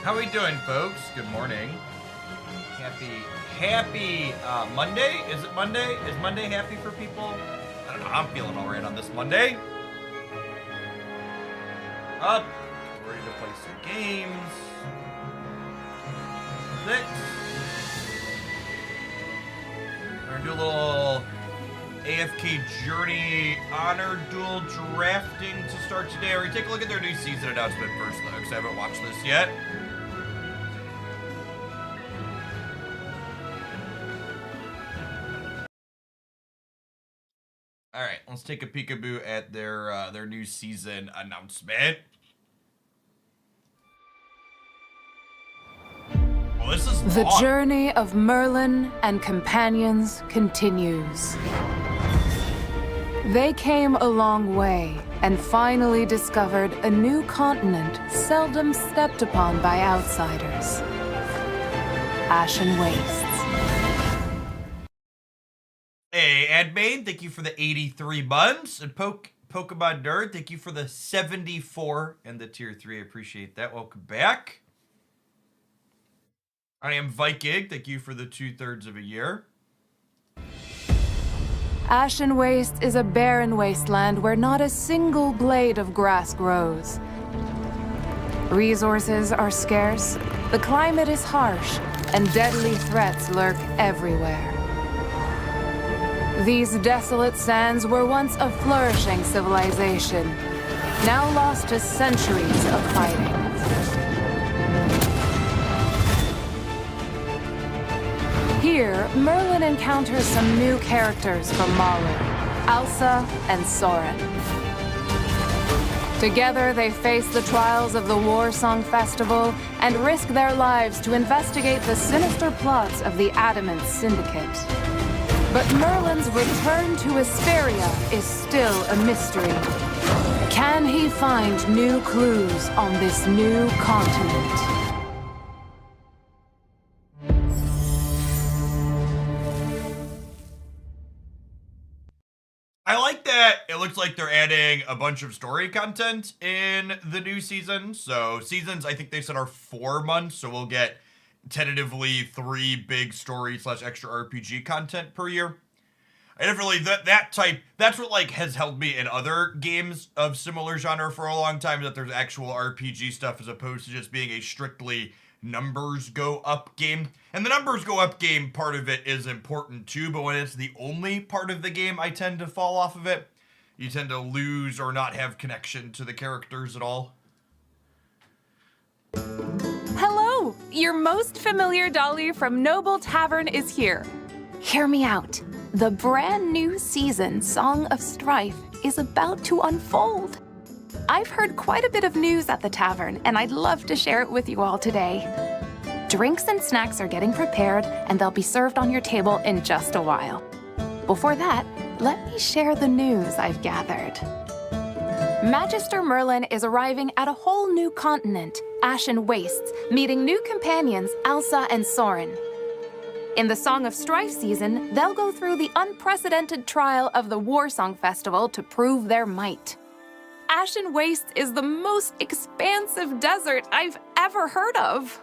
How we doing, folks? Good morning. Happy Monday? Is it Monday? Is Monday happy for people? I don't know. I'm feeling all right on this Monday. Up. Ready to play some games. 6. We're gonna do a little AFK Journey Honor Duel drafting to start today. We're gonna take a look at their new season announcement first, though, because I haven't watched this yet. All right, let's take a peekaboo at their new season announcement. Well, this is The long. journey of Merlin and companions continues. They came a long way and finally discovered a new continent seldom stepped upon by outsiders. Ashen Wastes. Hey, Admain, thank you for the 83 months. And Pokemon Nerd, thank you for the 74 and the tier 3. I appreciate that. Welcome back. I am Viking. Thank you for the 2/3 of a year. Ashen Waste is a barren wasteland where not a single blade of grass grows. Resources are scarce, the climate is harsh, and deadly threats lurk everywhere. These desolate sands were once a flourishing civilization, now lost to centuries of fighting. Here, Merlin encounters some new characters from Malu, Elsa and Saurin. Together, they face the trials of the War Song Festival and risk their lives to investigate the sinister plots of the Adamant Syndicate. But Merlin's return to Asperia is still a mystery. Can he find new clues on this new continent? I like that it looks like they're adding a bunch of story content in the new season. So seasons, I think they said, are 4 months. So we'll get tentatively 3 big story / extra RPG content per year. I definitely, that's what like has held me in other games of similar genre for a long time, that there's actual RPG stuff as opposed to just being a strictly numbers go up game. And the numbers go up game part of it is important too, but when it's the only part of the game, I tend to fall off of it. You tend to lose or not have connection to the characters at all. Hello! Your most familiar dolly from Noble Tavern is here. Hear me out. The brand new season, Song of Strife, is about to unfold. I've heard quite a bit of news at the tavern, and I'd love to share it with you all today. Drinks and snacks are getting prepared, and they'll be served on your table in just a while. Before that, let me share the news I've gathered. Magister Merlin is arriving at a whole new continent, Ashen Wastes, meeting new companions Elsa and Saurin. In the Song of Strife season, they'll go through the unprecedented trial of the War Song Festival to prove their might. Ashen Wastes is the most expansive desert I've ever heard of.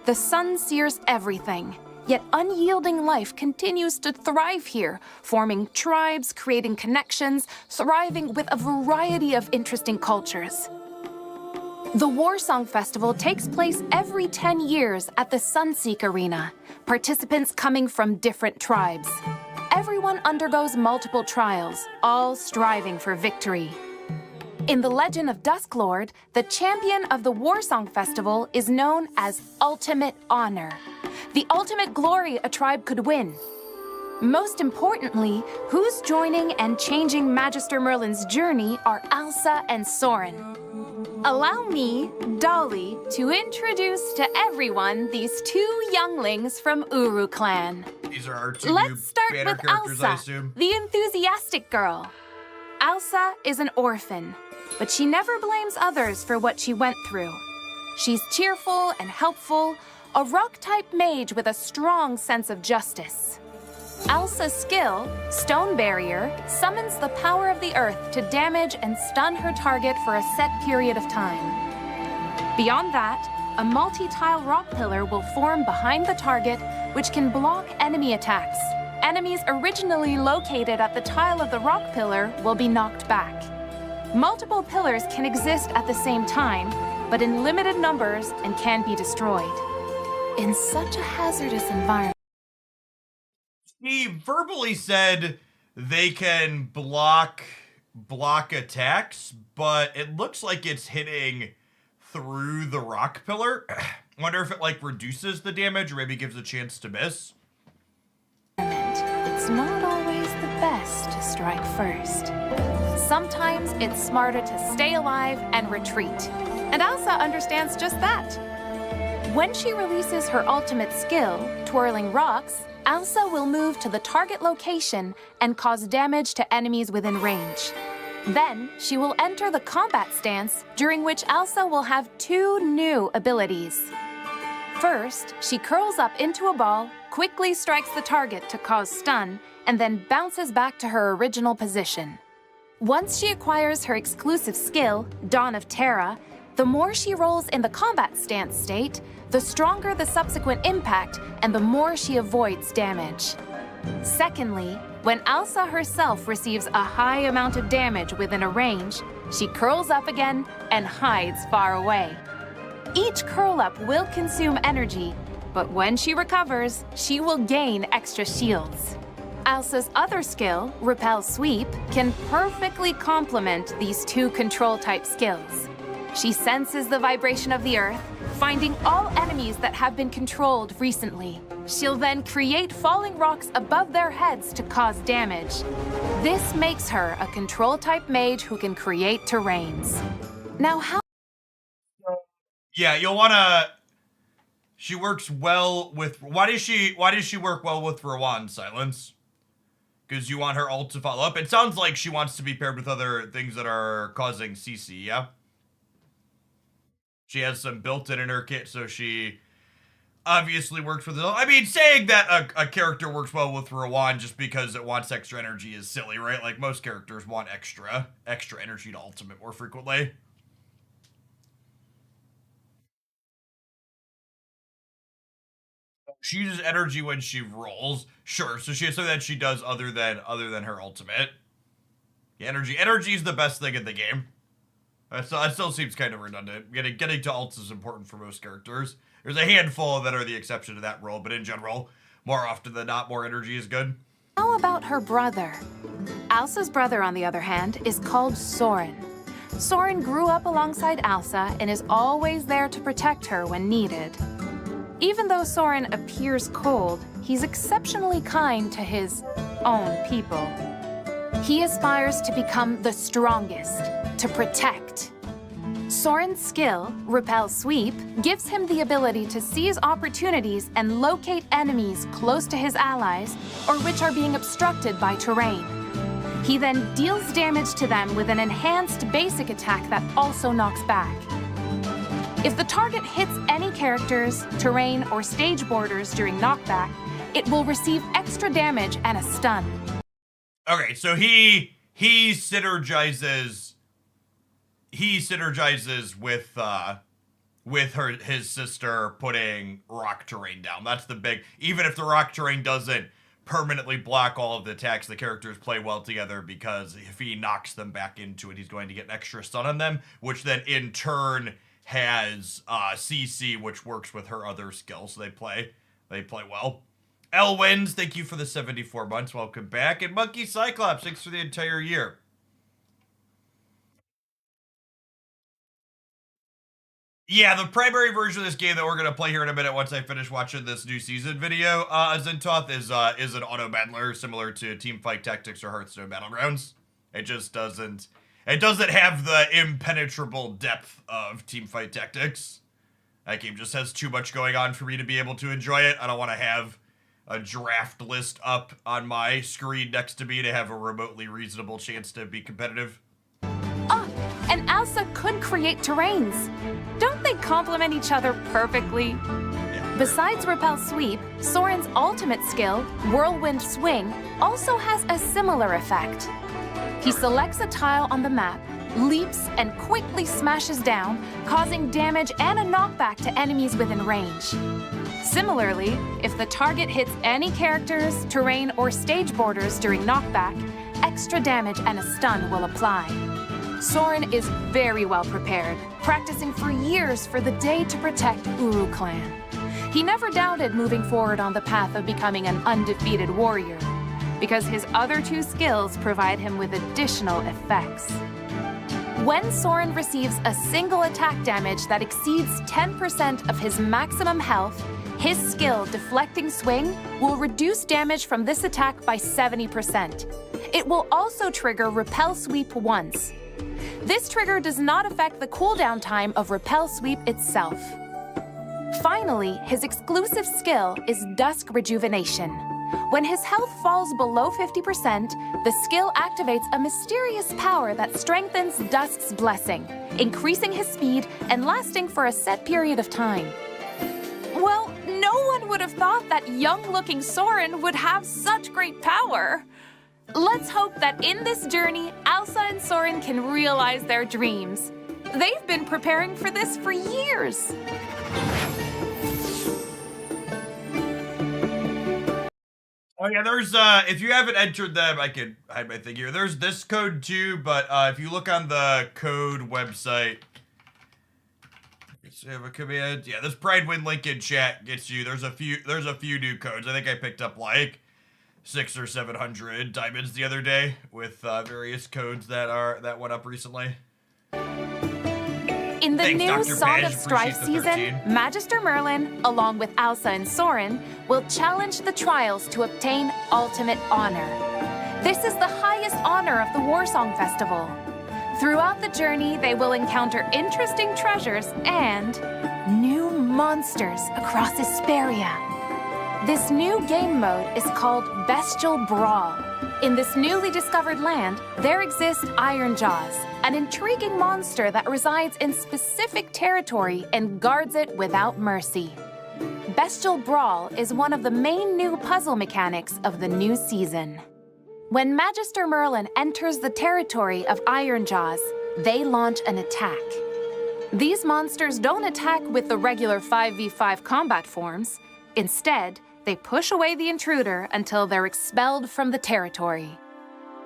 The sun sears everything, yet unyielding life continues to thrive here, forming tribes, creating connections, thriving with a variety of interesting cultures. The War Song Festival takes place every 10 years at the Sunseek Arena, participants coming from different tribes. Everyone undergoes multiple trials, all striving for victory. In the legend of Dusklord, the champion of the War Song Festival is known as Ultimate Honor, the ultimate glory a tribe could win. Most importantly, who's joining and changing Magister Merlin's journey are Elsa and Saurin. Allow me, Dolly, to introduce to everyone these 2 younglings from Uru Clan. These are our 2 Let's start banner with characters, I Elsa, assume. the enthusiastic girl. Elsa is an orphan, but she never blames others for what she went through. She's cheerful and helpful, a rock-type mage with a strong sense of justice. Elsa's skill, Stone Barrier, summons the power of the earth to damage and stun her target for a set period of time. Beyond that, a multi-tile rock pillar will form behind the target, which can block enemy attacks. Enemies originally located at the tile of the rock pillar will be knocked back. Multiple pillars can exist at the same time, but in limited numbers and can be destroyed. In such a hazardous environment. He verbally said they can block attacks, but it looks like it's hitting through the rock pillar. Wonder if it like reduces the damage or maybe gives a chance to miss. It's not always the best to strike first. Sometimes it's smarter to stay alive and retreat. And Elsa understands just that. When she releases her ultimate skill, Twirling Rocks, Elsa will move to the target location and cause damage to enemies within range. Then, she will enter the combat stance, during which Elsa will have 2 new abilities. First, she curls up into a ball, quickly strikes the target to cause stun, and then bounces back to her original position. Once she acquires her exclusive skill, Dawn of Terra, the more she rolls in the combat stance state, the stronger the subsequent impact and the more she avoids damage. Secondly, when Elsa herself receives a high amount of damage within a range, she curls up again and hides far away. Each curl up will consume energy, but when she recovers, she will gain extra shields. Elsa's other skill, Repel Sweep, can perfectly complement these 2 control-type skills. She senses the vibration of the earth, finding all enemies that have been controlled recently. She'll then create falling rocks above their heads to cause damage. This makes her a control-type mage who can create terrains. Now, how... Yeah, you'll wanna... She works well with... Why does she work well with Rowan, Silence? Because you want her ult to follow up? It sounds like she wants to be paired with other things that are causing CC, yeah? She has some built-in in her kit, so she obviously works with it. I mean, saying that a character works well with Rowan just because it wants extra energy is silly, right? Like, most characters want extra energy to ultimate more frequently. She uses energy when she rolls. Sure, so she has something that she does other than her ultimate. Yeah, energy is the best thing in the game. That still seems kind of redundant. Getting to ults is important for most characters. There's a handful that are the exception to that rule, but in general, more often than not, more energy is good. How about her brother? Elsa's brother, on the other hand, is called Saurin. Saurin grew up alongside Elsa and is always there to protect her when needed. Even though Saurin appears cold, he's exceptionally kind to his own people. He aspires to become the strongest, to protect. Saurin's skill, Repel Sweep, gives him the ability to seize opportunities and locate enemies close to his allies or which are being obstructed by terrain. He then deals damage to them with an enhanced basic attack that also knocks back. If the target hits any characters, terrain, or stage borders during knockback, it will receive extra damage and a stun. Okay, so he synergizes with his sister putting rock terrain down. That's the big, even if the rock terrain doesn't permanently block all of the attacks, the characters play well together because if he knocks them back into it, he's going to get an extra stun on them, which then in turn has CC, which works with her other skills, so they play well. Elwins, thank you for the 74 months. Welcome back. And Monkey Cyclops, thanks for the entire year. Yeah, the primary version of this game that we're gonna play here in a minute once I finish watching this new season video, Zentoth, is an auto battler similar to Teamfight Tactics or Hearthstone Battlegrounds. It just doesn't have the impenetrable depth of Teamfight Tactics. That game just has too much going on for me to be able to enjoy it. I don't want to have a draft list up on my screen next to me to have a remotely reasonable chance to be competitive. And Elsa could create terrains. Don't they complement each other perfectly? Yeah. Besides Repel Sweep, Saurin's ultimate skill, Whirlwind Swing, also has a similar effect. He selects a tile on the map, leaps, and quickly smashes down, causing damage and a knockback to enemies within range. Similarly, if the target hits any characters, terrain, or stage borders during knockback, extra damage and a stun will apply. Saurin is very well prepared, practicing for years for the day to protect Uru Clan. He never doubted moving forward on the path of becoming an undefeated warrior, because his other two skills provide him with additional effects. When Saurin receives a single attack damage that exceeds 10% of his maximum health, his skill Deflecting Swing will reduce damage from this attack by 70%. It will also trigger Repel Sweep once. This trigger does not affect the cooldown time of Repel Sweep itself. Finally, his exclusive skill is Dusk Rejuvenation. When his health falls below 50%, the skill activates a mysterious power that strengthens Dusk's blessing, increasing his speed and lasting for a set period of time. Well, no one would have thought that young-looking Saurin would have such great power. Let's hope that in this journey, Elsa and Saurin can realize their dreams. They've been preparing for this for years. Oh yeah, there's if you haven't entered them, I could hide my thing here. There's this code too, but if you look on the code website, have a command. Yeah, this Pride Win link in chat gets you. There's a few new codes. I think I picked up like 600 or 700 diamonds the other day with various codes that went up recently. In the Thanks, new Dr. Song Pej, of Strife appreciate the season, 13. Magister Merlin, along with Elsa and Saurin, will challenge the trials to obtain Ultimate Honor. This is the highest honor of the Warsong Festival. Throughout the journey, they will encounter interesting treasures and new monsters across Hesperia. This new game mode is called Beastel Brawl. In this newly discovered land, there exists Iron Jaws, an intriguing monster that resides in specific territory and guards it without mercy. Beastel Brawl is one of the main new puzzle mechanics of the new season. When Magister Merlin enters the territory of Iron Jaws, they launch an attack. These monsters don't attack with the regular 5v5 combat forms. Instead, they push away the intruder until they're expelled from the territory.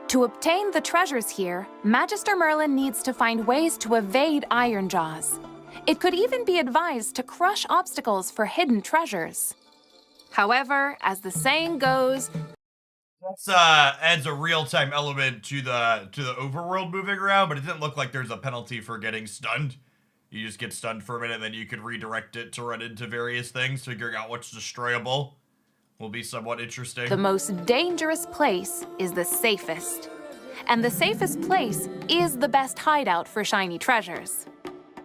To obtain the treasures here, Magister Merlin needs to find ways to evade Iron Jaws. It could even be advised to crush obstacles for hidden treasures. However, as the saying goes, This adds a real-time element to the overworld moving around, but it didn't look like there's a penalty for getting stunned. You just get stunned for a minute, and then you could redirect it to run into various things. Figuring out what's destroyable will be somewhat interesting. the most dangerous place is the safest. And the safest place is the best hideout for shiny treasures.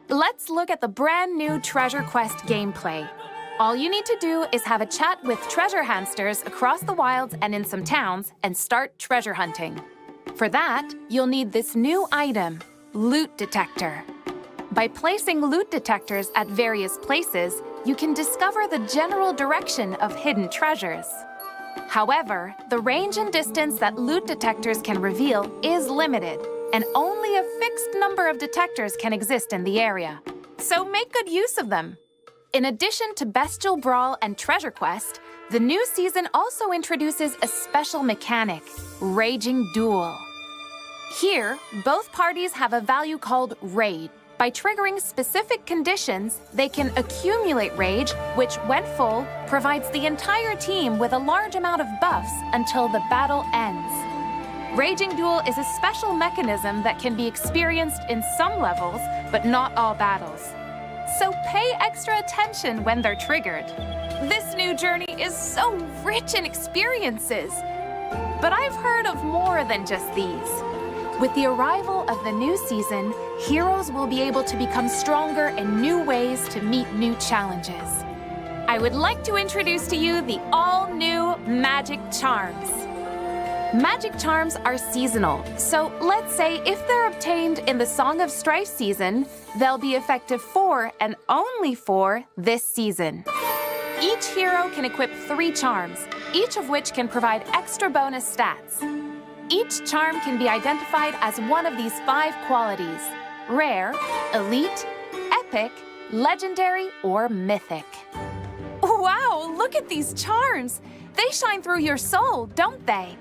Let's look at the brand new Treasure Quest gameplay. All you need to do is have a chat with treasure hamsters across the wilds and in some towns and start treasure hunting. For that, you'll need this new item, Loot Detector. By placing loot detectors at various places, you can discover the general direction of hidden treasures. However, the range and distance that loot detectors can reveal is limited, and only a fixed number of detectors can exist in the area. So make good use of them. In addition to Beastel Brawl and Treasure Quest, the new season also introduces a special mechanic, Raging Duel. Here, both parties have a value called Rage. By triggering specific conditions, they can accumulate rage, which, when full, provides the entire team with a large amount of buffs until the battle ends. Raging Duel is a special mechanism that can be experienced in some levels, but not all battles. So pay extra attention when they're triggered. This new journey is so rich in experiences. But I've heard of more than just these. With the arrival of the new season, heroes will be able to become stronger in new ways to meet new challenges. I would like to introduce to you the all-new Magic Charms. Magic Charms are seasonal, so let's say if they're obtained in the Song of Strife season, they'll be effective for and only for this season. Each hero can equip 3 charms, each of which can provide extra bonus stats. Each charm can be identified as one of these 5 qualities: rare, elite, epic, legendary, or mythic. Wow, look at these charms! They shine through your soul, don't they?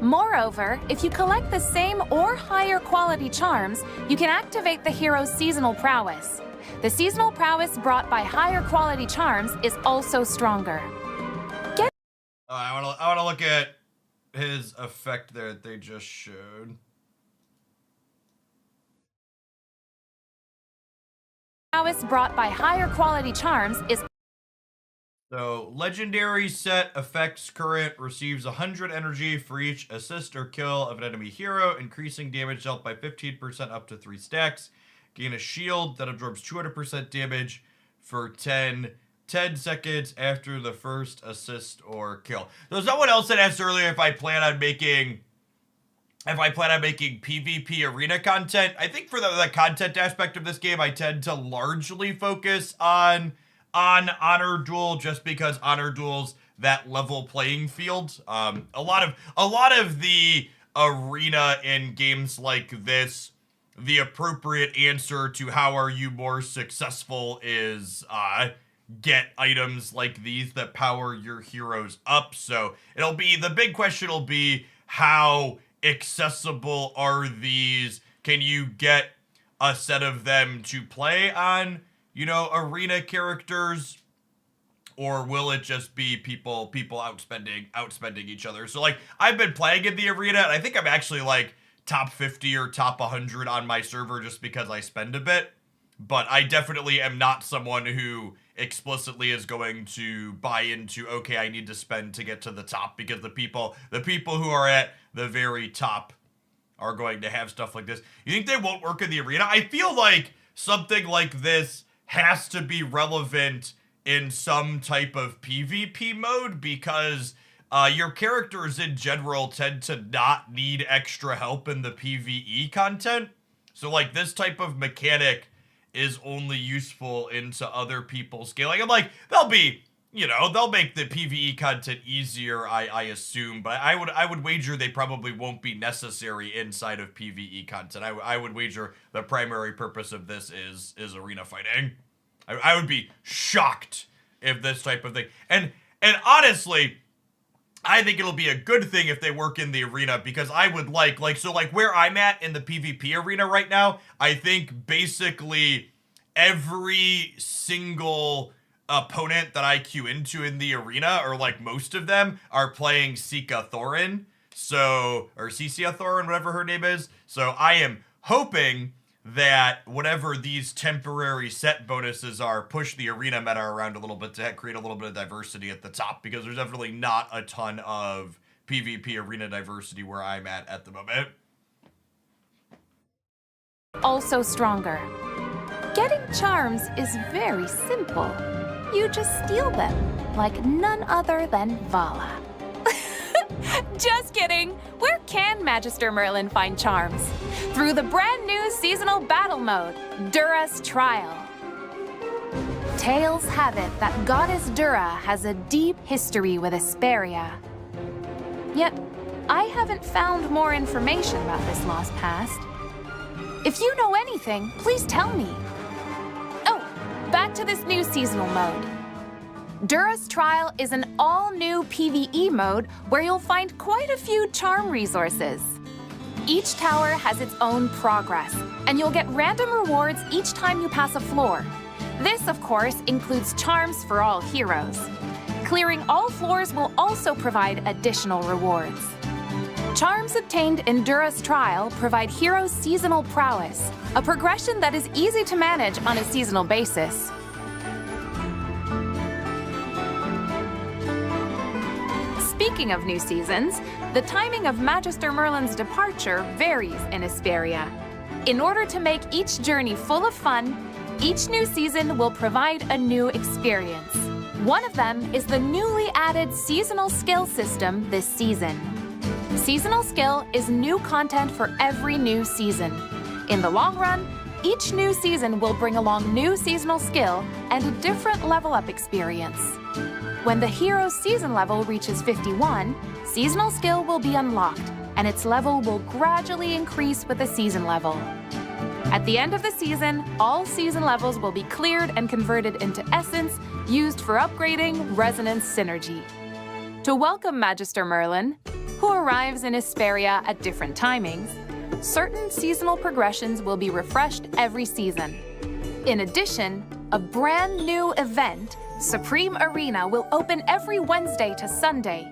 Moreover, if you collect the same or higher quality charms, you can activate the hero's seasonal prowess. The seasonal prowess brought by higher quality charms is also stronger. I want to look at his effect there that they just showed. Prowess brought by higher quality charms is... So, legendary set effects current receives 100 energy for each assist or kill of an enemy hero, increasing damage dealt by 15% up to 3 stacks. Gain a shield that absorbs 200% damage for 10 seconds after the first assist or kill. So someone else had asked earlier if I plan on making PvP arena content. I think for the content aspect of this game, I tend to largely focus on Honor Duel, just because Honor Duel's that level playing field. A lot of the arena in games like this, the appropriate answer to how are you more successful is get items like these that power your heroes up. So the big question will be, how accessible are these? Can you get a set of them to play on, arena characters, or will it just be people outspending each other? So I've been playing in the arena, and I think I'm actually top 50 or top 100 on my server just because I spend a bit. But I definitely am not someone who explicitly is going to buy into, okay, I need to spend to get to the top, because the people who are at the very top are going to have stuff like this. You think they won't work in the arena? I feel like something like this has to be relevant in some type of PvP mode, because your characters in general tend to not need extra help in the PvE content. So this type of mechanic is only useful into other people's scaling. I'm they'll make the PvE content easier, I assume, but I would wager they probably won't be necessary inside of PvE content. I would wager the primary purpose of this is arena fighting. I would be shocked if this type of thing, and honestly, I think it'll be a good thing if they work in the arena, because I would where I'm at in the PvP arena right now, I think basically every single opponent that I queue into in the arena, or most of them, are playing Sika Thorin, or Cecilia Thorin, whatever her name is. So I am hoping that whatever these temporary set bonuses are, push the arena meta around a little bit to create a little bit of diversity at the top, because there's definitely not a ton of PvP arena diversity where I'm at the moment. Also stronger. Getting charms is very simple. You just steal them, like none other than Vala. Just kidding! Where can Magister Merlin find charms? Through the brand new seasonal battle mode, Dura's Trial. Tales have it that Goddess Dura has a deep history with Asperia. Yet, I haven't found more information about this lost past. If you know anything, please tell me. Oh, back to this new seasonal mode. Dura's Trial is an all-new PvE mode where you'll find quite a few charm resources. Each tower has its own progress, and you'll get random rewards each time you pass a floor. This, of course, includes charms for all heroes. Clearing all floors will also provide additional rewards. Charms obtained in Dura's Trial provide heroes seasonal prowess, a progression that is easy to manage on a seasonal basis. Speaking of new seasons, the timing of Magister Merlin's departure varies in Asperia. In order to make each journey full of fun, each new season will provide a new experience. One of them is the newly added seasonal skill system this season. Seasonal skill is new content for every new season. In the long run, each new season will bring along new seasonal skill and a different level up experience. When the hero's season level reaches 51, seasonal skill will be unlocked, and its level will gradually increase with the season level. At the end of the season, all season levels will be cleared and converted into essence used for upgrading Resonance Synergy. To welcome Magister Merlin, who arrives in Hesperia at different timings, certain seasonal progressions will be refreshed every season. In addition, a brand new event, Supreme Arena, will open every Wednesday to Sunday.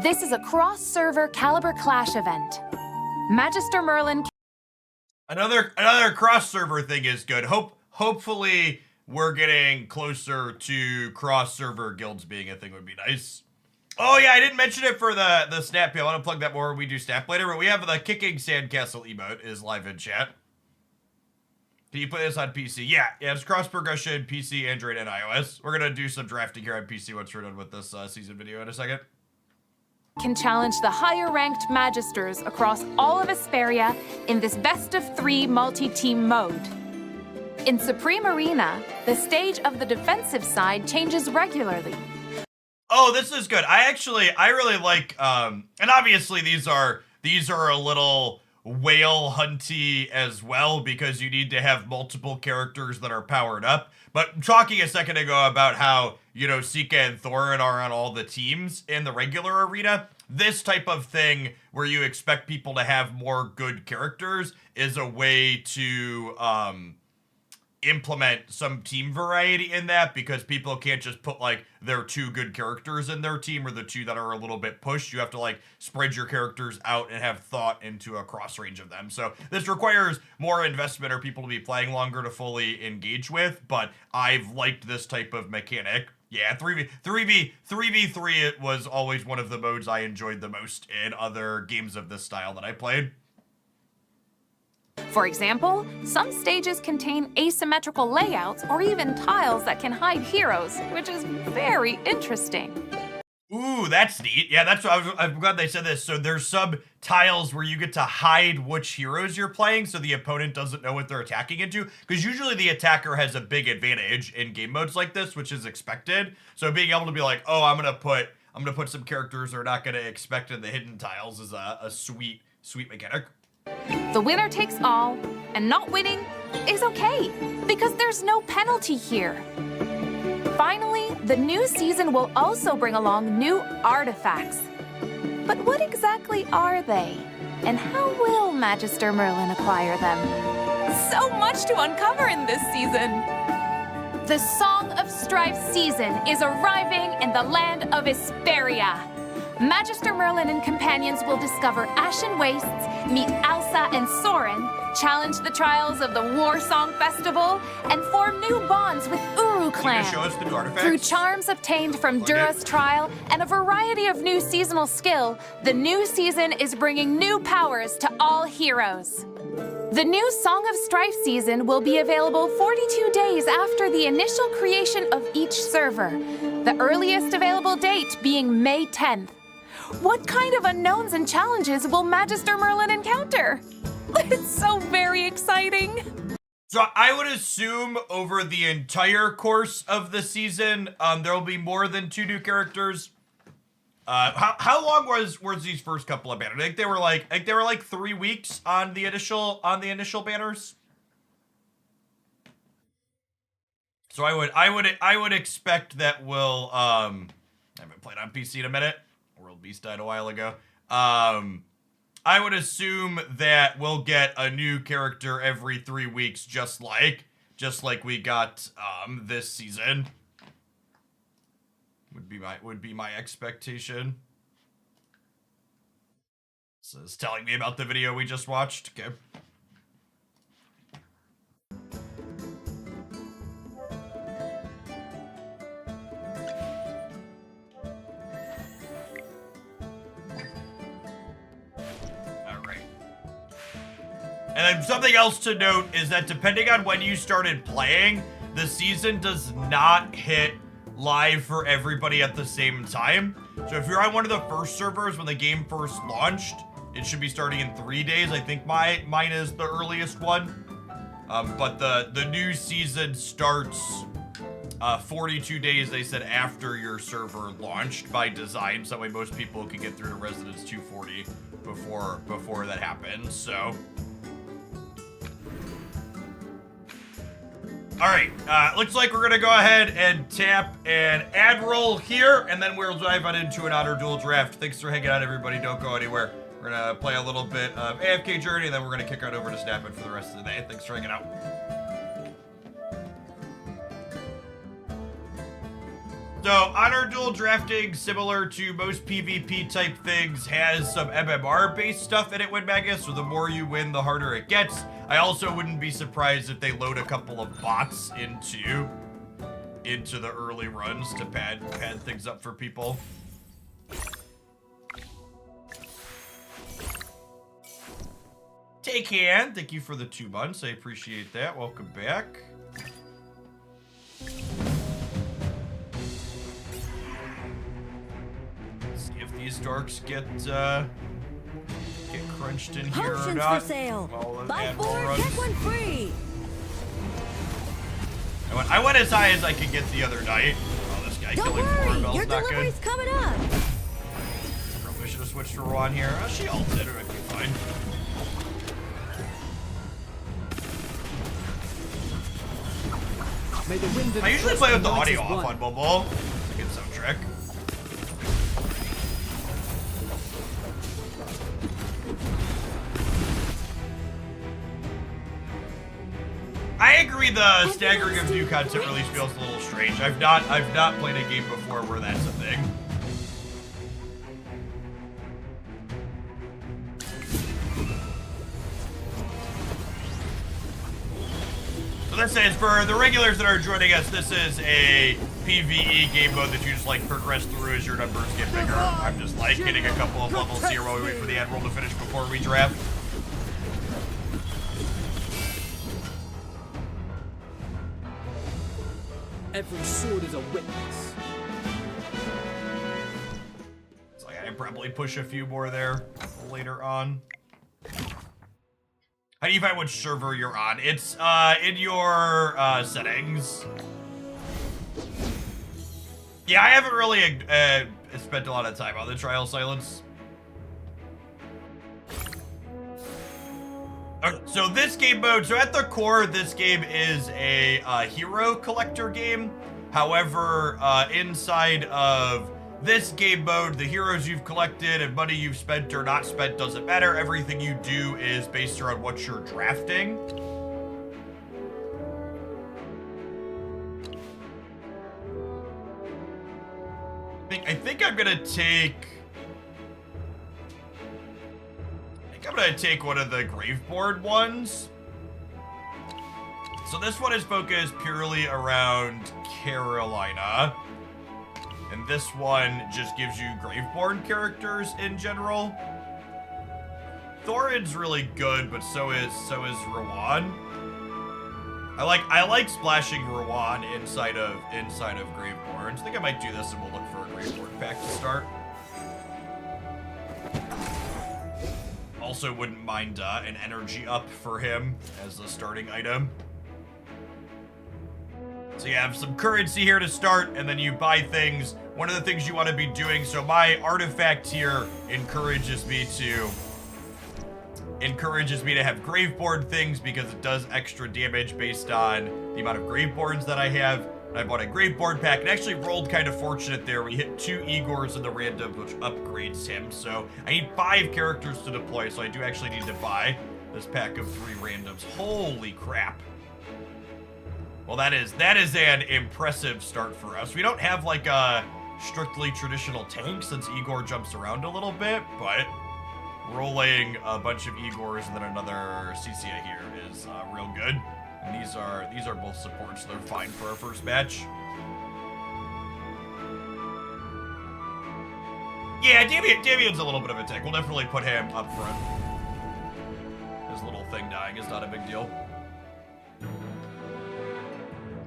This is a cross-server Caliber Clash event. Magister Merlin... Another cross-server thing is good. Hopefully we're getting closer to cross-server guilds being a thing would be nice. Oh yeah, I didn't mention it for the snap. I want to plug that more when we do snap later, but we have the Kicking Sandcastle emote is live in chat. Can you play this on PC? Yeah, it's cross-progression, PC, Android, and iOS. We're going to do some drafting here on PC once we're done with this season video in a second. Can challenge the higher-ranked Magisters across all of Hesperia in this best-of-3 multi-team mode. In Supreme Arena, the stage of the defensive side changes regularly. Oh, this is good. I really like, and obviously these are a little whale hunty as well because you need to have multiple characters that are powered up. But talking a second ago about how, Sika and Thorin are on all the teams in the regular arena, this type of thing where you expect people to have more good characters is a way to implement some team variety in that, because people can't just put like their 2 good characters in their team or the 2 that are a little bit pushed. You have to like spread your characters out and have thought into a cross range of them. So this requires more investment or people to be playing longer to fully engage with, but I've liked this type of mechanic. Yeah, 3v3 it was always one of the modes I enjoyed the most in other games of this style that I played. For example, some stages contain asymmetrical layouts or even tiles that can hide heroes, which is very interesting. Ooh, that's neat. Yeah, that's what I'm glad they said this. So there's some tiles where you get to hide which heroes you're playing so the opponent doesn't know what they're attacking into, because usually the attacker has a big advantage in game modes like this, which is expected. So being able to be like, oh, I'm gonna put some characters they're not gonna expect in the hidden tiles is a sweet mechanic. The winner takes all, and not winning is okay, because there's no penalty here. Finally, the new season will also bring along new artifacts. But what exactly are they? And how will Magister Merlin acquire them? So much to uncover in this season! The Song of Strife season is arriving in the land of Hesperia. Magister Merlin and companions will discover Ashen Wastes, meet Elsa and Saurin, challenge the trials of the War Song Festival, and form new bonds with Uru clan. Show us the new artifacts? Through charms obtained from Dura's trial and a variety of new seasonal skill, the new season is bringing new powers to all heroes. The new Song of Strife season will be available 42 days after the initial creation of each server, the earliest available date being May 10th. What kind of unknowns and challenges will Magister Merlin encounter? It's so very exciting. So I would assume over the entire course of the season, there will be more than 2 new characters. How long was these first couple of banners? I think they were like 3 weeks on the initial banners. So I would expect that we'll I haven't played on PC in a minute. World Beast died a while ago. I would assume that we'll get a new character every 3 weeks, just like we got this season. Would be my expectation. So it's telling me about the video we just watched. Okay. And then something else to note is that depending on when you started playing, the season does not hit live for everybody at the same time. So if you're on one of the first servers when the game first launched, it should be starting in 3 days. I think mine is the earliest one. But the new season starts 42 days, they said, after your server launched by design, so that way most people could get through to Residence 240 before that happens, so. Alright, looks like we're gonna go ahead and tap an ad roll here, and then we'll dive on into an Honor Duel draft. Thanks for hanging out, everybody. Don't go anywhere. We're gonna play a little bit of AFK Journey, and then we're gonna kick on over to Snap It for the rest of the day. Thanks for hanging out. So, Honor Duel drafting, similar to most PvP type things, has some MMR based stuff in it, Winmagus, so the more you win, the harder it gets. I also wouldn't be surprised if they load a couple of bots into the early runs to pad things up for people. Take hand, thank you for the 2 months, I appreciate that. Welcome back. See if these dorks get crunched in here or not. For sale. Buy 4, get 1 free. I went as high as I could get the other night. Oh, this guy Don't killing worry, 4 your not good. delivery's coming up. Probably should have switched to Rowan here. Oh, she ulted, it would be fine. I usually play with the audio off on mobile. It's a good soundtrack. I agree, the staggering of new content release feels a little strange. I've not played a game before where that's a thing. So this is, for the regulars that are joining us, this is a PvE game mode that you just like progress through as your numbers get bigger. I'm just like hitting a couple of levels here while we wait for the ad roll to finish before we draft. Every sword is a witness. It's like I can probably push a few more there later on. How do you find which server you're on? It's in your settings. Yeah, I haven't really spent a lot of time on the Trial Silence. So this game mode, so at the core, this game is a hero collector game. However, inside of this game mode, the heroes you've collected and money you've spent or not spent doesn't matter. Everything you do is based around what you're drafting. I think I'm gonna take one of the Graveborn ones. So this one is focused purely around Carolina. And this one just gives you Graveborn characters in general. Thorin's really good, but so is Rowan. I like splashing Rowan inside of Graveborn. I think I might do this and we'll look for a Graveborn pack to start. Also wouldn't mind an energy up for him as a starting item. So you have some currency here to start, and then you buy things. One of the things you want to be doing, so my artifact here encourages me to have Graveborn things because it does extra damage based on the amount of Graveborns that I have. I bought a Graveborn pack and actually rolled kind of fortunate there. We hit 2 Igors in the random, which upgrades him. So I need 5 characters to deploy, so I do actually need to buy this pack of 3 randoms. Holy crap. Well, that is an impressive start for us. We don't have like a strictly traditional tank since Igor jumps around a little bit, but rolling a bunch of Igors and then another CCA here is real good. And these are both supports, so they're fine for our first match. Yeah, Damien's a little bit of a tick. We'll definitely put him up front. His little thing dying is not a big deal.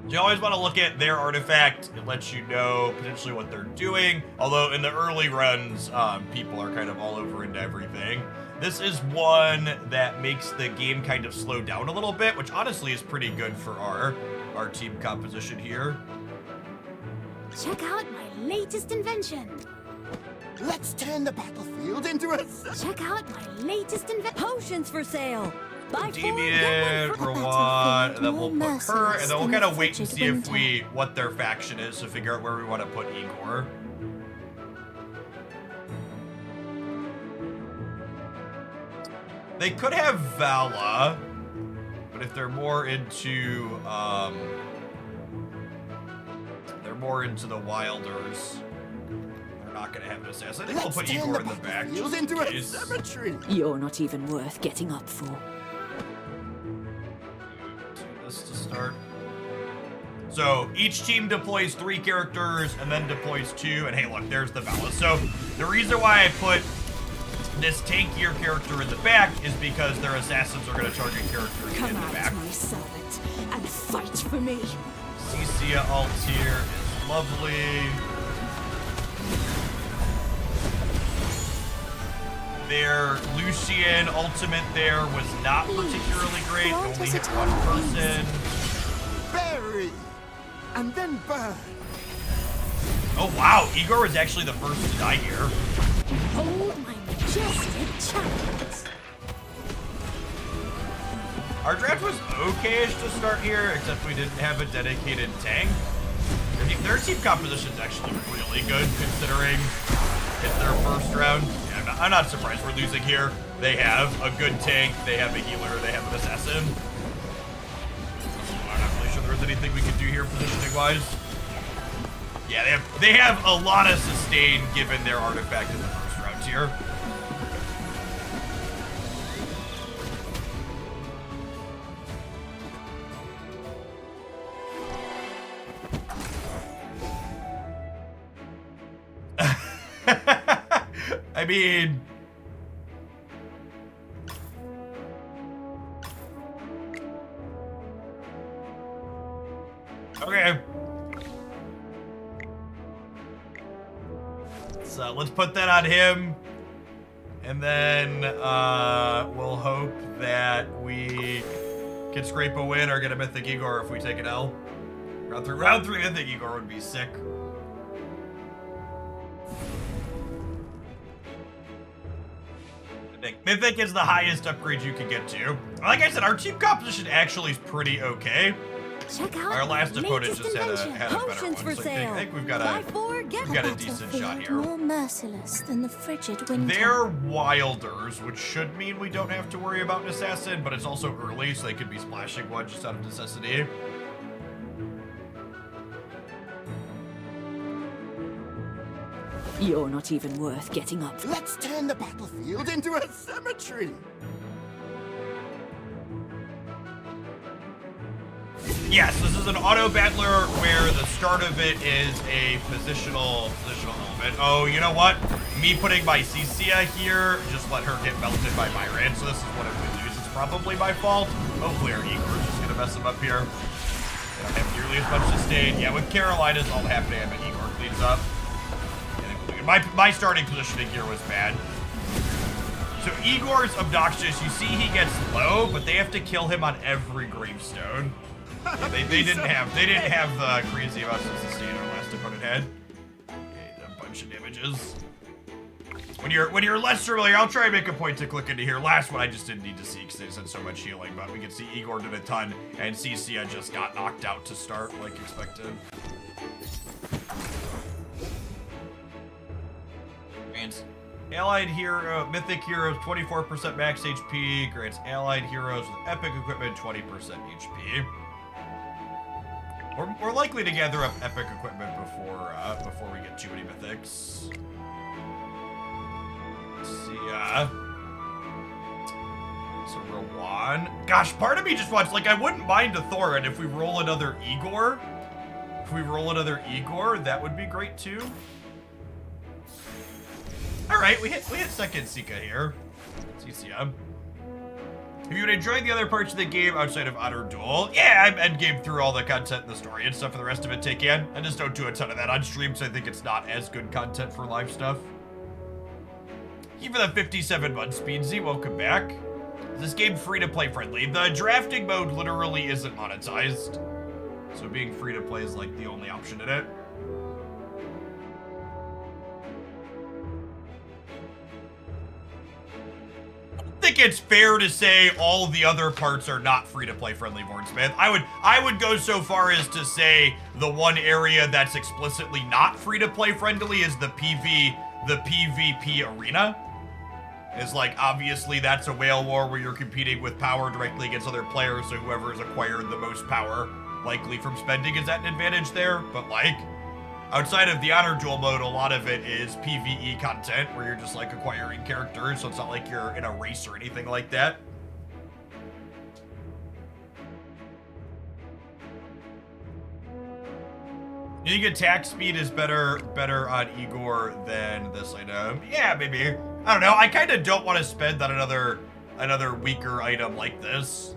You always want to look at their artifact. It lets you know potentially what they're doing. Although in the early runs, people are kind of all over into everything. This is one that makes the game kind of slow down a little bit, which honestly is pretty good for our team composition here. Check out my latest invention. Let's turn the battlefield into a... Check out my latest invention. Potions for sale. Buy 4, get Deviant, one free. Rwan, and then we'll more put her, and then we'll merciless kind of than wait and the see if frigid what their faction is to figure out where we want to put Igor. They could have Vala, but if they're more into the Wilders, they're not gonna have an assassin. I think we'll Let's put turn Igor the in the back. battlefield just in into a case. cemetery. You're not even worth getting up for. Do this to start. So each team deploys 3 characters and then deploys 2. And hey, look, there's the Vala. So the reason why I put this tankier character in the back is because their assassins are going to target characters Come in the out, back. my servant, and fight for me. Cecilia ult here is lovely. Their Lucian ultimate there was not particularly great. It only hit one person. Bury. And then burn. Oh wow, Igor was actually the first to die here. Hold my majestic challenge. Our draft was okay-ish to start here, except we didn't have a dedicated tank. Their team composition is actually really good, considering it's their first round. Yeah, I'm not surprised we're losing here. They have a good tank, they have a healer, they have an assassin. I'm not really sure there's anything we can do here positioning-wise. Yeah, they have a lot of sustain given their artifact in the first round here. I mean, okay. So let's put that on him, and then we'll hope that we can scrape a win or get a Mythic Igor if we take an L. Round three Mythic Igor would be sick. Mythic is the highest upgrade you can get to. Like I said, our team composition actually is pretty okay. Check out Our last my opponent latest just had a invention. better one, Potions so for I sale. think we've got Buy 4, get we've got a one. decent shot Battlefield here. more merciless than the frigid winter. They're Wilders, which should mean we don't have to worry about an assassin, but it's also early, so they could be splashing one just out of necessity. You're not even worth getting up for. Let's turn the battlefield into a cemetery. Yes, this is an auto battler where the start of it is a positional element. Oh, you know what? Me putting my Cicia here just let her get melted by Myran, so this is what if we lose. It's probably my fault. Hopefully our Igor is just gonna mess him up here. They don't have nearly as much sustain. Yeah, with Carolina's all happening, and Igor cleans up. My starting positioning here was bad. So Igor's obnoxious. You see he gets low, but they have to kill him on every gravestone. They didn't have the crazy amount of sustain our last opponent had. Okay, a bunch of damages. When you're less familiar, I'll try and make a point to click into here. Last one I just didn't need to see because they said so much healing, but we can see Igor did a ton, and Cicia just got knocked out to start like expected. Grants allied hero, mythic heroes 24% max HP. Grants allied heroes with epic equipment 20% HP. We're likely to gather up epic equipment before we get too many mythics. Let's see, so Rowan. Gosh, part of me just wants, like, I wouldn't mind a Thorin if we roll another Igor. If we roll another Igor, that would be great too. All right, we hit second Sika here. CCM. If you'd enjoyed the other parts of the game outside of Honor Duel, yeah, I'm endgame through all the content and the story and stuff for the rest of it take in. I just don't do a ton of that on stream, so I think it's not as good content for live stuff. Even the 57 month Speedsy, welcome back. Is this game free to play friendly? The drafting mode literally isn't monetized, so being free to play is like the only option in it. think it's fair to say all the other parts are not free-to-play friendly, Vornsmith. I would go so far as to say the one area that's explicitly not free-to-play friendly is the PvP arena. Is like, obviously that's a whale war where you're competing with power directly against other players, so whoever's acquired the most power, likely from spending, is at an advantage there. But like, outside of the honor duel mode, a lot of it is PvE content where you're just like acquiring characters, so it's not like you're in a race or anything like that. You think attack speed is better on Igor than this item? Yeah, maybe. I don't know. I kind of don't want to spend on another weaker item like this.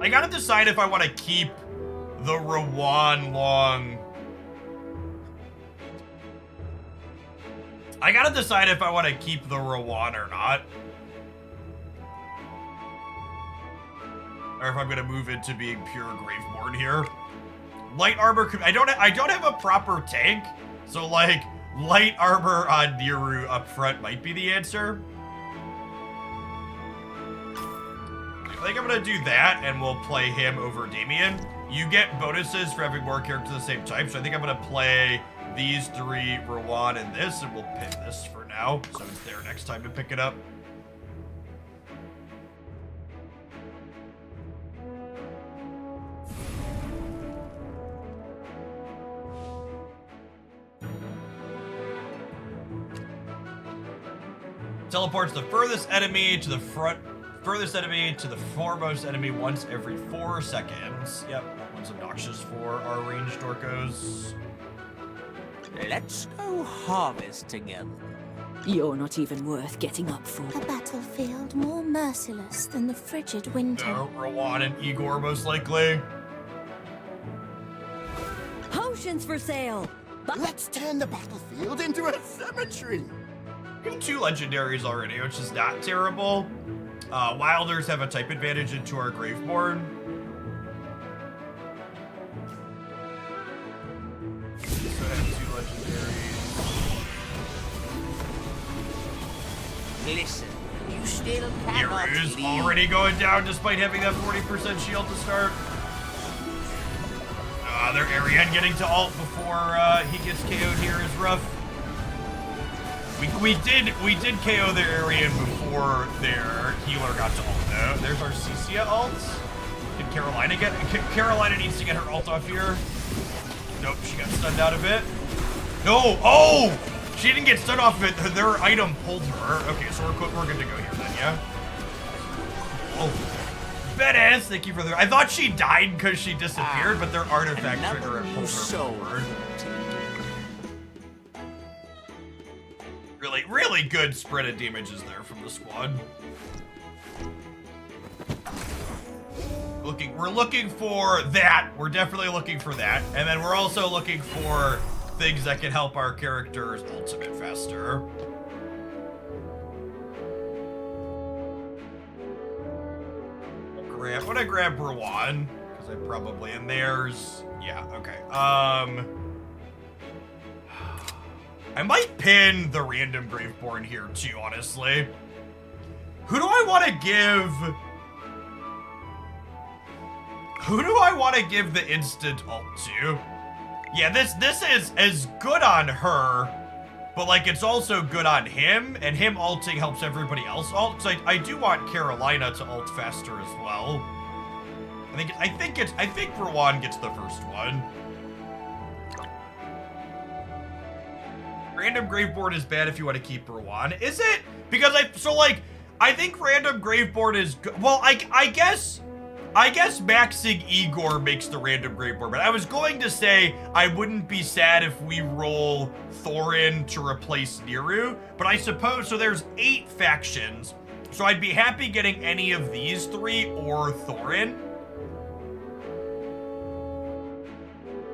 I gotta decide if I want to keep the Rowan long. I gotta decide if I want to keep the Rowan or not. Or if I'm gonna move into being pure Graveborn here. Light armor, I don't have a proper tank, so like light armor on Niru up front might be the answer. I think I'm gonna do that, and we'll play him over Damien. You get bonuses for having more characters of the same type, so I think I'm gonna play these three, Rowan, and this, and we'll pin this for now, so it's there next time to pick it up. Teleports the furthest enemy to the foremost enemy once every 4 seconds. Yep, that one's obnoxious for our ranged orcos. Let's go harvest together. You're not even worth getting up for. A battlefield more merciless than the frigid winter. No, Rowan and Igor most likely. Potions for sale. Let's turn the battlefield into a cemetery. We have 2 legendaries already, which is not terrible. Wilders have a type advantage into our Graveborn. So I have 2 legendaries. Listen, you still cannot Niru's leave. already going down despite having that 40% shield to start. Their Ariane getting to ult before he gets KO'd here is rough. We did KO their Ariane before their healer got to ult though. There's our Cecilia ults. Did Carolina get Carolina needs to get her ult off here. Nope, she got stunned out of it. No, oh! She didn't get stunned off of it. Their item pulled her. Okay, so we're good to go here then, yeah? Oh. Badass, thank you for the... I thought she died because she disappeared, but their artifact trigger had pulled her forward. Really good spread of damages there from the squad. We're looking for that. We're definitely looking for that. And then we're also looking for things that can help our characters ultimate faster. I'm gonna grab Rowan, because I probably, and there's, yeah, okay. I might pin the random Graveborn here too, honestly. Who do I want to give the instant ult to? Yeah, this is as good on her, but like it's also good on him, and him ulting helps everybody else ult. So I do want Carolina to ult faster as well. I think Rowan gets the first one. Random Graveborn is bad if you want to keep Rowan. Is it? Because I think random Graveborn is good. Well, I guess maxing Igor makes the random Graveborn, but I was going to say I wouldn't be sad if we roll Thorin to replace Niru, but I suppose, so there's 8 factions, so I'd be happy getting any of these 3 or Thorin.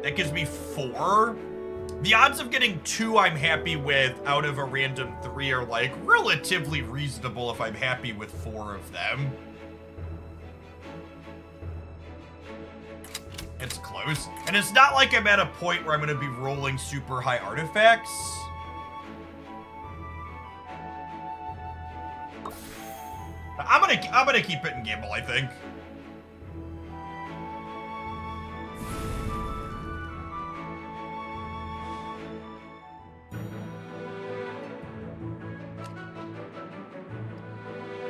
That gives me 4. The odds of getting 2 I'm happy with out of a random 3 are like relatively reasonable if I'm happy with 4 of them. It's close. And it's not like I'm at a point where I'm gonna be rolling super high artifacts. I'm gonna keep it in gamble, I think.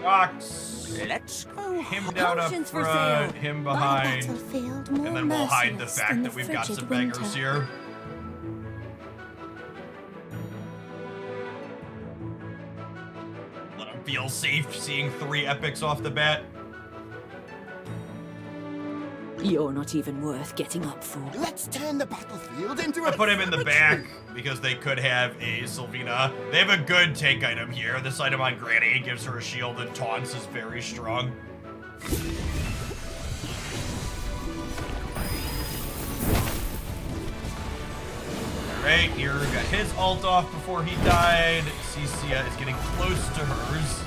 Rocks. Let's go. Him down up Potions for front, sale. him My behind. battlefield more And then we'll hide the merciless fact than that the we've got frigid some bangers winter. here. Let him feel safe seeing 3 epics off the bat. You're not even worth getting up for. Let's turn the battlefield into I a put him in the back cemetery. because they could have a Sylvina. They have a good tank item here. This item on Granny gives her a shield and taunts is very strong. Alright, here got his ult off before he died. Cicia is getting close to hers.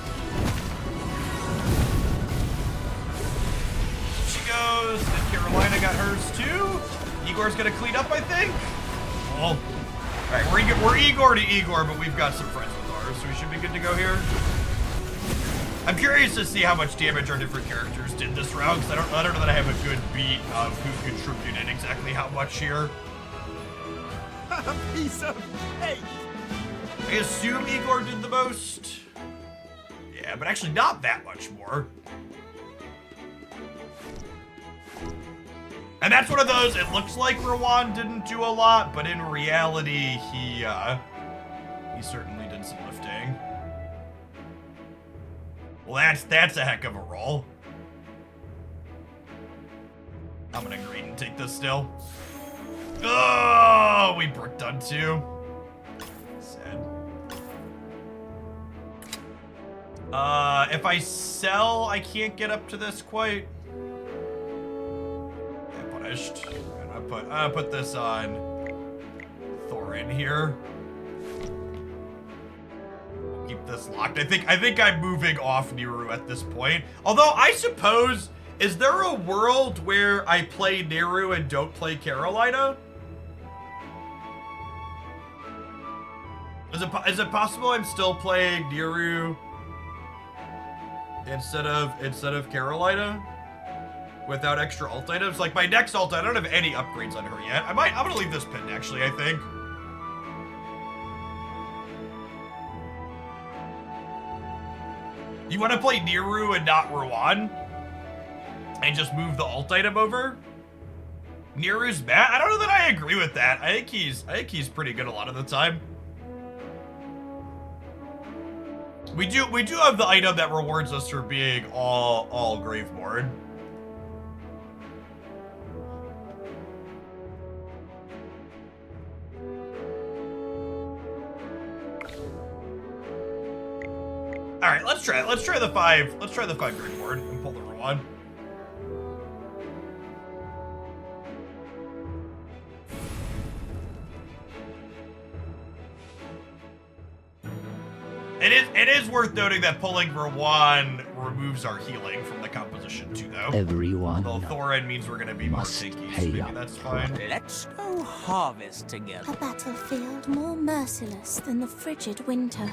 She goes, and Carolina got hers too. Igor's gonna clean up, I think. Well, alright, we're Igor to Igor, but we've got some friends with ours, so we should be good to go here. I'm curious to see how much damage our different characters did this round, because I don't know that I have a good beat of who contributed exactly how much here. A piece of cake. I assume Igor did the most. Yeah, but actually not that much more. And that's one of those, it looks like Rowan didn't do a lot, but in reality, he certainly did some lifting. Well, that's a heck of a roll. I'm gonna green and take this still. Oh, we bricked on 2. Sad. If I sell, I can't get up to this quite. Yeah, punished. And I put this on Thorin here. Keep this locked. I think I'm moving off Niru at this point. Although I suppose, is there a world where I play Niru and don't play Carolina? Is it possible I'm still playing Niru instead of Carolina without extra ult items? Like my next ult, I don't have any upgrades on her yet. I'm gonna leave this pinned actually, I think. You want to play Niru and not Rowan? And just move the ult item over? Niru's bad? I don't know that I agree with that. I think he's pretty good a lot of the time. We do have the item that rewards us for being all Graveborn. All right, let's try the 5. Let's try the 5 Graveborn and pull the Rowan. It is worth noting that pulling Rowan removes our healing from the composition too, though. Everyone Although Thorin means we're gonna be more must tanky, so pay maybe up that's for fine. Let's go harvest A together. battlefield more merciless than the frigid winter.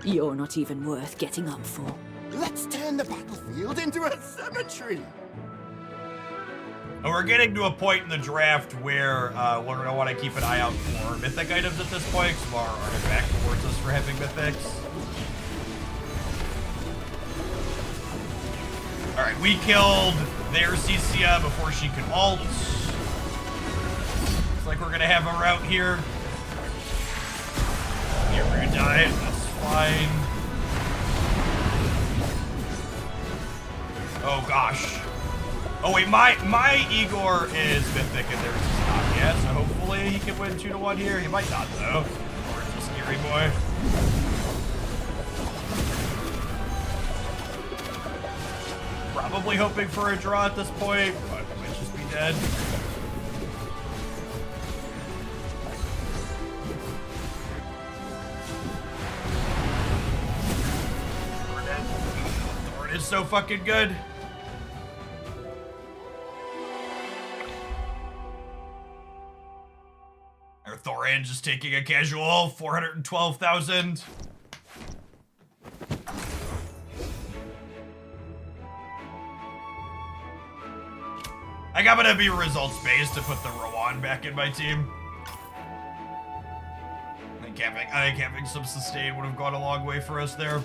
You're not even worth getting up for. Let's turn the battlefield into a cemetery. And we're getting to a point in the draft where we're gonna want to keep an eye out for mythic items at this point, because our artifact rewards us for having mythics. All right, we killed their Cicia before she could ult. Looks like we're gonna have a route here. Here we're gonna die. That's fine. Oh gosh. Oh wait, my Igor is mythic and theirs is not yet, so hopefully he can win 2-1 here. He might not though. Or it's a scary boy. Probably hoping for a draw at this point, but might just be dead. We're dead. Thorin so fucking good. Our Thorin just taking a casual 412,000. I think I'm gonna be results based to put the Rowan back in my team. I think having some sustain would have gone a long way for us there.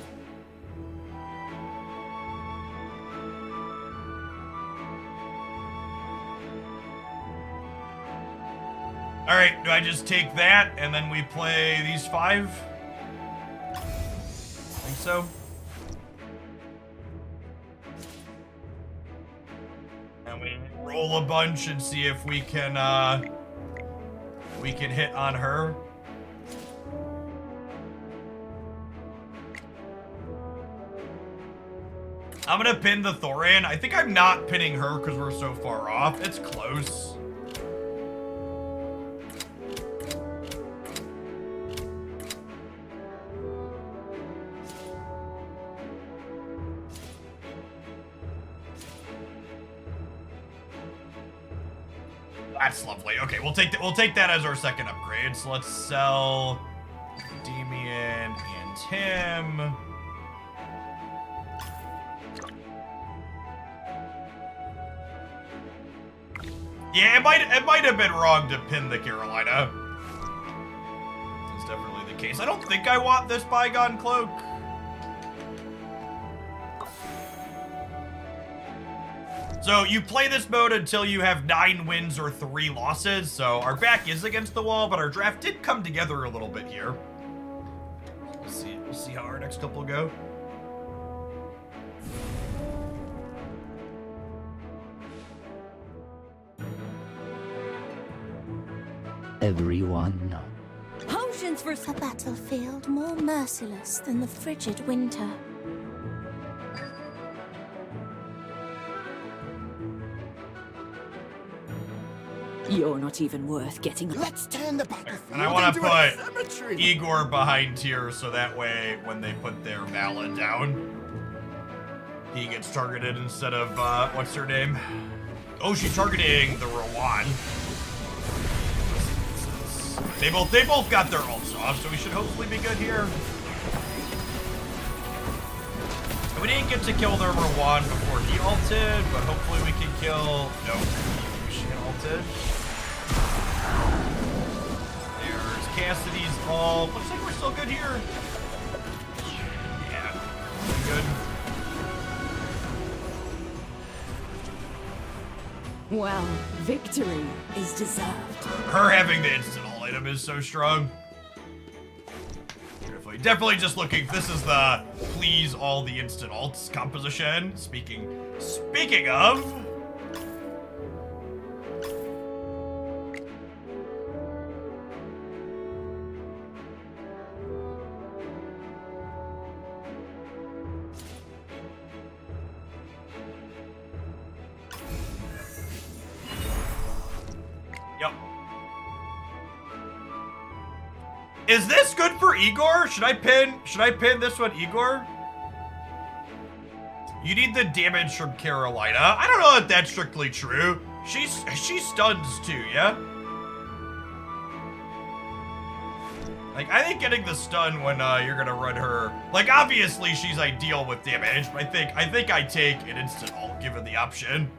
All right, do I just take that and then we play these 5? I think so. And we roll a bunch and see if we can hit on her. I'm gonna pin the Thorin. I think I'm not pinning her because we're so far off. It's close. That's lovely. Okay, we'll take that as our second upgrade. So let's sell Demian and him. Yeah, it might have been wrong to pin the Carolina. That's definitely the case. I don't think I want this Bygone Cloak. So you play this mode until you have 9 wins or 3 losses. So our back is against the wall, but our draft did come together a little bit here. We'll see how our next couple go. Everyone. Potions for A battlefield more merciless than the frigid winter. You're not even worth getting up. Let's turn the battlefield And I want to into a put cemetery. Igor behind here so that way when they put their Vala down, he gets targeted instead of, what's her name? Oh, she's targeting the Rowan. They both got their ults off, so we should hopefully be good here. We didn't get to kill the Rowan before he ulted, but hopefully we can kill... No, she ulted. There's Cassidy's ult. Looks like we're still good here. Yeah, good. Well, victory is deserved. Her having the instant ult item is so strong. Definitely just looking. This is the please all the instant ults composition. Speaking of. Yep. Is this good for Igor? Should I pin this one, Igor? You need the damage from Carolina. I don't know if that's strictly true. She stuns too, yeah? Like, I think getting the stun when you're gonna run her, like, obviously she's ideal with damage, but I think I take an instant ult given the option.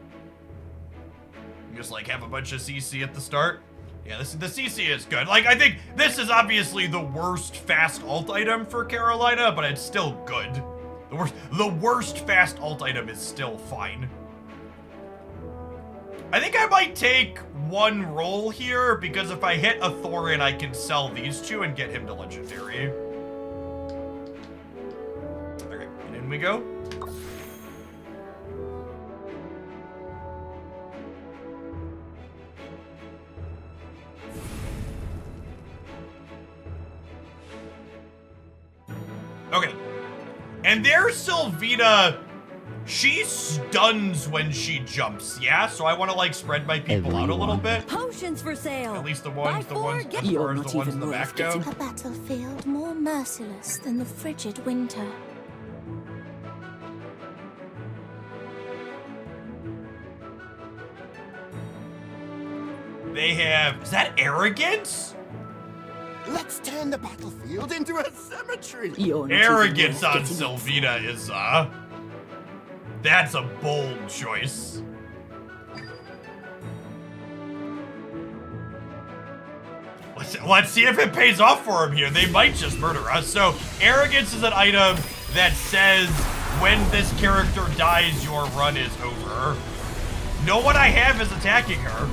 Just like have a bunch of CC at the start. Yeah, the CC is good. Like, I think this is obviously the worst fast ult item for Carolina, but it's still good. The worst fast ult item is still fine. I think I might take one roll here, because if I hit a Thorin, I can sell these two and get him to legendary. Okay, and in we go. Okay. And there's Sylvina. She stuns when she jumps, yeah? So I want to, like, spread my people out a little bit. potions for sale. At least the Buy ones, four, as get- far You're as not the ones in even the worth back go. getting- A battlefield more merciless than the frigid winter. They have, is that arrogance? Let's turn the battlefield into a cemetery. You're not Arrogance even on worth getting Sylvina is, that's a bold choice. Let's see if it pays off for him here. They might just murder us. So, arrogance is an item that says when this character dies, your run is over. No one I have is attacking her.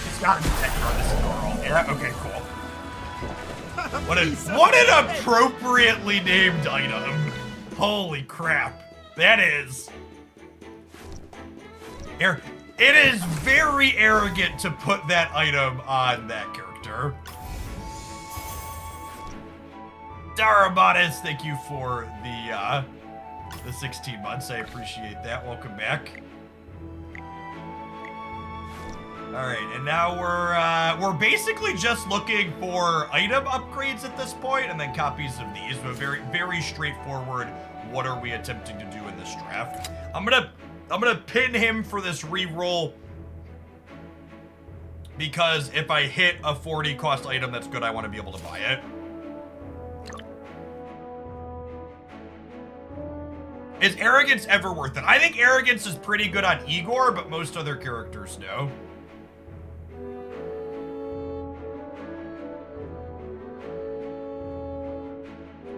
She's got to protect her. This is Doral. Yeah, okay, cool. What an appropriately named item. Holy crap. That is. It is very arrogant to put that item on that character. Darabatis, thank you for the 16 months. I appreciate that. Welcome back. All right, and now we're basically just looking for item upgrades at this point, and then copies of these. But very, very straightforward. What are we attempting to do in this draft? I'm gonna pin him for this reroll because if I hit a 40 cost item that's good, I want to be able to buy it. Is arrogance ever worth it? I think arrogance is pretty good on Igor, but most other characters no.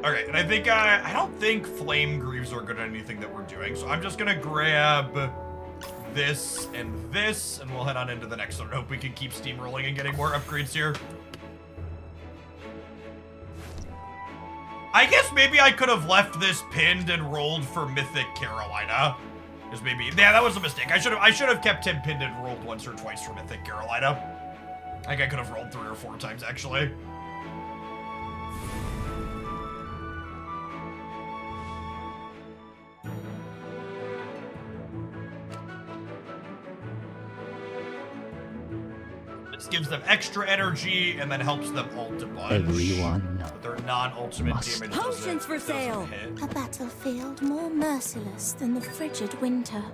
Okay, and I think, I don't think Flame Greaves are good at anything that we're doing, so I'm just gonna grab this, and we'll head on into the next one. I hope we can keep steamrolling and getting more upgrades here. I guess maybe I could have left this pinned and rolled for Mythic Carolina. Because maybe, yeah, that was a mistake. I should have kept him pinned and rolled once or twice for Mythic Carolina. I think I could have rolled 3 or 4 times, actually. Gives them extra energy and then helps them ult a bunch. Everyone but their non-ultimate must. damage Potions for sale. hit. A battlefield more merciless than the frigid winter.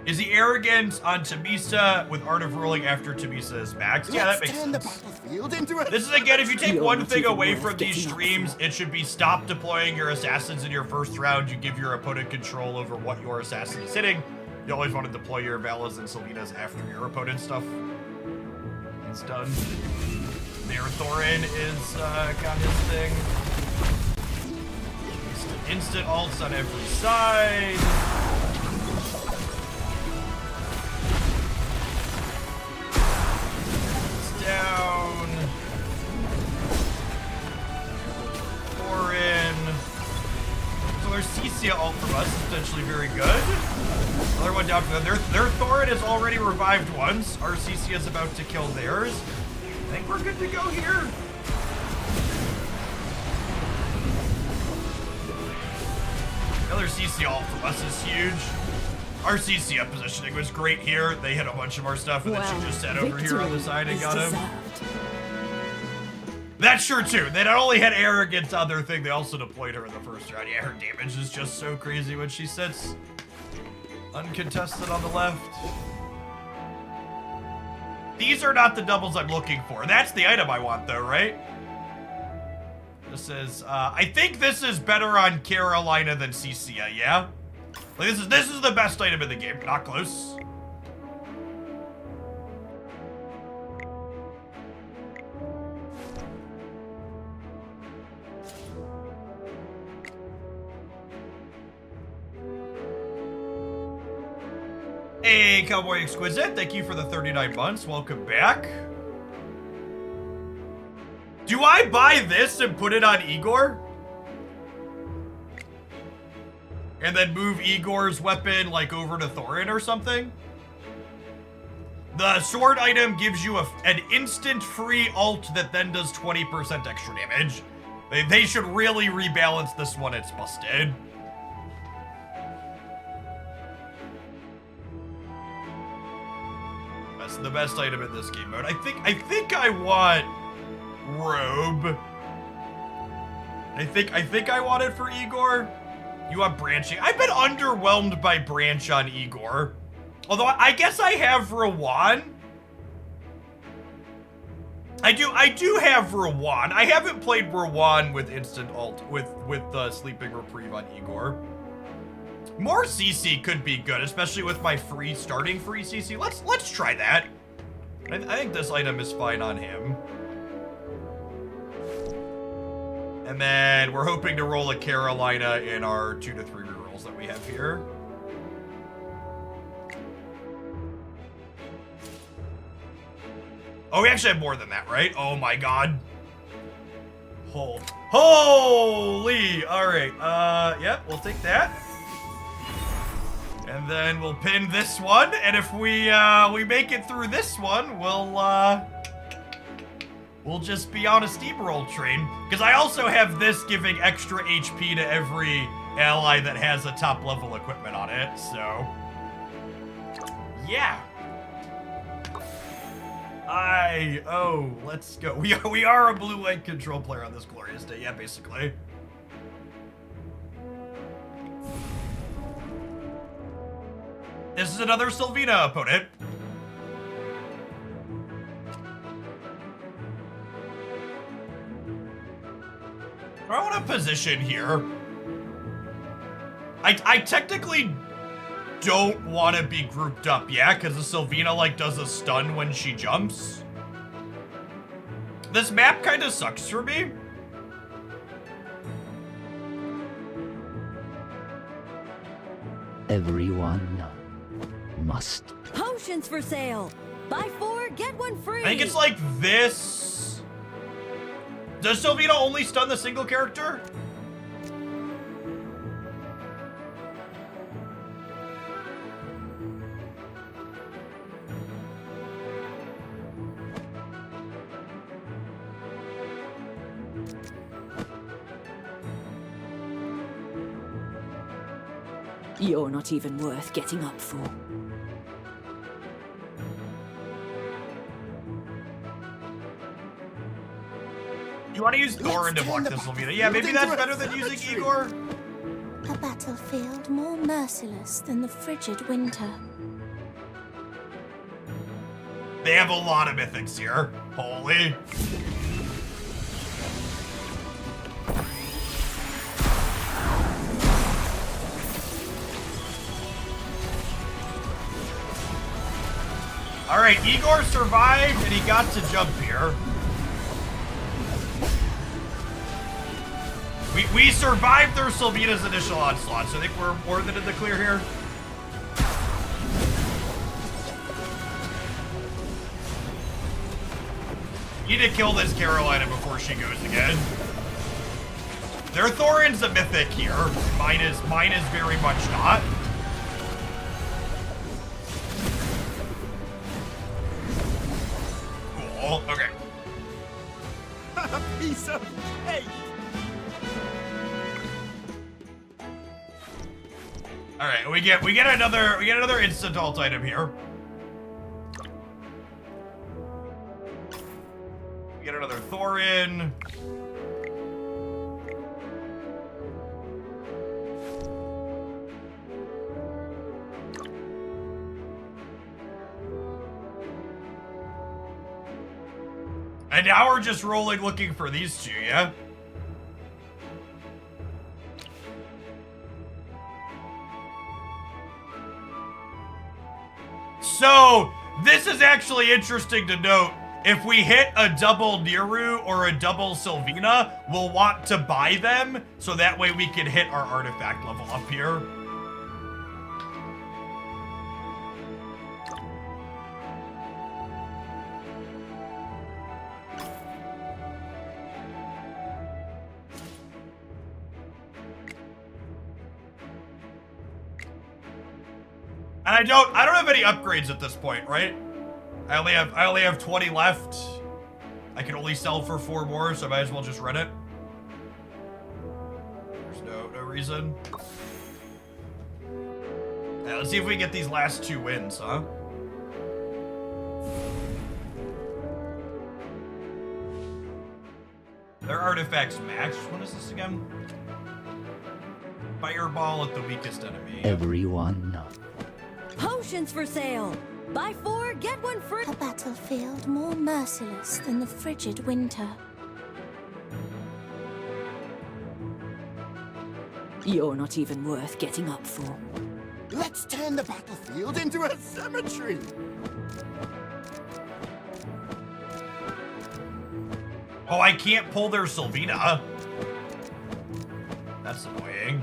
Is he arrogant on Tamisa with Art of Ruling after Tamisa is maxed? Yeah, that makes Let's turn the sense. battlefield into a This is again, if you take You're one not thing even away worth from these getting up streams, for. it should be stop deploying your assassins in your first round. You give your opponent control over what your assassin is hitting. You always want to deploy your Valas and Sylvinas after your opponent's stuff is done. There, Thorin is got his thing. Instant ults on every side. It's down. Thorin. So there's Cecia ult from us, potentially very good. Another one down for them. Their Thorin is already revived once. Our Cecia is about to kill theirs. I think we're good to go here. Another Cecia ult from us is huge. Our Cecia positioning was great here. They hit a bunch of our stuff, and then she just sat over here on the side and got him. That's sure too. They not only had arrogance on their thing, they also deployed her in the first round. Yeah, her damage is just so crazy when she sits uncontested on the left. These are not the doubles I'm looking for. That's the item I want though, right? This is, I think this is better on Carolina than Cecia, yeah? Like this is the best item in the game, not close. Hey, Cowboy Exquisite, thank you for the 39 months. Welcome back. Do I buy this and put it on Igor? And then move Igor's weapon, like, over to Thorin or something? The sword item gives you an instant free ult that then does 20% extra damage. They should really rebalance this one. It's busted. That's the best item in this game mode. I think I want Robe. I think I want it for Igor. You want branching? I've been underwhelmed by branch on Igor. Although I guess I have Rawan. I do have Rawan. I haven't played Rawan with instant ult with sleeping reprieve on Igor. More CC could be good, especially with my starting free CC. Let's try that. I think this item is fine on him. And then we're hoping to roll a Carolina in our 2 to 3 rerolls that we have here. Oh, we actually have more than that, right? Oh my god. Holy! Alright, yep, we'll take that. And then we'll pin this one, and if we make it through this one, we'll just be on a steamroll train. Because I also have this giving extra HP to every ally that has a top level equipment on it, so yeah. Let's go. We are a blue-white control player on this glorious day, yeah, basically. This is another Sylvina opponent. I want to position here. I technically don't want to be grouped up, yeah, because the Sylvina, like, does a stun when she jumps. This map kind of sucks for me. Everyone must. Potions for sale. Buy 4, get 1 free. I think it's like this. Does Sylvina only stun the single character? You're not even worth getting up for. You want to use Thorin to block this, Sylvina? Yeah, maybe that's better than using Igor. A battlefield more merciless than the frigid winter. They have a lot of mythics here. Holy. All right, Igor survived and he got to jump here. We survived their Sylvina's initial onslaught, so I think we're more than in the clear here. Need to kill this Carolina before she goes again. Their Thorin's a mythic here. Mine is very much not. Cool. Okay. A piece of cake. All right, we get another instant ult item here. We get another Thorin. And now we're just rolling looking for these two, yeah? So, this is actually interesting to note. If we hit a double Niru or a double Sylvina, we'll want to buy them, so that way we can hit our artifact level up here. And I don't have any upgrades at this point, right? I only have 20 left. I can only sell for 4 more, so I might as well just run it. There's no reason. Yeah, let's see if we get these last 2 wins, huh? There are artifacts max. What is this again? Fireball at the weakest enemy. Everyone. Potions for sale. Buy 4, get 1 free. A battlefield more merciless than the frigid winter. You're not even worth getting up for. Let's turn the battlefield into a cemetery. Oh, I can't pull their Sylvina. That's annoying.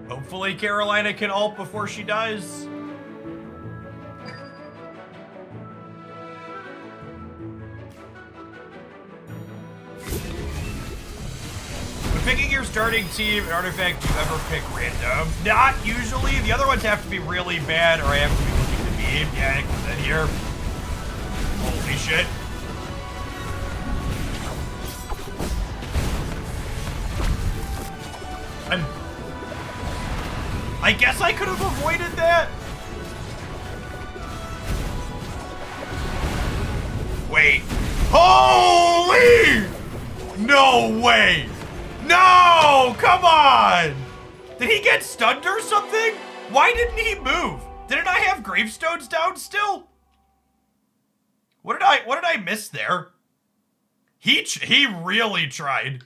Hopefully Carolina can ult before she dies. When picking your starting team, an artifact, do you ever pick random? Not usually. The other ones have to be really bad or I have to be looking to beam. Yeah, it comes in here. Holy shit. I guess I could have avoided that. Wait. Holy! No way. No, come on. Did he get stunned or something? Why didn't he move? Didn't I have gravestones down still? What did I miss there? He really tried.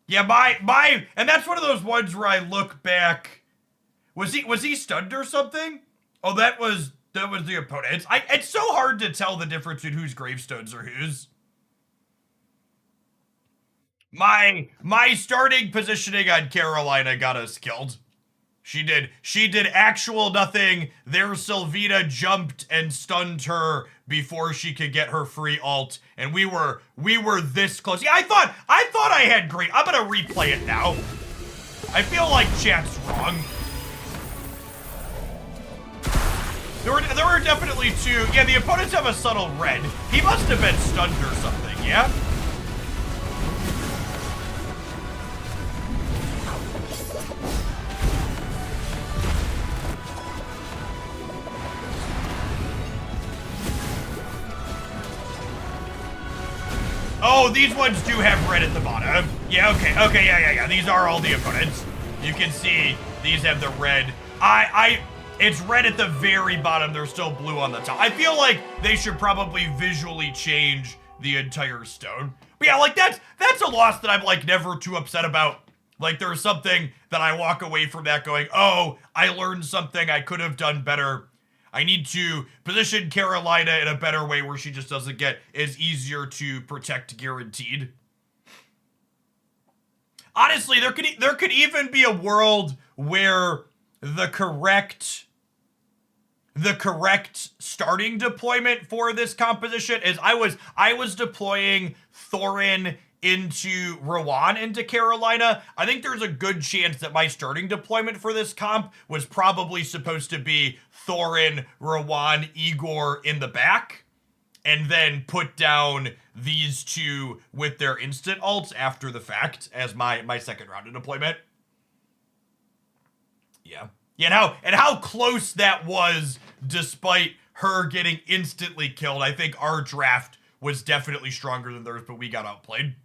Yeah, my, and that's one of those ones where I look back. Was he stunned or something? Oh, that was the opponent. It's so hard to tell the difference between whose gravestones are whose. My starting positioning on Carolina got us killed. She did actual nothing. Their Sylvina jumped and stunned her before she could get her free ult, and we were this close. Yeah, I thought I had great. I'm gonna replay it now. I feel like chat's wrong. There were definitely two. Yeah, the opponents have a subtle red. He must have been stunned or something, yeah? Oh, these ones do have red at the bottom. Yeah, okay, yeah. These are all the opponents. You can see these have the red. It's red at the very bottom. They're still blue on the top. I feel like they should probably visually change the entire stone. But yeah, like that's a loss that I'm like never too upset about. Like there's something that I walk away from that going, oh, I learned something I could have done better. I need to position Carolina in a better way where she just doesn't get as easier to protect guaranteed. Honestly, there could even be a world where the correct starting deployment for this composition is I was deploying Thorin into Rowan into Carolina. I think there's a good chance that my starting deployment for this comp was probably supposed to be Thorin, Rowan, Igor in the back, and then put down these two with their instant ults after the fact as my second round of deployment. Yeah. Yeah, and how close that was despite her getting instantly killed. I think our draft was definitely stronger than theirs, but we got outplayed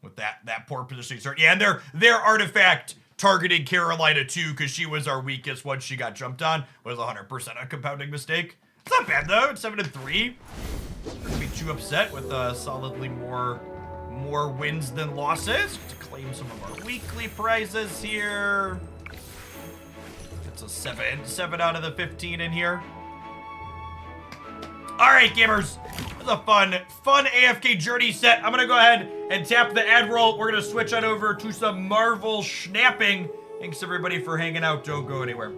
with that poor positioning start. Yeah, and their artifact targeting Carolina too, because she was our weakest once she got jumped on, was 100% a compounding mistake. It's not bad though. It's 7-3. Not gonna be too upset with solidly more wins than losses. To claim some of our weekly prizes here. It's a 7 out of the 15 in here. All right, gamers. This is a fun AFK journey set. I'm gonna go ahead and tap the ad roll. We're gonna switch on over to some Marvel schnapping. Thanks everybody for hanging out. Don't go anywhere.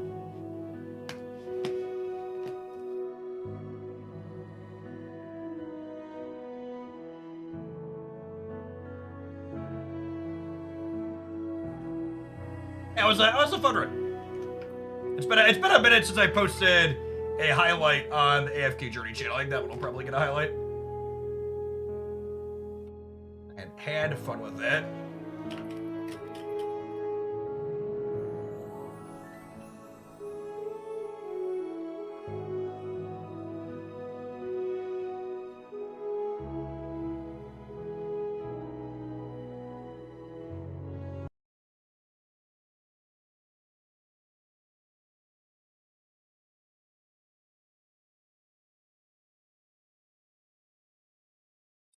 It was a fun run. It's been a minute since I posted a highlight on the AFK Journey channel. I think that one will probably get a highlight. And had fun with it.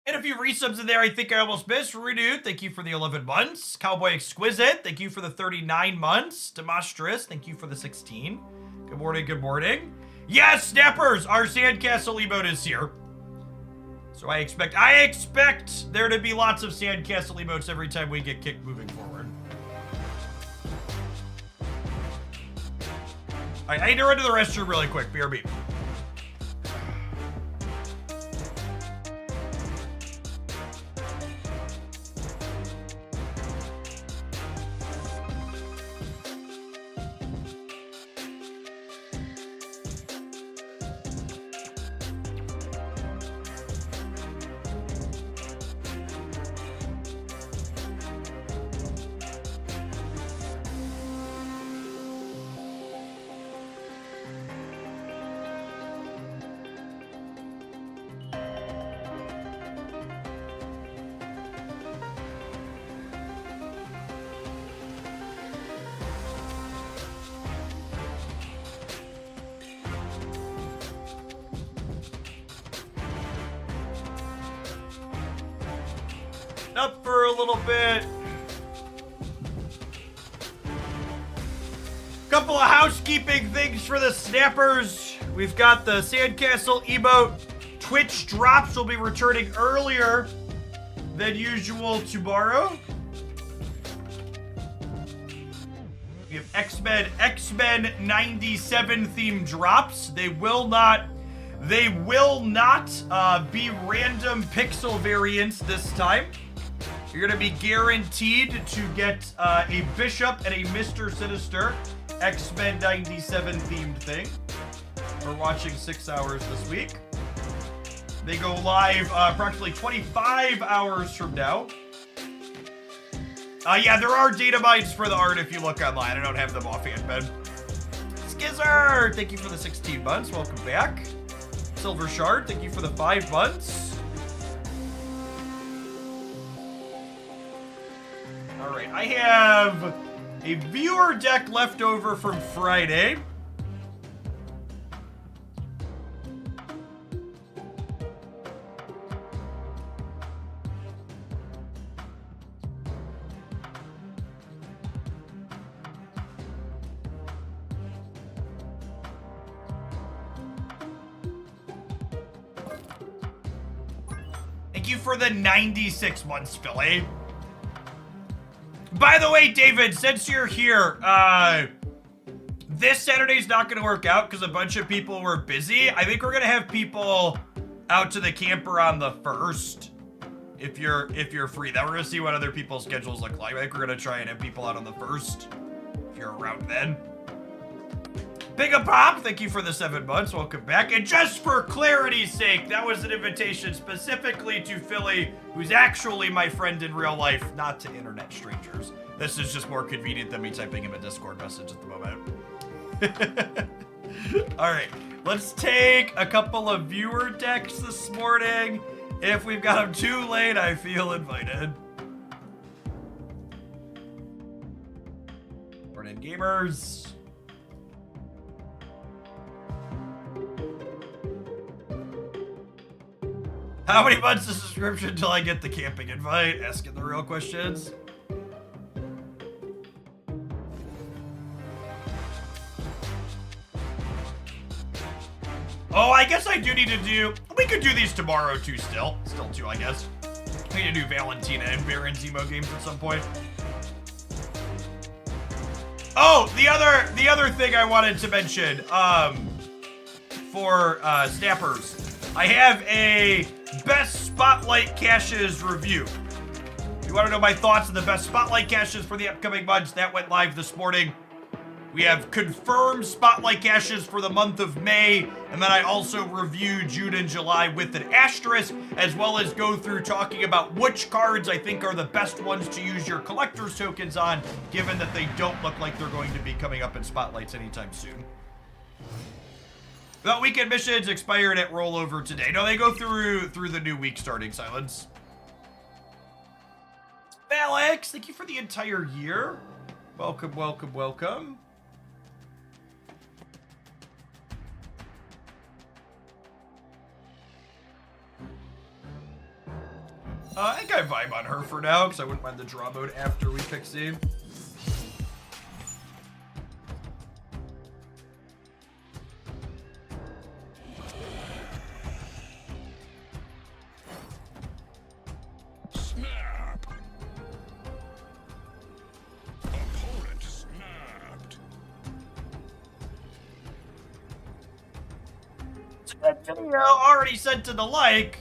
And a few resubs in there I think I almost missed. Renewed, thank you for the 11 months. Cowboy Exquisite, thank you for the 39 months. Demonstrous, thank you for the 16. Good morning, good morning. Yes, Snappers, our Sandcastle emote is here. So I expect there to be lots of Sandcastle emotes every time we get kicked moving forward. Alright, I need to run to the restroom really quick. BRB. Up for a little bit. Couple of housekeeping things for the snappers. We've got the Sandcastle emote. Twitch drops will be returning earlier than usual tomorrow. We have X-Men 97 theme drops. They will not be random pixel variants this time. You're going to be guaranteed to get a Bishop and a Mr. Sinister X-Men 97 themed thing. We're watching 6 hours this week. They go live approximately 25 hours from now. Yeah, there are data mines for the art if you look online. I don't have them offhand, Ben. Skizzer, thank you for the 16 months. Welcome back. Silver Shard, thank you for the 5 months. All right, I have a viewer deck left over from Friday. Thank you for the 96 months, Philly. By the way, David, since you're here, this Saturday's not going to work out because a bunch of people were busy. I think we're going to have people out to the camper on the 1st, if you're free. Then we're going to see what other people's schedules look like. I think we're going to try and have people out on the 1st, if you're around then. Big a Pop, thank you for the 7 months. Welcome back. And just for clarity's sake, that was an invitation specifically to Philly, who's actually my friend in real life, not to internet strangers. This is just more convenient than me typing him a Discord message at the moment. All right, let's take a couple of viewer decks this morning. If we've got them too late, I feel invited. Morning, gamers. How many months is subscription until I get the camping invite? Asking the real questions. Oh, I guess I do need to do... We could do these tomorrow too still. Still two, I guess. We need to do Valentina and Baron's emo games at some point. Oh, the other thing I wanted to mention, for snappers. I have a best Spotlight caches review. If you want to know my thoughts on the best Spotlight caches for the upcoming months, that went live this morning. We have confirmed Spotlight caches for the month of May, and then I also review June and July with an asterisk, as well as go through talking about which cards I think are the best ones to use your collector's tokens on, given that they don't look like they're going to be coming up in Spotlights anytime soon. The weekend missions expired at rollover today. No, they go through the new week starting, Silence. Alex, thank you for the entire year. Welcome, welcome, welcome. I think I vibe on her for now, because I wouldn't mind the draw mode after we Pixie. Snap. Opponent snapped. It's a good video, already sent to the like.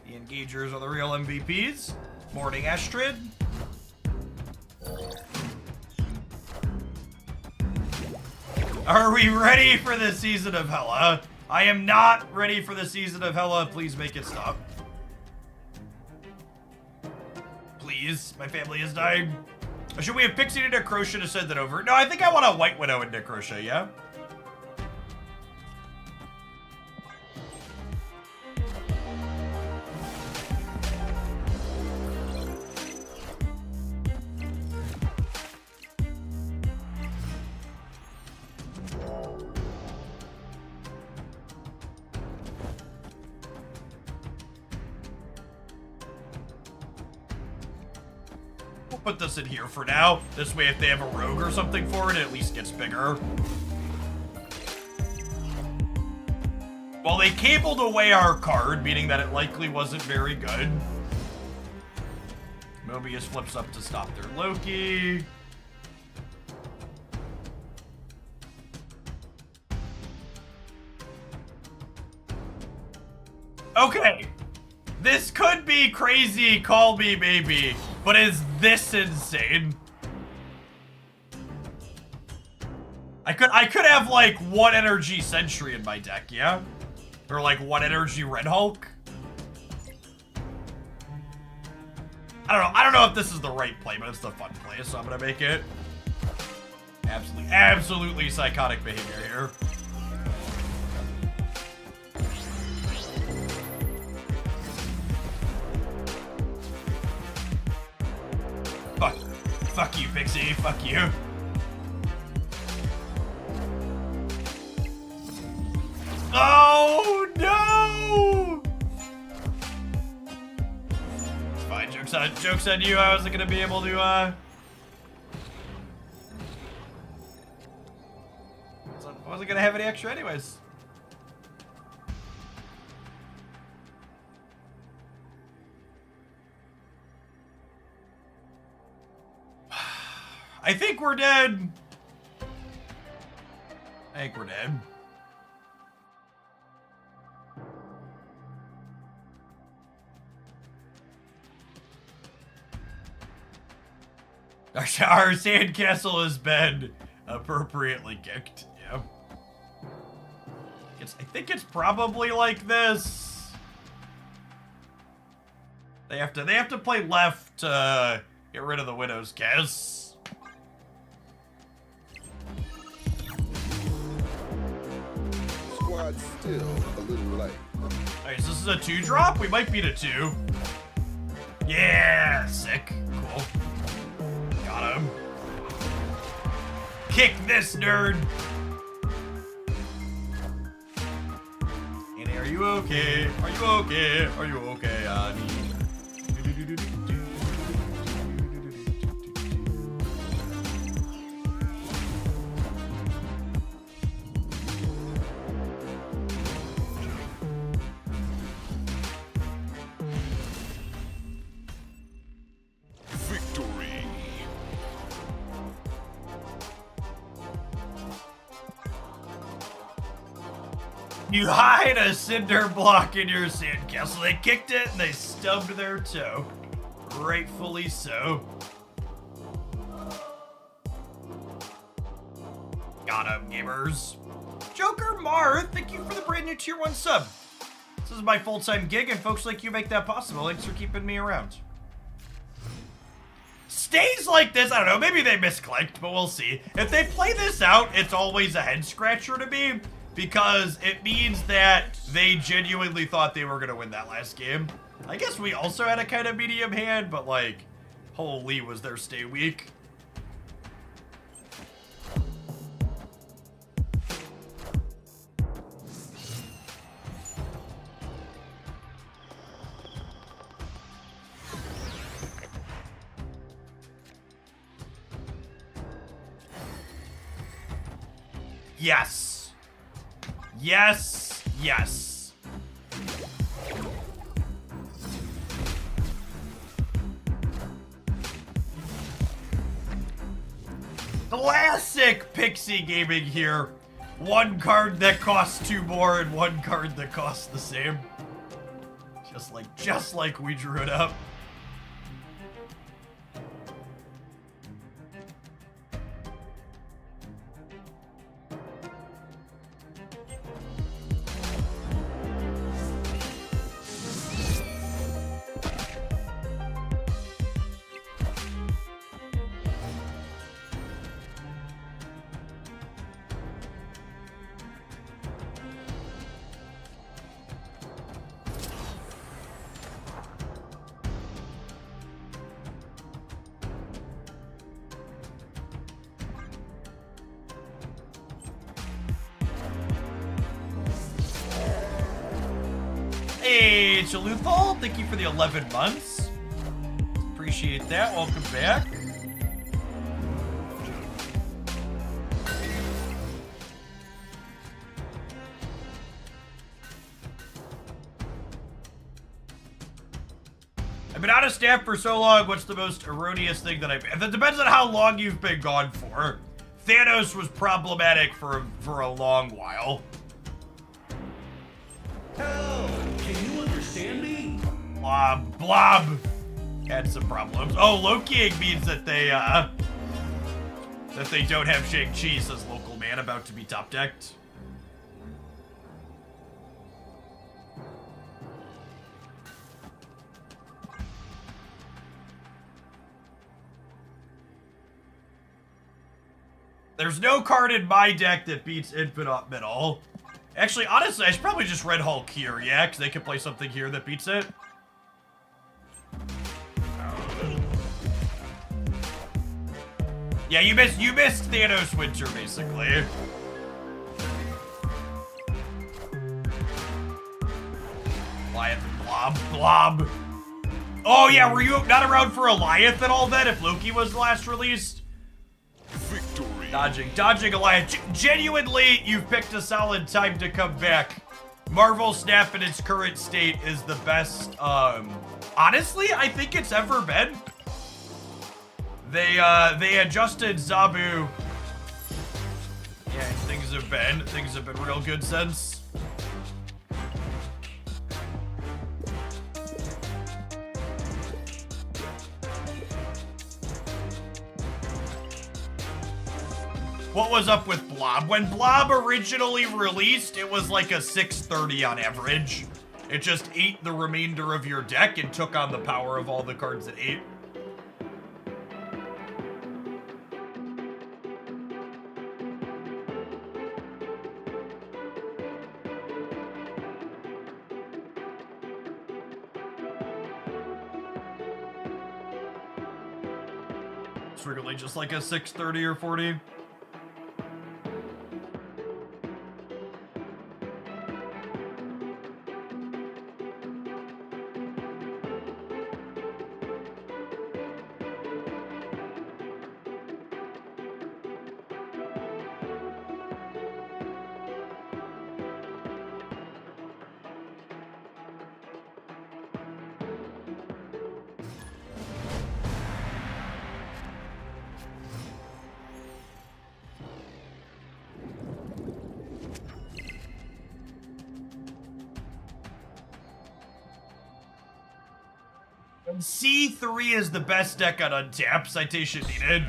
The engagers are the real MVPs. Morning, Astrid. Are we ready for the season of Hella? I am not ready for the season of Hella. Please make it stop. Please, my family is dying. Should we have Pixie into Crochet to send it over? No, I think I want a White Widow into Crochet, yeah? Put this in here for now. This way, if they have a rogue or something for it, it at least gets bigger. Well, they cabled away our card, meaning that it likely wasn't very good. Mobius flips up to stop their Loki. Okay. This could be crazy, call me maybe, but is this insane? I could have like 1 energy Sentry in my deck, yeah? Or like 1 energy Red Hulk. I don't know if this is the right play, but it's the fun play, so I'm gonna make it. Absolutely psychotic behavior here. Fuck you, Pixie. Fuck you. Oh, no! It's fine. Joke's on you. I wasn't gonna be able to, I wasn't gonna have any extra anyways. I think we're dead. I think we're dead. Our sandcastle has been appropriately kicked. Yeah. I think it's probably like this. They have to play left to get rid of the Widow's Kiss. Still a little light. Alright, so this is a 2-drop? We might beat a 2. Yeah, sick. Cool. Got him. Kick this nerd. Annie, are you okay? Are you okay? Are you okay, Annie? You hide a cinder block in your sandcastle. They kicked it and they stubbed their toe. Rightfully so. Got him, gamers. Joker Mar, thank you for the brand new tier 1 sub. This is my full-time gig and folks like you make that possible. Thanks for keeping me around. Stays like this, I don't know, maybe they misclicked, but we'll see. If they play this out, it's always a head scratcher to me. Because it means that they genuinely thought they were going to win that last game. I guess we also had a kind of medium hand, but like, holy was their stay weak. Yes. Yes. Yes. Classic Pixie Gaming here. One card that costs 2 more and one card that costs the same. Just like we drew it up. Hey, Chaluthal, thank you for the 11 months. Appreciate that. Welcome back. I've been out of staff for so long. What's the most erroneous thing that I've... That depends on how long you've been gone for. Thanos was problematic for a long while. Hell, can you understand me? Blob had some problems. Oh, Lokiing means that they don't have Shang-Chi, says local man, about to be top decked. There's no card in my deck that beats Infinite Middle. Actually, honestly, I should probably just Red Hulk here, yeah? Because they can play something here that beats it. Yeah, you missed Thanos Winter, basically. Goliath and Blob. Oh, yeah, were you not around for Goliath and all that if Loki was last released? Victory. Dodging Goliath. Genuinely, you've picked a solid time to come back. Marvel Snap in its current state is the best, honestly, I think it's ever been. They adjusted Zabu. Yeah, things have been real good since. What was up with Blob? When Blob originally released, it was like a 630 on average. It just ate the remainder of your deck and took on the power of all the cards it ate. It's really just like a 630 or 40. C3 is the best deck on Untap. Citation needed.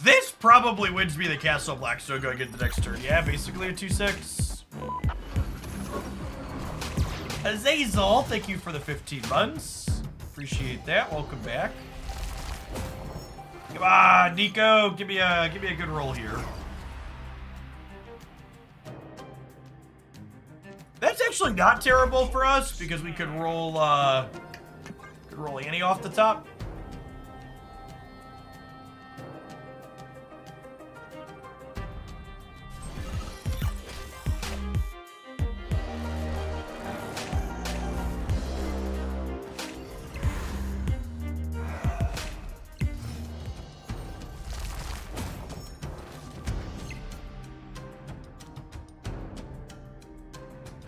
This probably wins me the Castle Blackstone going into the next turn. Yeah, basically a 2-6. Azazel, thank you for the 15 months. Appreciate that. Welcome back. Come on, Nico, give me a good roll here. That's actually not terrible for us because we could roll Annie off the top.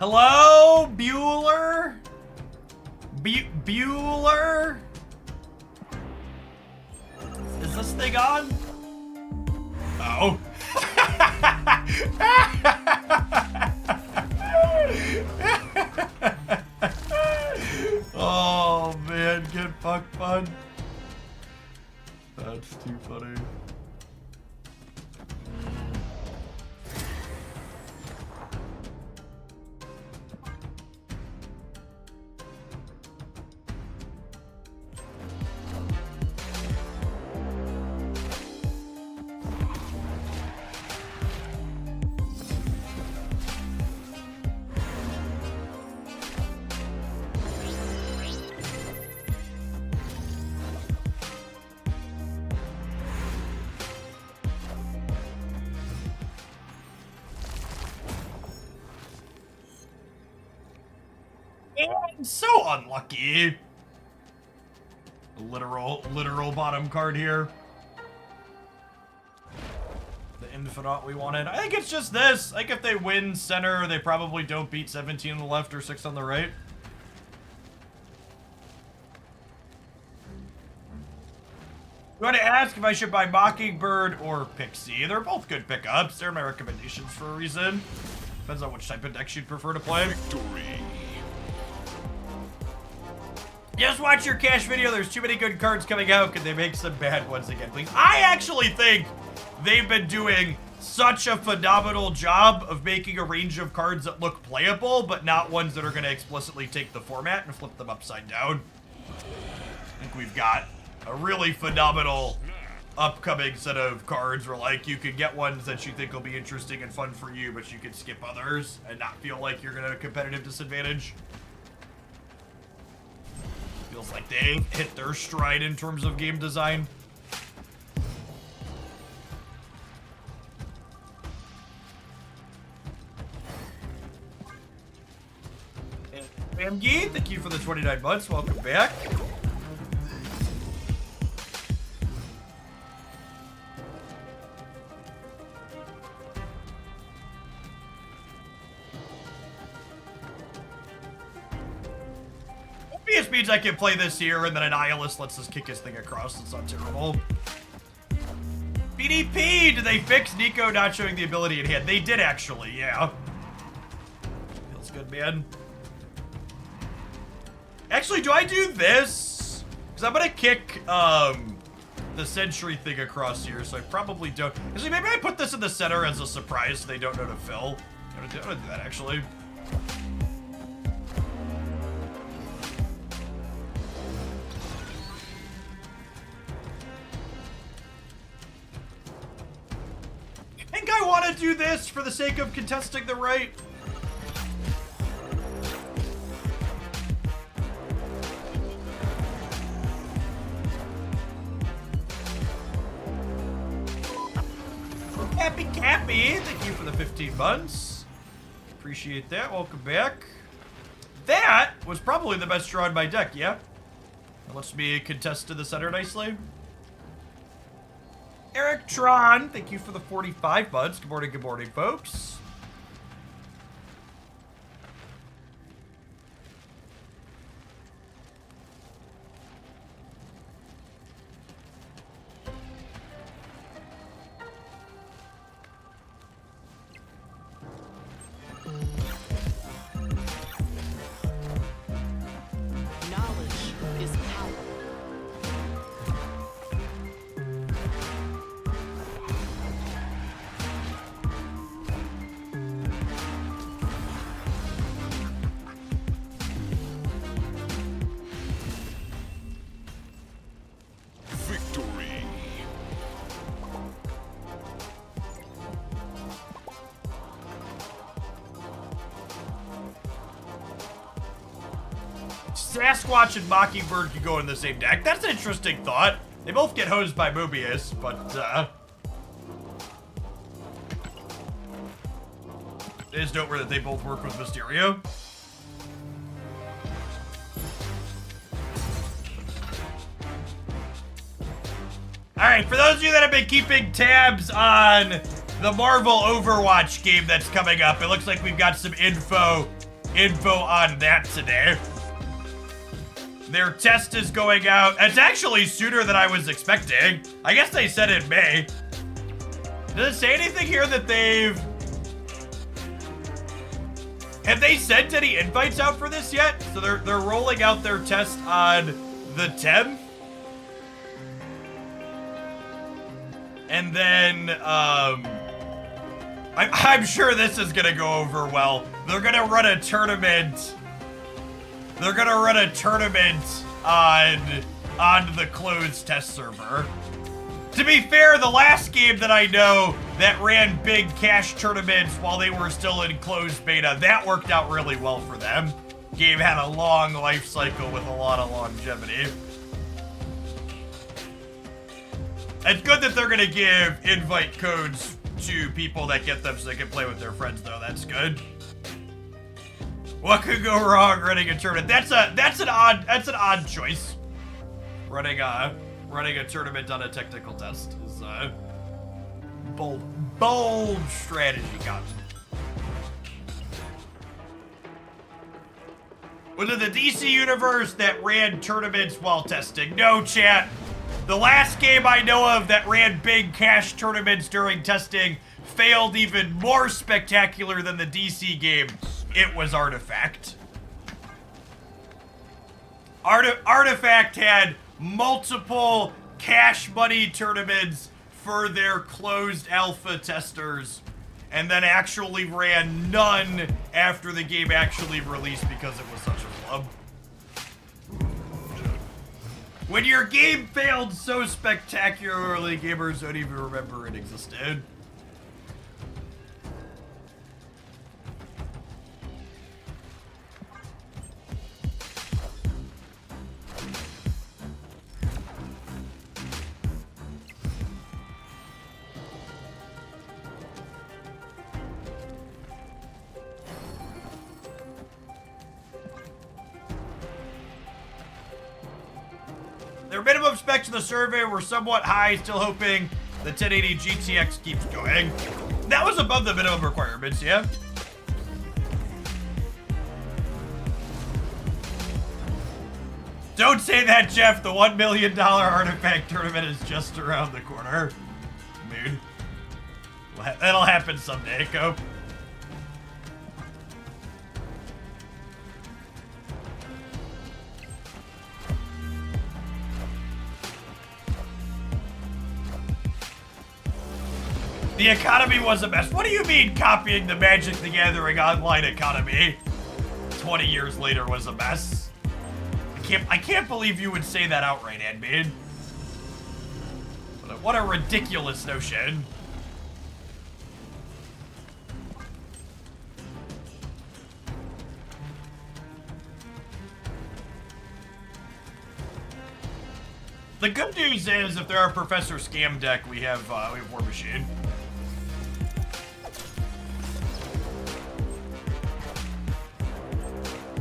Hello, Bueller? Bueller? Is this thing on? Oh. Oh, man, get fucked fun. That's too funny. So unlucky. Literal bottom card here. The Infinite we wanted. I think it's just this. Like if they win center, they probably don't beat 17 on the left or 6 on the right. You want to ask if I should buy Mockingbird or Pixie? They're both good pickups. They're my recommendations for a reason. Depends on which type of decks you'd prefer to play. Victory. Just watch your cash video. There's too many good cards coming out. Could they make some bad ones again, please? I actually think they've been doing such a phenomenal job of making a range of cards that look playable, but not ones that are going to explicitly take the format and flip them upside down. I think we've got a really phenomenal upcoming set of cards where, like, you could get ones that you think will be interesting and fun for you, but you could skip others and not feel like you're going to have a competitive disadvantage. Feels like they hit their stride in terms of game design. And Bamgi, thank you for the 29 months. Welcome back. Obvious means I can play this here, and then an Nihilist lets us kick his thing across. It's not terrible. BDP, did they fix Nico not showing the ability in hand? They did, actually, yeah. Feels good, man. Actually, do I do this? Because I'm going to kick the Sentry thing across here, so I probably don't. Actually, maybe I put this in the center as a surprise so they don't know to fill. I'm going to do that, actually. I think I want to do this for the sake of contesting the right. Happy Cappy, thank you for the 15 months. Appreciate that. Welcome back. That was probably the best draw in my deck, yeah? That lets me contest to the center nicely. Eric Tron, thank you for the 45 months. Good morning, folks. Sasquatch and Mockingbird could go in the same deck. That's an interesting thought. They both get hosed by Mobius, but it is noteworthy that they both work with Mysterio. Alright, for those of you that have been keeping tabs on the Marvel Overwatch game that's coming up, it looks like we've got some info on that today. Their test is going out. It's actually sooner than I was expecting. I guess they said in May. Does it say anything here that they've... Have they sent any invites out for this yet? So they're rolling out their test on the 10th. And then, I'm sure this is gonna go over well. They're gonna run a tournament. They're gonna run a tournament on the closed test server. To be fair, the last game that I know that ran big cash tournaments while they were still in closed beta, that worked out really well for them. Game had a long life cycle with a lot of longevity. It's good that they're gonna give invite codes to people that get them so they can play with their friends, though. That's good. What could go wrong running a tournament? That's an odd choice. Running a tournament on a technical test is bold strategy, Cotton. Was it the DC universe that ran tournaments while testing? No, chat. The last game I know of that ran big cash tournaments during testing failed even more spectacular than the DC game. It was Artifact. Artifact had multiple cash money tournaments for their closed alpha testers, and then actually ran none after the game actually released because it was such a flub. When your game failed so spectacularly, gamers don't even remember it existed. Their minimum specs in the survey were somewhat high, still hoping the 1080 GTX keeps going. That was above the minimum requirements, yeah? Don't say that, Jeff. The $1 million Artifact tournament is just around the corner. Mood. That'll happen someday, Cope. The economy was a mess. What do you mean copying the Magic the Gathering online economy 20 years later was a mess? I can't believe you would say that outright, admin. What a ridiculous notion. The good news is, if there are Professor Scam deck, we have War Machine.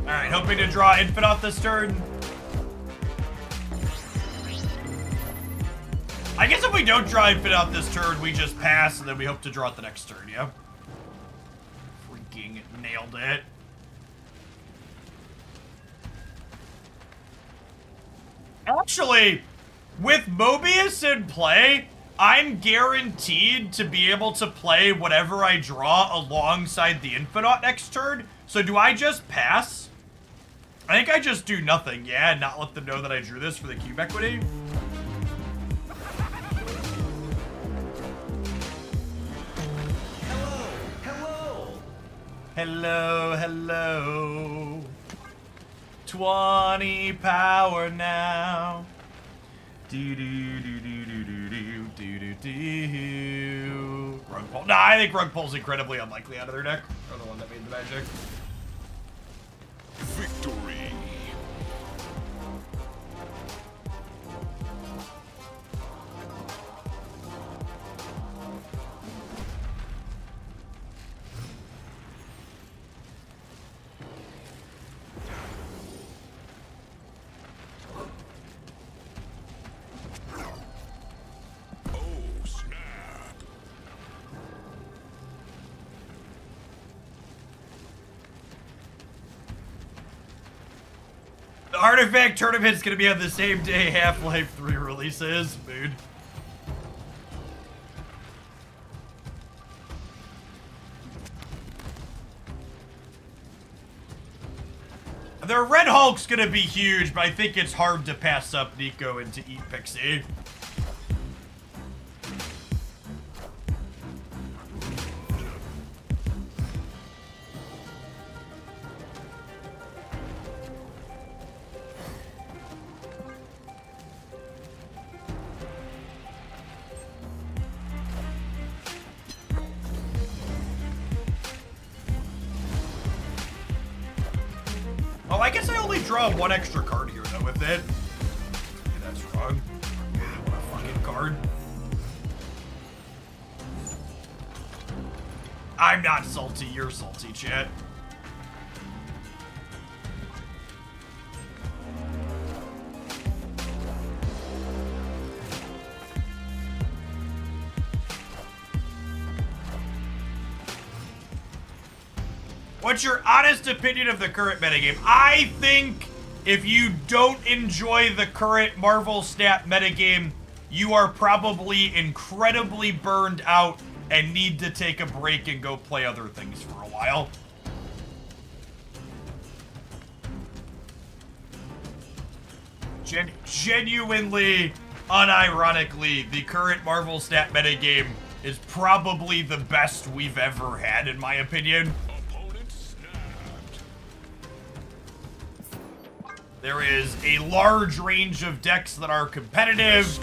Alright, hoping to draw Infant off this turn. I guess if we don't draw Infant off this turn, we just pass, and then we hope to draw it the next turn, yeah? Freaking nailed it. Actually, with Mobius in play, I'm guaranteed to be able to play whatever I draw alongside the Infinite next turn. So do I just pass? I think I just do nothing, yeah, and not let them know that I drew this for the cube equity. Hello. 20 power now. Rug pull. Nah, I think rug pull's incredibly unlikely out of their deck. They're the one that made the magic. Victory. The Artifact Tournament's gonna be on the same day Half-Life 3 releases, dude. The Red Hulk's gonna be huge, but I think it's hard to pass up Nico and to eat Pixie. Oh, I guess I only draw one extra card here, though, with it. Okay, that's wrong. What a fucking card. I'm not salty, you're salty, chat. What's your honest opinion of the current metagame? I think if you don't enjoy the current Marvel Snap metagame, you are probably incredibly burned out and need to take a break and go play other things for a while. Genuinely, unironically, the current Marvel Snap metagame is probably the best we've ever had, in my opinion. There is a large range of decks that are competitive.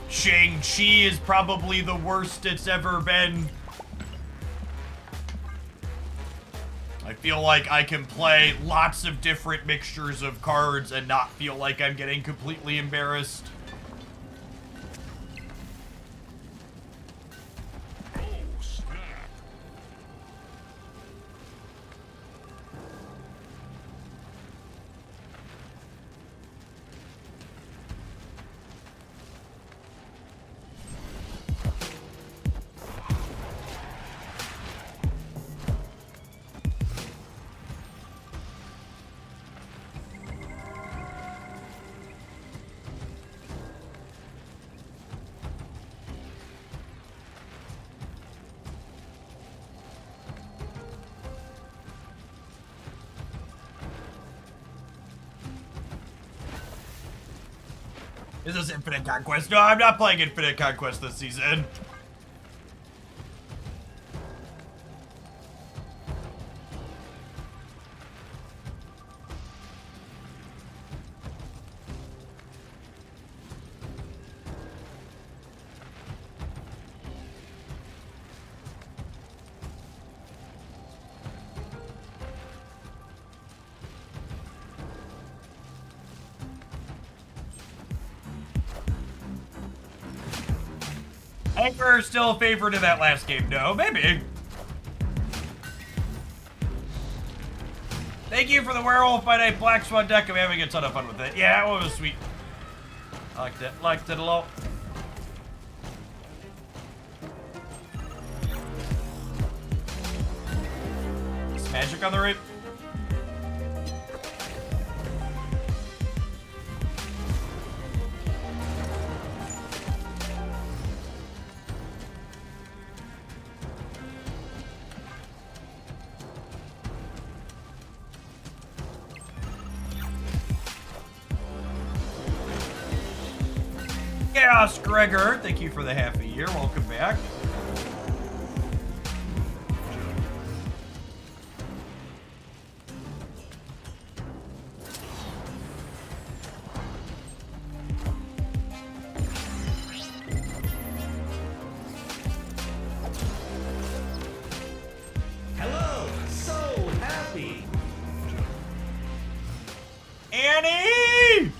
Shang-Chi is probably the worst it's ever been. I feel like I can play lots of different mixtures of cards and not feel like I'm getting completely embarrassed. Is this Infinite Conquest? No, I'm not playing Infinite Conquest this season. Anchor still a favorite in that last game? No, maybe. Thank you for the Werewolf by Night Black Swan deck. I'm having a ton of fun with it. Yeah, that one was sweet. I liked it a lot. Is magic on the right? Chaos Gregor, thank you for the half a year. Welcome back. Hello, so happy. Annie!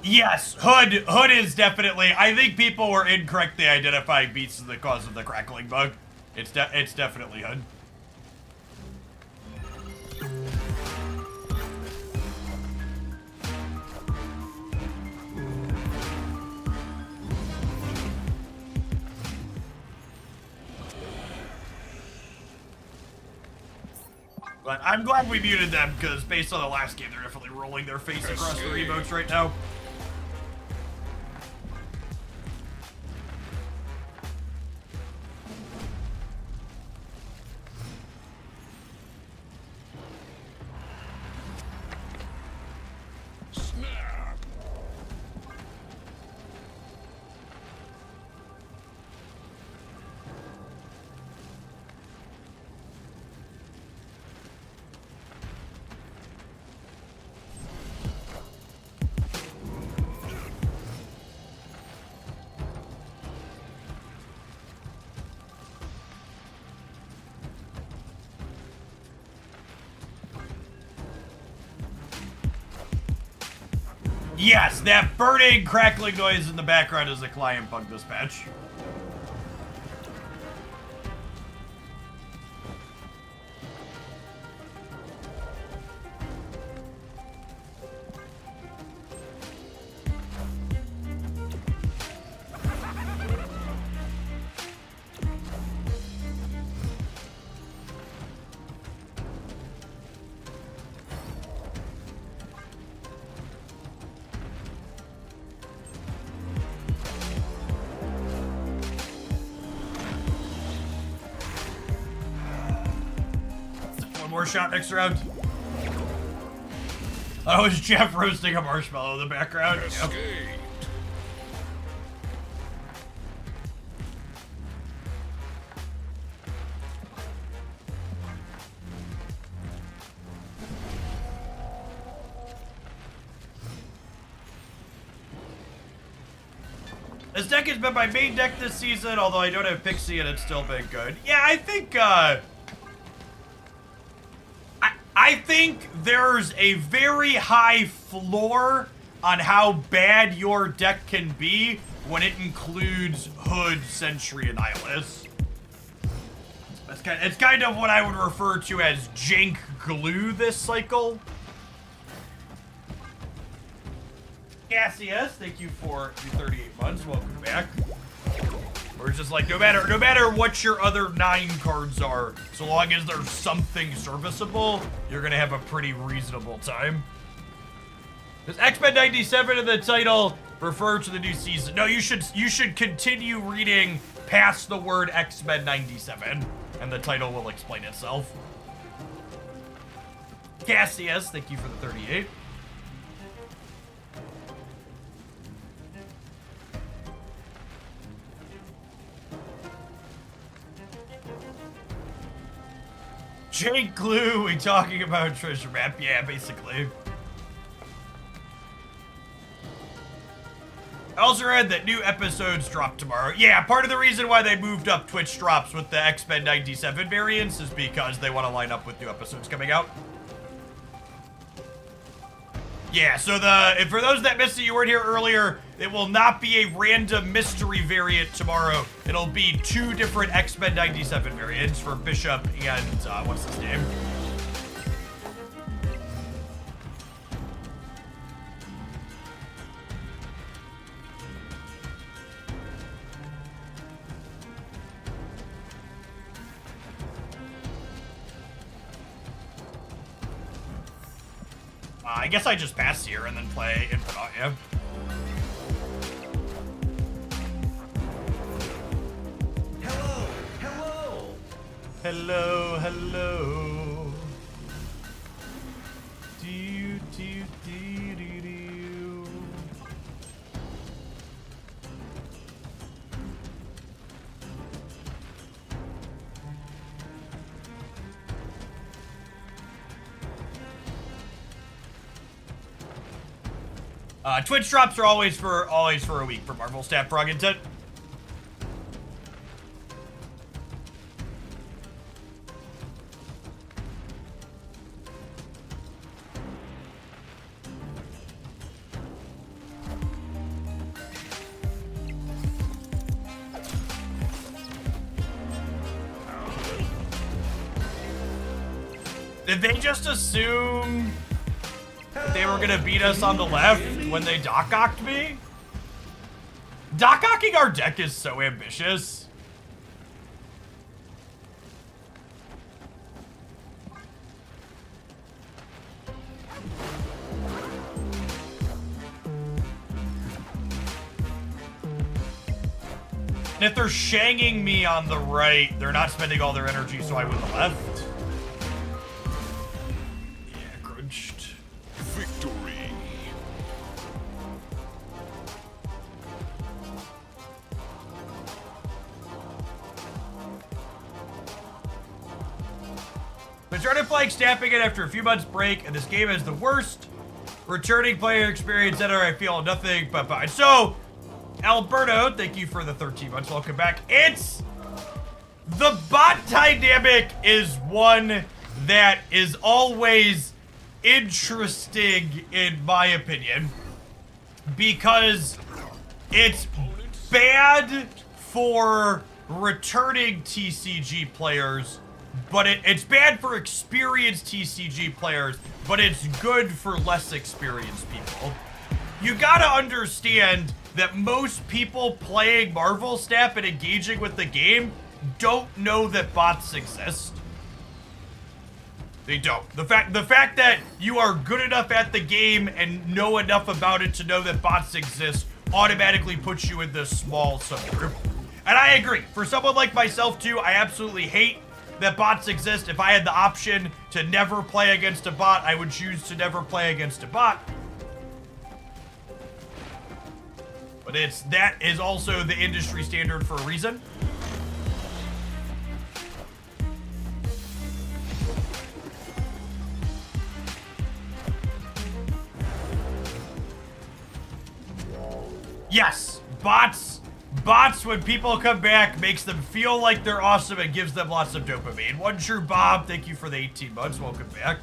Yes, Hood is definitely. I think people were incorrectly identifying Beast as the cause of the crackling bug. It's definitely Hood. But I'm glad we muted them, because based on the last game, they're definitely rolling their face across their emotes right now. Yes, that burning, crackling noise in the background is a client bug dispatch. More shot next round. Oh, is Jeff roasting a marshmallow in the background? Yep. This deck has been my main deck this season, although I don't have Pixie and it's still been good. Yeah, I think there's a very high floor on how bad your deck can be when it includes Hood, Sentry, and Nihilus. It's kind of what I would refer to as jank glue this cycle. Cassius, thank you for your 38 months. Welcome back. We're just like, no matter what your other 9 cards are, so long as there's something serviceable, you're gonna have a pretty reasonable time. Does X-Men 97 in the title refer to the new season? No, you should continue reading past the word X-Men 97, and the title will explain itself. Cassius, thank you for the 38. Jake Glue, we talking about treasure map? Yeah, basically. I also read that new episodes drop tomorrow. Yeah, part of the reason why they moved up Twitch drops with the X-Men 97 variants is because they want to line up with new episodes coming out. Yeah, so for those that missed it, you weren't here earlier, it will not be a random mystery variant tomorrow. It'll be 2 different X-Men 97 variants for Bishop and, what's his name? I guess I just pass here and then play Input on you. Hello, hello. Hello, hello. Do, do, do, do, do. Twitch drops are always for a week for Marvel Staff Prog Intent. Did they just assume they were gonna beat us on the left when they dock-ocked me? Dock-ocking our deck is so ambitious. And if they're shanging me on the right, they're not spending all their energy, so I win the left. Yeah, crunched. Victory. I started playing Stamping It after a few months break, and this game is the worst returning player experience ever. I feel nothing but fine. So, Alberto, thank you for the 13 months. Welcome back. It's the bot dynamic is one that is always interesting in my opinion because it's bad for returning TCG players, but it's bad for experienced TCG players, but it's good for less experienced people. You gotta understand that most people playing Marvel Snap and engaging with the game don't know that bots exist. They don't. The fact that you are good enough at the game and know enough about it to know that bots exist automatically puts you in this small subgroup. And I agree. For someone like myself too, I absolutely hate that bots exist. If I had the option to never play against a bot, I would choose to never play against a bot. But that is also the industry standard for a reason. Yes, bots when people come back makes them feel like they're awesome and gives them lots of dopamine. One True Bob, thank you for the 18 months. Welcome back.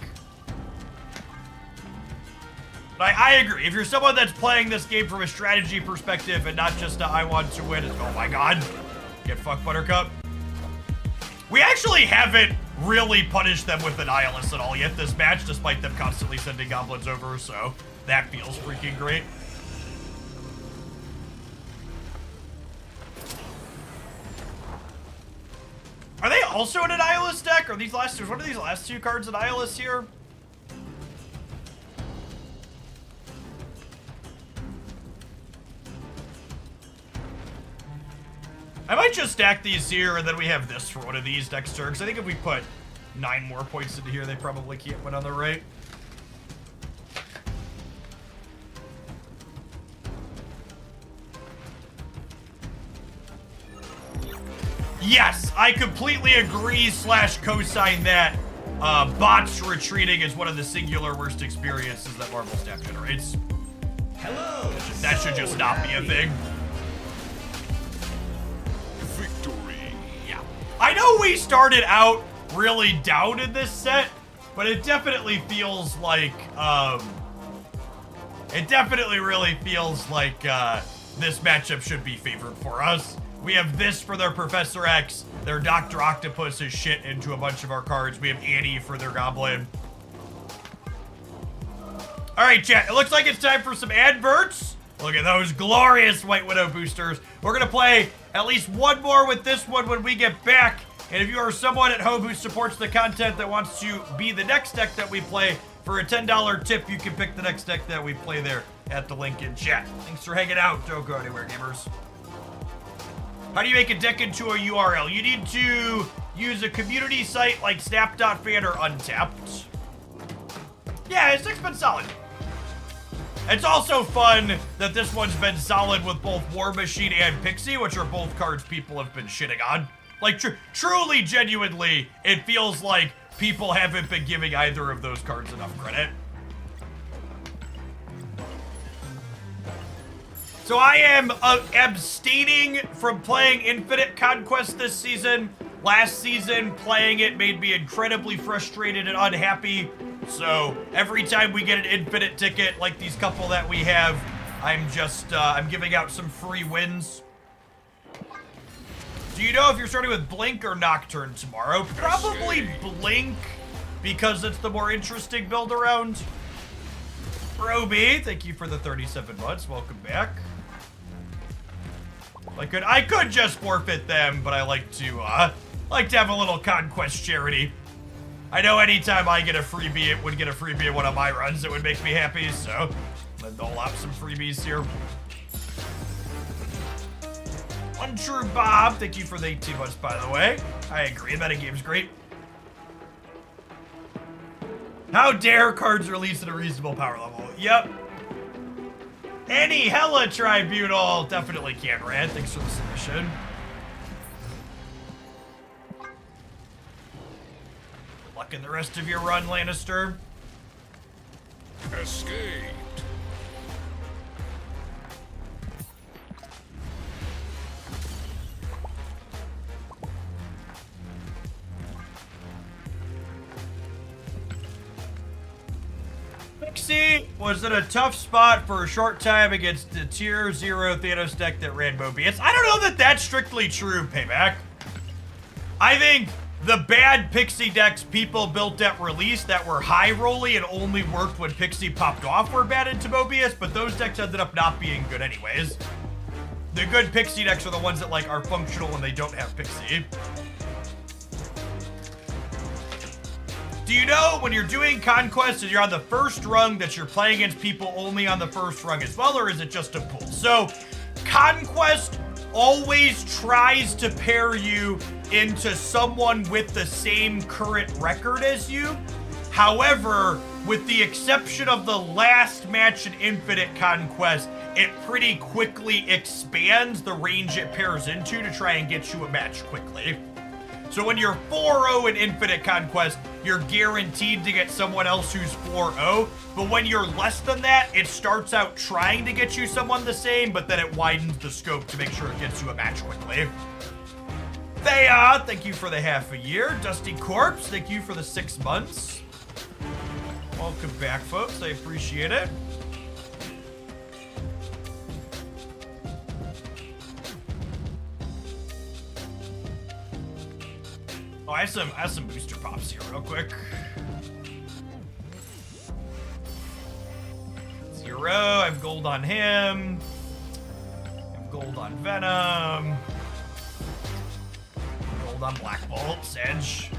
I agree. If you're someone that's playing this game from a strategy perspective and not just a I want to win, it's, oh my god, get fucked, Buttercup. We actually haven't really punished them with the Nihilus at all yet this match, despite them constantly sending goblins over, so that feels freaking great. Are they also in an Nihilus deck? Or these last two? What are these last two cards in Nihilus here? I might just stack these here, and then we have this for one of these next turn. Because I think if we put 9 more points into here, they probably can't win on the right. Yes, I completely agree / co-sign that. Bots retreating is one of the singular worst experiences that Marvel Snap generates. Hello. That should just not be a thing. Victory. Yeah. I know we started out really down in this set, but it definitely feels like, it definitely really feels like, this matchup should be favored for us. We have this for their Professor X. Their Dr. Octopus is shit into a bunch of our cards. We have Annie for their Goblin. All right, chat. It looks like it's time for some adverts. Look at those glorious White Widow boosters. We're going to play at least one more with this one when we get back. And if you are someone at home who supports the content that wants to be the next deck that we play, for a $10 tip, you can pick the next deck that we play there at the link in chat. Thanks for hanging out. Don't go anywhere, gamers. How do you make a deck into a URL? You need to use a community site like snap.fan or Untapped. Yeah, it's been solid. It's also fun that this one's been solid with both War Machine and Pixie, which are both cards people have been shitting on. Like, truly, genuinely, it feels like people haven't been giving either of those cards enough credit. So I am abstaining from playing Infinite Conquest this season. Last season, playing it made me incredibly frustrated and unhappy. So every time we get an Infinite ticket, like these couple that we have, I'm just, I'm giving out some free wins. Do you know if you're starting with Blink or Nocturne tomorrow? Probably Blink, because it's the more interesting build around. Roby, thank you for the 37 months. Welcome back. I could just forfeit them, but I like to have a little Conquest charity. I know anytime I get a freebie, it would get a freebie in one of my runs. It would make me happy, so let's dole out some freebies here. Untrue Bob, thank you for the 18 months, by the way. I agree, metagame's great. How dare cards release at a reasonable power level? Yep. Any hella tribunal definitely can rant. Thanks for the submission. Good luck in the rest of your run, Lannister. Escaped. Pixie was in a tough spot for a short time against the tier 0 Thanos deck that ran Mobius. I don't know that that's strictly true, Payback. I think the bad Pixie decks people built at release that were high rolly and only worked when Pixie popped off were bad into Mobius, but those decks ended up not being good anyways. The good Pixie decks are the ones that like are functional when they don't have Pixie. Do you know when you're doing Conquest and you're on the first rung that you're playing against people only on the first rung as well, or is it just a pool? So, Conquest always tries to pair you into someone with the same current record as you. However, with the exception of the last match in Infinite Conquest, it pretty quickly expands the range it pairs into to try and get you a match quickly. So when you're 4-0 in Infinite Conquest, you're guaranteed to get someone else who's 4-0. But when you're less than that, it starts out trying to get you someone the same, but then it widens the scope to make sure it gets you a match quickly. Thea, thank you for the half a year. Dusty Corpse, thank you for the 6 months. Welcome back, folks. I appreciate it. Oh, I have some booster pops here real quick. 0, I have gold on him. I have gold on Venom. Gold on Black Bolt, Sedge.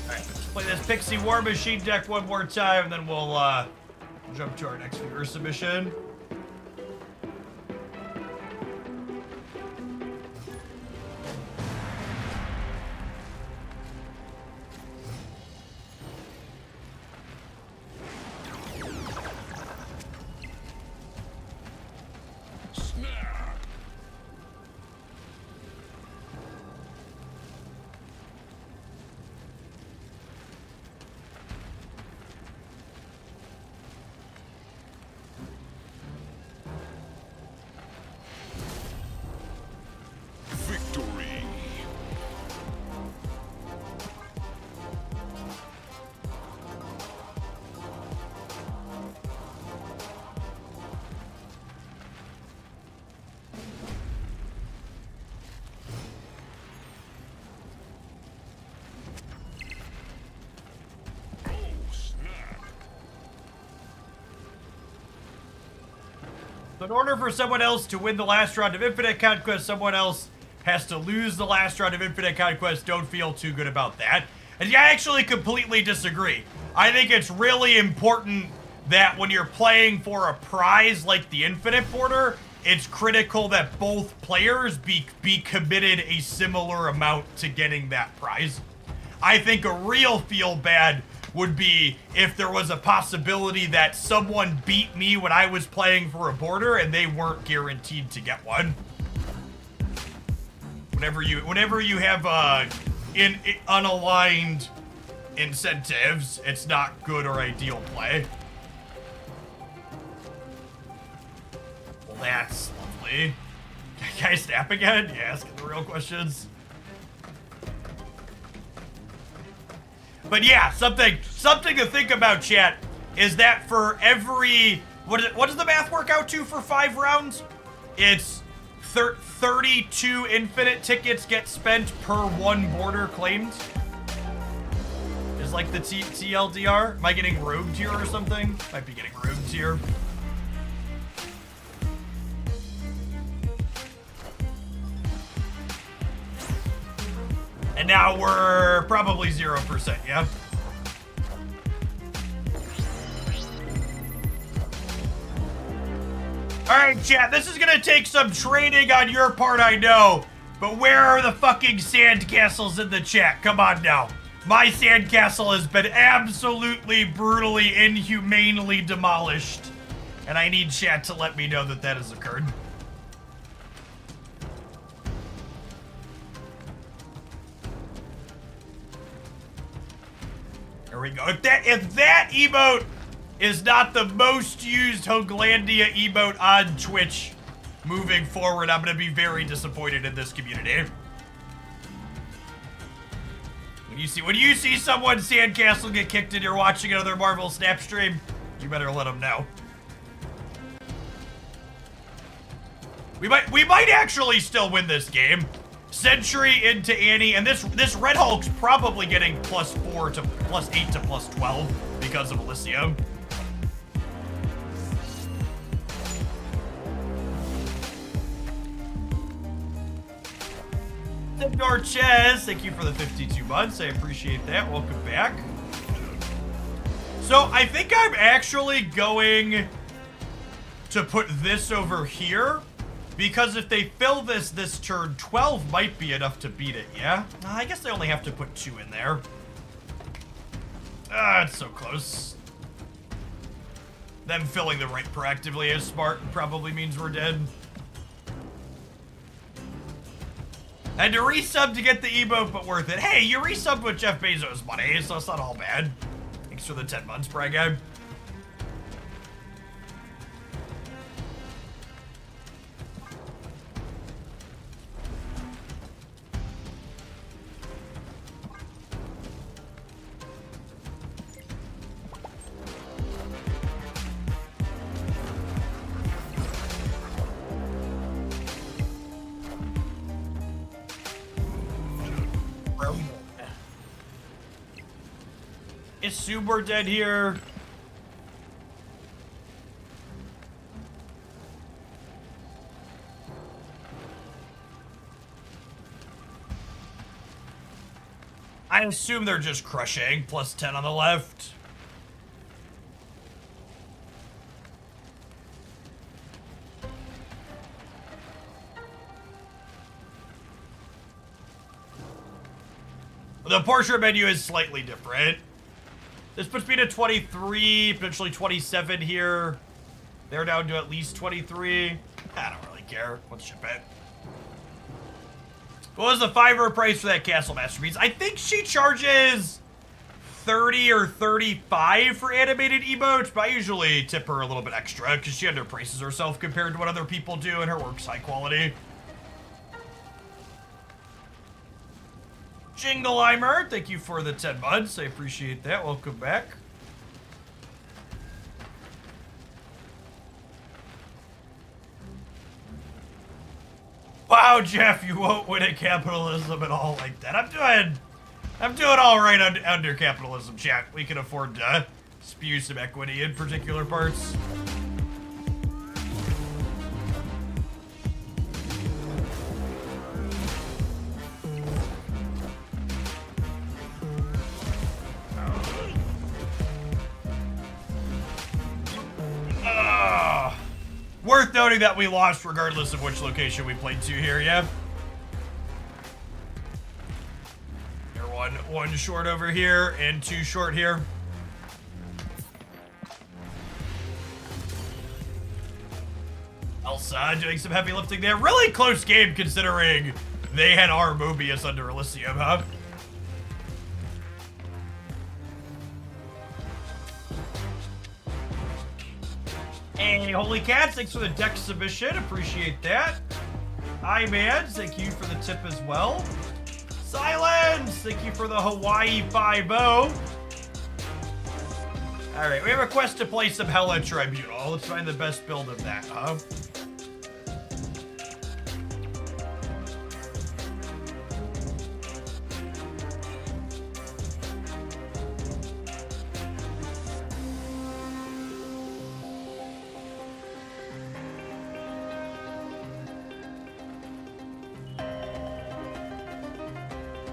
Alright, let's play this Pixie War Machine deck one more time, and then we'll jump to our next viewer submission. In order for someone else to win the last round of Infinite Conquest, someone else has to lose the last round of Infinite Conquest. Don't feel too good about that. And I actually completely disagree. I think it's really important that when you're playing for a prize like the Infinite Border, it's critical that both players be committed a similar amount to getting that prize. I think a real feel bad would be if there was a possibility that someone beat me when I was playing for a border and they weren't guaranteed to get one. Whenever you have unaligned incentives, it's not good or ideal play. Well, that's lovely. Can I snap again? Yeah, asking the real questions. But yeah, something to think about, chat, is that for every, what does the math work out to for 5 rounds? It's 32 infinite tickets get spent per 1 border claimed. Is like the TLDR. Am I getting rogued here or something? Might be getting rogued here. And now we're probably 0%, yeah? Alright, chat, this is gonna take some training on your part, I know. But where are the fucking sandcastles in the chat? Come on now. My sandcastle has been absolutely, brutally, inhumanely demolished. And I need chat to let me know that that has occurred. There we go. If that emote is not the most used Hoaglandia emote on Twitch moving forward, I'm gonna be very disappointed in this community. When you see someone's sandcastle get kicked and you're watching another Marvel Snap stream, you better let them know. We might actually still win this game. Sentry into Annie, and this Red Hulk's probably getting +4 to +8 to +12 because of Elysium. Dorchez, thank you for the 52 months. I appreciate that. Welcome back. So I think I'm actually going to put this over here, because if they fill this turn, 12 might be enough to beat it, yeah? I guess they only have to put 2 in there. It's so close. Them filling the right proactively is smart and probably means we're dead. Had to resub to get the emote, but worth it. Hey, you resubbed with Jeff Bezos money, so it's not all bad. Thanks for the 10 months, Brad guy. Is Super dead here? I assume they're just crushing. +10 on the left. The portrait menu is slightly different. This puts me to 23, potentially 27 here. They're down to at least 23. I don't really care. Let's ship it. What was the $5 price for that Castle Masterpiece? I think she charges 30 or 35 for animated emotes, but I usually tip her a little bit extra because she underprices herself compared to what other people do, and her work's high quality. Jingleheimer, thank you for the 10 months. I appreciate that. Welcome back. Wow, Jeff, you won't win at capitalism at all like that. I'm doing all right under capitalism, chat. We can afford to spew some equity in particular parts. Worth noting that we lost regardless of which location we played to here, yeah? You're one short over here and 2 short here. Elsa doing some heavy lifting there. Really close game considering they had our Mobius under Elysium, huh? Hey, Holy Cats, thanks for the deck submission. Appreciate that. iMan, thank you for the tip as well. Silence, thank you for the Hawaii 5-0. Alright, we have a quest to play some Hella Tribunal. Let's find the best build of that, huh?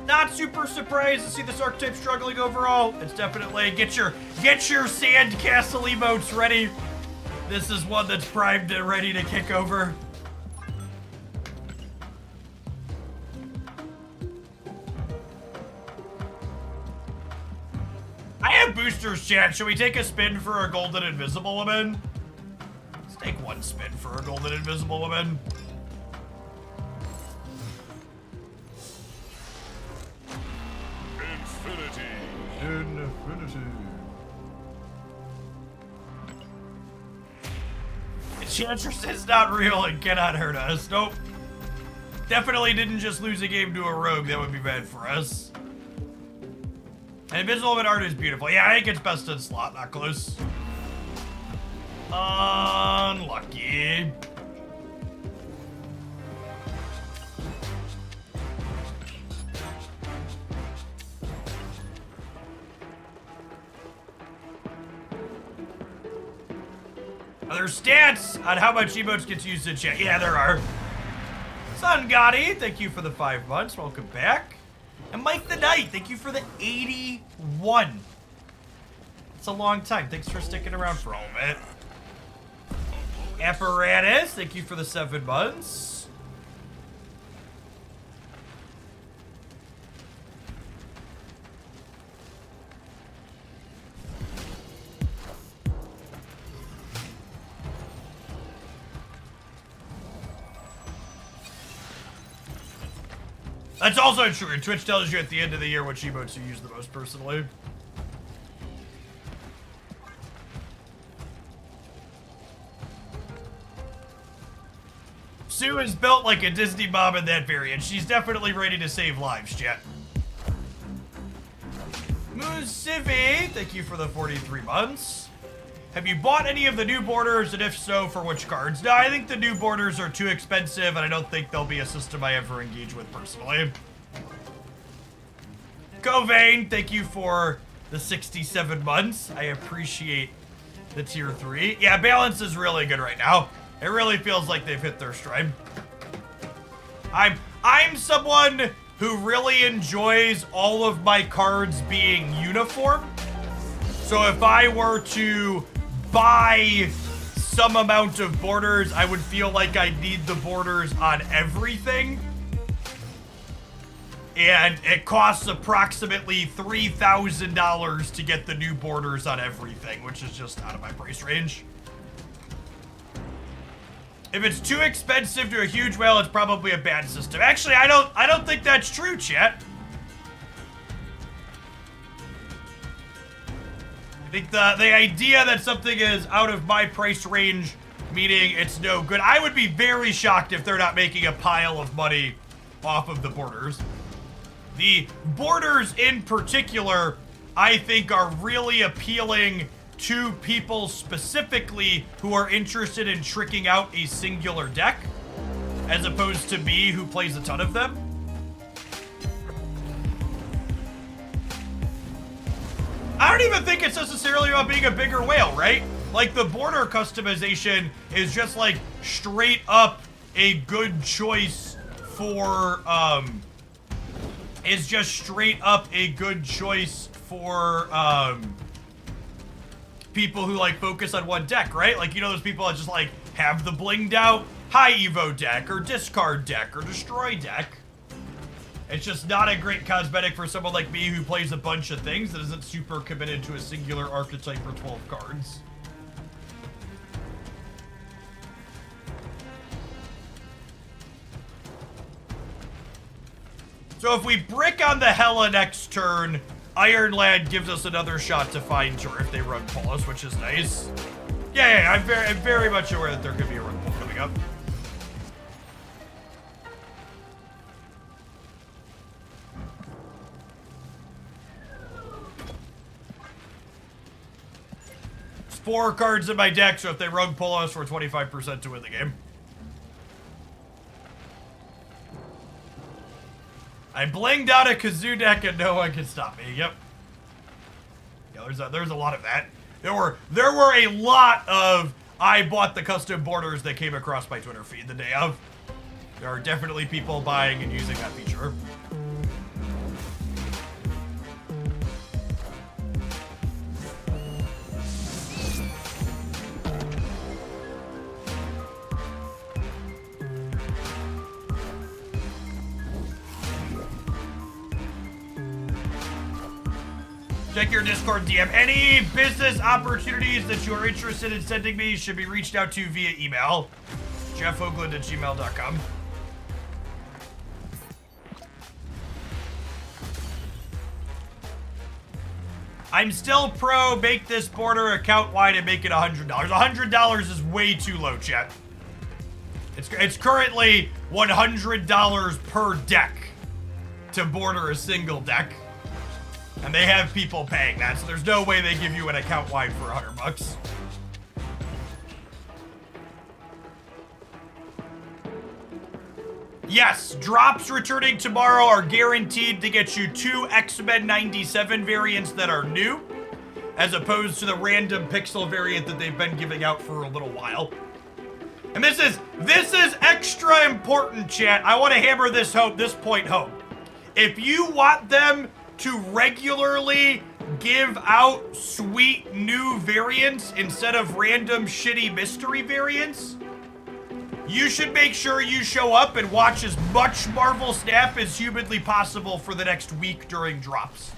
Not super surprised to see this archetype struggling overall. It's definitely get your sandcastle emotes ready. This is one that's primed and ready to kick over. I have boosters, chat. Should we take a spin for a golden invisible woman? Let's take one spin for a golden invisible woman. Infinity. Enchantress is not real and cannot hurt us. Nope. Definitely didn't just lose a game to a rogue. That would be bad for us. And Invisible Woman art is beautiful. Yeah, I think it's best in slot, not close. Unlucky. Are there stats on how much emotes gets used in chat? Yeah, there are. Sun Gotti, thank you for the 5 months. Welcome back. And Mike the Knight, thank you for the 81. It's a long time. Thanks for sticking around for all of it. Apparatus, thank you for the 7 months. That's also true. Twitch tells you at the end of the year which emotes you use the most personally. Sue is built like a Disney mom in that variant. She's definitely ready to save lives, chat. Moosivi, thank you for the 43 months. Have you bought any of the new borders, and if so, for which cards? No, I think the new borders are too expensive, and I don't think they'll be a system I ever engage with personally. Covain, thank you for the 67 months. I appreciate the tier 3. Yeah, balance is really good right now. It really feels like they've hit their stride. I'm someone who really enjoys all of my cards being uniform. So if I were to buy some amount of borders, I would feel like I need the borders on everything. And it costs approximately $3,000 to get the new borders on everything, which is just out of my price range. If it's too expensive to a huge whale, it's probably a bad system. Actually, I don't think that's true, chat. I think the idea that something is out of my price range, meaning it's no good. I would be very shocked if they're not making a pile of money off of the borders. The borders in particular, I think, are really appealing to people specifically who are interested in tricking out a singular deck, as opposed to me, who plays a ton of them. I don't even think it's necessarily about being a bigger whale, right? Like, the border customization is just, like, straight up a good choice for, people who, like, focus on one deck, right? Like, you know those people that just, like, have the blinged out high evo deck or discard deck or destroy deck. It's just not a great cosmetic for someone like me who plays a bunch of things that isn't super committed to a singular archetype for 12 cards. So if we brick on the Hela next turn, Iron Lad gives us another shot to find her if they run Polis, which is nice. Yeah, I'm very much aware that there could be a run pull coming up. It's 4 cards in my deck, so if they run Polis, we're 25% to win the game. I blinged out a Kazoo deck and no one can stop me. Yep. Yeah, there's a lot of that. There were a lot of I bought the custom borders that came across my Twitter feed the day of. There are definitely people buying and using that feature. Check your Discord DM. Any business opportunities that you are interested in sending me should be reached out to via email. jeffoakland@gmail.com. I'm still pro make this border account wide and make it $100. $100 is way too low, chat. It's currently $100 per deck to border a single deck. And they have people paying that, so there's no way they give you an account wide for $100. Yes, drops returning tomorrow are guaranteed to get you 2 X-Men 97 variants that are new, as opposed to the random pixel variant that they've been giving out for a little while. And this is extra important, chat. I want to hammer this point home. If you want them to regularly give out sweet new variants instead of random shitty mystery variants, you should make sure you show up and watch as much Marvel Snap as humanly possible for the next week during drops.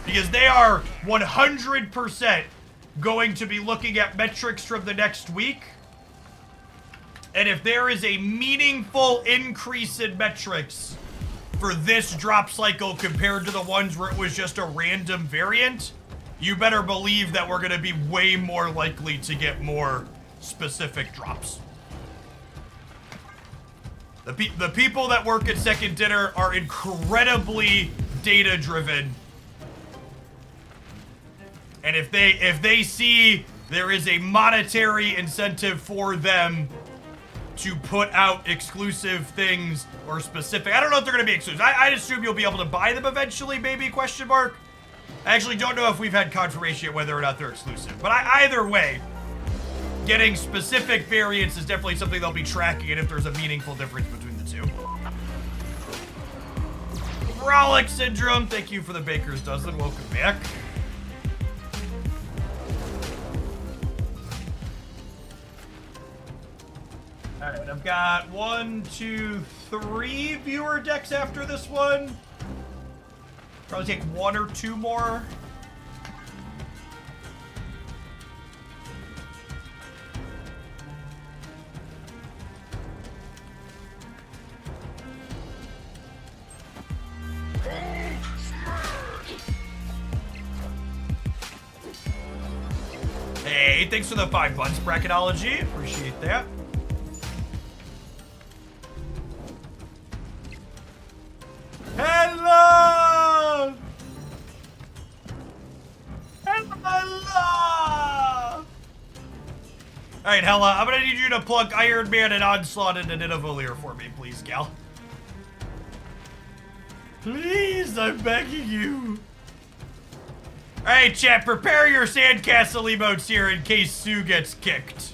Because they are 100% going to be looking at metrics from the next week. And if there is a meaningful increase in metrics for this drop cycle compared to the ones where it was just a random variant, you better believe that we're going to be way more likely to get more specific drops. The people that work at Second Dinner are incredibly data-driven. And if they see there is a monetary incentive for them to put out exclusive things or specific, I don't know if they're going to be exclusive. I'd assume you'll be able to buy them eventually, maybe, question mark. I actually don't know if we've had confirmation yet whether or not they're exclusive. But either way, getting specific variants is definitely something they'll be tracking, and if there's a meaningful difference between the two. Frolic Syndrome, thank you for the Baker's Dozen. Welcome back. Alright, I've got 1, 2, 3 viewer decks after this one. Probably take 1 or 2 more. Hey, thanks for the 5 months, Bracketology. Appreciate that. Hello! Hello! Alright, Hella, I'm gonna need you to plug Iron Man and Onslaught into Ninevolier for me, please, gal. Please, I'm begging you. Alright, chat, prepare your sandcastle emotes here in case Sue gets kicked.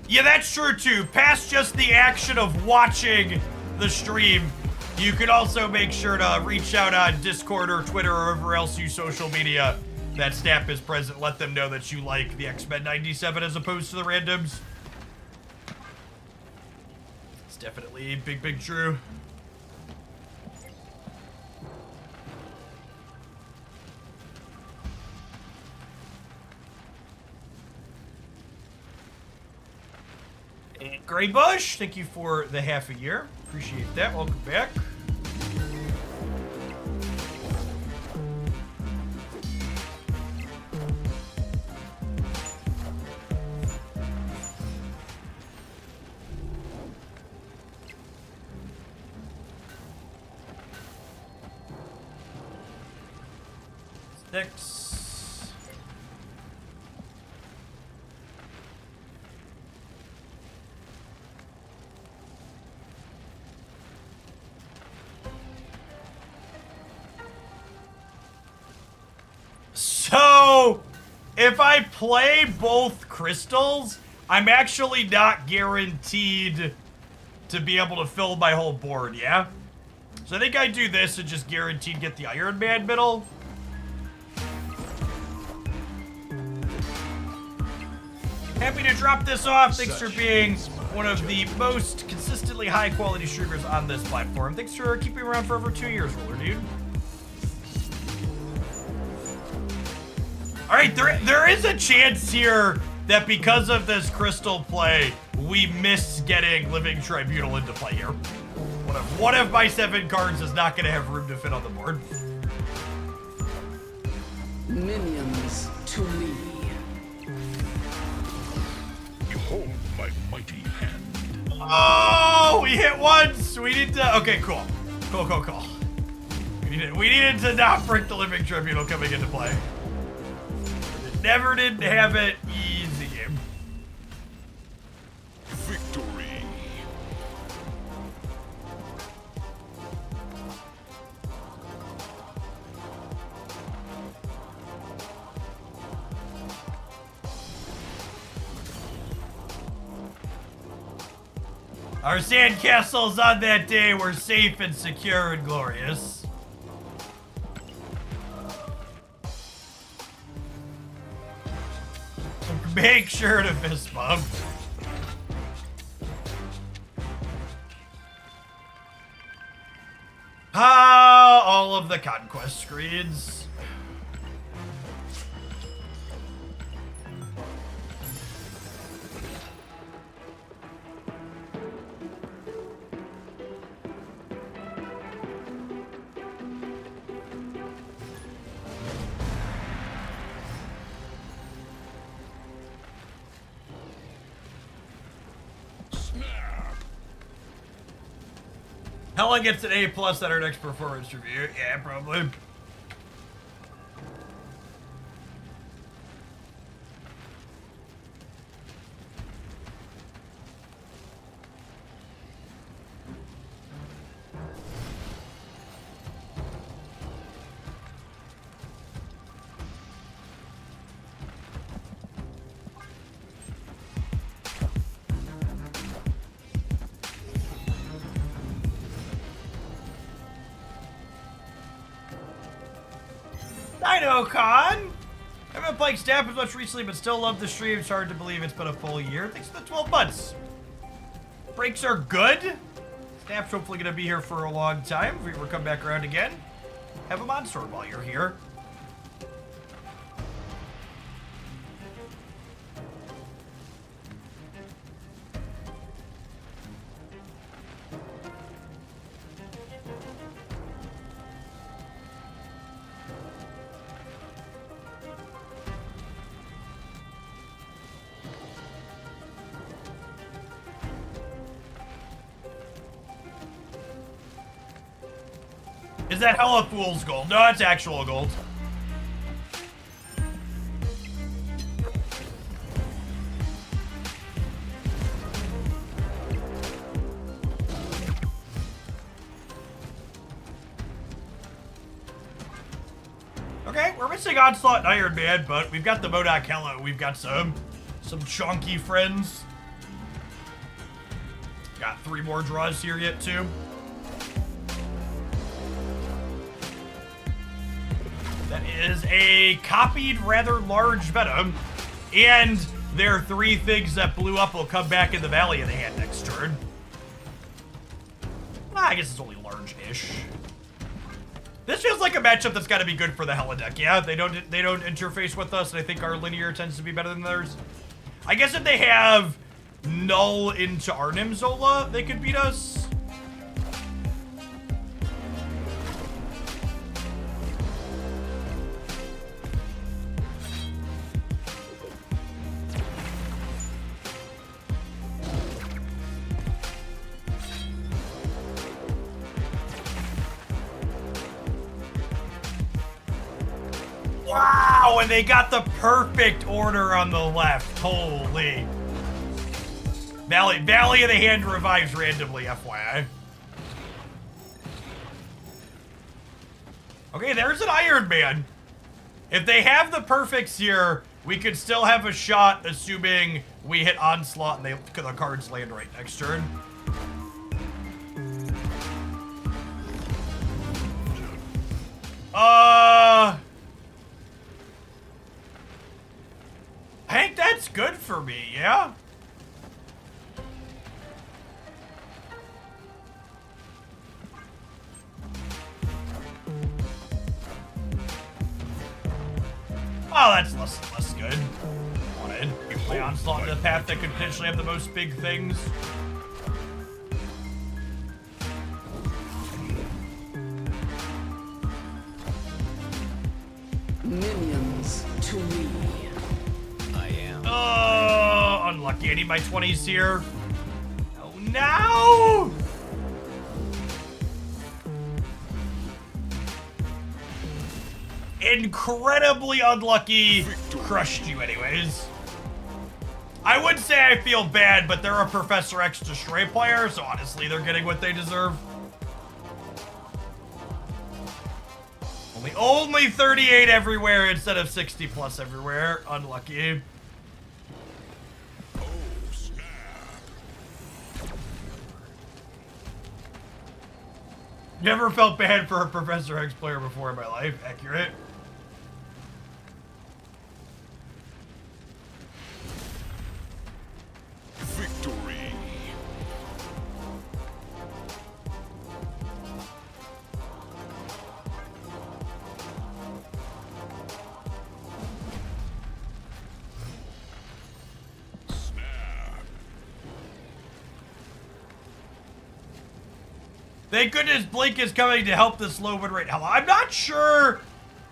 Yeah, that's true too. Past just the action of watching the stream, you can also make sure to reach out on Discord or Twitter or wherever else you social media that Snap is present. Let them know that you like the X-Men 97 as opposed to the randoms. It's definitely big true. Gray Bush, thank you for the half a year. Appreciate that. Welcome back. Six. So, if I play both crystals, I'm actually not guaranteed to be able to fill my whole board, yeah? So I think I do this and just guaranteed get the Iron Man middle. Happy to drop this off. Thanks for being one of the most consistently high-quality streamers on this platform. Thanks for keeping me around for over 2 years, Ruler Dude. All right, there is a chance here that because of this crystal play, we miss getting Living Tribunal into play here. One of my 7 cards is not going to have room to fit on the board. Minions to me. Behold my mighty hand. Oh, we hit once. We need to. Okay, cool. Cool. We needed to not break the Living Tribunal coming into play. Never did have it easy. Victory. Our sandcastles on that day were safe and secure and glorious. Make sure to fist bump. All of the conquest screens. Helen gets an A+ at our next performance review. Yeah, probably. DinoCon! I haven't been playing Snap as much recently, but still love the stream. It's hard to believe it's been a full year. Thanks for the 12 months. Breaks are good. Snap's hopefully going to be here for a long time. If we ever come back around again, have a monster while you're here. Is that hella fool's gold? No, it's actual gold. Okay, we're missing Onslaught and Iron Man, but we've got the Modok Hello. We've got some chonky friends. Got 3 more draws here yet, too. That is a copied, rather large Venom. And there are 3 things that blew up will come back in the Valley of the Hand next turn. I guess it's only large-ish. This feels like a matchup that's got to be good for the Hella deck. Yeah, they don't interface with us, and I think our linear tends to be better than theirs. I guess if they have Null into Arnim Zola, they could beat us. Wow, and they got the perfect order on the left. Holy. Valley of the Hand revives randomly, FYI. Okay, there's an Iron Man. If they have the perfects here, we could still have a shot, assuming we hit Onslaught and the cards land right next turn. I think that's good for me, yeah? Oh, that's less good. Wanted. Play Onslaught into the path that could potentially have the most big things. Minions to me. I am. Oh, unlucky. I need my 20s here. Oh, no! Incredibly unlucky. Crushed you anyways. I would say I feel bad, but they're a Professor X to Stray player, so honestly, they're getting what they deserve. Only 38 everywhere instead of 60 plus everywhere. Unlucky. Never felt bad for a Professor X player before in my life. Accurate. Victory. Thank goodness Blink is coming to help this low win rate. Hell, I'm not sure.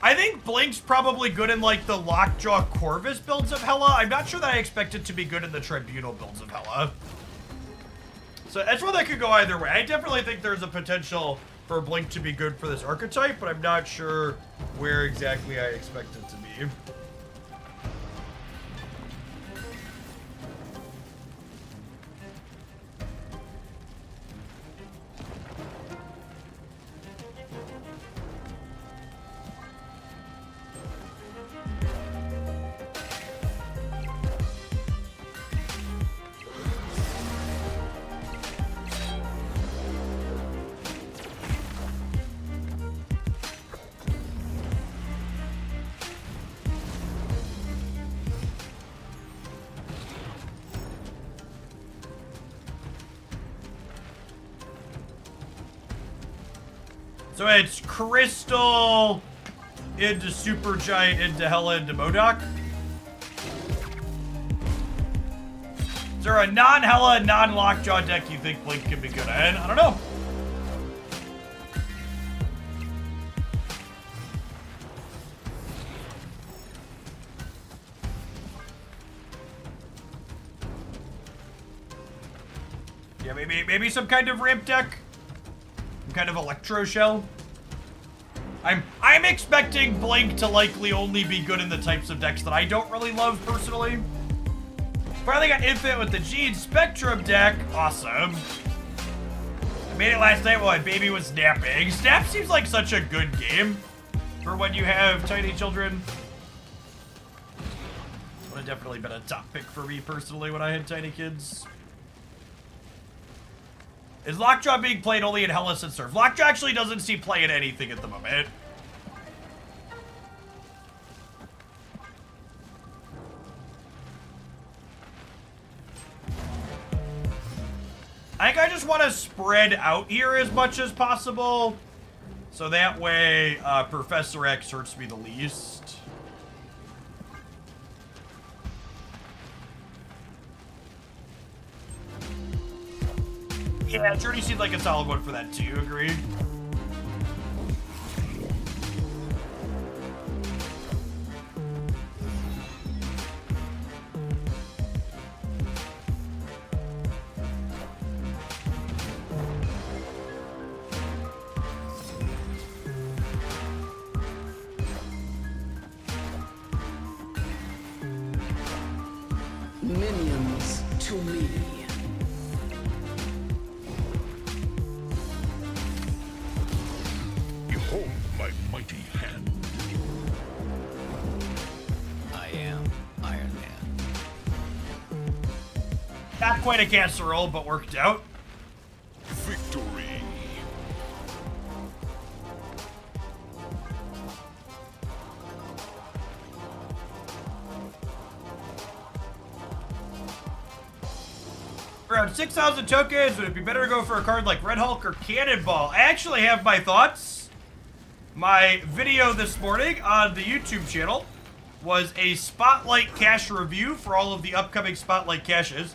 I think Blink's probably good in like the Lockjaw Corvus builds of Hela. I'm not sure that I expect it to be good in the Tribunal builds of Hela. So that's one that could go either way. I definitely think there's a potential for Blink to be good for this archetype, but I'm not sure where exactly I expect it to be. So it's Crystal into Supergiant into Hela into Modok. Is there a non-Hela, non-Lockjaw deck you think Blink could be good at? I don't know. Yeah, maybe some kind of ramp deck. Some kind of Electro Shell. I'm expecting Blink to likely only be good in the types of decks that I don't really love personally. Finally got Infinite with the Gene Spectrum deck. Awesome. I made it last night while my baby was napping. Snap seems like such a good game for when you have tiny children. Would have definitely been a top pick for me personally when I had tiny kids. Is Lockjaw being played only in Hellas and Surf? Lockjaw actually doesn't see play in anything at the moment. I think I just want to spread out here as much as possible. So that way, Professor X hurts me the least. Yeah, Journey seemed like a solid one for that too, agreed. Minions to me. Behold my mighty hand. I am Iron Man. Not quite a casserole, but worked out. Victory. Around 6,000 tokens, would it be better to go for a card like Red Hulk or Cannonball? I actually have my thoughts. My video this morning on the YouTube channel was a Spotlight Cache review for all of the upcoming Spotlight Caches.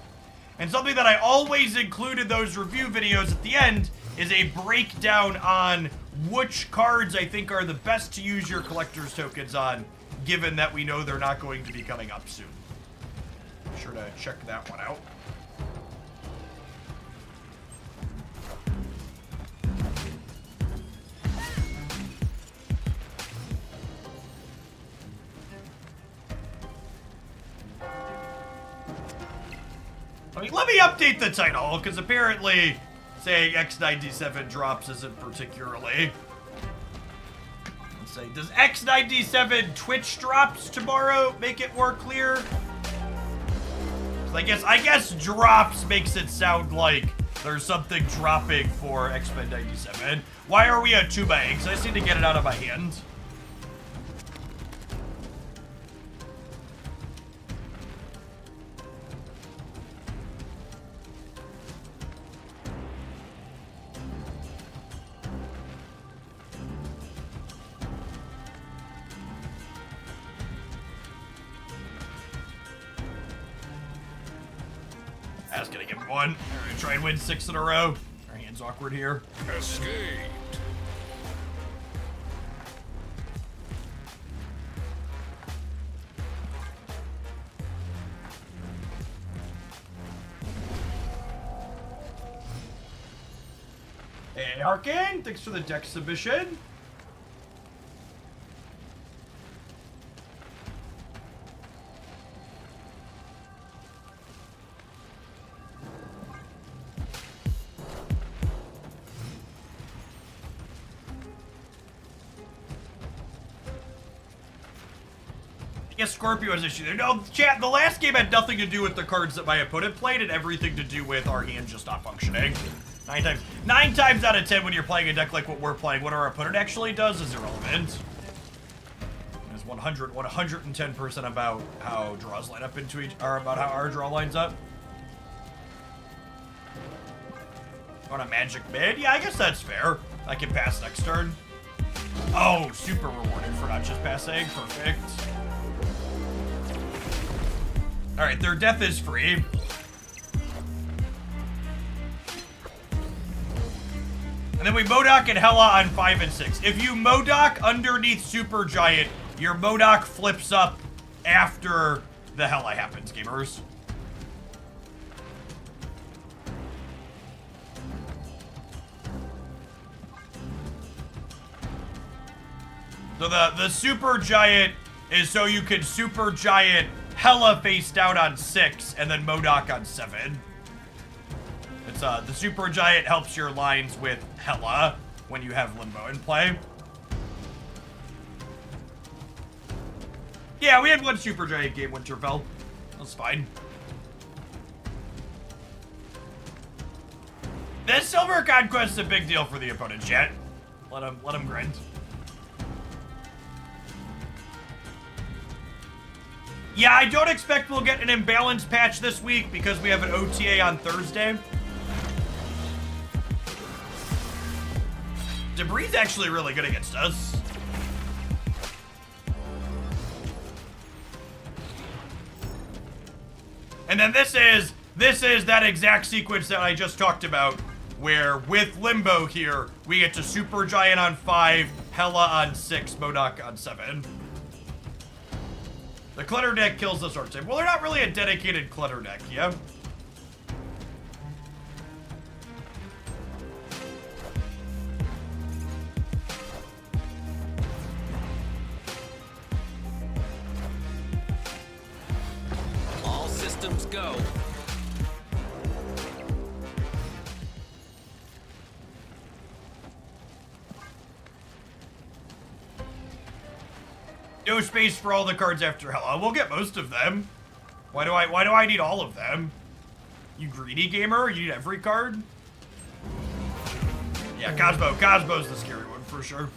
And something that I always include in those review videos at the end is a breakdown on which cards I think are the best to use your collector's tokens on, given that we know they're not going to be coming up soon. Be sure to check that one out. I mean, let me update the title, because apparently saying X97 drops isn't particularly... Let's say, does X97 Twitch drops tomorrow make it more clear? 'Cause I guess drops makes it sound like there's something dropping for X97. Why are we at 2 by 8? I just need to get it out of my hand. That's gonna give him 1. We're gonna try and win 6 in a row. Our hand's awkward here. Escaped. Hey, Arcane, thanks for the deck submission. Yes, Scorpio has issue there. No, chat, the last game had nothing to do with the cards that my opponent played and everything to do with our hand just not functioning. 9 times out of 10 when you're playing a deck like what we're playing, what our opponent actually does is irrelevant. It's 110% about how draws line up into each, or about how our draw lines up. On a magic mid? Yeah, I guess that's fair. I can pass next turn. Oh, super rewarded for not just passing. Perfect. Alright, their death is free. And then we Modok and Hela on 5 and 6. If you Modok underneath Super Giant, your Modok flips up after the Hela happens, gamers. So the Super Giant is so you can Super Giant Hela face down on 6 and then Modok on 7. It's the Super Giant helps your lines with Hela when you have Limbo in play. Yeah, we had 1 Super Giant game, Winterfell. That's fine. This Silver Conquest is a big deal for the opponent, chat. Let him grind. Yeah, I don't expect we'll get an imbalance patch this week because we have an OTA on Thursday. Debris actually really good against us. And then this is that exact sequence that I just talked about, where with Limbo here, we get to Super Giant on 5, Hela on 6, Modok on 7. The clutter deck kills this archetype. Well, they're not really a dedicated clutter deck, yeah? All systems go. No space for all the cards after Hela. We'll get most of them. Why do I need all of them? You greedy gamer? You need every card? Yeah, Cosmo's the scary one for sure.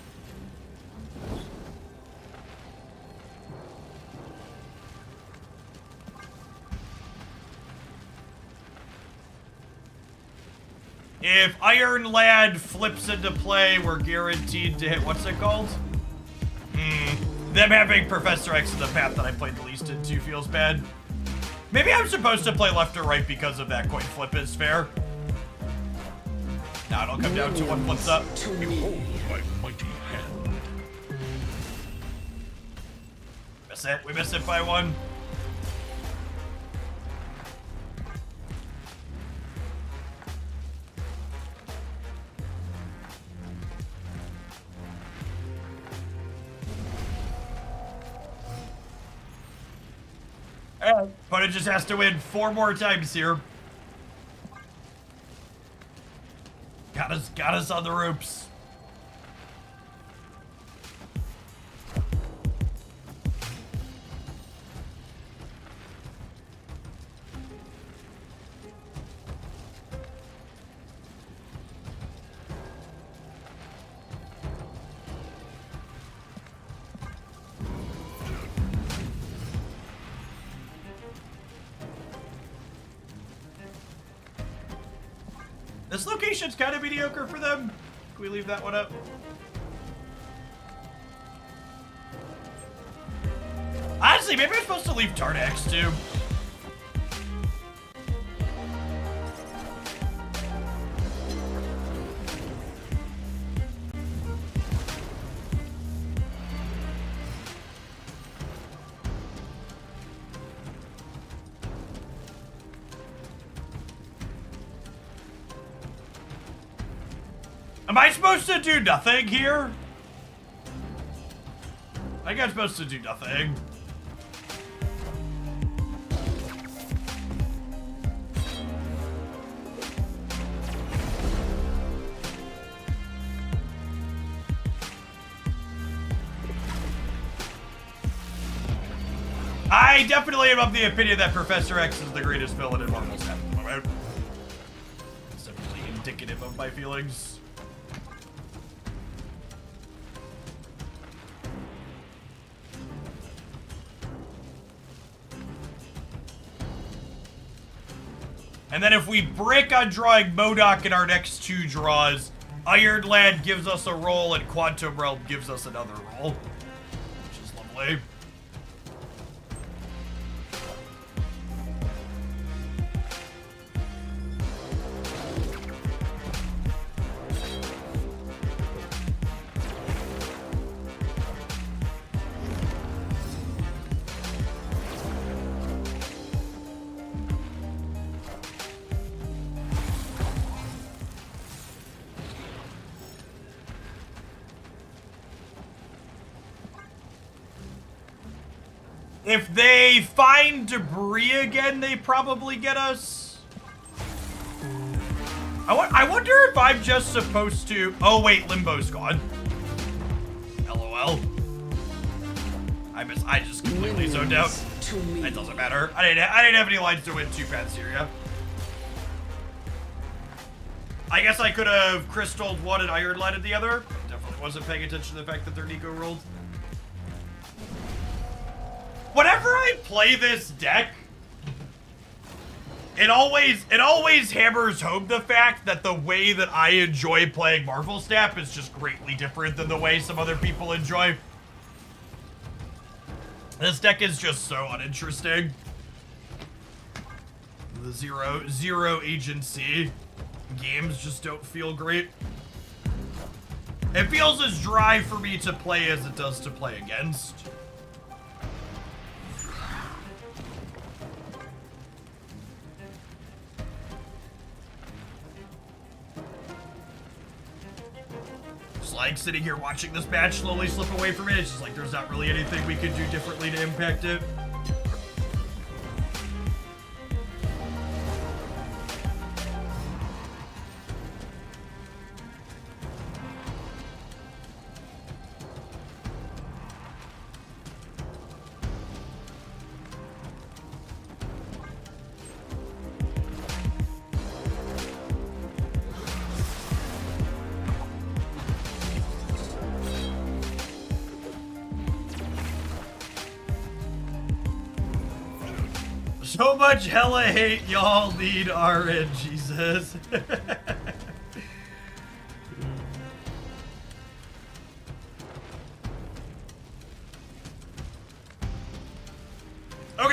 If Iron Lad flips into play, we're guaranteed to hit, what's it called? them having Professor X in the path that I played the least into feels bad. Maybe I'm supposed to play left or right because of that coin flip is fair. Now it'll come down to one flips up. Behold my mighty hand. Miss it. We missed it by one. Opponent just has to win 4 more times here. Got us on the ropes. This location's kind of mediocre for them. Can we leave that one up? Honestly, maybe I'm supposed to leave Tarnax too. Am I supposed to do nothing here? I think I'm supposed to do nothing. I definitely am of the opinion that Professor X is the greatest villain in Marvel's at the moment. It's definitely indicative of my feelings. And then if we brick on drawing MODOK in our next 2 draws, Iron Lad gives us a roll and Quantum Realm gives us another roll, which is lovely. If they find debris again, they probably get us. I wonder if I'm just supposed to... Oh, wait, Limbo's gone. LOL. I just completely zoned out. It doesn't matter. I didn't have any lines to win 2 paths here, yeah. I guess I could have crystalled one and Iron Lighted the other. Definitely wasn't paying attention to the fact that their Nico rolled. Whenever I play this deck, it always hammers home the fact that the way that I enjoy playing Marvel Snap is just greatly different than the way some other people enjoy. This deck is just so uninteresting. The zero agency games just don't feel great. It feels as dry for me to play as it does to play against. Like sitting here watching this match slowly slip away from it. It's just like there's not really anything we could do differently to impact it. So much hella hate, y'all need RN, Jesus.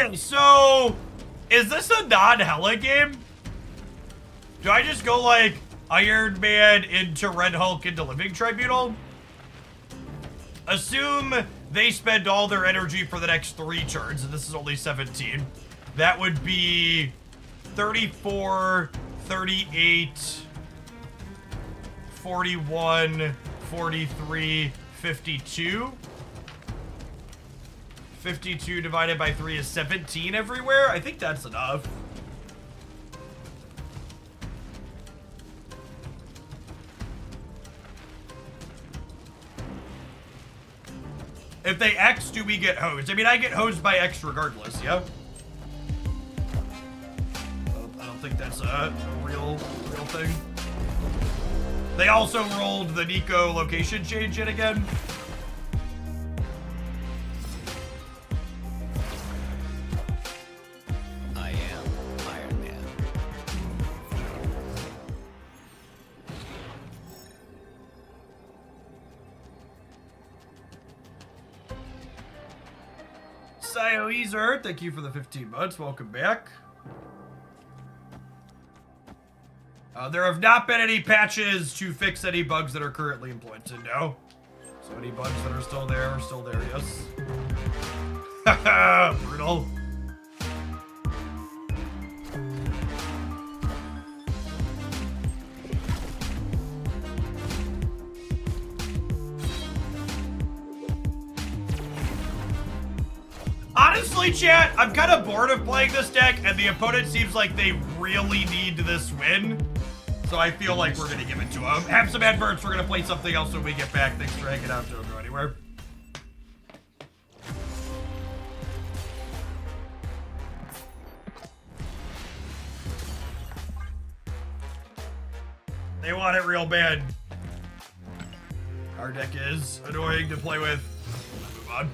Okay, so is this a non-Hela game? Do I just go like Iron Man into Red Hulk into Living Tribunal? Assume they spend all their energy for the next 3 turns, and this is only 17. That would be 34, 38, 41, 43, 52. 52 divided by 3 is 17 everywhere. I think that's enough. If they X, do we get hosed? I mean, I get hosed by X regardless, yeah? I don't think that's a real thing. They also rolled the Nico location change in again. I am Iron Man. Sio Easer, thank you for the 15 months. Welcome back. There have not been any patches to fix any bugs that are currently implemented, no. So any bugs that are still there, yes. Haha, brutal. Honestly, chat, I'm kind of bored of playing this deck, and the opponent seems like they really need this win. So I feel like we're going to give it to them. Have some adverts. We're going to play something else when we get back. Thanks for hanging out. Don't go anywhere. They want it real bad. Our deck is annoying to play with. Move on.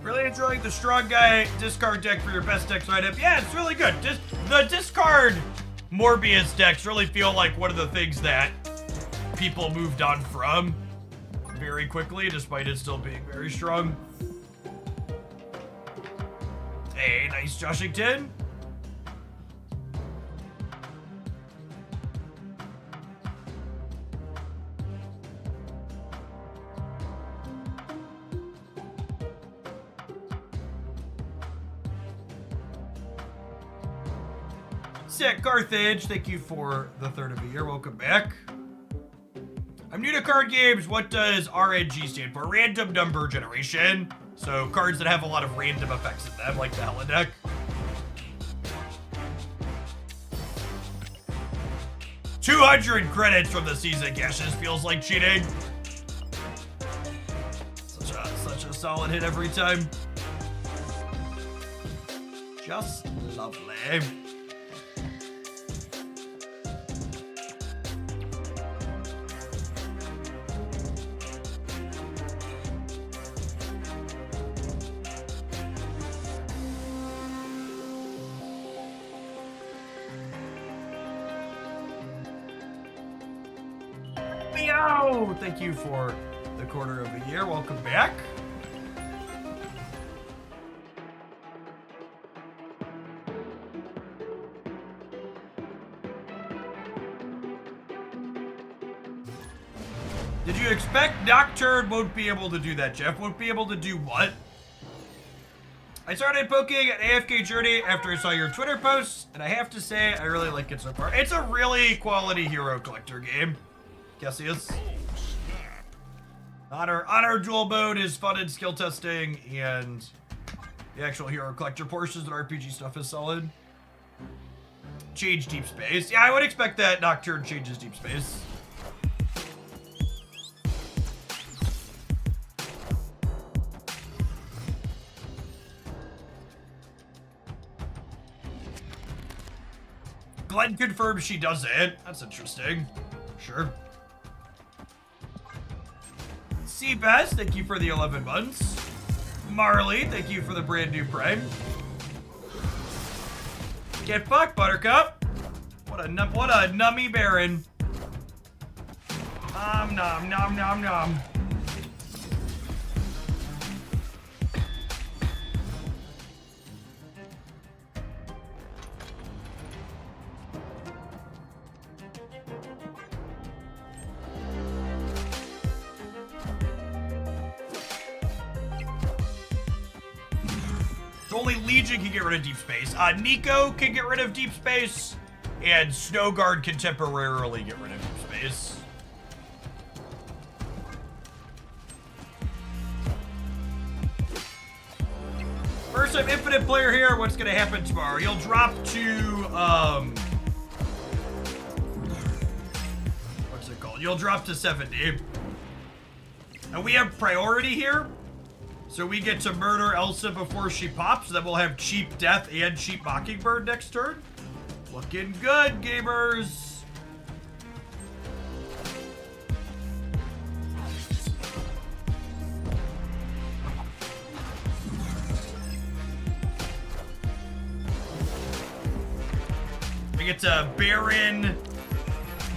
Really enjoying the strong guy discard deck for your best decks lineup. Yeah, it's really good. The discard Morbius decks really feel like one of the things that people moved on from very quickly, despite it still being very strong. Hey, nice Joshington. Sick Carthage, thank you for the 3rd of the year. Welcome back. I'm new to card games. What does RNG stand for? Random number generation. So cards that have a lot of random effects in them, like the Hela deck. $200 credits from the season caches feels like cheating. Such a solid hit every time. Just lovely. Meow! Thank you for the quarter of a year. Welcome back. Did you expect Nocturne won't be able to do that, Jeff? Won't be able to do what? I started poking at AFK Journey after I saw your Twitter posts, and I have to say, I really like it so far. It's a really quality hero collector game. Cassius. Honor dual mode is fun and skill testing, and the actual hero collector portions and RPG stuff is solid. Change Deep Space. Yeah, I would expect that Nocturne changes Deep Space. Glenn confirms she does it. That's interesting. Sure. Seabass, thank you for the 11 months. Marley, thank you for the brand new Prime. Get fucked, Buttercup. What a nummy Baron. Nom nom nom nom. Only Legion can get rid of Deep Space. Nico can get rid of Deep Space, and Snowguard can temporarily get rid of Deep Space. First time Infinite player here, what's gonna happen tomorrow? You'll drop to, what's it called? You'll drop to 70. And we have priority here. So we get to murder Elsa before she pops, then we'll have cheap death and cheap Mockingbird next turn. Looking good, gamers. We get to Baron,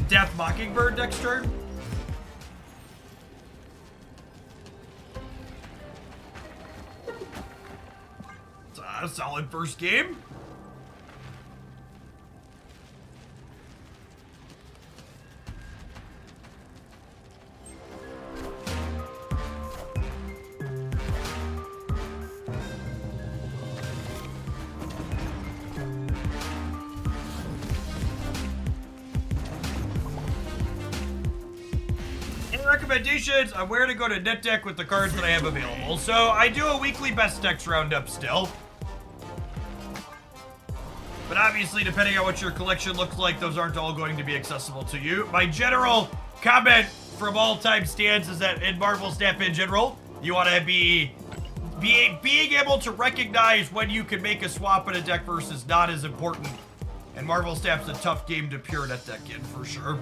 Death, Mockingbird next turn. A solid first game. Any recommendations on where to go to net deck with the cards that I have available? So I do a weekly best decks roundup still. But obviously, depending on what your collection looks like, those aren't all going to be accessible to you. My general comment from all time stands is that in Marvel Snap in general, you want to be being able to recognize when you can make a swap in a deck versus not is important. And Marvel Snap's a tough game to pure net deck in, for sure.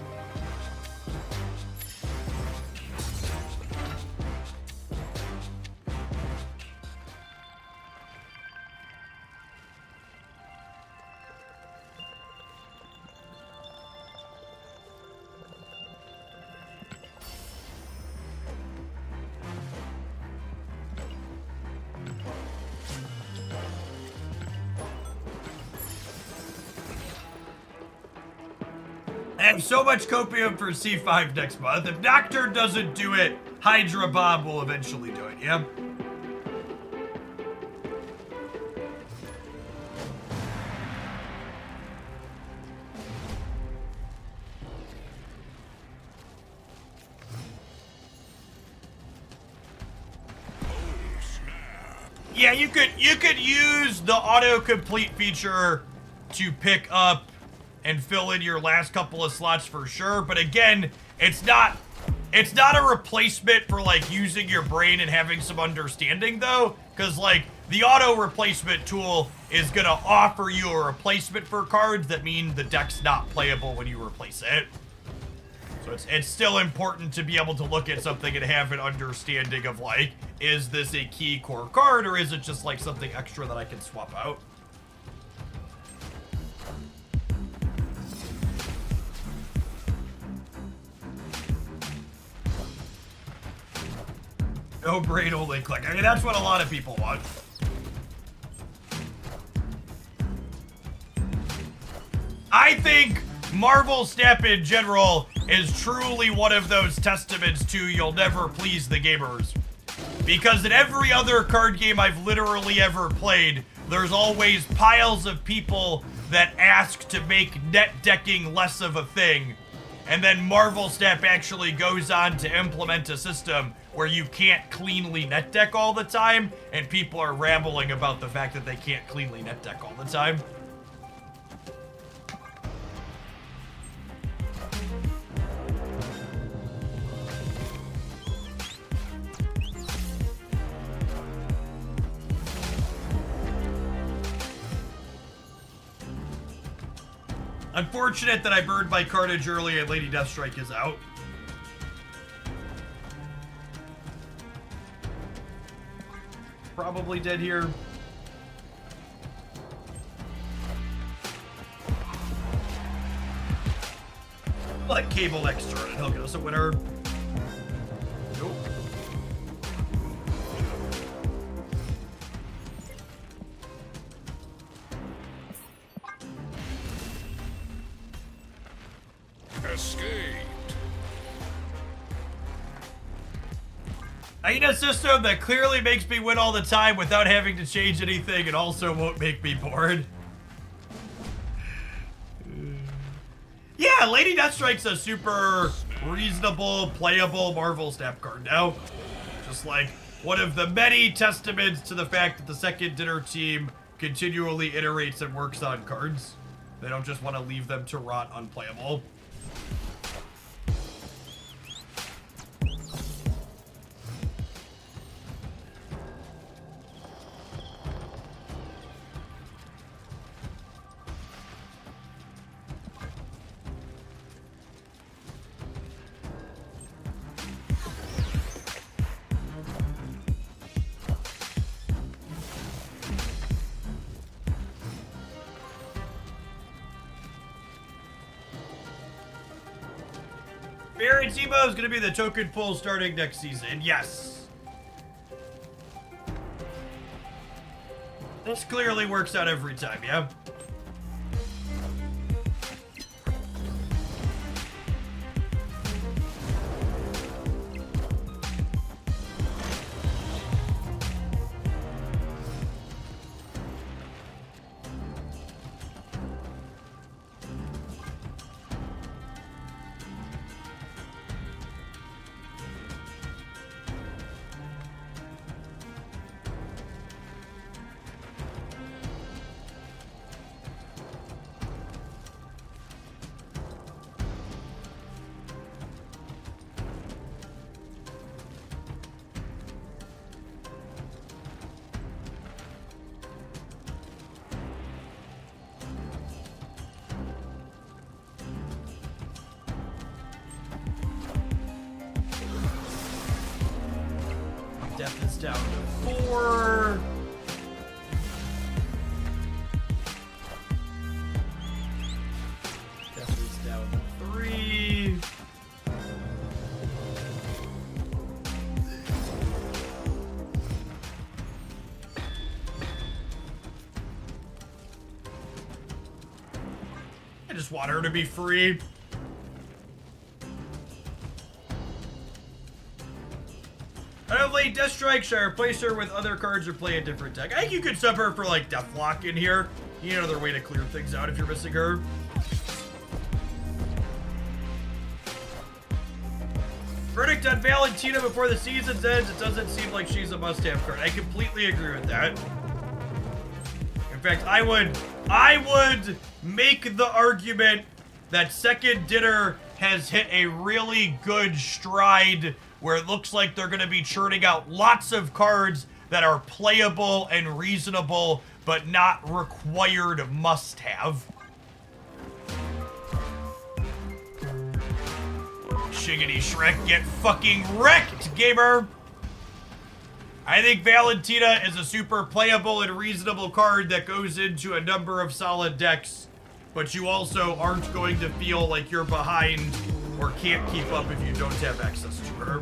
I have so much copium for C5 next month. If Nocturne doesn't do it, Hydra Bob will eventually do it, yeah? Yeah, you could use the autocomplete feature to pick up and fill in your last couple of slots for sure, but again, it's not a replacement for like using your brain and having some understanding though, because like the auto replacement tool is gonna offer you a replacement for cards that mean the deck's not playable when you replace it. So it's still important to be able to look at something and have an understanding of like, is this a key core card or is it just like something extra that I can swap out? No brain, only click. I mean, that's what a lot of people want. I think Marvel Snap in general is truly one of those testaments to you'll never please the gamers. Because in every other card game I've literally ever played, there's always piles of people that ask to make net decking less of a thing. And then Marvel Snap actually goes on to implement a system where you can't cleanly net deck all the time, and people are rambling about the fact that they can't cleanly net deck all the time. Unfortunate that I burned my carnage early and Lady Deathstrike is out. Probably dead here. let Cable next turn and he'll get us a winner. Nope. Escaped. I need a system that clearly makes me win all the time without having to change anything and also won't make me bored. Yeah, Lady Deathstrike's a super reasonable, playable Marvel Snap card now. Just like one of the many testaments to the fact that the second dinner team continually iterates and works on cards. They don't just want to leave them to rot unplayable. Baron Zemo is going to be the token pull starting next season. Yes. This clearly works out every time, yeah? Death is down to 4. Death is down to 3. I just want her to be free. Lady Deathstrike, should I replace her with other cards or play a different deck? I think you could sub her for like Deathlock in here. You need another way to clear things out if you're missing her. Verdict on Valentina before the season ends. It doesn't seem like she's a must-have card. I completely agree with that. In fact, I would make the argument that Second Dinner has hit a really good stride where it looks like they're going to be churning out lots of cards that are playable and reasonable, but not required must-have. Shiggity Shrek, get fucking wrecked, gamer! I think Valentina is a super playable and reasonable card that goes into a number of solid decks, but you also aren't going to feel like you're behind or can't keep up if you don't have access to her.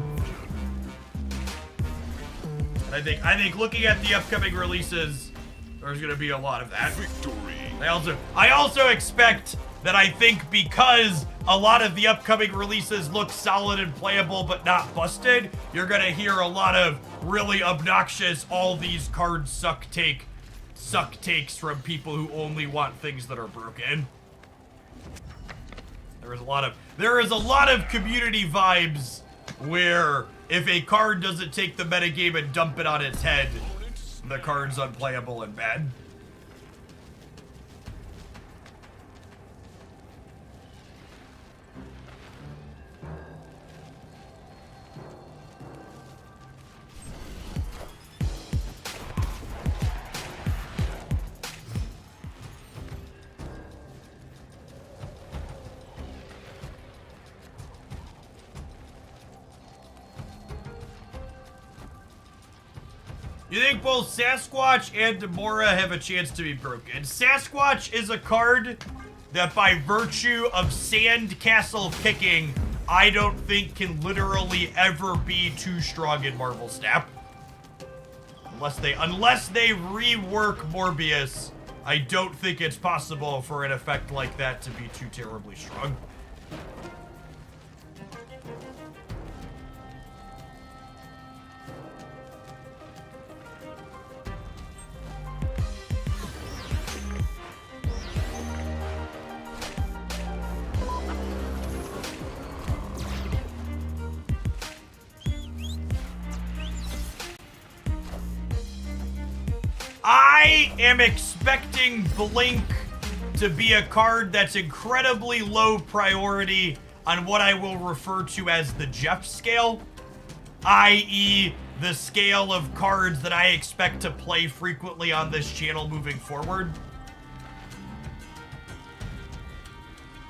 And I think looking at the upcoming releases, there's gonna be a lot of that. Victory. I also expect that I think because a lot of the upcoming releases look solid and playable but not busted, you're gonna hear a lot of really obnoxious all these cards suck takes from people who only want things that are broken. There is a lot of community vibes where if a card doesn't take the metagame and dump it on its head, the card's unplayable and bad. You think both Sasquatch and Demora have a chance to be broken? Sasquatch is a card that by virtue of sand castle kicking, I don't think can literally ever be too strong in Marvel Snap. Unless they rework Morbius, I don't think it's possible for an effect like that to be too terribly strong. I am expecting Blink to be a card that's incredibly low priority on what I will refer to as the Jeff scale, i.e. the scale of cards that I expect to play frequently on this channel moving forward.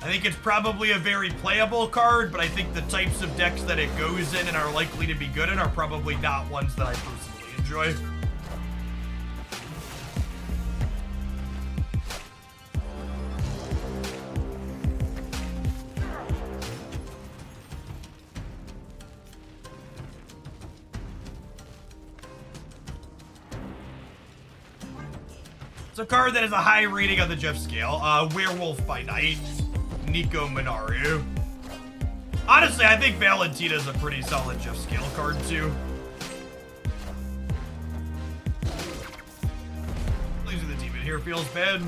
I think it's probably a very playable card, but I think the types of decks that it goes in and are likely to be good in are probably not ones that I personally enjoy. It's a card that has a high rating on the Jeff scale. Werewolf by Night, Nico Minaru. Honestly, I think Valentina's a pretty solid Jeff scale card too. Losing the demon here feels bad.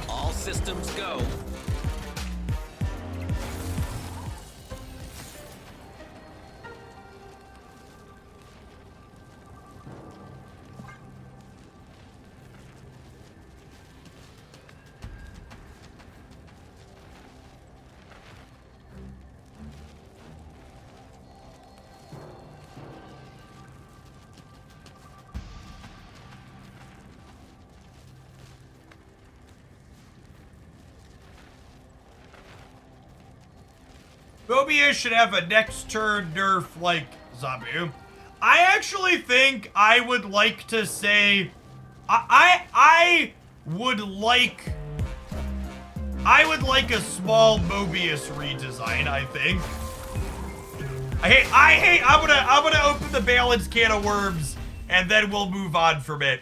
All systems go. Mobius should have a next turn nerf like Zabu. I actually think I would like to say I would like a small Mobius redesign, I think. I'm gonna open the balance can of worms and then we'll move on from it.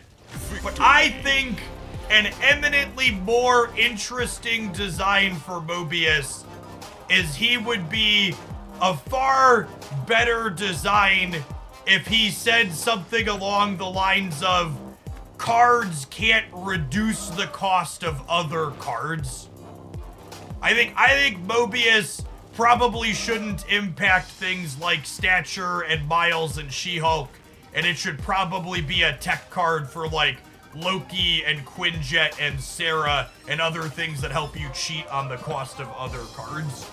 But I think an eminently more interesting design for Mobius is he would be a far better design if he said something along the lines of cards can't reduce the cost of other cards. I think Mobius probably shouldn't impact things like Stature and Miles and She-Hulk, and it should probably be a tech card for like Loki and Quinjet and Sarah and other things that help you cheat on the cost of other cards.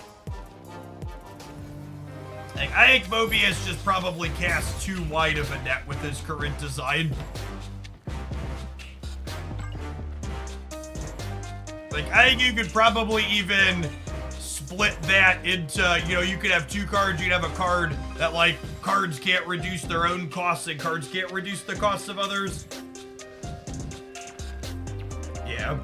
I think Mobius just probably casts too wide of a net with his current design. Like, I think you could probably even split that into, you know, you could have two cards. You'd have a card that, like, cards can't reduce their own costs and cards can't reduce the costs of others. Yeah.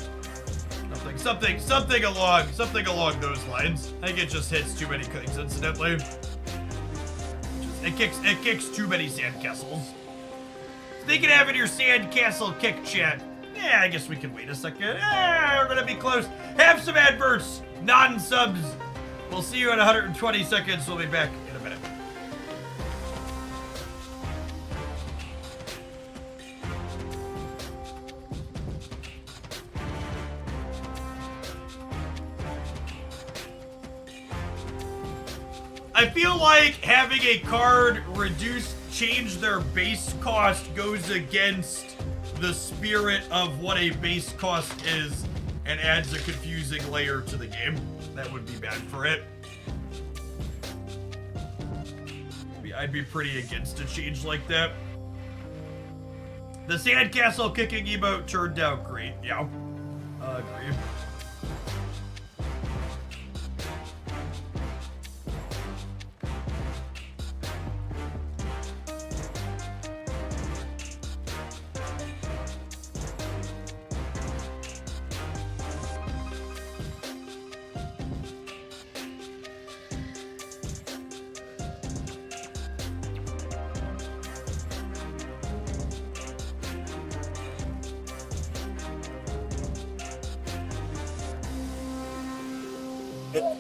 Something along those lines. I think it just hits too many things, incidentally. It kicks too many sandcastles. Thinking of having your sandcastle kick chat. Yeah, I guess we can wait a second. We're gonna be close. Have some adverts, non-subs. We'll see you in 120 seconds. We'll be back in a minute. I feel like having a card change their base cost goes against the spirit of what a base cost is and adds a confusing layer to the game. That would be bad for it. I'd be pretty against a change like that. The sandcastle kicking emote turned out great. Yeah, agree.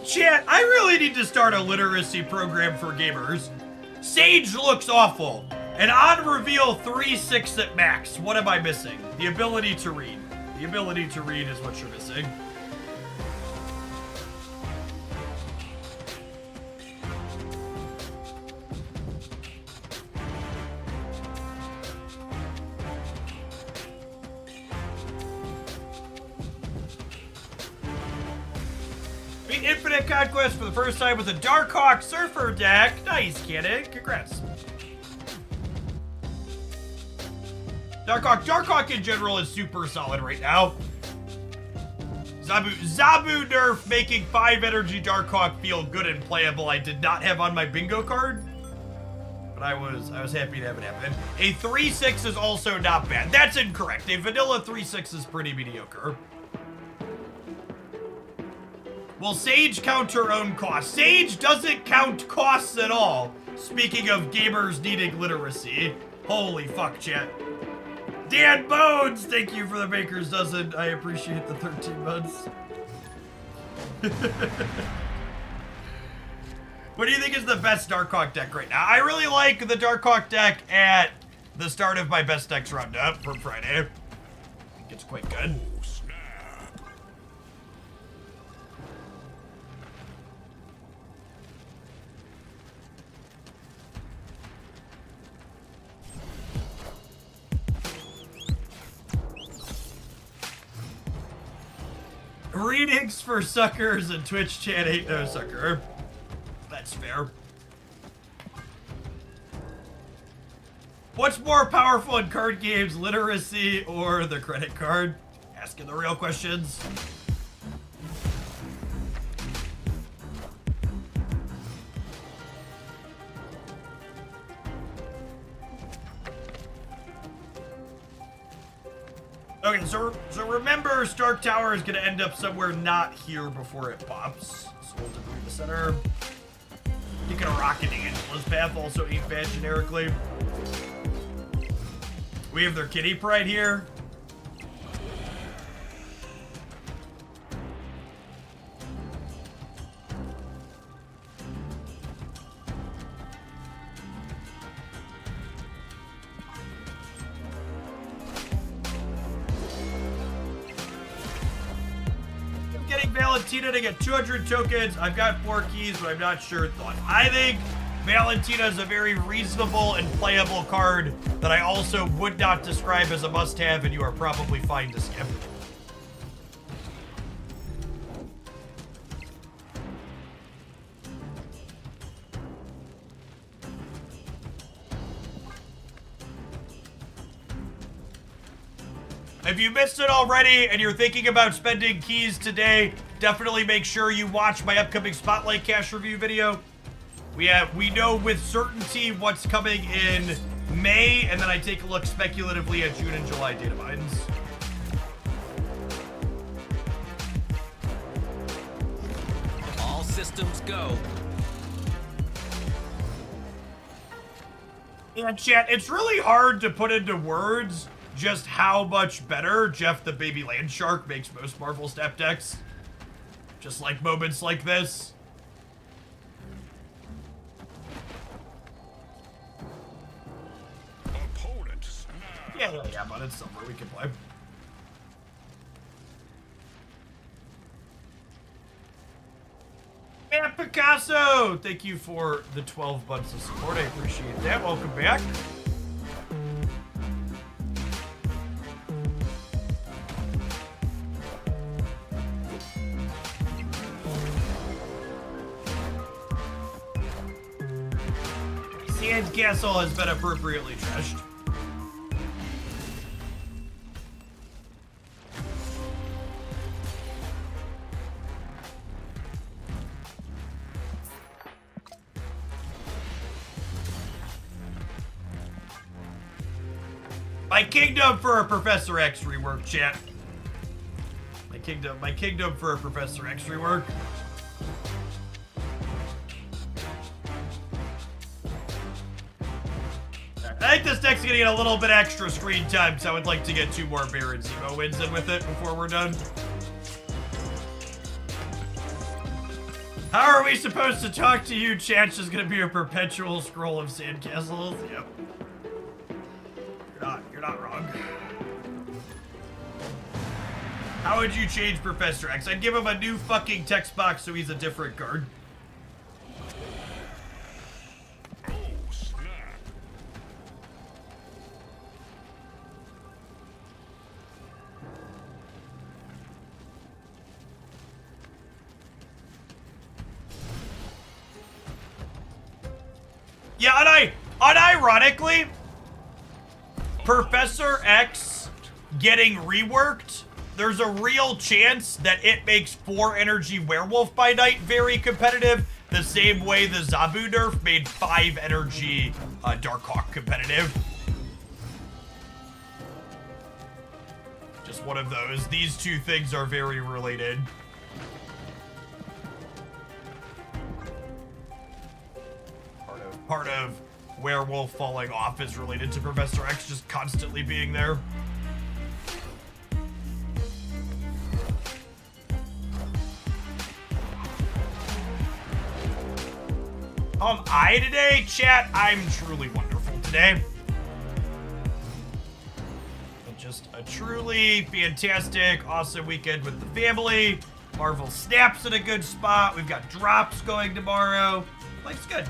Chat, I really need to start a literacy program for gamers. Sage looks awful. And on reveal 3/6 at max. What am I missing? The ability to read. The ability to read is what you're missing. Infinite Conquest for the first time with a Darkhawk Surfer deck. Nice, Cannon. Congrats. Darkhawk in general is super solid right now. Zabu nerf making 5 energy Darkhawk feel good and playable. I did not have on my bingo card, but I was happy to have it happen. A 3/6 is also not bad. That's incorrect. A vanilla 3/6 is pretty mediocre. Will Sage count her own costs? Sage doesn't count costs at all. Speaking of gamers needing literacy. Holy fuck, chat. Dan Bones, thank you for the Baker's Dozen. I appreciate the 13 months. What do you think is the best Darkhawk deck right now? I really like the Darkhawk deck at the start of my best decks roundup from Friday. I think it's quite good. Readings for suckers and Twitch chat ain't no sucker. That's fair. What's more powerful in card games, literacy or the credit card? Asking the real questions. Okay, so remember, Stark Tower is going to end up somewhere not here before it pops. So we'll debris the center. Thinking a Rocket Angela's Path also ain't bad generically. We have their Kitty Pride here. Valentina to get 200 tokens. I've got 4 keys, but I'm not sure. I think Valentina is a very reasonable and playable card that I also would not describe as a must-have, and you are probably fine to skip. If you missed it already and you're thinking about spending keys today, definitely make sure you watch my upcoming Spotlight Cash review video. We know with certainty what's coming in May, and then I take a look speculatively at June and July data mines. All systems go. Yeah, chat, it's really hard to put into words just how much better Jeff the Baby Land Shark makes most Marvel Snap decks. Just like moments like this. Opponents. Yeah, but it's somewhere we can play. And Picasso! Thank you for the 12 months of support. I appreciate that. Welcome back. Sandcastle has been appropriately trashed. My kingdom for a Professor X rework, chat. My kingdom for a Professor X rework. I think this deck's gonna get a little bit extra screen time, so I would like to get 2 more Baron Zemo wins in with it before we're done. How are we supposed to talk to you? Chat's just gonna be a perpetual scroll of sandcastles. Yep. You're not wrong. How would you change Professor X? I'd give him a new fucking text box so he's a different guard. Oh, snap. Yeah, unironically, Professor X getting reworked, there's a real chance that it makes 4 energy Werewolf by Night very competitive, the same way the Zabu nerf made 5 energy Darkhawk competitive. Just one of those. These two things are very related. Part of Werewolf falling off is related to Professor X just constantly being there. I today, chat, I'm truly wonderful today. Just a truly fantastic, awesome weekend with the family. Marvel Snap's in a good spot. We've got drops going tomorrow. Life's good.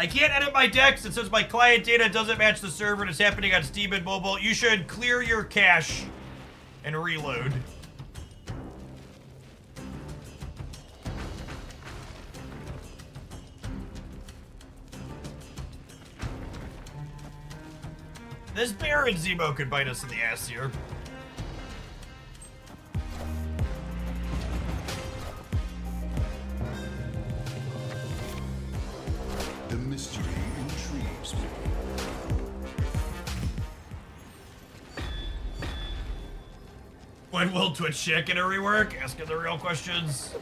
I can't edit my decks. It says my client data doesn't match the server and it's happening on Steam and mobile. You should clear your cache and reload. This Baron Zemo could bite us in the ass here. The mystery intrigues me. When will Twitch chat get a rework? Asking the real questions.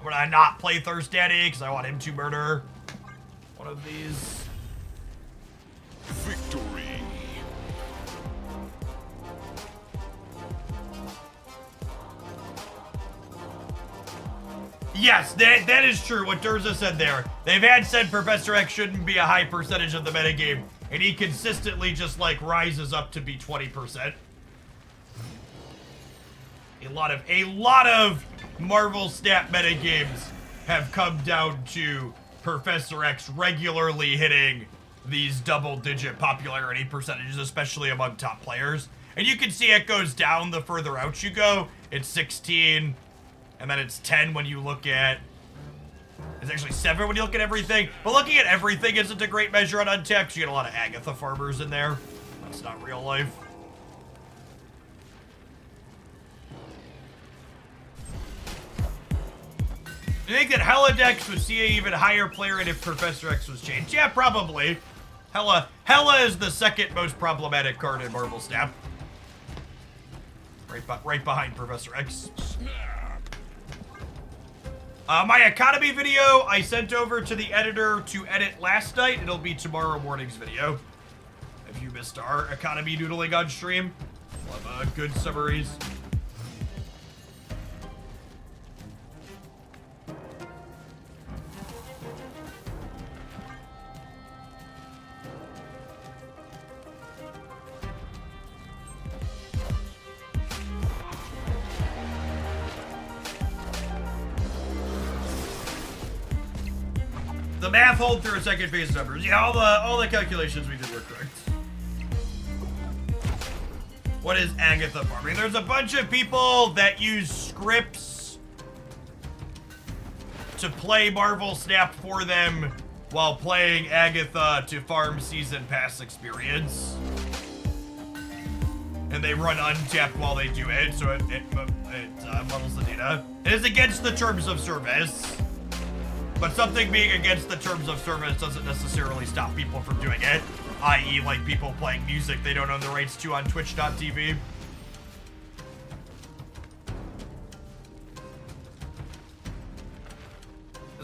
Would I not play Thirst Daddy because I want him to murder one of these? Victory. Yes, that is true, what Durza said there. They've had said Professor X shouldn't be a high percentage of the metagame, and he consistently just, like, rises up to be 20%. A lot of Marvel Snap metagames have come down to Professor X regularly hitting these double-digit popularity percentages, especially among top players. And you can see it goes down the further out you go. It's 16, and then it's 10 when you look at... It's actually 7 when you look at everything. But looking at everything isn't a great measure on Untapped. You get a lot of Agatha farmers in there. That's not real life. Do you think that Hella decks would see an even higher player rate if Professor X was changed? Yeah, probably. Hella is the second most problematic card in Marvel Snap. Right behind Professor X. My Economy video I sent over to the editor to edit last night. It'll be tomorrow morning's video. If you missed our Economy doodling on stream, we'll have good summaries. The math hold through a second phase numbers. Yeah, all the calculations we did were correct. What is Agatha farming? There's a bunch of people that use scripts to play Marvel Snap for them while playing Agatha to farm season pass experience. And they run untapped while they do it, so it muddles the data. It is against the terms of service. But something being against the terms of service doesn't necessarily stop people from doing it. I.e. like people playing music they don't own the rights to on Twitch.tv.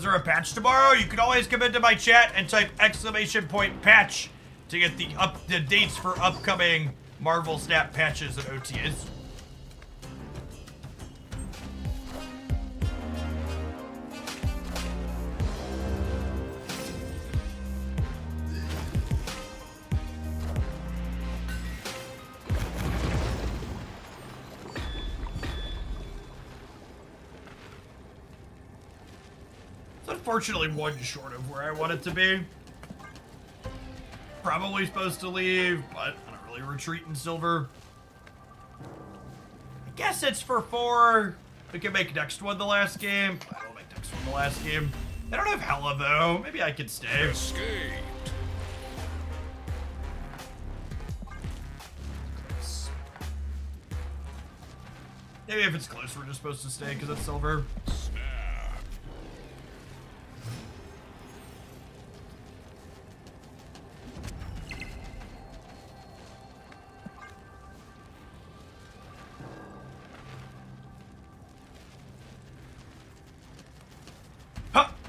Is there a patch tomorrow? You can always come into my chat and type !patch to get the dates for upcoming Marvel Snap patches and OTAs. Unfortunately, one short of where I want it to be. Probably supposed to leave, but I don't really retreat in silver. I guess it's for 4. We can make next one the last game. I will make next one the last game. I don't have Hella though. Maybe I can stay. Escaped. Maybe if it's close, we're just supposed to stay because it's silver.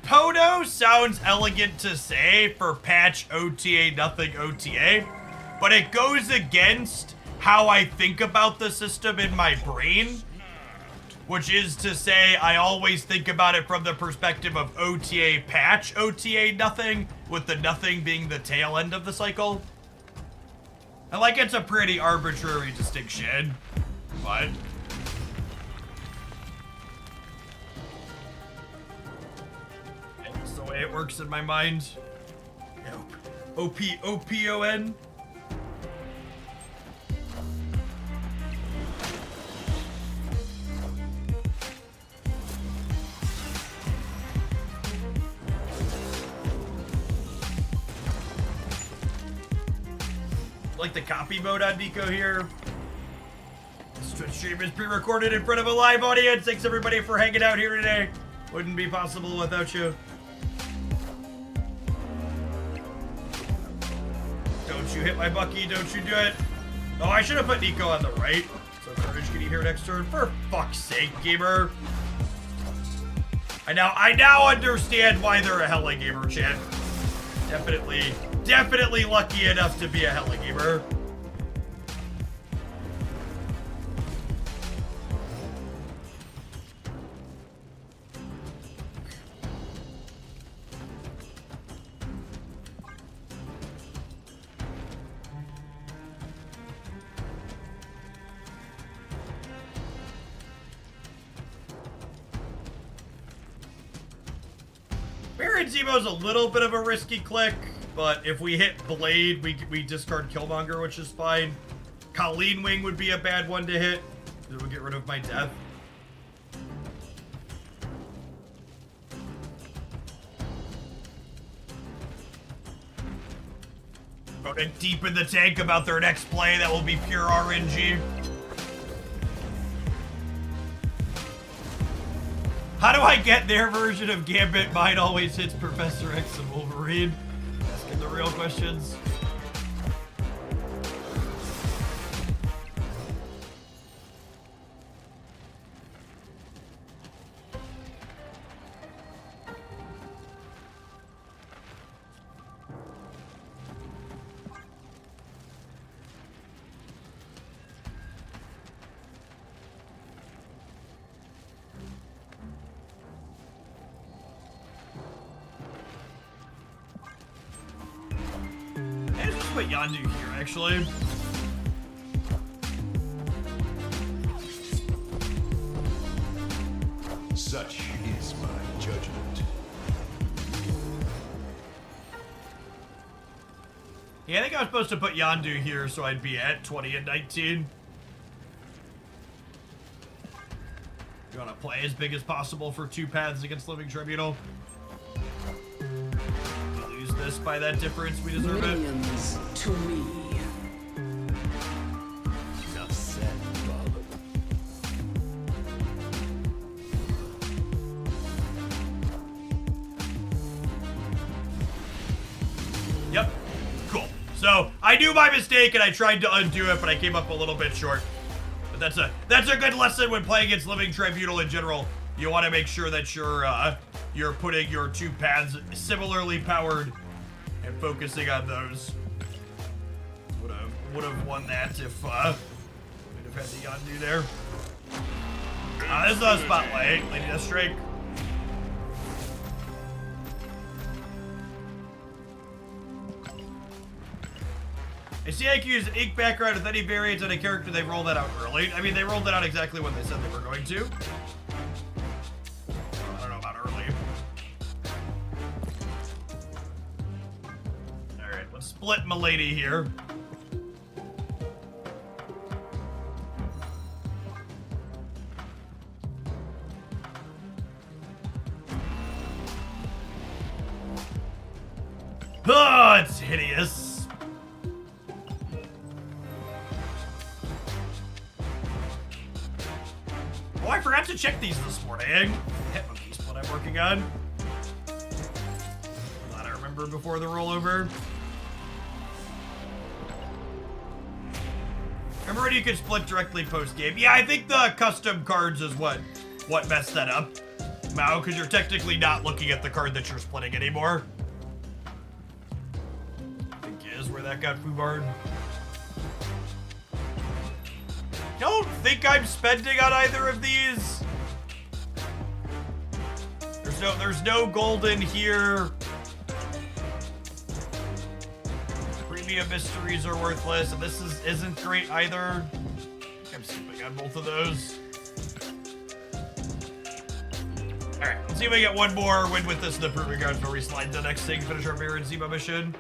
Podo sounds elegant to say for patch OTA, nothing OTA, but it goes against how I think about the system in my brain, which is to say I always think about it from the perspective of OTA patch, OTA nothing, with the nothing being the tail end of the cycle. And like, it's a pretty arbitrary distinction, but... the way it works in my mind. O-P-O-P-O-N. Like the copy mode on Nico here. This Twitch stream is pre-recorded in front of a live audience. Thanks everybody for hanging out here today. Wouldn't be possible without you. Don't you hit my Bucky, don't you do it. Oh, I should have put Nico on the right. So Courage can eat here next turn. For fuck's sake, gamer. I now understand why they're a Hella gamer, chat. Definitely lucky enough to be a Hella gamer. Baron Zemo's a little bit of a risky click, but if we hit Blade, we discard Killmonger, which is fine. Colleen Wing would be a bad one to hit. It would get rid of my death. Going deep in the tank about their next play, that will be pure RNG. How do I get their version of Gambit? Mine always hits Professor X and Wolverine. Asking the real questions. Put Yandu here, actually. Such is my judgment. Yeah, I think I was supposed to put Yandu here so I'd be at 20 and 19. You want to play as big as possible for 2 paths against Living Tribunal? This by that difference, we deserve Minions it. To me. Enough said, Bob. Yep. Cool. So I knew my mistake and I tried to undo it, but I came up a little bit short. But that's a good lesson when playing against Living Tribunal in general. You want to make sure that you're putting your two paths similarly powered and focusing on those. Would have won that if we'd have had the Yondu there. This is a spotlight, Lady Deathstrike. I see IQ's ink background with any variants on a character, they roll that out early. I mean, they rolled that out exactly when they said they were going to. I don't know about early. Alright, let's split Milady here. Oh, it's hideous. Oh, I forgot to check these this morning. Hitmonkey's what I'm working on. Glad I remember before the rollover. Remember when you could split directly post-game? Yeah, I think the custom cards is what messed that up. Mao, because you're technically not looking at the card that you're splitting anymore. Where that got foobarred. Don't think I'm spending on either of these. There's no golden here. Premium mysteries are worthless, and this isn't great either. I'm skipping on both of those. Alright, let's see if we get one more win with this in the proving cards before we slide the next thing, finish our Mirror and Zima mission.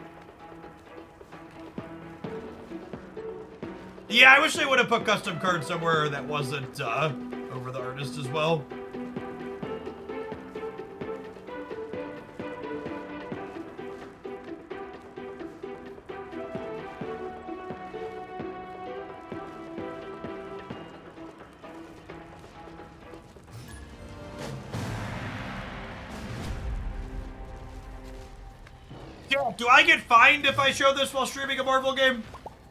Yeah, I wish they would have put custom cards somewhere that wasn't over the artist as well. Yeah, do I get fined if I show this while streaming a Marvel game?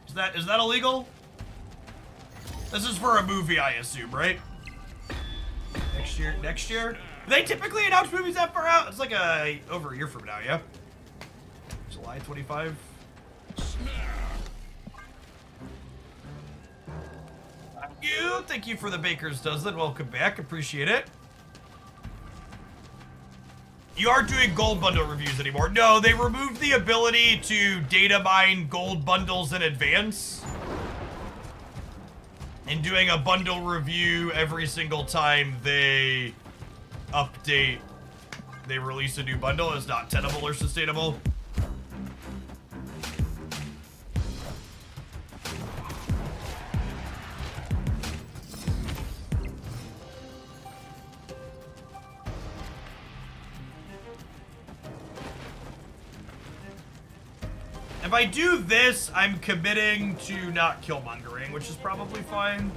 Is that illegal? This is for a movie, I assume, right? Next year? They typically announce movies that far out? It's like over a year from now, yeah? July 25? Thank you for the Baker's Dozen. Welcome back, appreciate it. You aren't doing gold bundle reviews anymore. No, they removed the ability to data mine gold bundles in advance. And doing a bundle review every single time they update, they release a new bundle is not tenable or sustainable. If I do this, I'm committing to not killmongering, which is probably fine.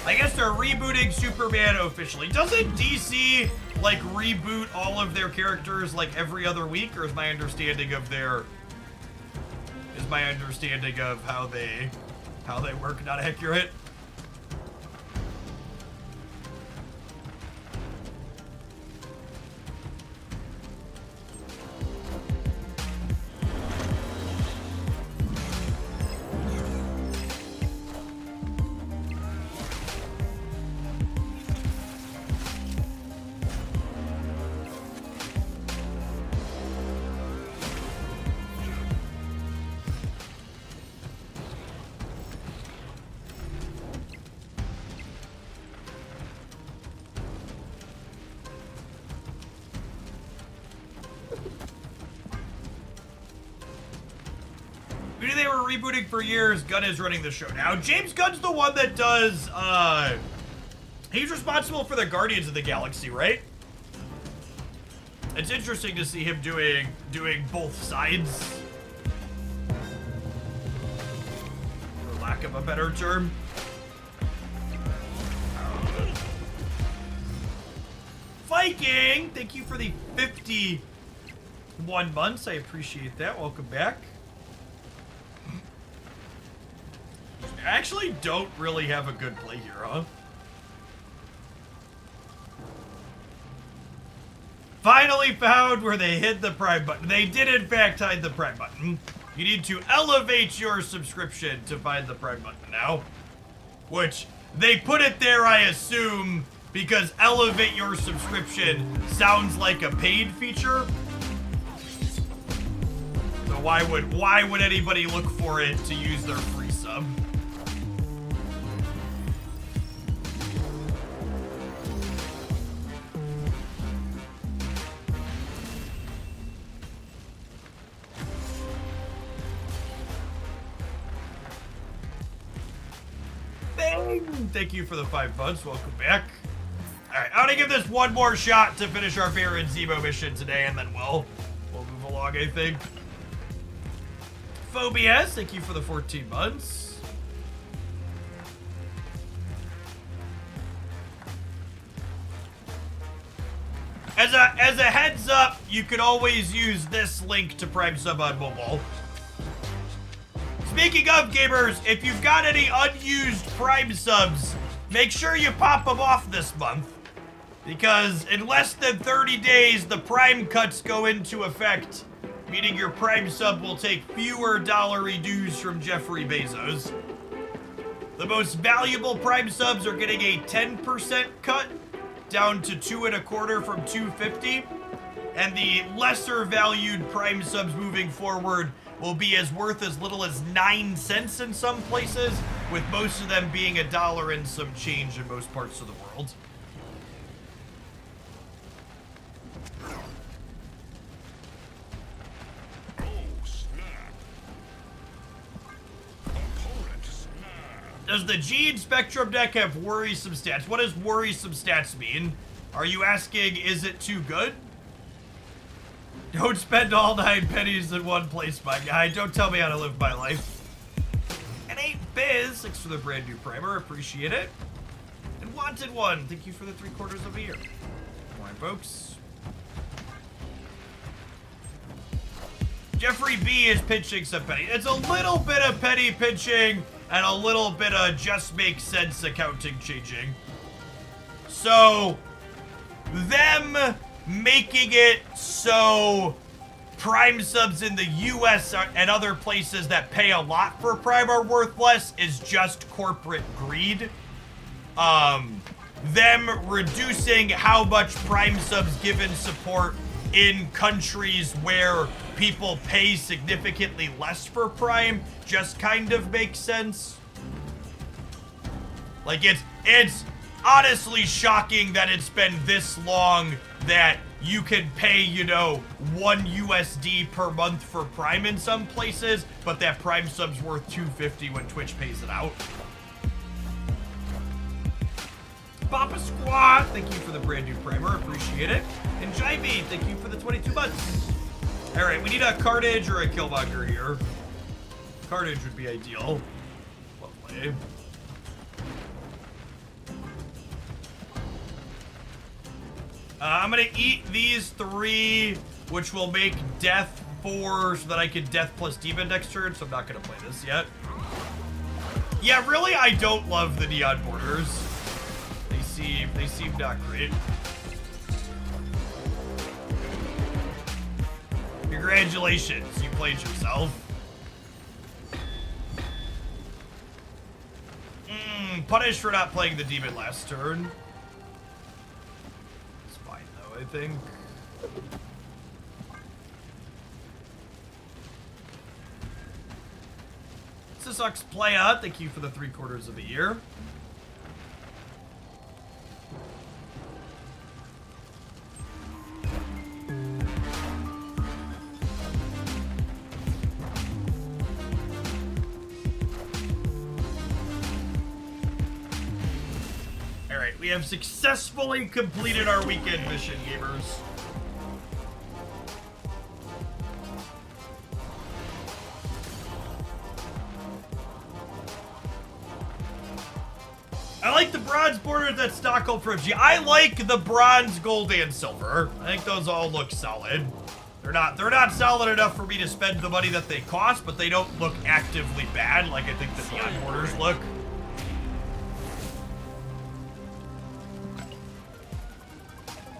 I guess they're rebooting Superman officially. Doesn't DC, like, reboot all of their characters, like, every other week? Or is my understanding of how they work not accurate? They were rebooting for years. Gunn is running the show now. James Gunn's the one that does, he's responsible for the Guardians of the Galaxy, right? It's interesting to see him doing both sides. For lack of a better term. Viking, thank you for the 51 months. I appreciate that. Welcome back. I actually don't really have a good play here, huh? finally found where they hid the Prime button. They did, in fact, hide the Prime button. You need to elevate your subscription to find the Prime button now. Which, they put it there, I assume, because elevate your subscription sounds like a paid feature. So why would anybody look for it to use their free sub? Thank you for the 5 months. Welcome back. Alright, I'm gonna give this one more shot to finish our Baron Zemo mission today, and then we'll move along, I think. Phobias, thank you for the 14 months. As a heads up, you can always use this link to Prime Sub on mobile. Speaking of gamers, if you've got any unused Prime subs, make sure you pop them off this month. Because in less than 30 days, the Prime cuts go into effect, meaning your Prime sub will take fewer dollary dues from Jeffrey Bezos. The most valuable Prime subs are getting a 10% cut, down to $2.25 from $2.50. And the lesser valued Prime subs moving forward will be worth as little as 9 cents in some places, with most of them being $1 and some change in most parts of the world. Does the Gene Spectrum deck have worrisome stats? What does worrisome stats mean? Are you asking, is it too good? Don't spend all 9 pennies in one place, my guy. Don't tell me how to live my life. And 8 Biz, thanks for the brand new primer. Appreciate it. And Wanted One, thank you for the 3/4 of a year. Morning, folks. Jeffrey B is pinching some penny. It's a little bit of penny pinching and a little bit of just makes sense accounting changing. So, them making it so Prime subs in the US and other places that pay a lot for Prime are worth less is just corporate greed. Them reducing how much Prime subs given support in countries where people pay significantly less for Prime just kind of makes sense. Like, it's honestly shocking that it's been this long that you can pay, you know, $1 USD per month for Prime in some places, but that Prime sub's worth $2.50 when Twitch pays it out. Papa Squat, thank you for the brand new primer, appreciate it. And Jivey, thank you for the 22 months. All right, we need a Carnage or a Killmonger here. Carnage would be ideal. Lovely. I'm gonna eat these 3, which will make Death 4 so that I can Death plus Demon next turn, so I'm not gonna play this yet. Yeah, really, I don't love the Neon Borders. They seem not great. Congratulations, you played yourself. Punished for not playing the Demon last turn. It's fine though, I think. Sucks Playa, thank you for the 3/4 of the year. Alright, we have successfully completed our weekend mission, gamers. I like the bronze borders that Stockholm for G. I like the bronze, gold, and silver. I think those all look solid. They're not solid enough for me to spend the money that they cost, but they don't look actively bad like I think the neon borders look.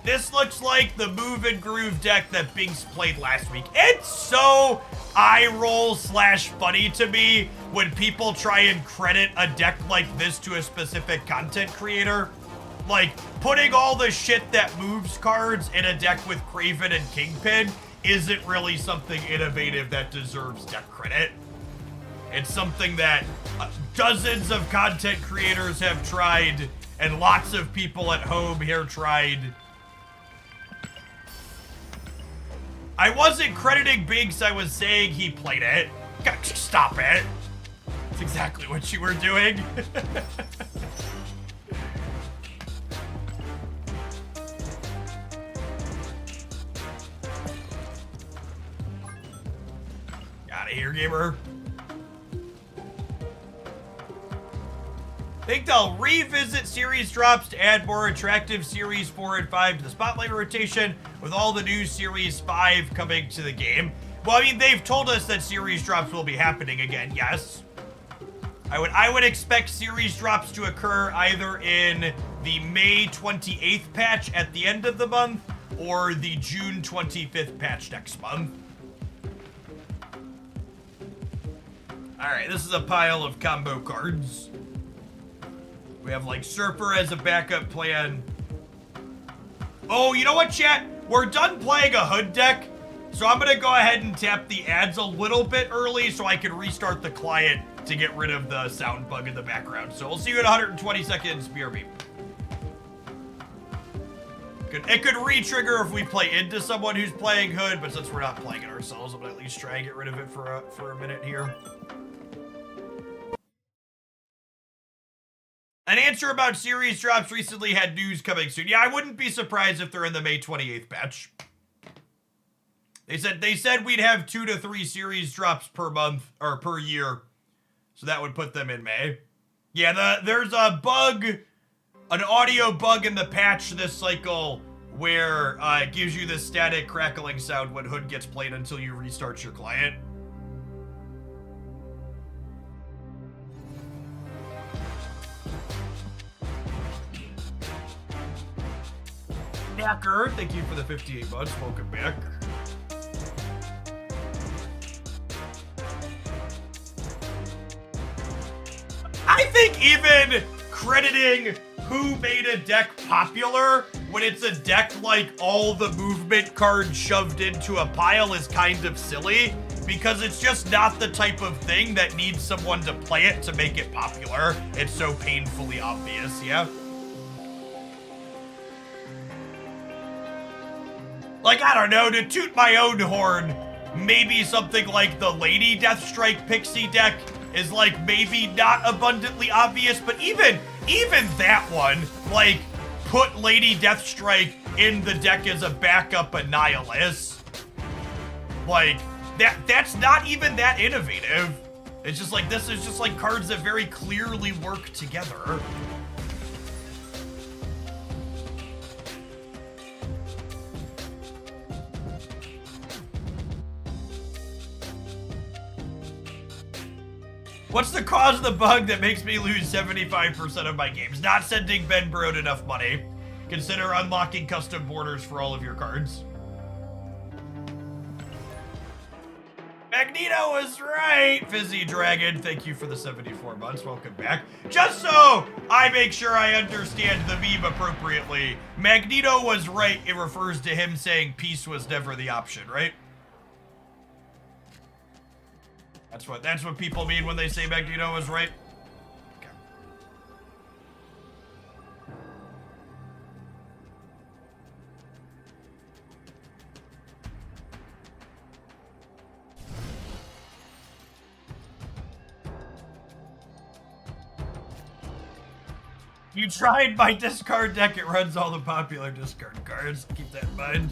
This looks like the Move and Groove deck that Binks played last week. It's so eye roll / funny to me when people try and credit a deck like this to a specific content creator. Like, putting all the shit that moves cards in a deck with Kraven and Kingpin isn't really something innovative that deserves deck credit. It's something that dozens of content creators have tried, and lots of people at home here tried. I wasn't crediting Binks, I was saying he played it. Stop it. That's exactly what you were doing. Outta here, gamer. Think they'll revisit series drops to add more attractive series 4 and 5 to the spotlight rotation, with all the new series 5 coming to the game. Well, I mean, they've told us that series drops will be happening again, yes. I would expect series drops to occur either in the May 28th patch at the end of the month, or the June 25th patch next month. Alright, this is a pile of combo cards. We have, like, Surfer as a backup plan. Oh, you know what, chat? We're done playing a Hood deck, so I'm gonna go ahead and tap the ads a little bit early so I can restart the client to get rid of the sound bug in the background. So we'll see you in 120 seconds, BRB. It could re-trigger if we play into someone who's playing Hood, but since we're not playing it ourselves, I'm gonna at least try and get rid of it for a minute here. An answer about series drops recently had news coming soon. Yeah, I wouldn't be surprised if they're in the May 28th patch. They said we'd have 2 to 3 series drops per month, or per year. So that would put them in May. Yeah, there's a bug, an audio bug in the patch this cycle where it gives you this static crackling sound when Hood gets played until you restart your client. Backer, thank you for the 58 months. Welcome back. I think even crediting who made a deck popular when it's a deck like all the movement cards shoved into a pile is kind of silly, because it's just not the type of thing that needs someone to play it to make it popular. It's so painfully obvious, yeah? Like, I don't know, to toot my own horn, maybe something like the Lady Deathstrike Pixie deck is, like, maybe not abundantly obvious, but even that one, like, put Lady Deathstrike in the deck as a backup Annihilus. Like, that's not even that innovative. It's just like, this is just like cards that very clearly work together. What's the cause of the bug that makes me lose 75% of my games? Not sending Ben Brode enough money. Consider unlocking custom borders for all of your cards. Magneto was right! Fizzy Dragon, thank you for the 74 months. Welcome back. Just so I make sure I understand the meme appropriately, Magneto was right. It refers to him saying peace was never the option, right? That's what people mean when they say Magneto was right. Okay. You tried my discard deck, it runs all the popular discard cards. Keep that in mind.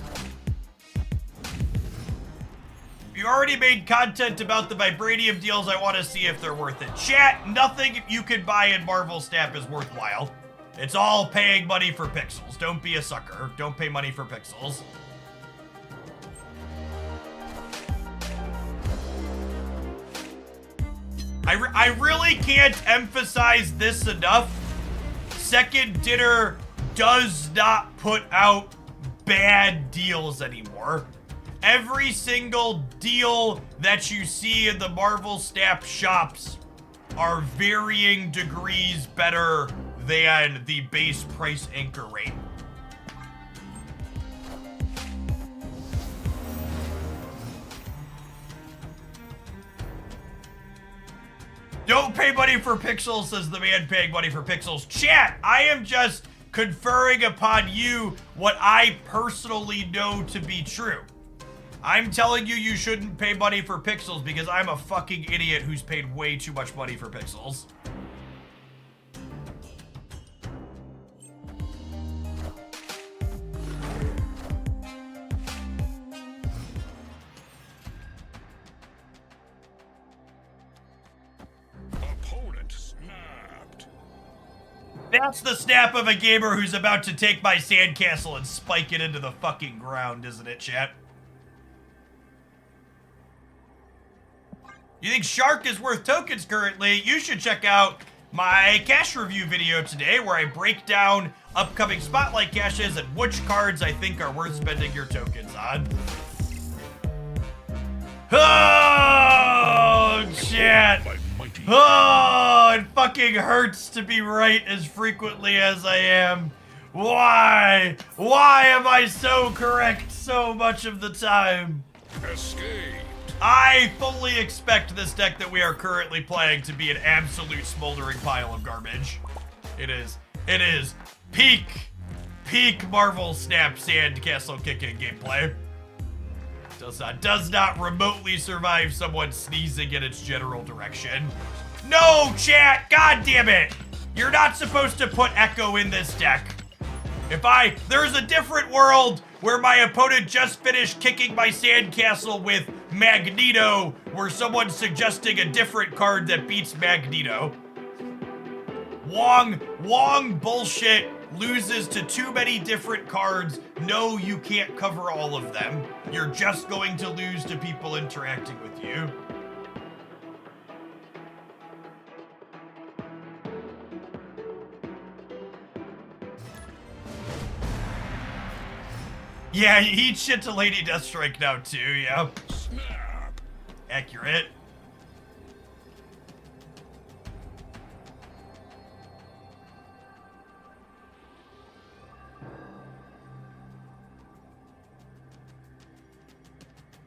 You already made content about the Vibranium deals. I want to see if they're worth it. Chat, nothing you can buy in Marvel Snap is worthwhile. It's all paying money for pixels. Don't be a sucker. Don't pay money for pixels. I really can't emphasize this enough. Second Dinner does not put out bad deals anymore. Every single deal that you see in the Marvel Snap shops are varying degrees better than the base price anchor rate. Don't pay money for pixels, says the man paying money for pixels. Chat, I am just conferring upon you what I personally know to be true. I'm telling you shouldn't pay money for pixels because I'm a fucking idiot who's paid way too much money for pixels. Opponent snapped. That's the snap of a gamer who's about to take my sandcastle and spike it into the fucking ground, isn't it, chat? You think Shark is worth tokens currently? You should check out my cash review video today where I break down upcoming spotlight caches and which cards I think are worth spending your tokens on. Oh, chat. Oh, it fucking hurts to be right as frequently as I am. Why? Why am I so correct so much of the time? Escape. I fully expect this deck that we are currently playing to be an absolute smoldering pile of garbage. It is peak Marvel Snap Sandcastle kicking gameplay. Does not remotely survive someone sneezing in its general direction. No, chat, god damn it! You're not supposed to put Echo in this deck. There's a different world where my opponent just finished kicking my sandcastle with Magneto, where someone's suggesting a different card that beats Magneto. Wong bullshit loses to too many different cards. No, you can't cover all of them. You're just going to lose to people interacting with you. Yeah, you eat shit to Lady Deathstrike now too, yeah. Snap. Accurate.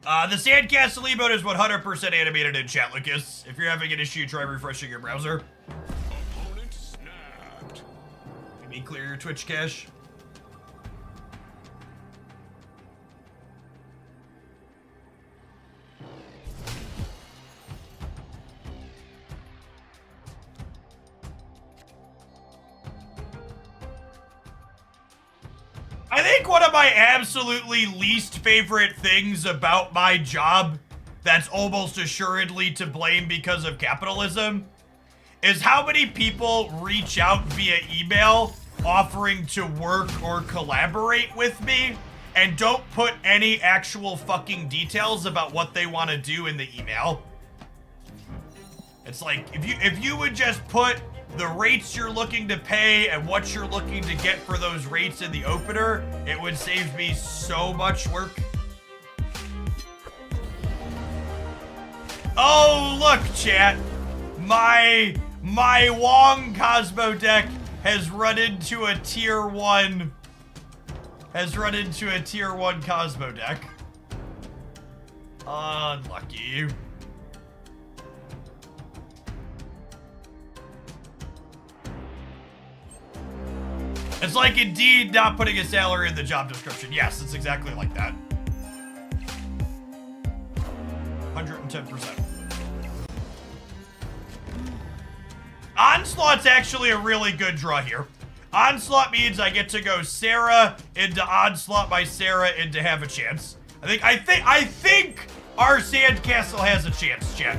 The Sandcastle emote is 100% animated in chat, Lucas. If you're having an issue, try refreshing your browser. Opponent snapped. Let me clear your Twitch cache. I think one of my absolutely least favorite things about my job that's almost assuredly to blame because of capitalism is how many people reach out via email offering to work or collaborate with me and don't put any actual fucking details about what they want to do in the email. It's like, if you would just put the rates you're looking to pay and what you're looking to get for those rates in the opener, it would save me so much work. Oh, look, chat. My Wong Cosmo deck has run into a tier 1 Cosmo deck. Unlucky. It's like Indeed not putting a salary in the job description. Yes, it's exactly like that. 110%. Onslaught's actually a really good draw here. Onslaught means I get to go Sarah into Onslaught by Sarah into Have a Chance. I think our Sandcastle has a chance, chat.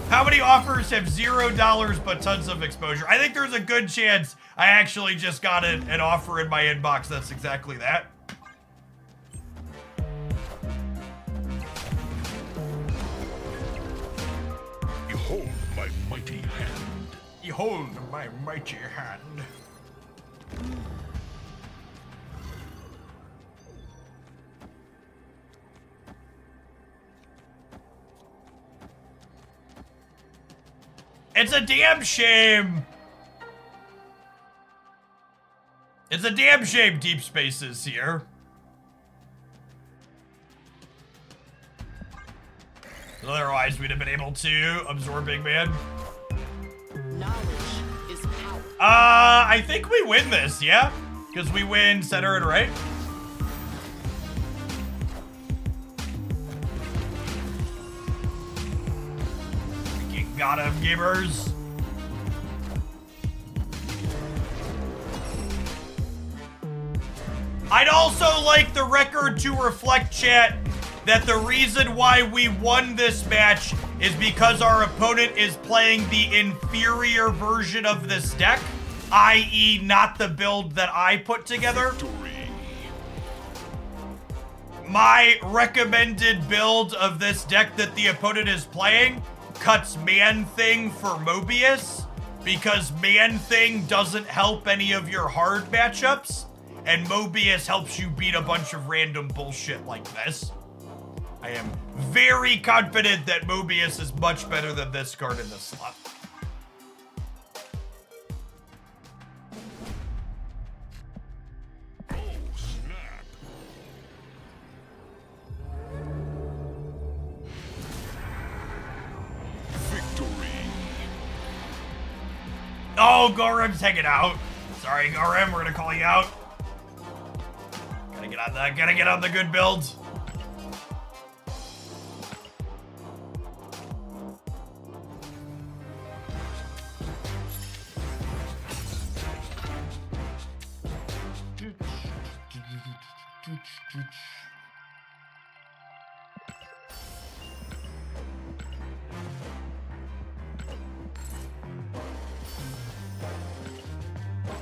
How many offers have $0 but tons of exposure? I think there's a good chance I actually just got an offer in my inbox that's exactly that. Behold my mighty hand. Behold my mighty hand. It's a damn shame. It's a damn shame Deep Space is here. Otherwise, we'd have been able to absorb Big Man. Knowledge is power. I think we win this, yeah? Because we win center and right. Freaking got him, gamers. I'd also like the record to reflect, chat, that the reason why we won this match is because our opponent is playing the inferior version of this deck, i.e. not the build that I put together. My recommended build of this deck that the opponent is playing cuts Man-Thing for Mobius because Man-Thing doesn't help any of your hard matchups, and Mobius helps you beat a bunch of random bullshit like this. I am very confident that Mobius is much better than this card in this slot. Oh, snap. Victory. Oh, Gorem's hanging out. Sorry, Gorem, we're gonna call you out. Gotta get on that. Gotta get on the good build.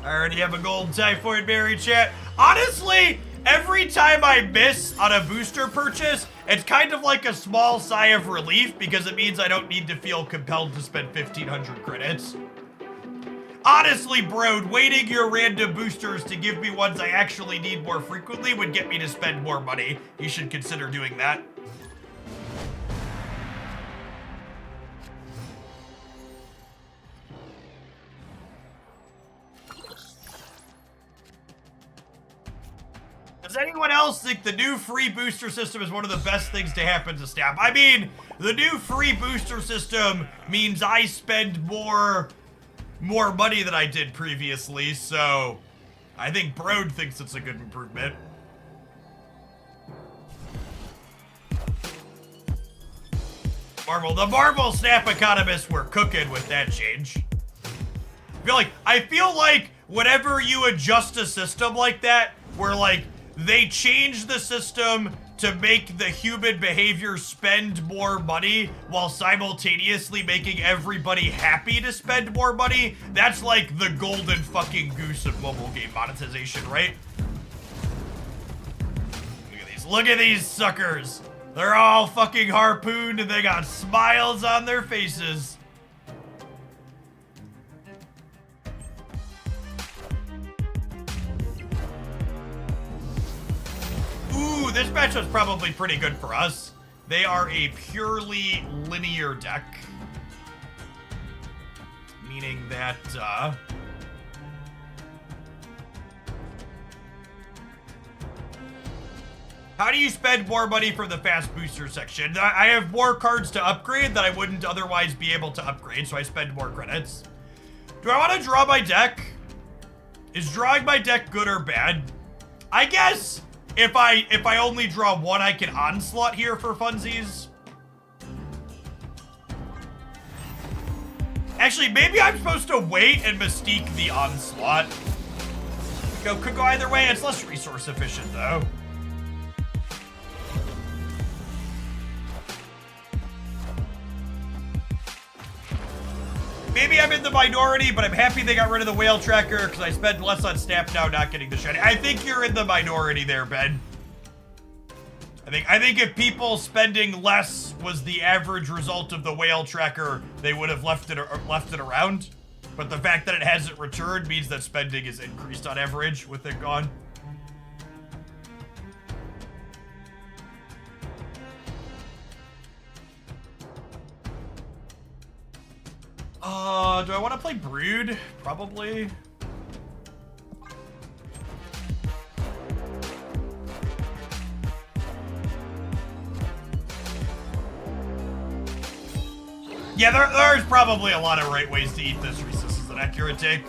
I already have a gold Typhoid Berry, chat. Honestly, every time I miss on a booster purchase, it's kind of like a small sigh of relief because it means I don't need to feel compelled to spend 1,500 credits. Honestly, bro, waiting your random boosters to give me ones I actually need more frequently would get me to spend more money. You should consider doing that. Does anyone else think the new free booster system is one of the best things to happen to staff? I mean, the new free booster system means I spend more money than I did previously, so I think Brode thinks it's a good improvement. The Marvel Snap economists were cooking with that change. I feel like whenever you adjust a system like that, where like they change the system to make the human behavior spend more money while simultaneously making everybody happy to spend more money, that's like the golden fucking goose of mobile game monetization, right? Look at these suckers. They're all fucking harpooned and they got smiles on their faces. Ooh, this matchup's probably pretty good for us. They are a purely linear deck. Meaning that, how do you spend more money from the fast booster section? I have more cards to upgrade that I wouldn't otherwise be able to upgrade, so I spend more credits. Do I want to draw my deck? Is drawing my deck good or bad? I guess if I only draw one, I can onslaught here for funsies. Actually, maybe I'm supposed to wait and Mystique the onslaught. Could go either way. It's less resource efficient, though. Maybe I'm in the minority, but I'm happy they got rid of the whale tracker because I spend less on Snap now not getting the shiny. I think you're in the minority there, Ben. I think if people spending less was the average result of the whale tracker, they would have left it around. But the fact that it hasn't returned means that spending is increased on average with it gone. Do I want to play Brood? Probably. Yeah, there's probably a lot of right ways to eat this. Reese, this is an accurate take.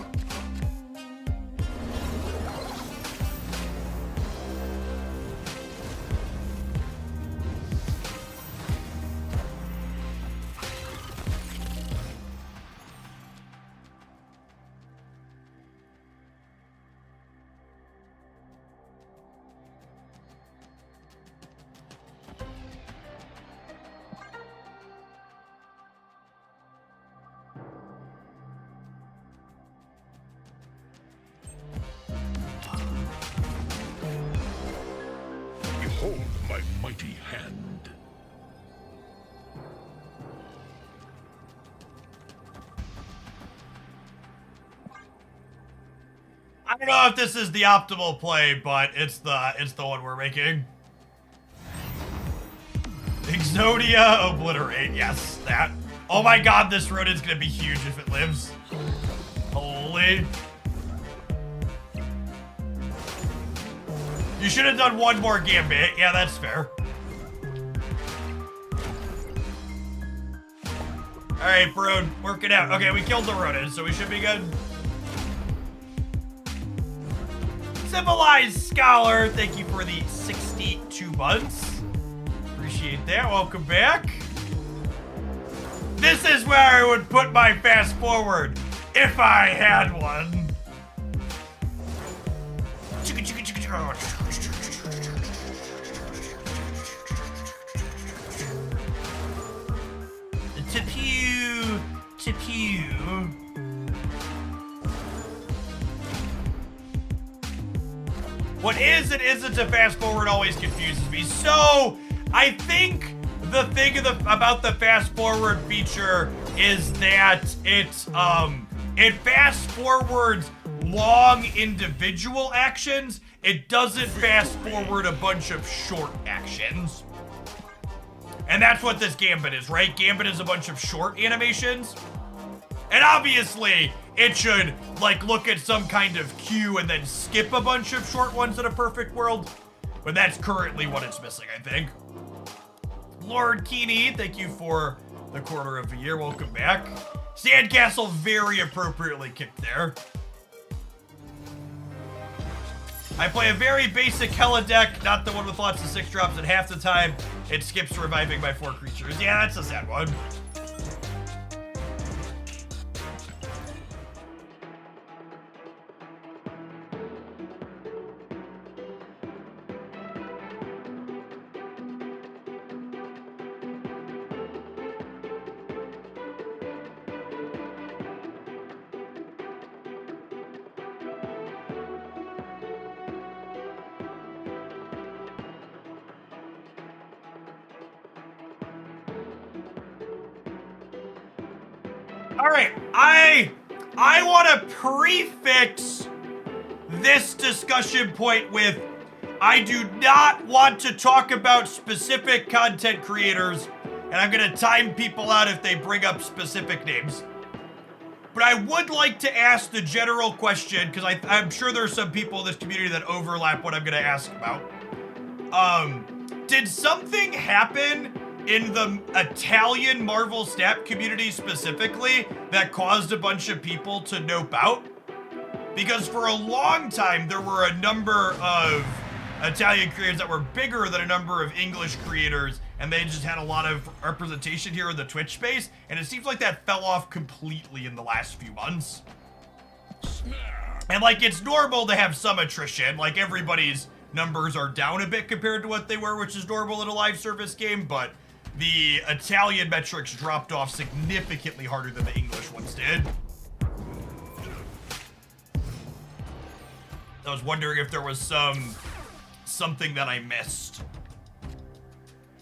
Behold my mighty hand. I don't know if this is the optimal play, but it's the one we're making. Exodia Obliterate, yes, that. Oh my god, this rodent's gonna be huge if it lives. Holy. You should have done one more gambit. Yeah, that's fair. Alright, Brood, work it out. Okay, we killed the rodent, so we should be good. Civilized Scholar, thank you for the 62 months. Appreciate that. Welcome back. This is where I would put my fast forward if I had one. Tepew. What is and isn't a fast forward always confuses me. So I think the thing about the fast forward feature is that it fast forwards long individual actions. It doesn't fast forward a bunch of short actions. And that's what this Gambit is, right? Gambit is a bunch of short animations. And obviously, it should, like, look at some kind of cue and then skip a bunch of short ones in a perfect world. But that's currently what it's missing, I think. Lord Keeney, thank you for the quarter of a year. Welcome back. Sandcastle very appropriately kicked there. I play a very basic Hella deck, not the one with lots of 6-drops, and half the time it skips reviving my 4 creatures. Yeah, that's a sad one. All right, I want to prefix this discussion point with, I do not want to talk about specific content creators, and I'm going to time people out if they bring up specific names. But I would like to ask the general question, because I'm sure there's some people in this community that overlap what I'm going to ask about. Did something happen in the Italian Marvel Snap community specifically that caused a bunch of people to nope out? Because for a long time, there were a number of Italian creators that were bigger than a number of English creators, and they just had a lot of representation here in the Twitch space, and it seems like that fell off completely in the last few months. And like, it's normal to have some attrition, like everybody's numbers are down a bit compared to what they were, which is normal in a live service game, but the Italian metrics dropped off significantly harder than the English ones did. I was wondering if there was something that I missed.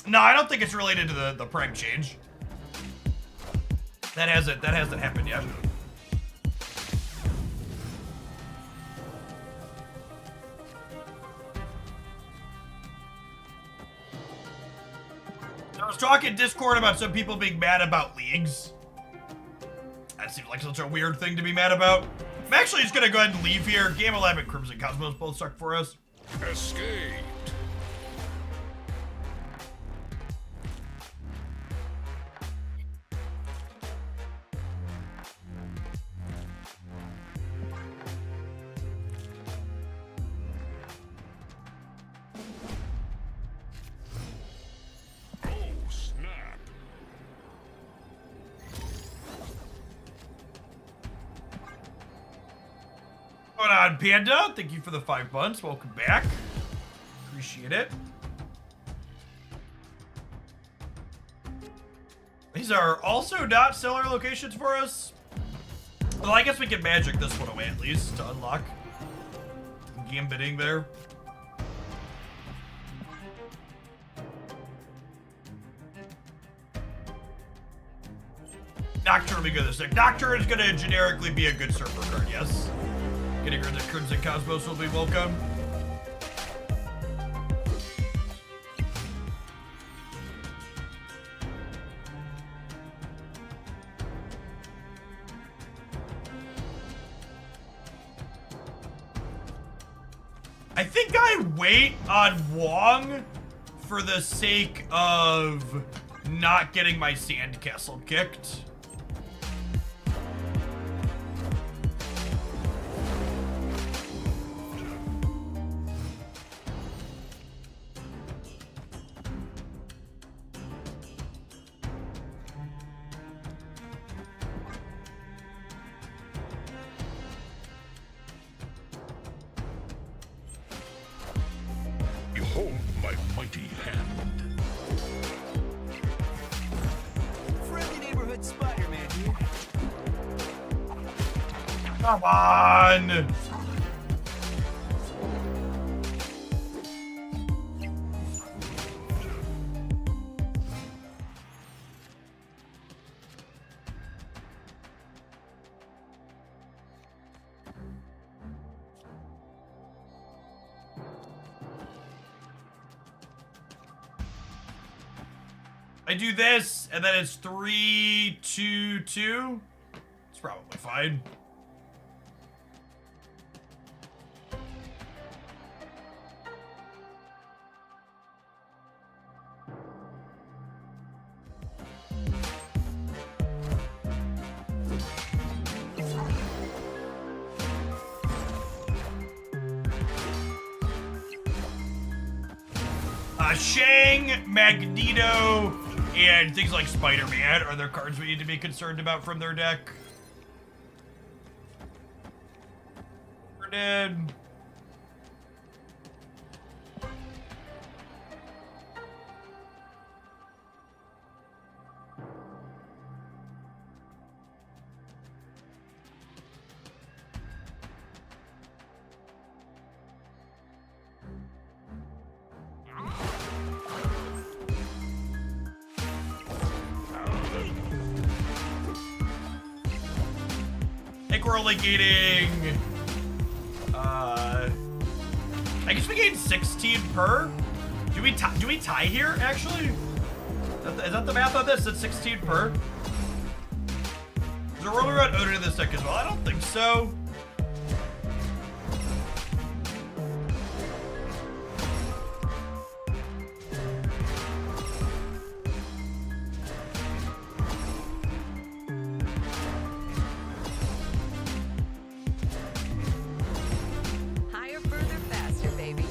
No, I don't think it's related to the prime change. That hasn't happened yet. I was talking Discord about some people being mad about leagues. That seems like such a weird thing to be mad about. I'm actually just gonna go ahead and leave here. Gamma Lab and Crimson Cosmos both suck for us. Escape. Oh, snap. Going on, Panda? Thank you for the 5 months. Welcome back. Appreciate it. These are also not seller locations for us. Well, I guess we can magic this one away at least to unlock gambiting there. Nocturne will be good this deck. Nocturne is going to generically be a good surfer card, yes. Getting rid of the Crimson Cosmos will be welcome. I think I wait on Wong for the sake of not getting my sandcastle kicked. Behold my mighty hand. Friendly neighborhood Spider-Man here. Come on! I do this, and then it's 3, 2, 2. It's probably fine. Shang, Magneto, and things like Spider-Man are there cards we need to be concerned about from their deck. We're dead. I think we're only gaining, I guess we gain 16 per. Do we tie here, actually? Is that the math on this? It's 16 per? Is there a roller around Odin in this deck as well? I don't think so. Higher, further, faster, baby.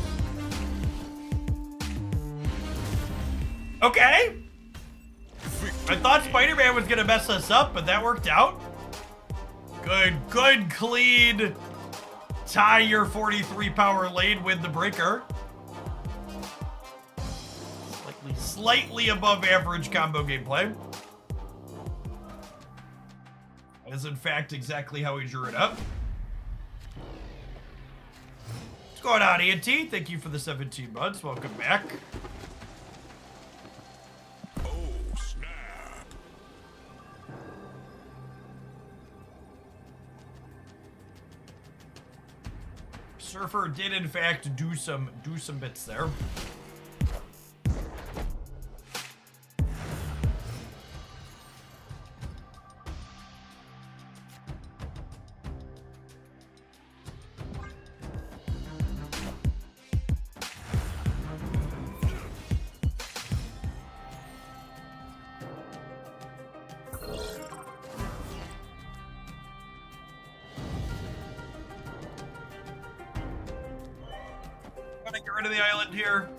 Okay. I thought Spider-Man was gonna mess us up, but that worked out. Good, clean. Tie your 43 power lane with the breaker. Slightly above average combo gameplay. That is in fact exactly how we drew it up. What's going on, ENT? Thank you for the 17 months. Welcome back. Surfer did in fact do some bits there. rid of the island here.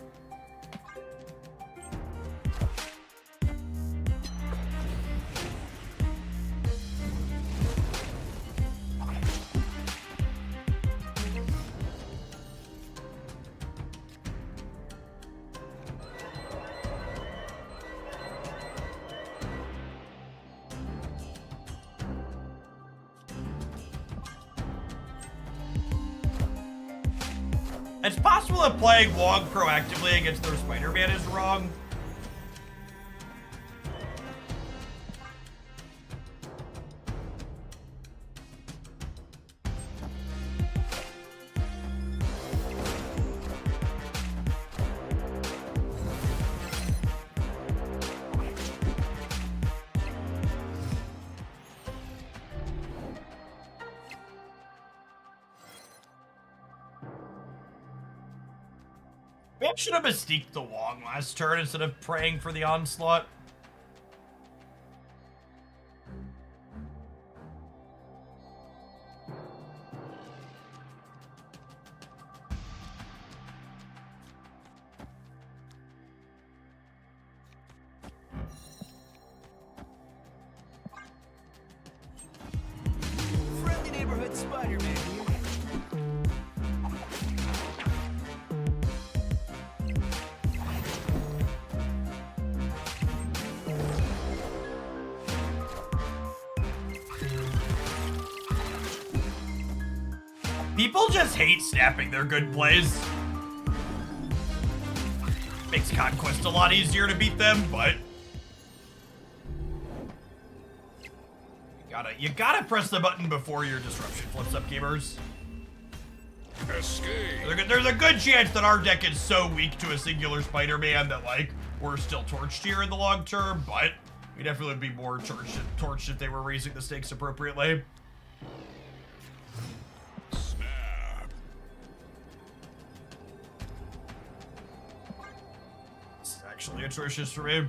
It's possible that playing Wong proactively against their Spider-Man is wrong. Maybe I should have mystique the Wong last turn instead of praying for the onslaught. Friendly neighborhood Spider-Man here. People just hate snapping their good plays. Makes Conquest a lot easier to beat them, but you gotta press the button before your disruption flips up, gamers. Escape. There's a good chance that our deck is so weak to a singular Spider-Man that, like, we're still torched here in the long term, but we definitely would be more torched if they were raising the stakes appropriately. Snap. This is actually atrocious for me.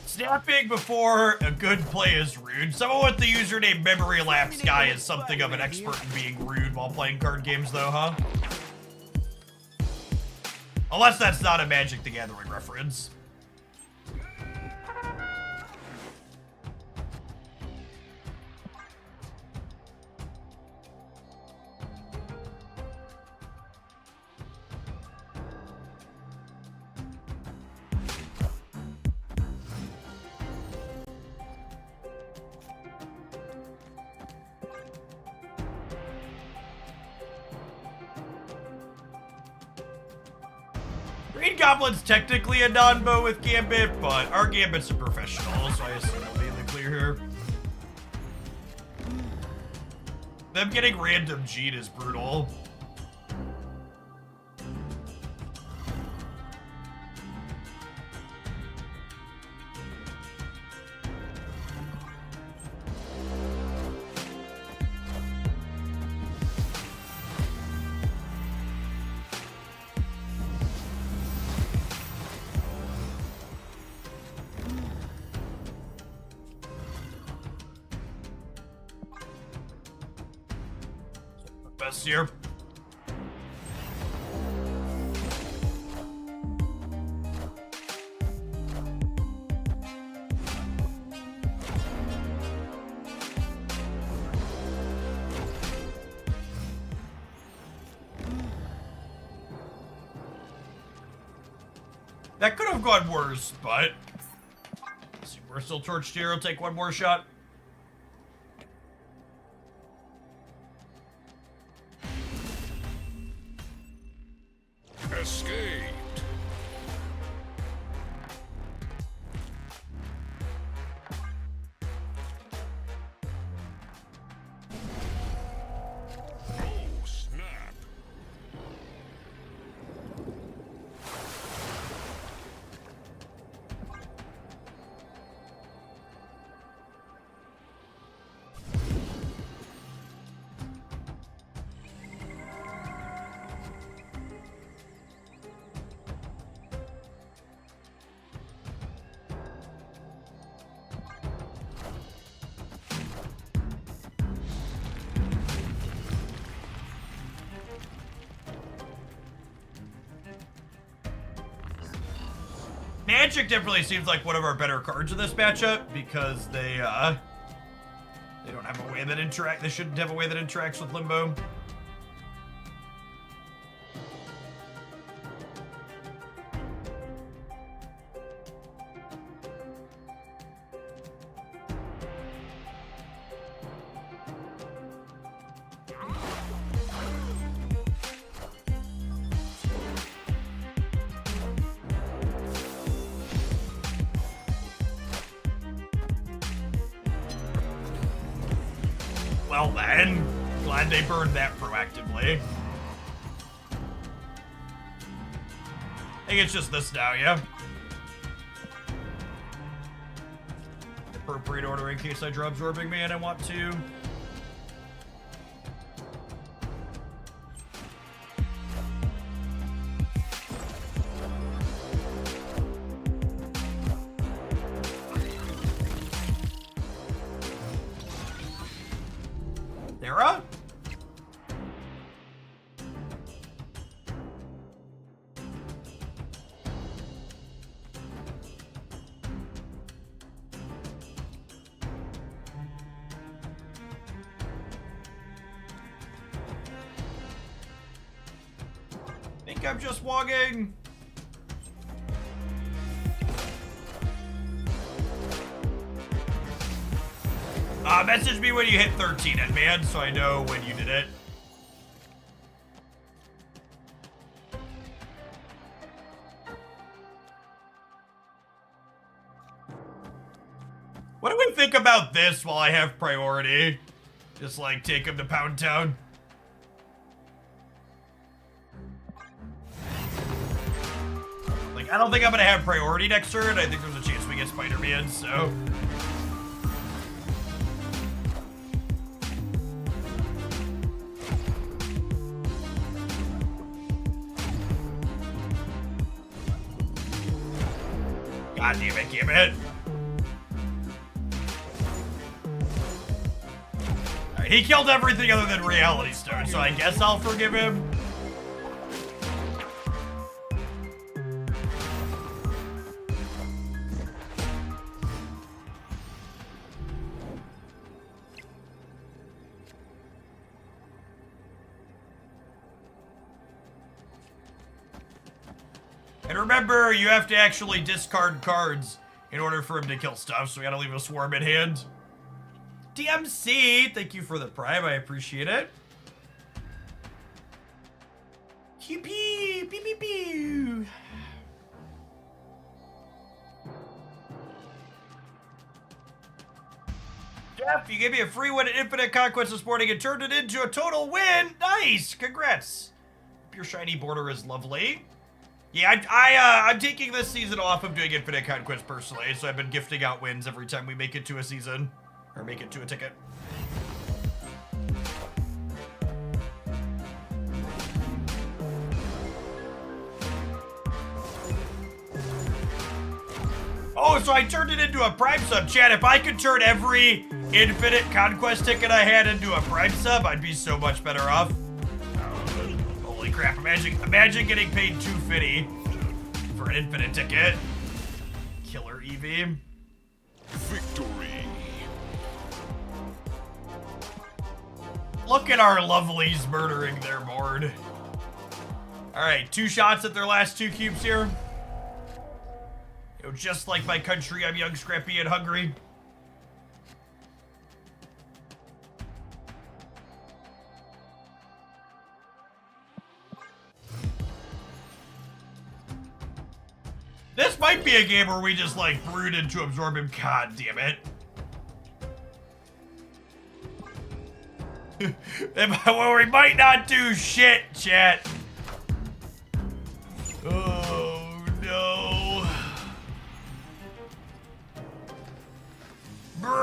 Snapping before a good play is rude. Someone with the username Memory Lapse Guy is something of an expert in being rude while playing card games, though, huh? Unless that's not a Magic the Gathering reference. Green Goblin's technically a non-bow with Gambit, but our Gambit's a professional, so I assume he'll be in the clear here. Them getting random G'd is brutal. Best here. That could have gone worse, but we're still torched here. I'll take one more shot. Escaped. Oh, snap. Magic definitely seems like one of our better cards in this matchup because they don't have a way that they shouldn't have a way that interacts with Limbo. Well then, glad they burned that proactively. I think it's just this now, yeah? Appropriate order in case I draw Absorbing Man, I want to. Dura? Think I'm just walking. Message me when you hit 13 in advance so I know when you did it. What do we think about this while I have priority? Just like take him to Pound Town. Like, I don't think I'm gonna have priority next turn. I think there's a chance we get Spider-Man, so. God damn it, give it. Alright, he killed everything other than Reality Stone, so I guess I'll forgive him. And remember, you have to actually discard cards in order for him to kill stuff, so we gotta leave a swarm in hand. DMC, thank you for the prime, I appreciate it. QP, pew pew pew. Jeff, you gave me a free win at Infinite Conquest this morning and turned it into a total win. Nice, congrats. Your shiny border is lovely. Yeah, I'm taking this season off of doing Infinite Conquest personally, so I've been gifting out wins every time we make it to a season. Or make it to a ticket. Oh, so I turned it into a Prime sub. Chat, if I could turn every Infinite Conquest ticket I had into a Prime sub, I'd be so much better off. Holy crap, imagine getting paid $250 for an Infinite ticket. Killer Eevee. Victory. Look at our lovelies murdering their board. Alright, 2 shots at their last 2 cubes here. You know, just like my country, I'm young, scrappy, and hungry. This might be a game where we just, like, brood into absorb him. God damn it. Well, we might not do shit, chat. Oh, no. Brood!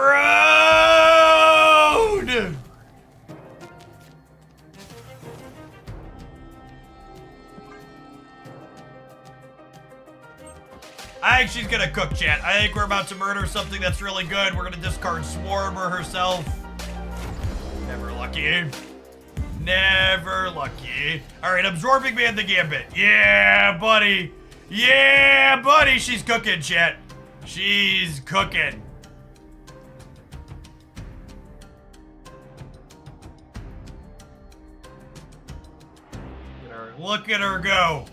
I think she's gonna cook, chat. I think we're about to murder something that's really good. We're gonna discard Swarmer herself. Never lucky. Never lucky. Alright, Absorbing Man the Gambit. Yeah, buddy. Yeah, buddy, she's cooking, chat. She's cooking. Look at her go.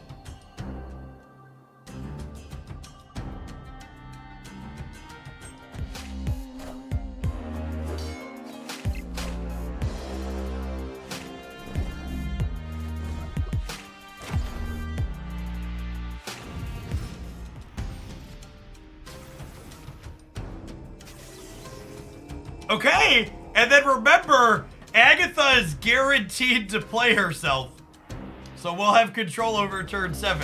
Okay, and then remember, Agatha is guaranteed to play herself. So we'll have control over turn 7.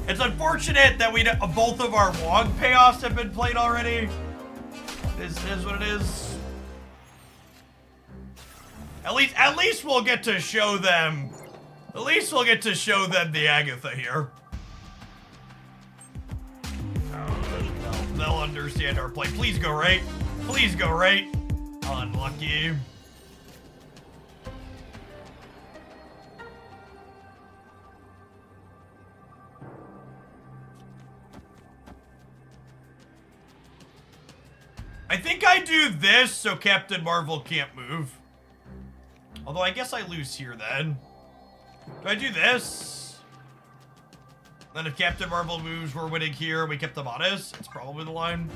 It's unfortunate that both of our Wong payoffs have been played already. This is what it is. At least we'll get to show them. At least we'll get to show them the Agatha here. They'll understand our play. Please go right. Please go right. Unlucky. I think I do this so Captain Marvel can't move. Although I guess I lose here then. Do I do this? Then if Captain Marvel moves, we're winning here. We kept them honest. It's probably the line.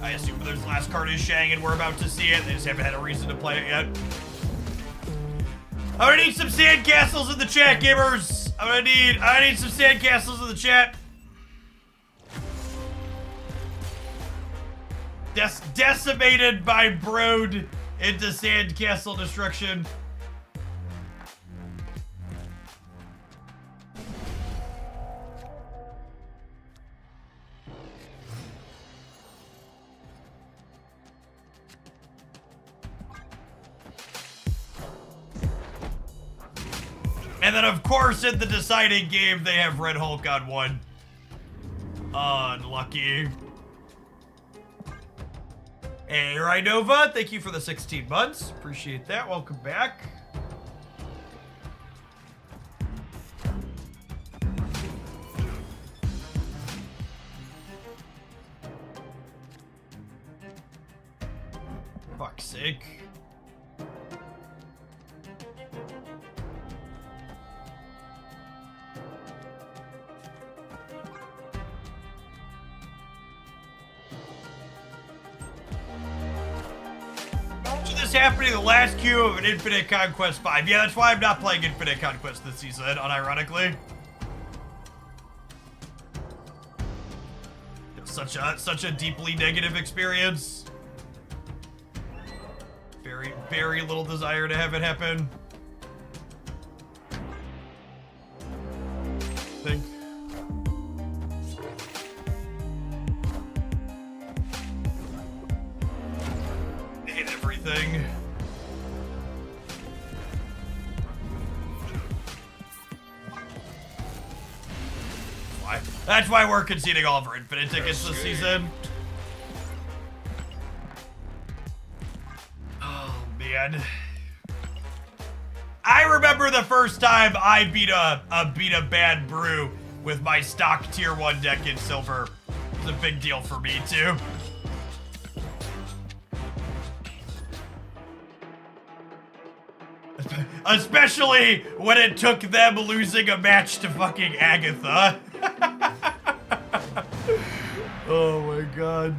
I assume this last card is Shang and we're about to see it. They just haven't had a reason to play it yet. I'm gonna need some sandcastles in the chat, gamers. I need some sandcastles in the chat. Decimated by Brood into sandcastle destruction. And then, of course, in the deciding game, they have Red Hulk on 1. Unlucky. Hey, Rhinova, thank you for the 16 months. Appreciate that. Welcome back. Fuck's sake. Happening the last queue of an Infinite Conquest 5. Yeah, that's why I'm not playing Infinite Conquest this season, unironically. Such a deeply negative experience. Very, very little desire to have it happen. Think. Hate everything. That's why we're conceding all of our Infinite tickets this season. Oh, man. I remember the first time I beat a bad brew with my stock tier 1 deck in silver. It was a big deal for me, too. Especially when it took them losing a match to fucking Agatha. Oh my god.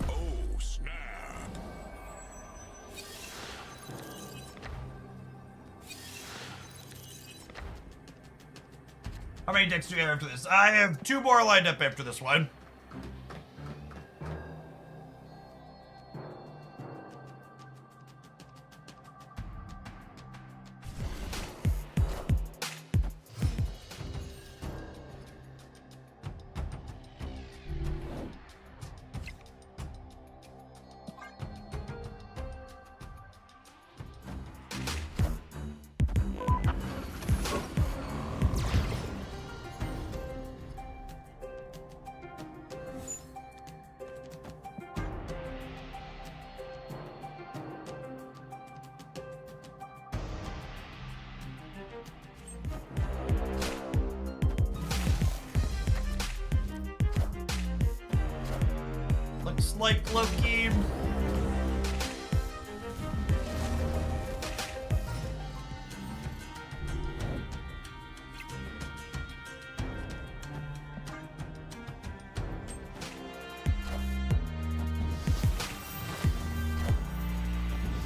Oh, snap. How many decks do we have after this? I have 2 more lined up after this one. like Loki.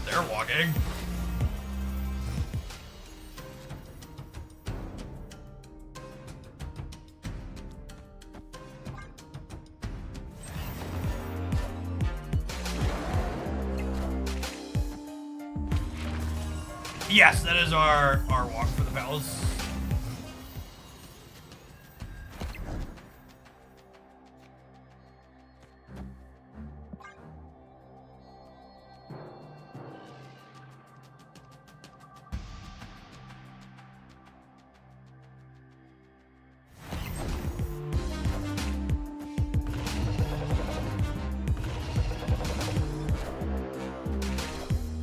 They're walking. Yes, that is our walk for the palace.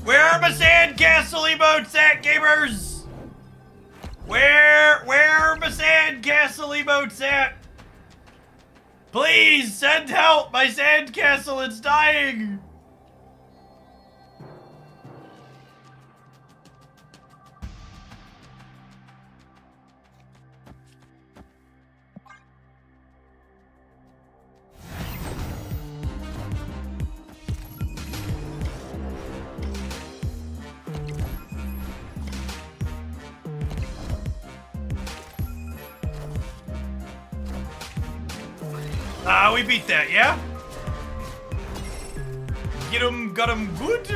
Where are my sandcastle emotes at, gamers? Where are my sandcastle emotes at? Please send help! My sandcastle is dying! We beat that, yeah? Got him good?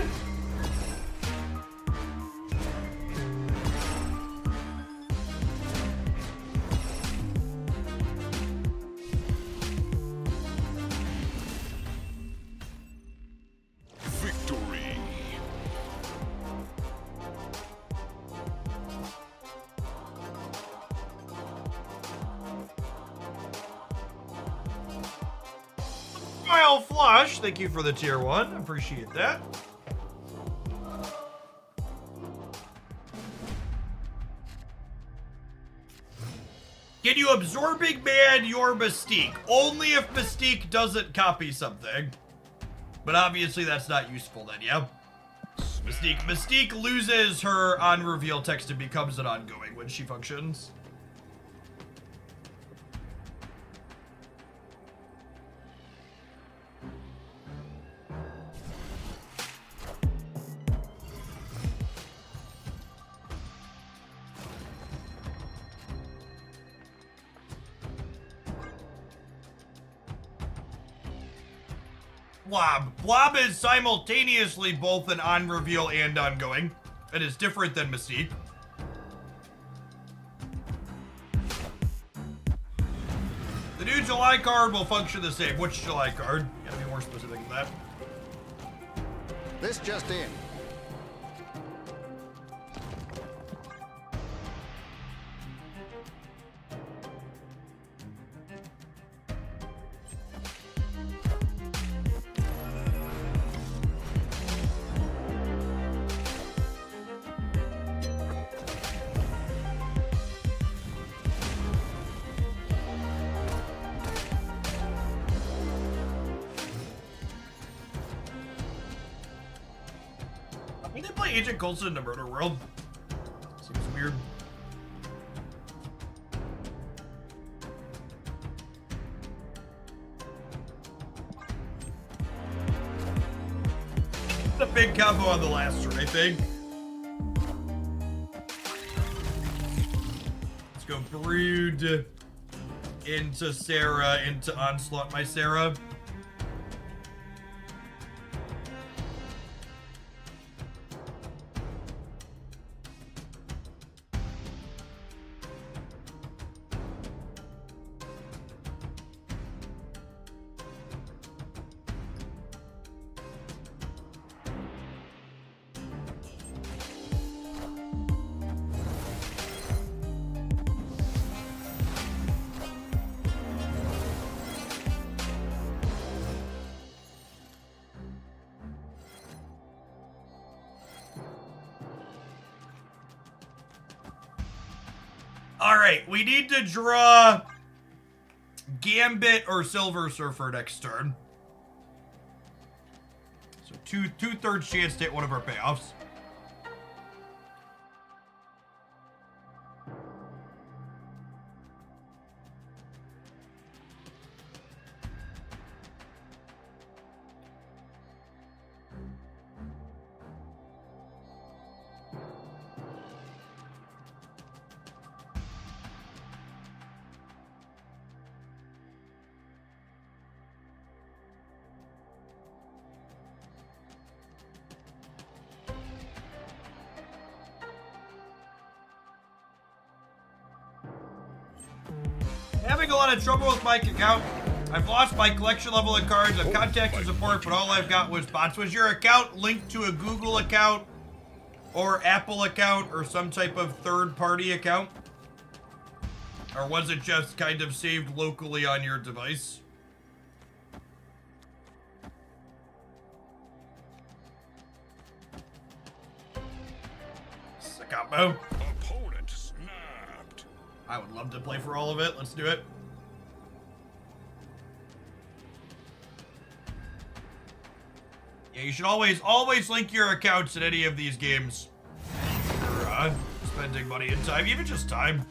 Victory. Smile Flush, thank you for the tier 1. Appreciate that. Can you absorbing man your Mystique? Only if Mystique doesn't copy something. But obviously that's not useful then, yeah? Mystique loses her on reveal text and becomes an ongoing when she functions. Blob is simultaneously both an on-reveal and ongoing. It is different than Mystique. The new July card will function the same. Which July card? Gotta be more specific than that. This just in. When they play Agent Coulson in the Murder World, seems weird. The big combo on the last turn, I think. Let's go Brood into Sarah, into Onslaught my Sarah. Alright, we need to draw Gambit or Silver Surfer next turn. two-thirds chance to hit one of our payoffs. Having a lot of trouble with my account. I've lost my collection level of cards. I've contacted support, but all I've got was bots. Was your account linked to a Google account or Apple account or some type of third-party account? Or was it just kind of saved locally on your device? It's a combo. Opponent snapped. I would love to play for all of it. Let's do it. Yeah, you should always link your accounts in any of these games. For spending money and time, even just time.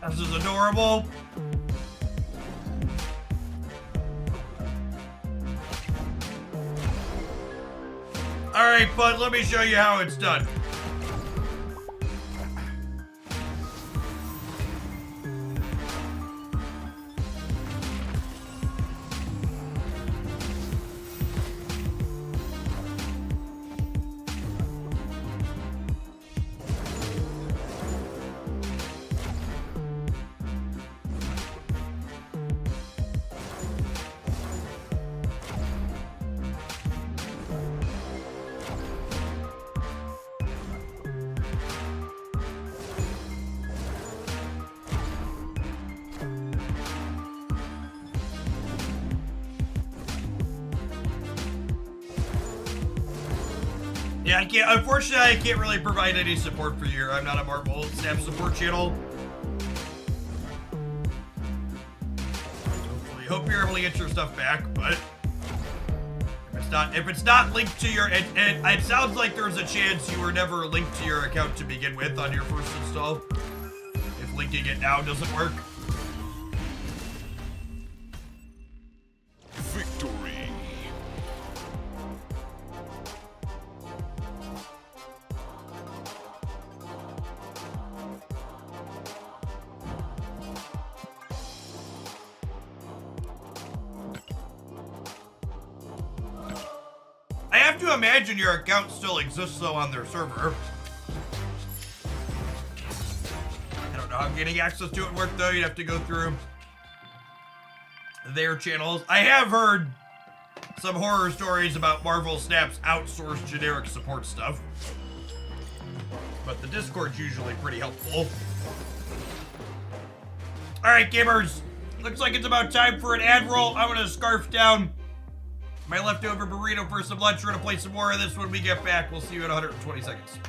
This is adorable. All right, bud, let me show you how it's done. Yeah, unfortunately, I can't really provide any support for you. I'm not a Marvel Snap support channel. Hopefully, hope you're able to get your stuff back, but if it's not linked to your, it sounds like there's a chance you were never linked to your account to begin with on your first install. If linking it now doesn't work. Victory. I have to imagine your account still exists though on their server. I don't know how getting access to it worked though. You'd have to go through their channels. I have heard some horror stories about Marvel Snap's outsourced generic support stuff. But the Discord's usually pretty helpful. Alright, gamers. Looks like it's about time for an ad roll. I'm gonna scarf down my leftover burrito for some lunch. We're gonna play some more of this when we get back. We'll see you in 120 seconds.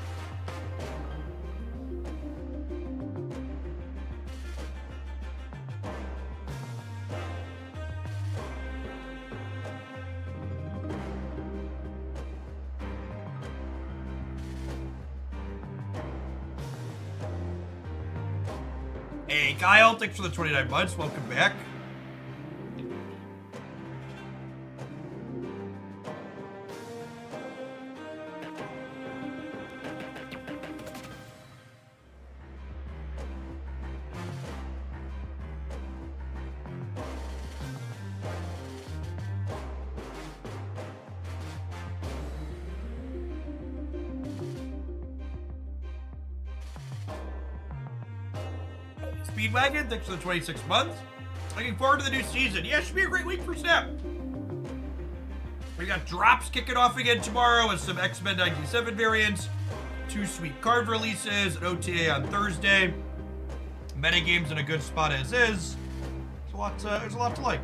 Hey, Kyle, thanks for the 29 months. Welcome back. Speedwagon, thanks for the 26 months. Looking forward to the new season. Yeah, it should be a great week for Snap. We got drops kicking off again tomorrow with some X-Men 97 variants, 2 sweet card releases, an OTA on Thursday, metagames in a good spot as is. There's a lot to like.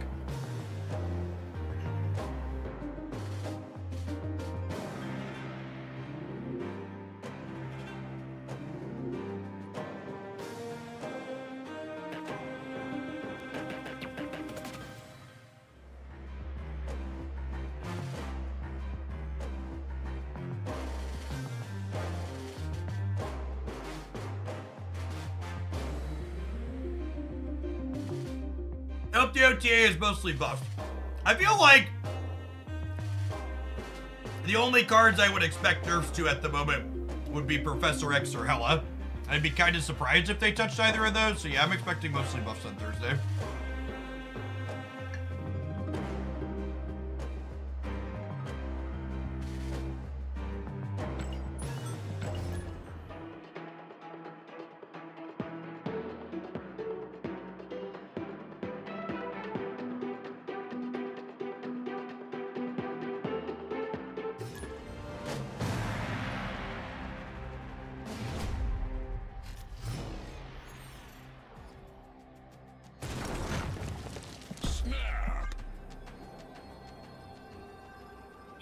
hope the OTA is mostly buffed. I feel like the only cards I would expect nerfs to at the moment would be Professor X or Hela. I'd be kind of surprised if they touched either of those. So yeah, I'm expecting mostly buffs on Thursday.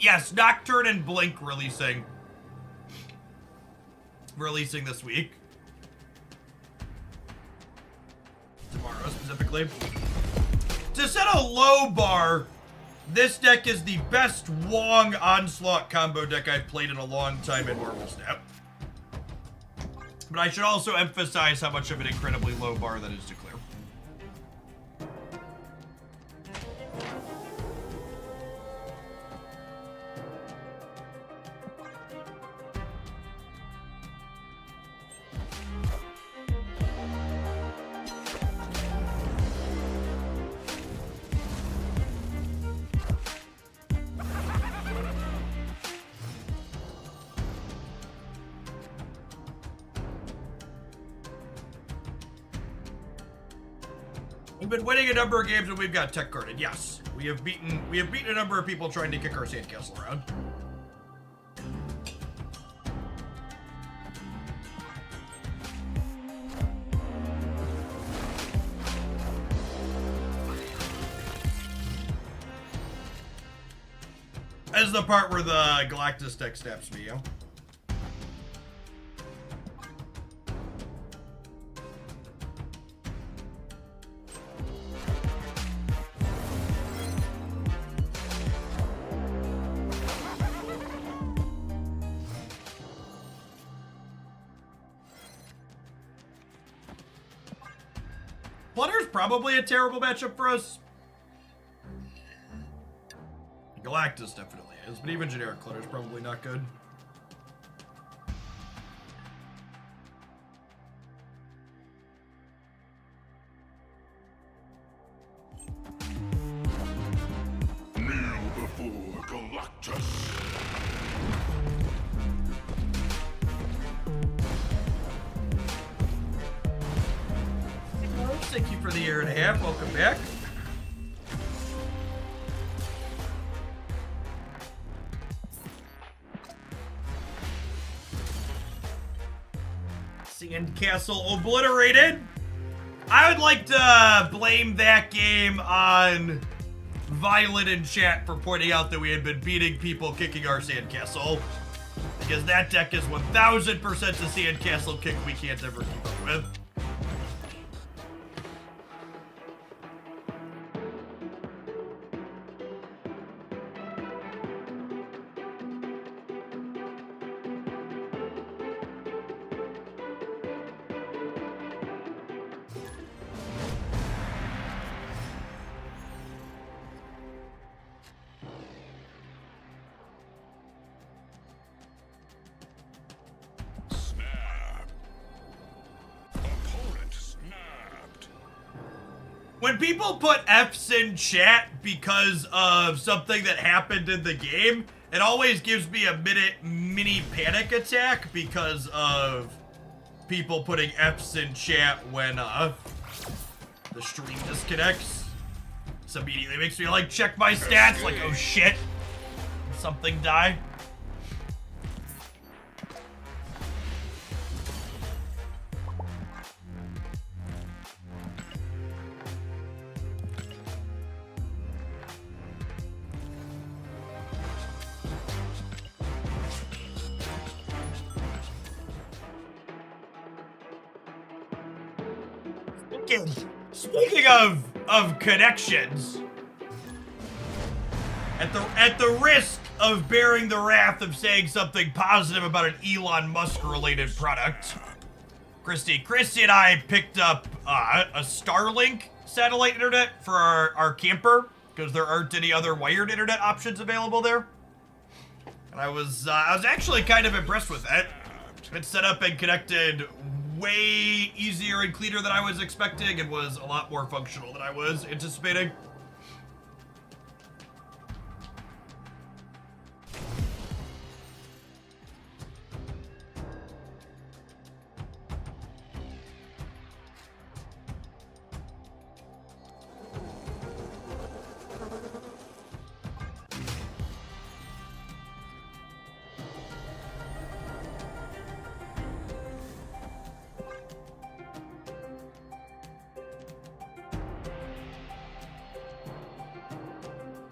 Yes, Nocturne and Blink releasing this week. Tomorrow, specifically. To set a low bar, this deck is the best Wong Onslaught combo deck I've played in a long time in Marvel Snap. But I should also emphasize how much of an incredibly low bar that is to clear. We've been winning a number of games and we've got tech carded. Yes, we have beaten a number of people trying to kick our sandcastle around. As the part where the Galactus deck snaps me, yo. Flutter's probably a terrible matchup for us. Galactus definitely is, but even generic Clutter's probably not good. Kneel before Galactus. Thank you for the year and a half. Welcome back. Sandcastle obliterated. I would like to blame that game on Violet in chat for pointing out that we had been beating people kicking our sandcastle. Because that deck is 1000% a sandcastle kick we can't ever keep up with. When people put F's in chat because of something that happened in the game, it always gives me a mini panic attack because of people putting F's in chat when the stream disconnects. This immediately makes me like check my stats, like, oh shit, did something die? Speaking of connections, at the risk of bearing the wrath of saying something positive about an Elon Musk related product, Christy and I picked up a Starlink satellite internet for our camper, because there aren't any other wired internet options available there. And I was actually kind of impressed with that. It's set up and connected way easier and cleaner than I was expecting, and was a lot more functional than I was anticipating.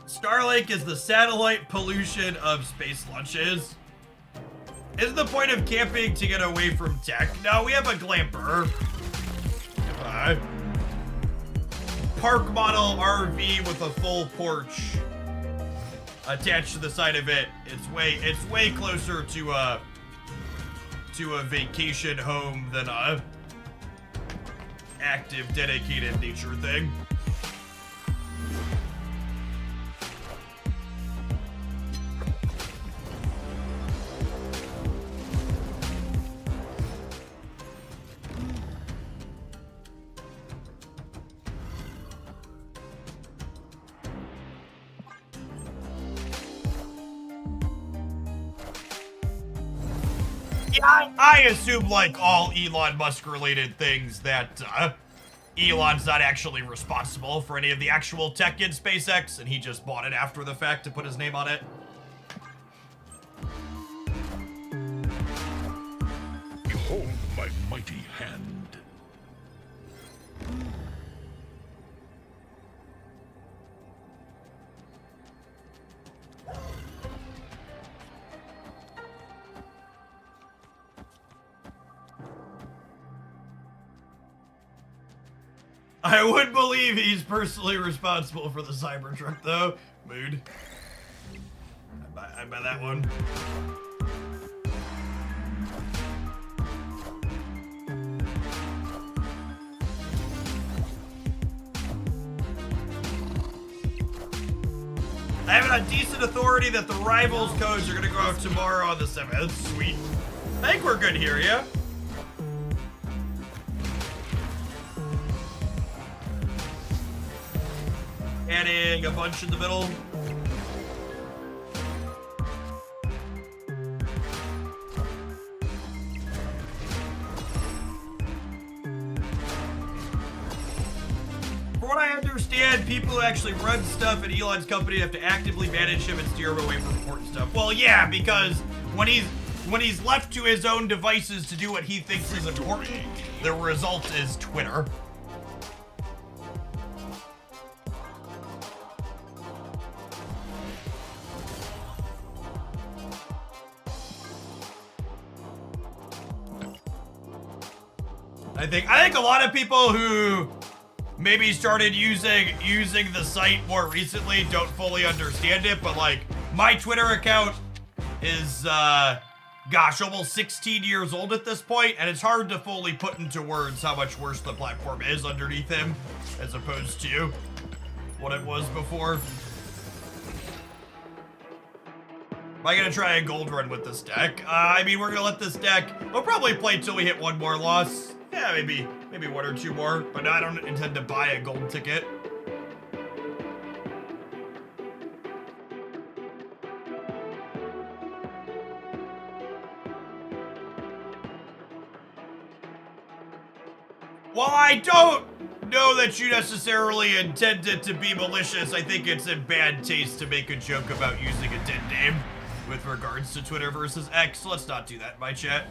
Starlink is the satellite pollution of space launches. Is the point of camping to get away from tech? No, we have a glamper. Park model RV with a full porch attached to the side of it. It's way closer to a vacation home than a active, dedicated nature thing. Yeah, I assume, like all Elon Musk related things, that Elon's not actually responsible for any of the actual tech in SpaceX, and he just bought it after the fact to put his name on it. Behold my mighty hand. I would believe he's personally responsible for the Cybertruck, though. Mood. I buy that one. I have it on decent authority that the Rivals codes are going to go out tomorrow on the 7th. Sweet. I think we're good here, yeah? Adding a bunch in the middle. From what I understand, people who actually run stuff at Elon's company have to actively manage him and steer him away from important stuff. Well, yeah, because when he's left to his own devices to do what he thinks is important, the result is Twitter. I think a lot of people who maybe started using the site more recently don't fully understand it, but like my Twitter account is gosh, almost 16 years old at this point, and it's hard to fully put into words how much worse the platform is underneath him as opposed to what it was before. Am I gonna try a gold run with this deck? I mean, we're gonna let this deck, we'll probably play till we hit one more loss. Yeah, maybe one or two more, but I don't intend to buy a gold ticket. While I don't know that you necessarily intend it to be malicious, I think it's in bad taste to make a joke about using a dead name with regards to Twitter versus X. Let's not do that in my chat.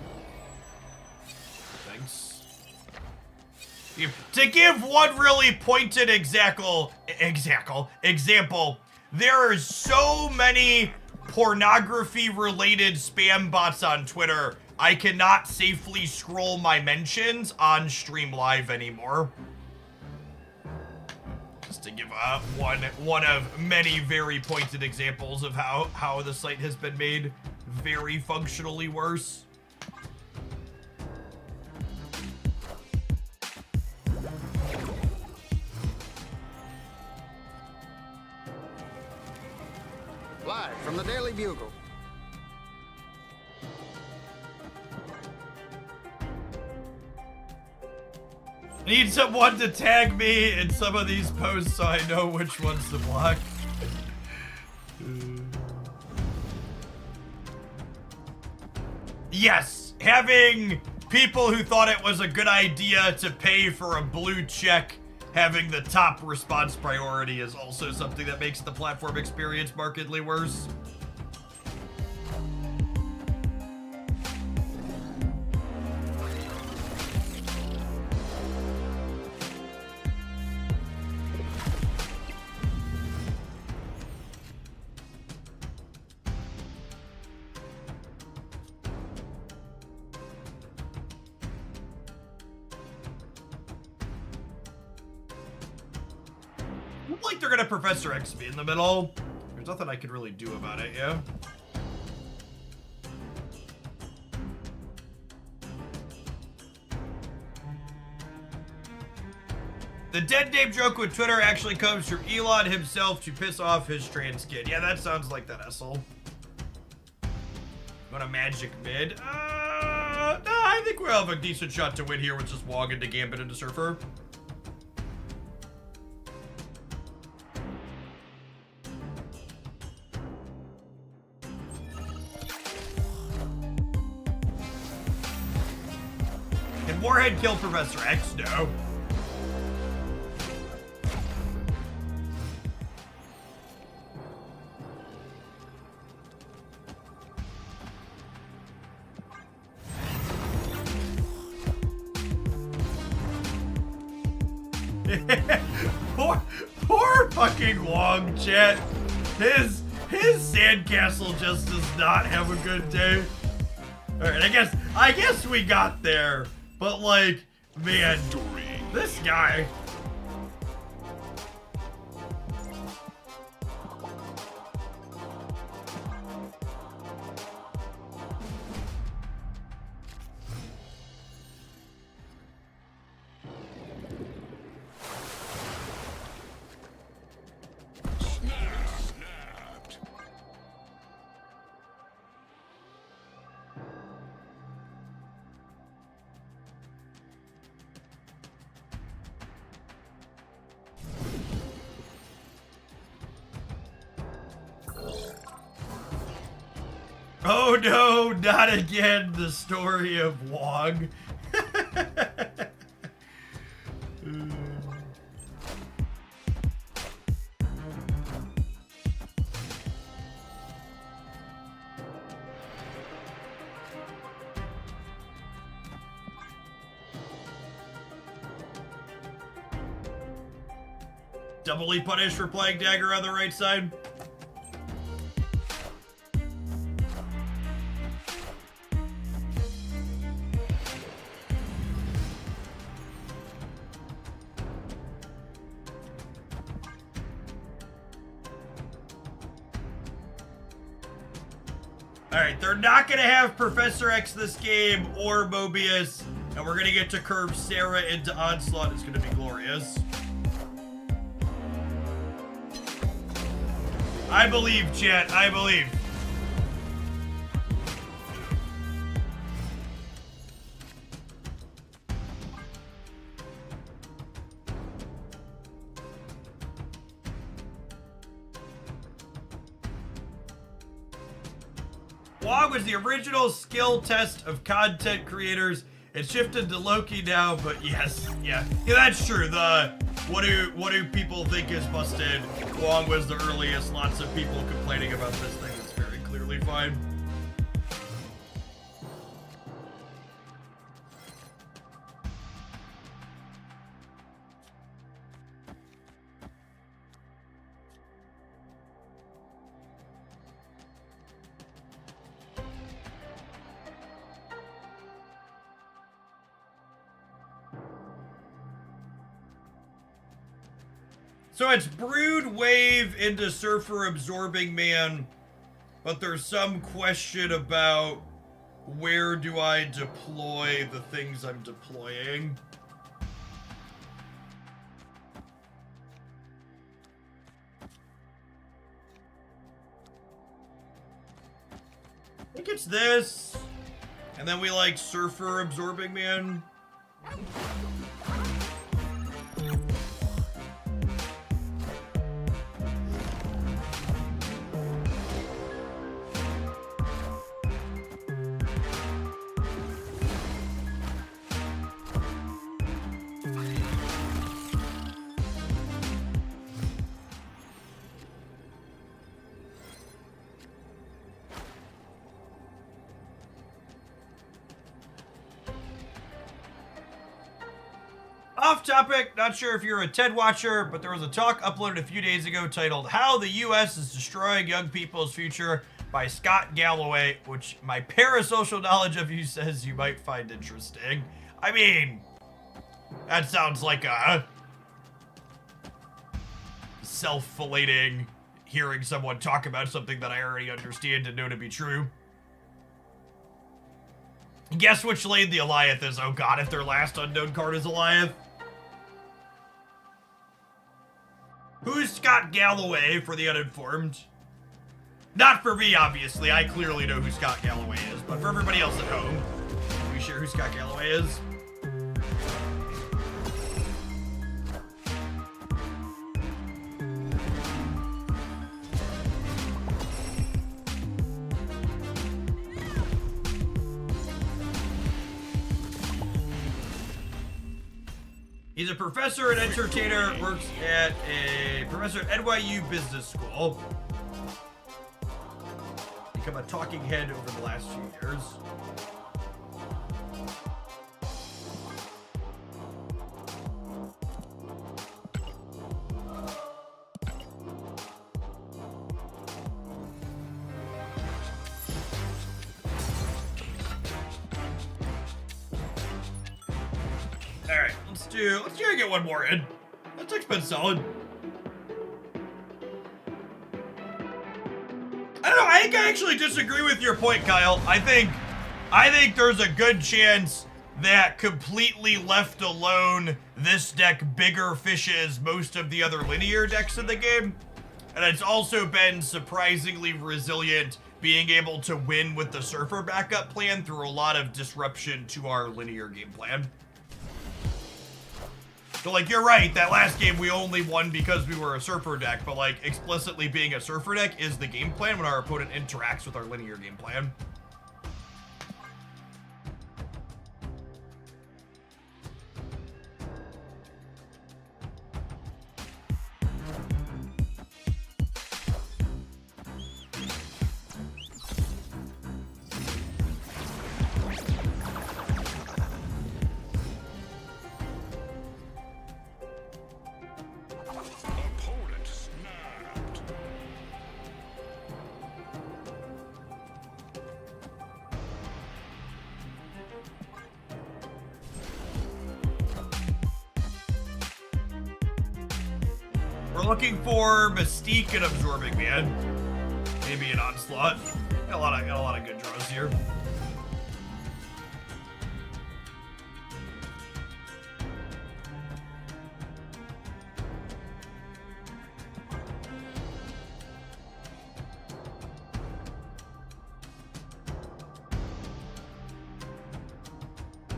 Thanks. To give one really pointed example, there are so many pornography-related spam bots on Twitter, I cannot safely scroll my mentions on Stream Live anymore. Just to give one of many very pointed examples of how the site has been made very functionally worse. Live from the Daily Bugle. Need someone to tag me in some of these posts so I know which ones to block. Yes, having people who thought it was a good idea to pay for a blue check having the top response priority is also something that makes the platform experience markedly worse. Like they're gonna Professor X me in the middle. There's nothing I can really do about it, yeah? The dead name joke with Twitter actually comes from Elon himself to piss off his trans kid. Yeah, that sounds like that asshole. Want a magic mid? No, I think we'll have a decent shot to win here with just Wong into Gambit into Surfer. Can Warhead kill Professor X? No. poor fucking Wong, chat. His sandcastle just does not have a good day. Alright, I guess we got there. But like, man, this guy. Oh no, not again, the story of Wong. Doubly punished for playing Dagger on the right side. Alright, they're not gonna have Professor X this game or Mobius, and we're gonna get to curve Sarah into Onslaught. It's gonna be glorious. I believe, chat, I believe. Wong was the original skill test of content creators. It shifted to Loki now, but yes, yeah, that's true. What do people think is busted? Wong was the earliest. Lots of people complaining about this thing. It's very clearly fine. So it's Brood Wave into Surfer Absorbing Man, but there's some question about where do I deploy the things I'm deploying. I think it's this. And then we like Surfer Absorbing Man. Off topic, not sure if you're a TED watcher, but there was a talk uploaded a few days ago titled How the U.S. is Destroying Young People's Future by Scott Galloway, which my parasocial knowledge of you says you might find interesting. I mean, that sounds like a self-filleting, hearing someone talk about something that I already understand and know to be true. Guess which lane the Alioth is? Oh god, if their last unknown card is Alioth. Who's Scott Galloway for the uninformed? Not for me, obviously. I clearly know who Scott Galloway is, but for everybody else at home, are you sure who Scott Galloway is? He's a professor and entertainer, works at a professor at NYU Business School. Become a talking head over the last few years. Alright, let's try to get one more in. That deck's been solid. I don't know, I think I actually disagree with your point, Kyle. I think there's a good chance that completely left alone, this deck bigger fishes most of the other linear decks in the game. And it's also been surprisingly resilient, being able to win with the Surfer backup plan through a lot of disruption to our linear game plan. So, like, you're right, that last game we only won because we were a Surfer deck, but, like, explicitly being a Surfer deck is the game plan when our opponent interacts with our linear game plan. We're looking for Mystique and Absorbing Man. Maybe an Onslaught. Got a lot of good draws here.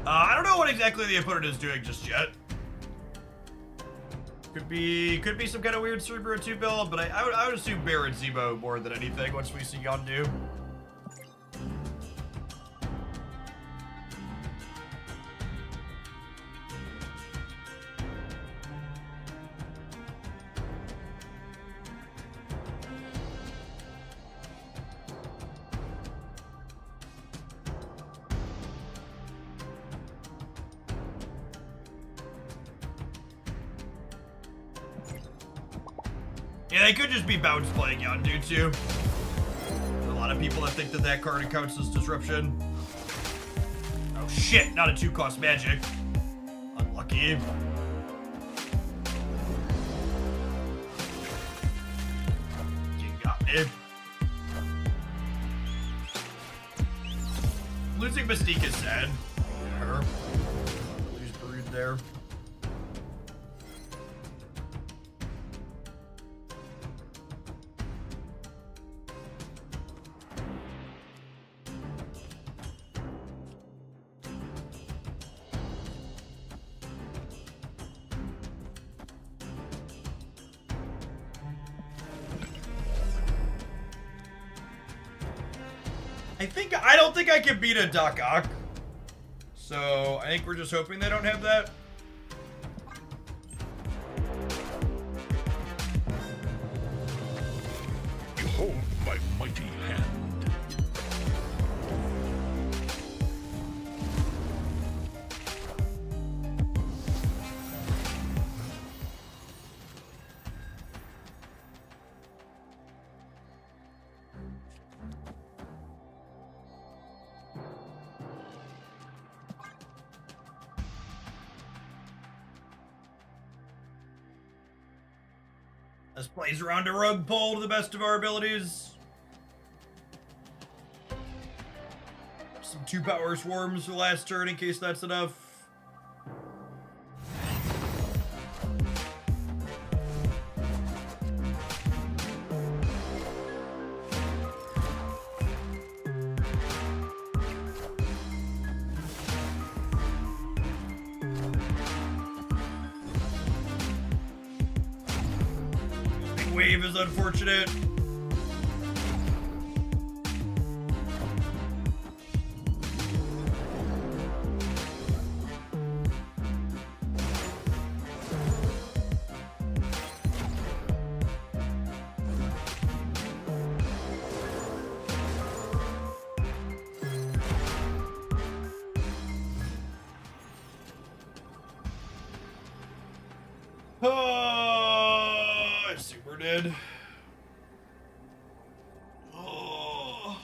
I don't know what exactly the opponent is doing just yet. Could be some kind of weird Cerebro 2 build, but I would assume Bear and Zemo more than anything once we see Yondu. Yeah, they could just be bounce playing Yondu too. There's a lot of people that think that card counts as disruption. Oh shit, not a 2-cost magic. Unlucky. You got me. Losing Mystique is sad. Yeah. Lose Brood there. I don't think I can beat a Doc Ock. So I think we're just hoping they don't have that. Behold my mighty hand. Let's plays around a rug pull to the best of our abilities. Some 2-power swarms for last turn in case that's enough. Wave is unfortunate. Oh, I super did. Oh.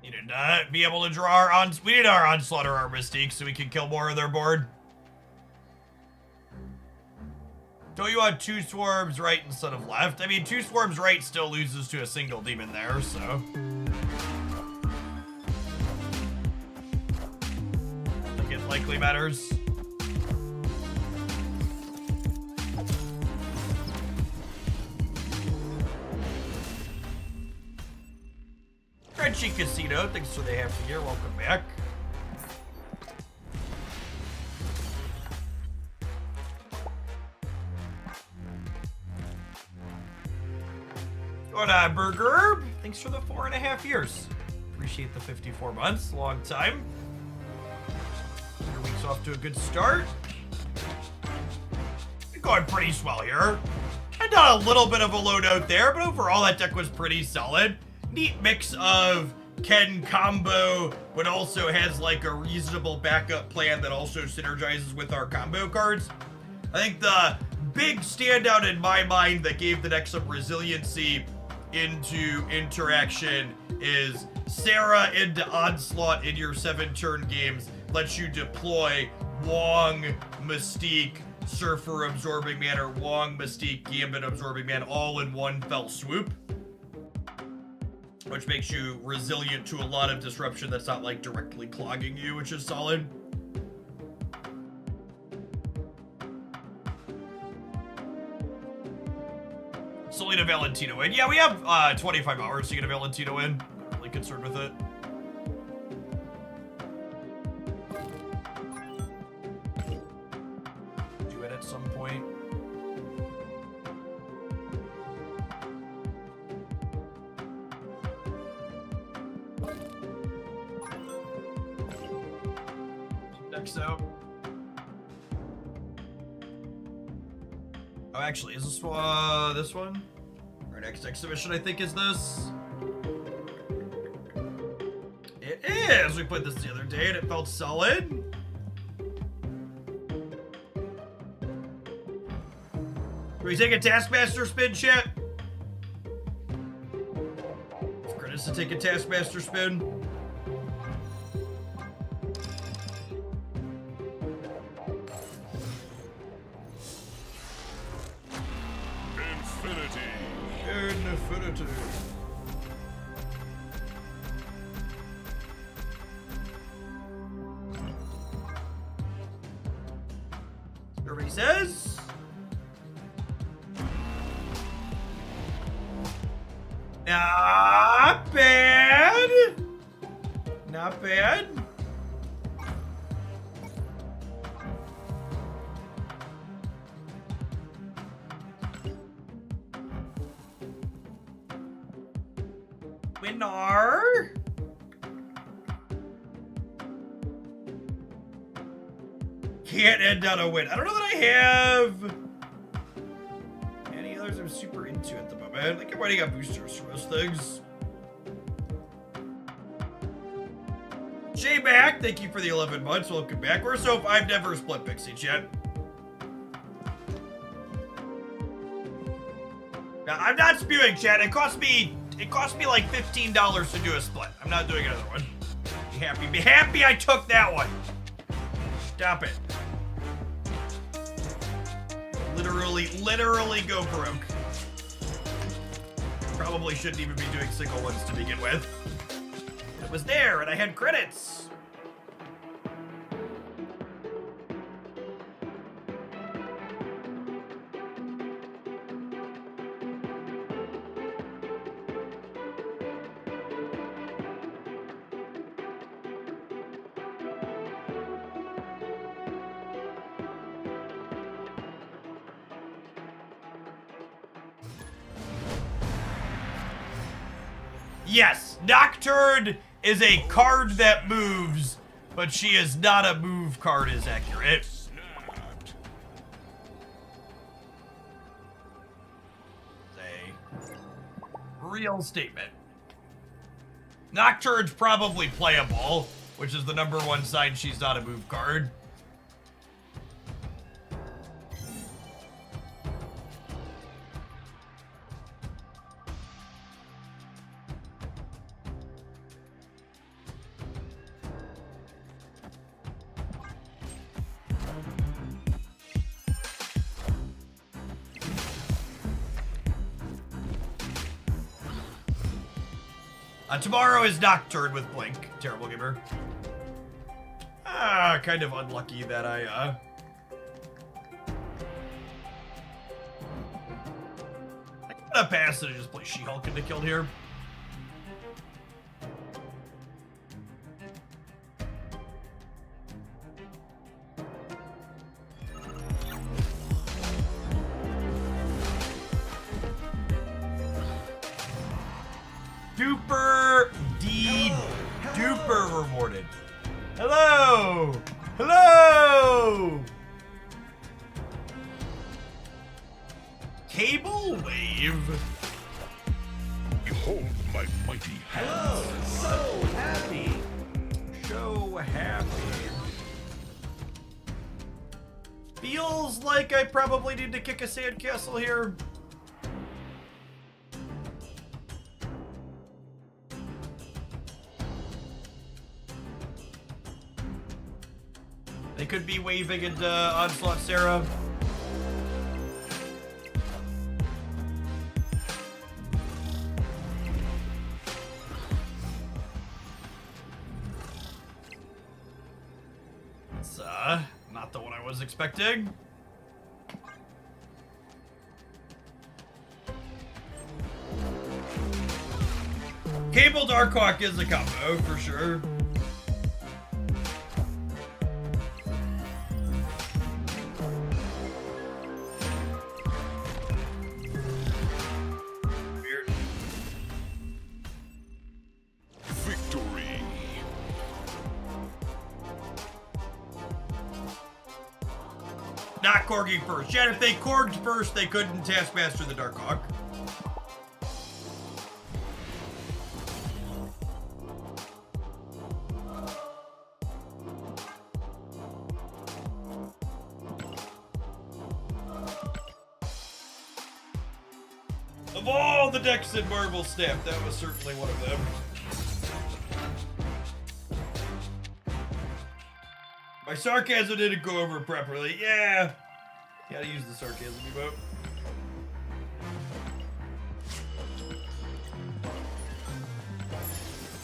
Need to be able to draw our we need our Onslaught or our Mystique so we can kill more of their board. Don't you want 2 swarms right instead of left? I mean, 2 swarms right still loses to a single demon there, so. I think it likely matters. Crunchy Casino, thanks for the half a year, welcome back. What up, Burger? Thanks for the 4.5 years. Appreciate the 54 months, long time. Your week's off to a good start. You're going pretty swell here. I got a little bit of a low note there, but overall that deck was pretty solid. Neat mix of Ken combo, but also has like a reasonable backup plan that also synergizes with our combo cards. I think the big standout in my mind that gave the deck some resiliency into interaction is Sarah into Onslaught in your 7-turn games lets you deploy Wong, Mystique, Surfer Absorbing Man, or Wong, Mystique, Gambit Absorbing Man all in one fell swoop, which makes you resilient to a lot of disruption that's not like directly clogging you, which is solid. Selena Valentino in. Yeah, we have 25 hours to get a Valentino in. Not really concerned with it. Do it at some point. Next out. Oh, actually, is this this one? Our next exhibition, I think, is this. It is! We played this the other day and it felt solid. Can we take a Taskmaster spin, chat? Curtis to take a Taskmaster spin. Infinity. Everybody says. Not bad. Not bad. Winner. Can't end on a win. I don't know that I have any others I'm super into at the moment. I think I'm running out boosters for most things. J-Mac, thank you for the 11 months. Welcome back. We're so I've never split Pixies yet. Now, I'm not spewing, chat. It cost me like $15 to do a split. I'm not doing another one. Be happy. Be happy I took that one. Stop it. Literally go broke. Probably shouldn't even be doing single ones to begin with. It was there and I had credits. Yes, Nocturne is a card that moves, but she is not a move card, is accurate. It's a real statement. Nocturne's probably playable, which is the #1 sign she's not a move card. Tomorrow is Nocturne with Blink. Terrible gamer. Kind of unlucky that I'm gonna pass and just play She-Hulk into killed here. Duper rewarded. Hello! Hello! Cable wave. Behold my mighty hand. Hello, so happy. So happy. Feels like I probably need to kick a sandcastle here. They could be waving into Onslaught Sarah. It's not the one I was expecting. Cable Darkhawk is a combo for sure. Not Corgi first. Yet if they Corged first, they couldn't Taskmaster the Darkhawk. Of all the decks in Marvel Snap, that was certainly one of them. My sarcasm didn't go over properly. Yeah. Gotta use the sarcasm emote.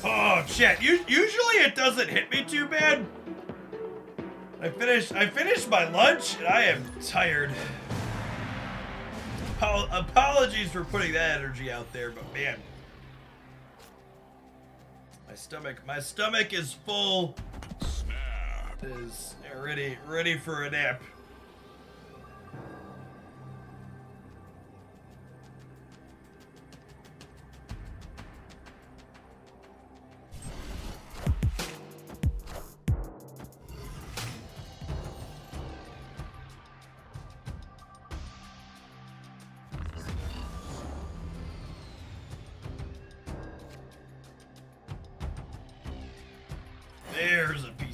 Oh, shit. Usually it doesn't hit me too bad. I finished my lunch and I am tired. Apologies for putting that energy out there, but man. My stomach is full. Is ready for a nap.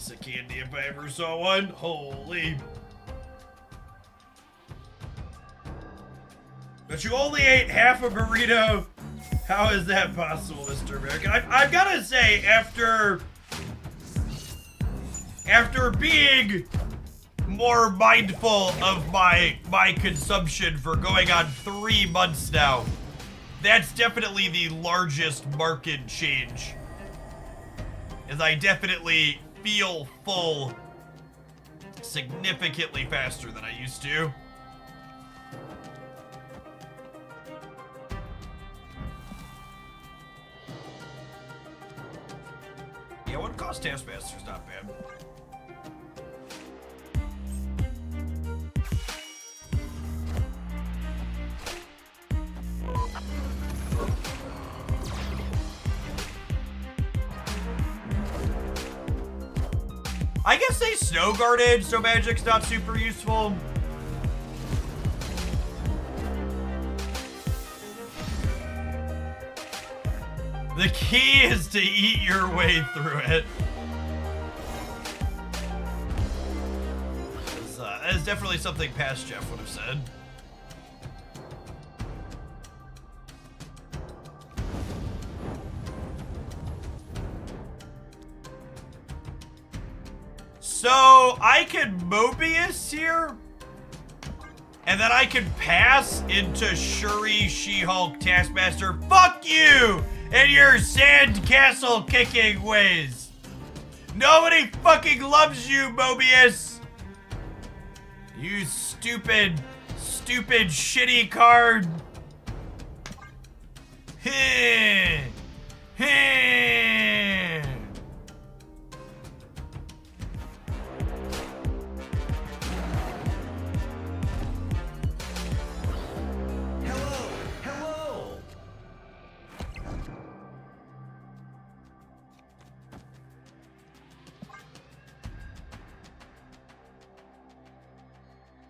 piece of candy if I ever saw one. Holy. But you only ate half a burrito? How is that possible, Mr. American? I've got to say, after being more mindful of my consumption for going on 3 months now, that's definitely the largest market change. As I definitely feel full significantly faster than I used to. Yeah, what cost Taskmaster's not bad. I guess they snow guarded, so magic's not super useful. The key is to eat your way through it. That is definitely something past Jeff would have said. So I can Mobius here, and then I can pass into Shuri, She-Hulk, Taskmaster. Fuck you and your sandcastle kicking ways. Nobody fucking loves you, Mobius. You stupid, shitty card. Heh. Heh.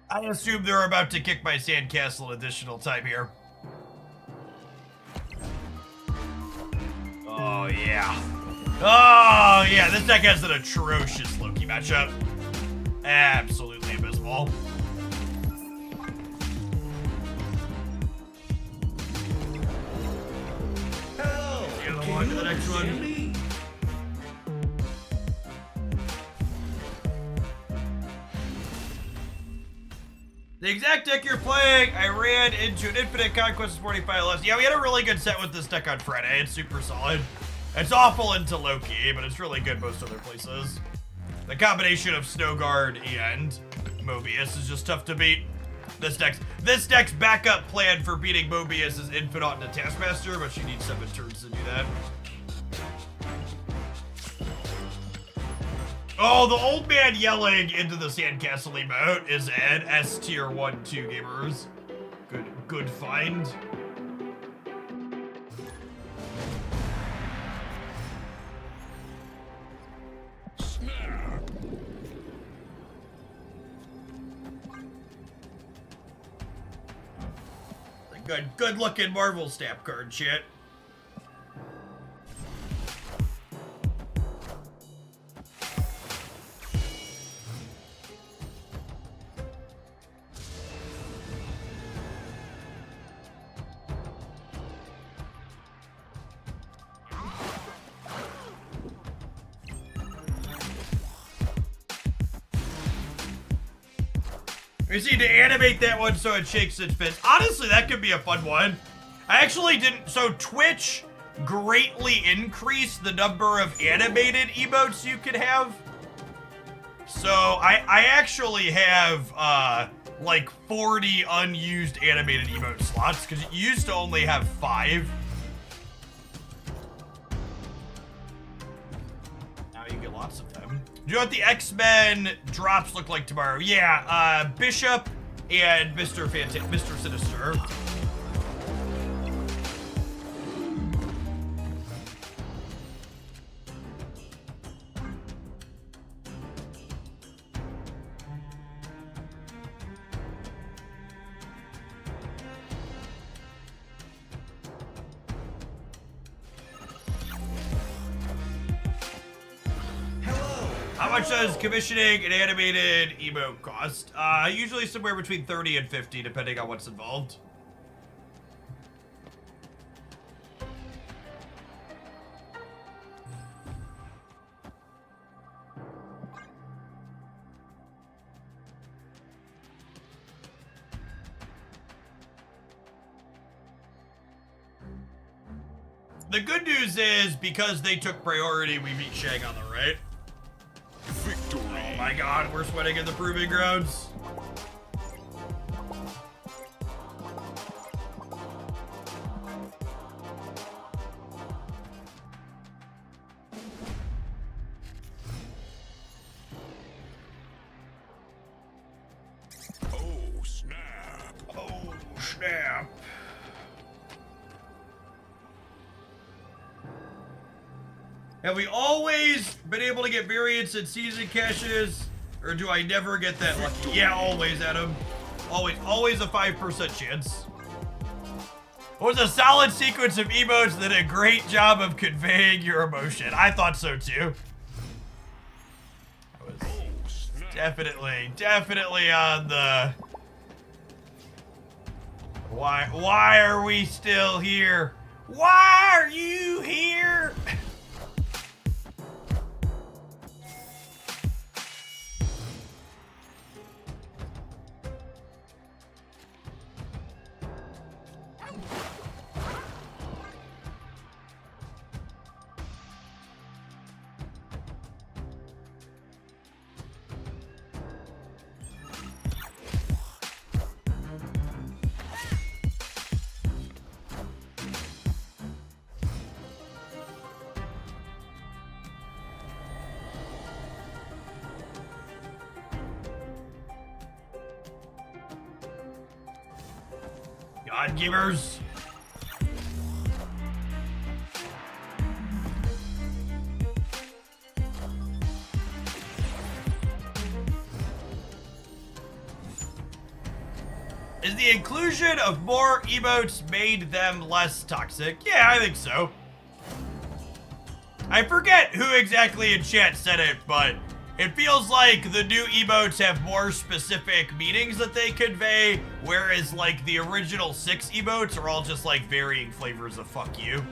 I assume they're about to kick my sandcastle an additional time here. Oh, yeah. Oh, yeah. This deck has an atrocious Loki matchup. Absolutely abysmal. Hello. The other one to the next one. The exact deck you're playing, I ran into an Infinite Conquest 45 less. Yeah, we had a really good set with this deck on Friday. It's super solid. It's awful into Loki, but it's really good most other places. The combination of Snowguard and Mobius is just tough to beat. This deck's backup plan for beating Mobius is Infinite into Taskmaster, but she needs 7 turns to do that. Oh, the old man yelling into the sandcastle emote is Ed, S tier 1-2 gamers. Good find. Good looking Marvel Snap card, shit. We just need to animate that one so it shakes its fist. Honestly, that could be a fun one. I actually didn't... So Twitch greatly increased the number of animated emotes you could have. So I actually have like 40 unused animated emote slots because you used to only have 5. Now you get lots of them. Do you know what the X-Men drops look like tomorrow? Yeah, Bishop and Mr. Sinister. much does commissioning an animated emote cost? Usually somewhere between 30 and 50, depending on what's involved. The good news is, because they took priority, we beat Shang on the right. Victory. Oh my god, we're sweating in the proving grounds. Oh, snap. Oh, snap. Have we always been able to get variants in season caches? Or do I never get that lucky? Yeah, always, Adam. Always a 5% chance. It was a solid sequence of emotes that did a great job of conveying your emotion. I thought so too. I was definitely on the... Why are we still here? Why are you here? God givers. Is the inclusion of more emotes made them less toxic? Yeah, I think so. I forget who exactly in chat said it, but it feels like the new emotes have more specific meanings that they convey, whereas like the original 6 emotes are all just like varying flavors of fuck you.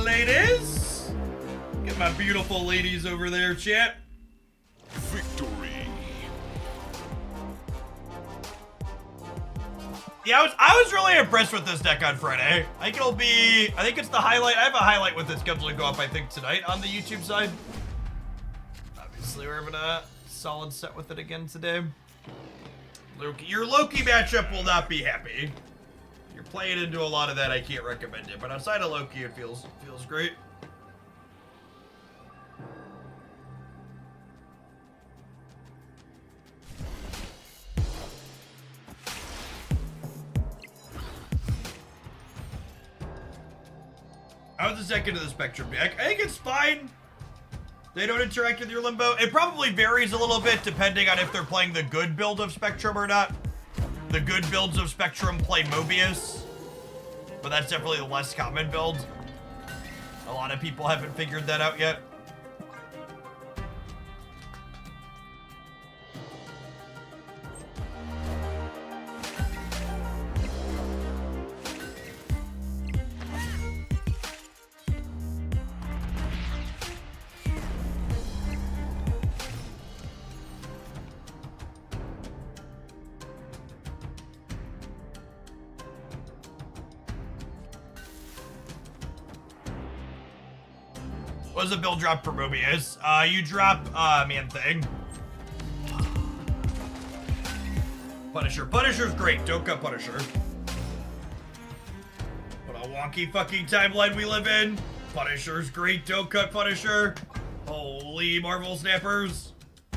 Ladies, get my beautiful ladies over there, chat. Victory. Yeah, I was really impressed with this deck on Friday. I think it's the highlight. I have a highlight with it scheduled to go up, I think, tonight on the YouTube side. Obviously, we're having a solid set with it again today. Loki, your Loki matchup will not be happy. You're playing into a lot of that, I can't recommend it. But outside of Loki, it feels great. I was the second to the Spectrum deck. I think it's fine. They don't interact with your Limbo. It probably varies a little bit depending on if they're playing the good build of Spectrum or not. The good builds of Spectrum play Mobius, but that's definitely the less common build. A lot of people haven't figured that out yet. What does a bill drop for Mobius? You drop, Man Thing. Punisher. Punisher's great. Don't cut Punisher. What a wonky fucking timeline we live in. Punisher's great. Don't cut Punisher. Holy Marvel snappers. A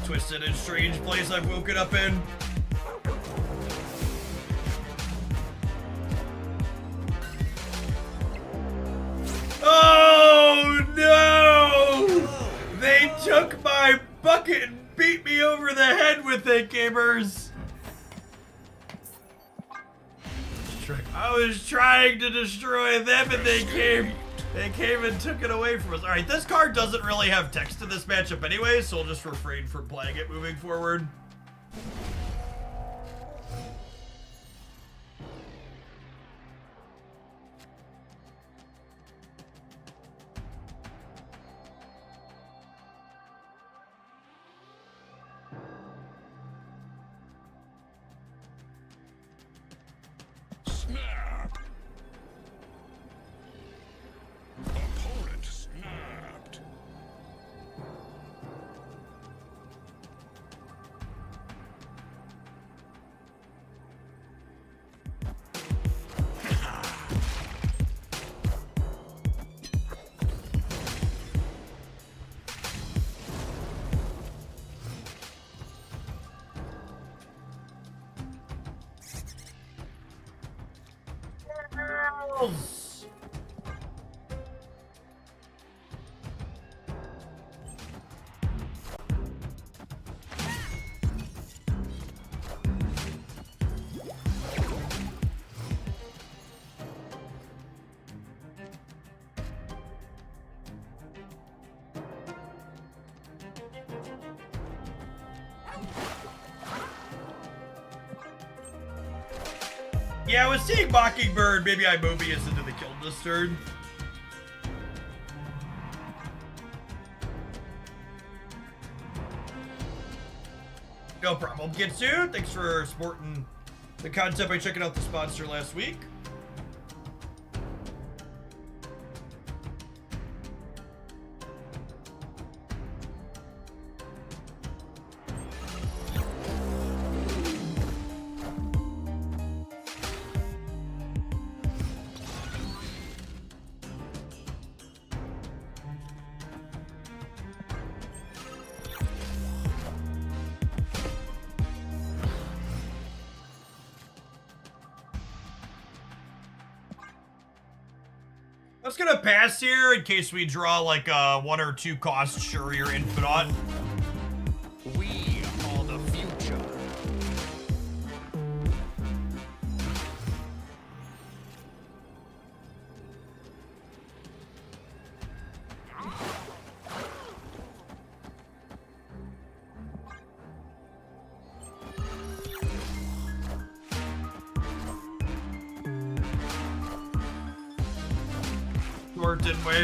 twisted and strange place I've woken up in. Oh no! They took my bucket and beat me over the head with it, gamers. I was trying to destroy them and they came and took it away from us. Alright, this card doesn't really have text in this matchup anyway, so I'll just refrain from playing it moving forward. Snap. Opponent snapped. Yeah, I was seeing Mockingbird. Maybe I Mobius into the kill this turn. No problem, Kitsu. Thanks for supporting the content by checking out the sponsor last week. I was gonna pass here in case we draw like a 1 or 2 cost Shuri or Infinite. We are the future. Short, didn't we?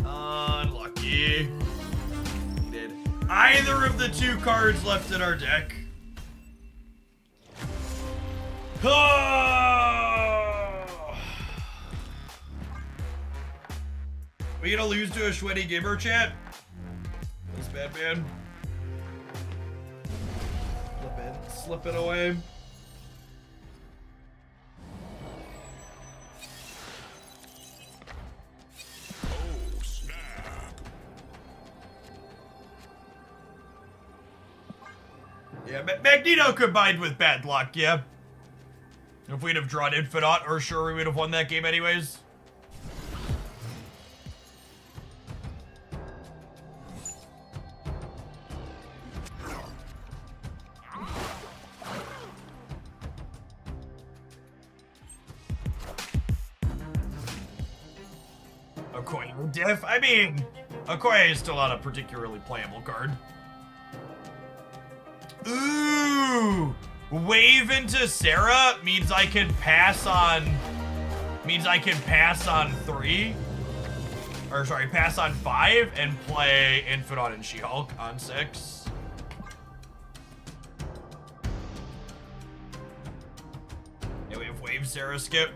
Unlucky. He did. Either of the 2 cards left in our deck. Oh! We gonna lose to a sweaty gamer chat? That's bad, man. Slip it away. Yeah, Magneto combined with bad luck, yeah. If we'd have drawn Infinite, or sure we would have won that game anyways. Okoye diff. I mean, Okoye is still not a particularly playable card. Ooh, wave into Sarah means I can pass on. Three. Or sorry, pass on 5 and play Infinite and She-Hulk on 6. Yeah, we have wave Sarah skip.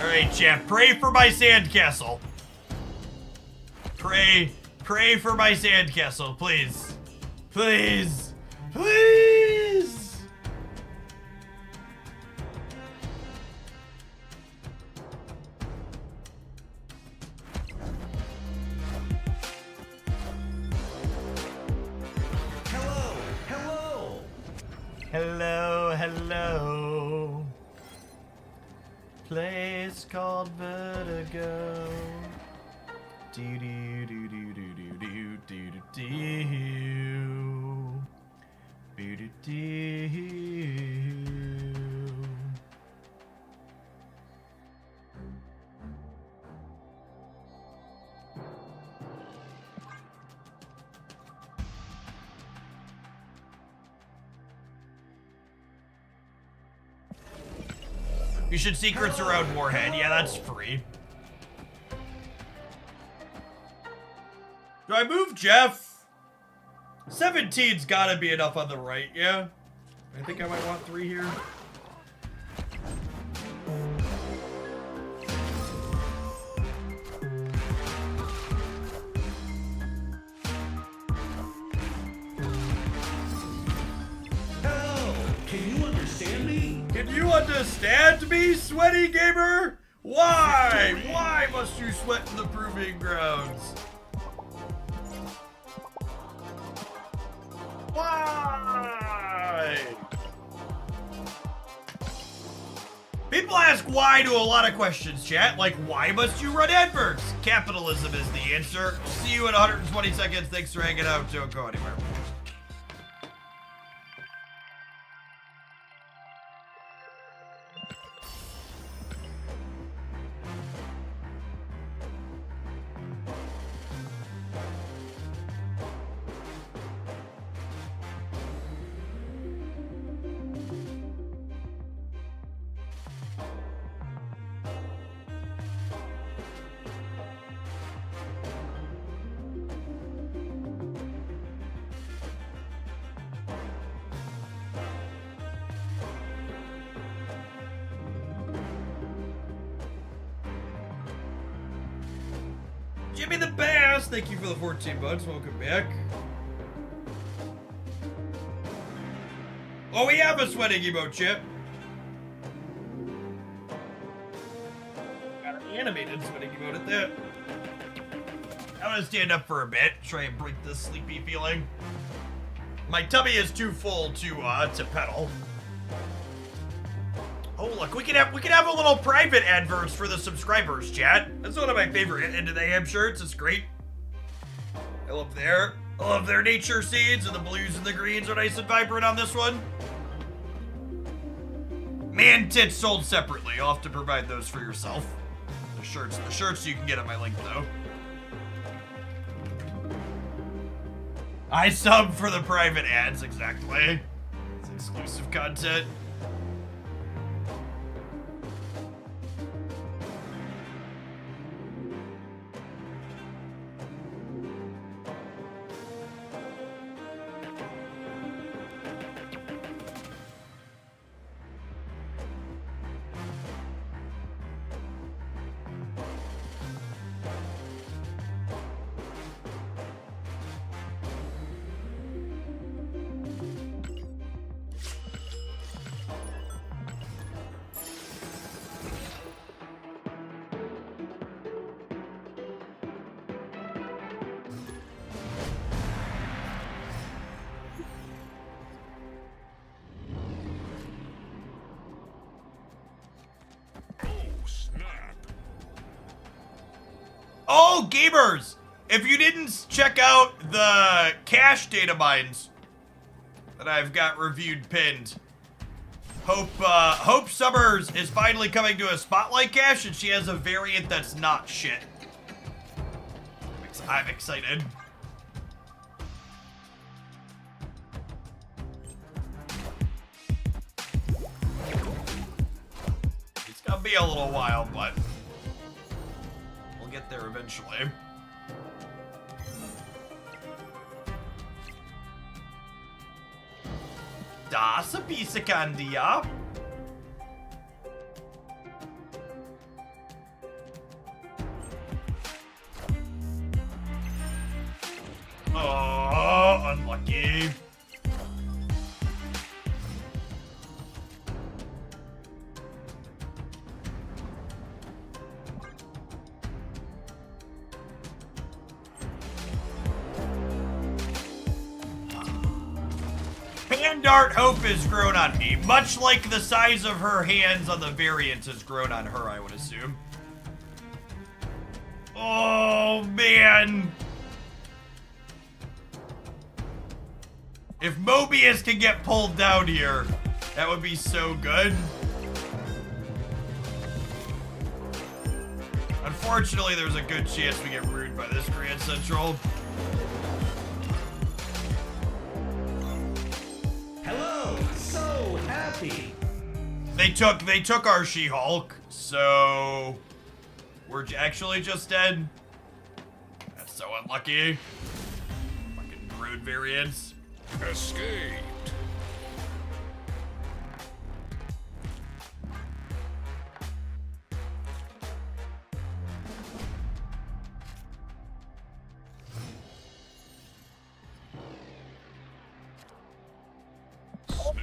Alright, chat, pray for my sandcastle. Pray for my sandcastle, please. Please. Please. Hello. Place called Vertigo. Do do do do do do do do do do do do. You should secrets around Warhead. Yeah, that's free. Do I move Jeff? 17's gotta be enough on the right, yeah? I think I might want 3 here. Can you understand me, sweaty gamer? Why? Why must you sweat in the proving grounds? Why? People ask why to a lot of questions, chat. Like, why must you run adverts? Capitalism is the answer. See you in 120 seconds. Thanks for hanging out. Don't go anywhere. Jimmy the Bass, thank you for the 14 bucks. Welcome back. Oh, we have a sweating emote, Chip. Got an animated sweating emote at that. I'm gonna stand up for a bit, try and break this sleepy feeling. My tummy is too full to pedal. Oh look, we can have a little private adverts for the subscribers, chat. That's one of my favorite Into the Ham shirts. It's great. I love their nature scenes, and the blues and the greens are nice and vibrant on this one. Man tits sold separately. You'll have to provide those for yourself. The shirts you can get at my link though. I sub for the private ads, exactly. It's exclusive content. Oh, gamers! If you didn't check out the cache data mines that I've got reviewed pinned, Hope Summers is finally coming to a Spotlight cache, and she has a variant that's not shit. I'm excited. It's gonna be a little while, but we'll get there eventually. Das a piece of candy, yeah? Oh, unlucky. Hand art Hope has grown on me, much like the size of her hands on the variant has grown on her, I would assume. Oh, man. If Mobius can get pulled down here, that would be so good. Unfortunately, there's a good chance we get ruined by this Grand Central. Hello, so happy. They took our She-Hulk, so we're actually just dead. That's so unlucky. Fucking rude variants. Escaped.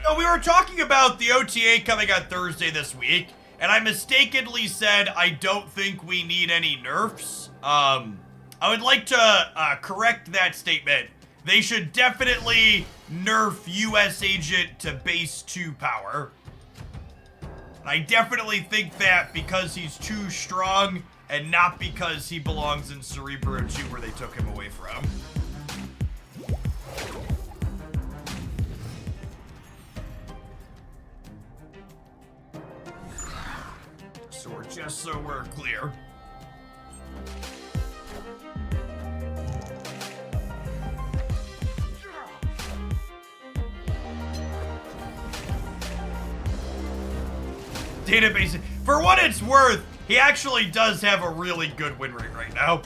No, we were talking about the OTA coming on Thursday this week, and I mistakenly said I don't think we need any nerfs. I would like to correct that statement. They should definitely nerf US Agent to base 2 power. And I definitely think that because he's too strong and not because he belongs in Cerebro 2 where they took him away from. Just so we're clear. Database. For what it's worth, he actually does have a really good win rate right now.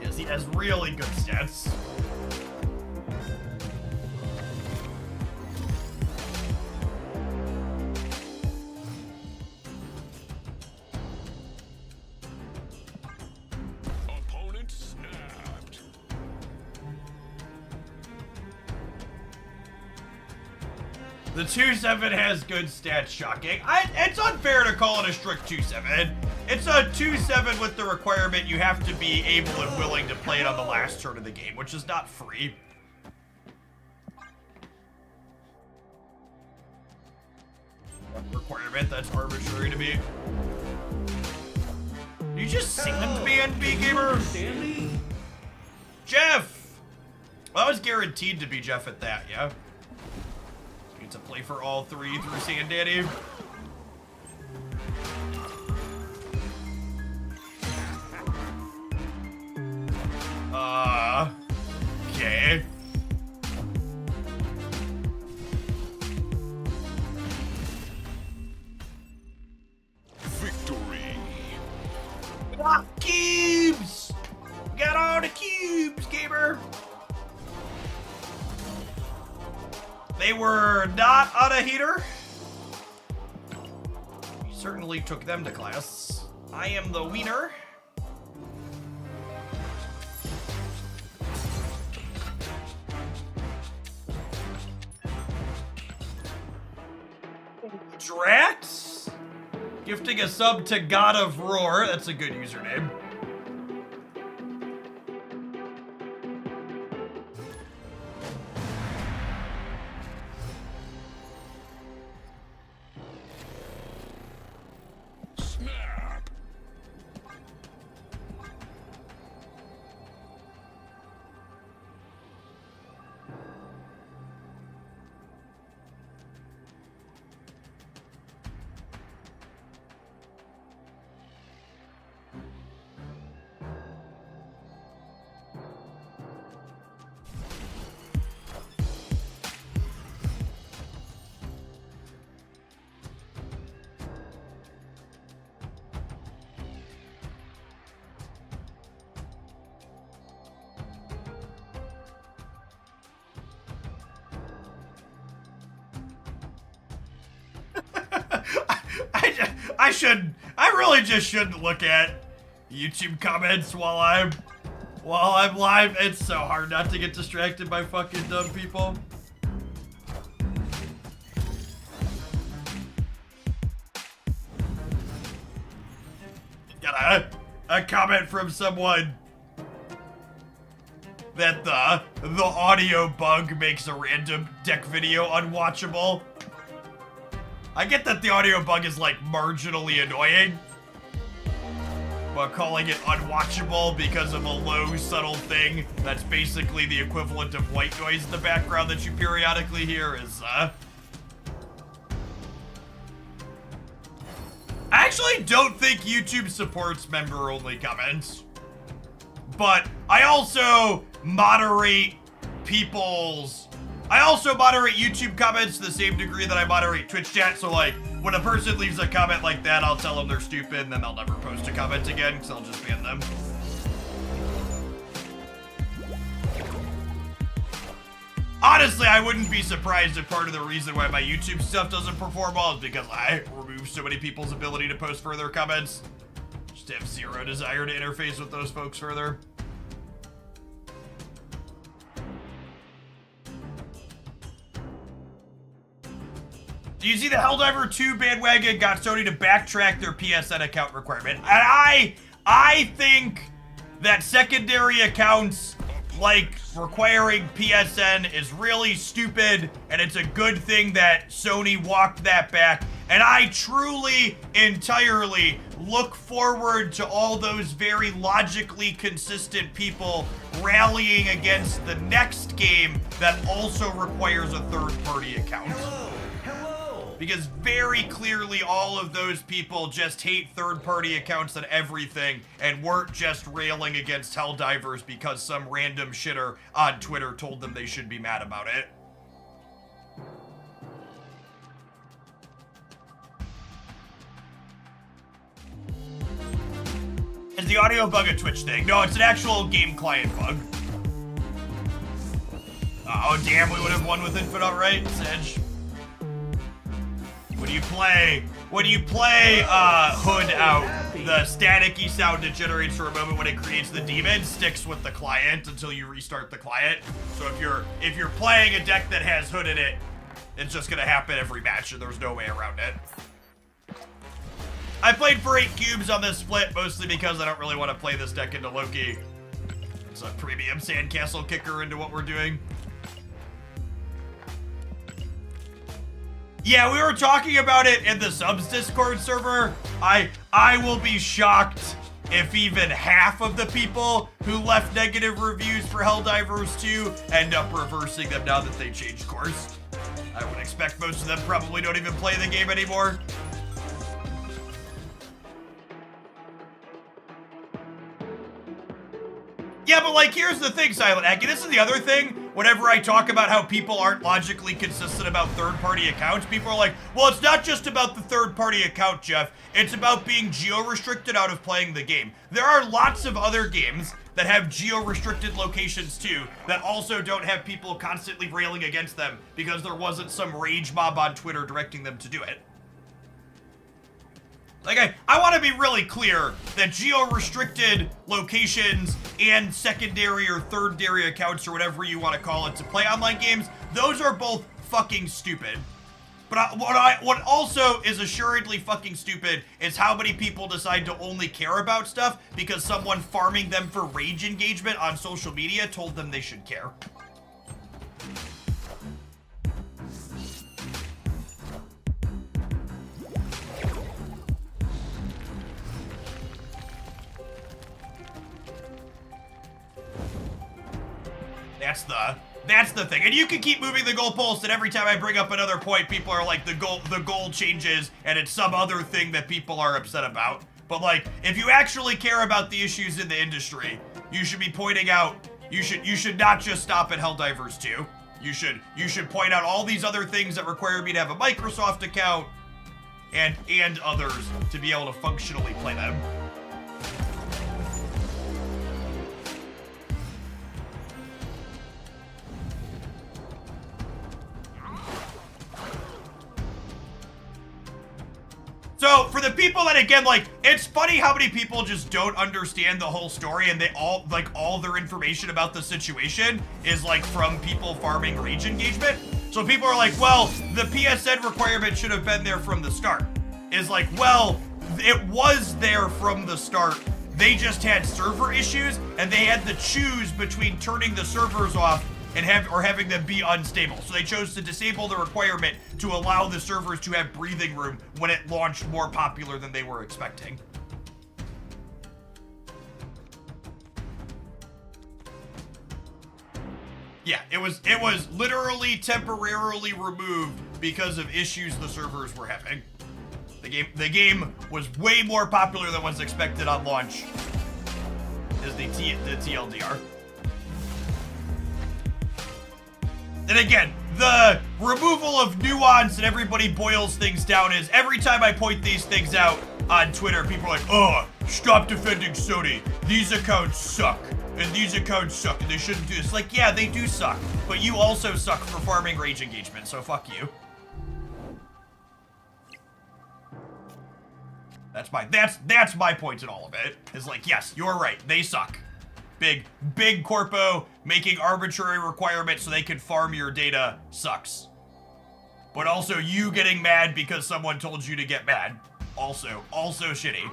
Yes, he has really good stats. Opponent snapped. The 2-7 has good stats, shocking. It's unfair to call it a strict 2-7. It's a 2-7 with the requirement you have to be able and willing to play it on the last turn of the game, which is not free. Requirement that's arbitrary to me. You just sand me, NB Gamer? Jeff! Well, I was guaranteed to be Jeff at that, yeah? Get to play for all 3 through Sand Daddy. Okay. Victory. Ah, cubes! Got all the cubes, gamer! They were not on a heater. You certainly took them to class. I am the wiener. Drax? Gifting a sub to God of Roar. That's a good username. Snap. I really just shouldn't look at YouTube comments while I'm live. It's so hard not to get distracted by fucking dumb people. Got a comment from someone that the audio bug makes a random deck video unwatchable. I get that the audio bug is like marginally annoying, but calling it unwatchable because of a low, subtle thing that's basically the equivalent of white noise in the background that you periodically hear is, I actually don't think YouTube supports member-only comments, but I also moderate YouTube comments to the same degree that I moderate Twitch chat, so like, when a person leaves a comment like that, I'll tell them they're stupid, and then they'll never post a comment again, because I'll just ban them. Honestly, I wouldn't be surprised if part of the reason why my YouTube stuff doesn't perform well is because I remove so many people's ability to post further comments. Just have zero desire to interface with those folks further. Do you see the Helldiver 2 bandwagon got Sony to backtrack their PSN account requirement? And I think that secondary accounts, like requiring PSN, is really stupid, and it's a good thing that Sony walked that back. And I truly, entirely look forward to all those very logically consistent people rallying against the next game that also requires a third-party account. Because very clearly all of those people just hate third-party accounts and everything and weren't just railing against Helldivers because some random shitter on Twitter told them they should be mad about it. Is the audio bug a Twitch thing? No, it's an actual game client bug. Oh, damn, we would have won with Infinite outright, Sedge. When you play Hood out, the staticky sound it generates for a moment when it creates the demon sticks with the client until you restart the client. So if you're playing a deck that has Hood in it, it's just gonna happen every match and there's no way around it. I played for 8 cubes on this split, mostly because I don't really want to play this deck into Loki. It's a premium sandcastle kicker into what we're doing. Yeah, we were talking about it in the subs Discord server. I will be shocked if even half of the people who left negative reviews for Helldivers 2 end up reversing them now that they changed course. I would expect most of them probably don't even play the game anymore. Yeah, but like, here's the thing, Silent Aki. This is the other thing. Whenever I talk about how people aren't logically consistent about third-party accounts, people are like, well, it's not just about the third-party account, Jeff. It's about being geo-restricted out of playing the game. There are lots of other games that have geo-restricted locations too, that also don't have people constantly railing against them because there wasn't some rage mob on Twitter directing them to do it. Like, I want to be really clear that geo-restricted locations and secondary or third-dary accounts or whatever you want to call it to play online games, those are both fucking stupid. But what also is assuredly fucking stupid is how many people decide to only care about stuff because someone farming them for rage engagement on social media told them they should care. That's the thing. And you can keep moving the goalpost, and every time I bring up another point, people are like, the goal changes, and it's some other thing that people are upset about. But like, if you actually care about the issues in the industry, you should be pointing out, you should not just stop at Helldivers 2. You should point out all these other things that require me to have a Microsoft account and others to be able to functionally play them. So for the people that, again, like, it's funny how many people just don't understand the whole story, and they all, like, all their information about the situation is, like, from people farming rage engagement. So people are like, well, the PSN requirement should have been there from the start. Is like, well, it was there from the start. They just had server issues, and they had to choose between turning the servers off and having them be unstable. So they chose to disable the requirement to allow the servers to have breathing room when it launched more popular than they were expecting. Yeah, it was literally temporarily removed because of issues the servers were having. The game was way more popular than was expected on launch. Is the TLDR. And again, the removal of nuance and everybody boils things down is every time I point these things out on Twitter, people are like, oh, stop defending Sony. These accounts suck. And these accounts suck. And they shouldn't do this. Like, yeah, they do suck. But you also suck for farming rage engagement, so fuck you. That's my point in all of it. Is like, yes, you're right. They suck. Big corpo making arbitrary requirements so they can farm your data sucks. But also you getting mad because someone told you to get mad. Also shitty.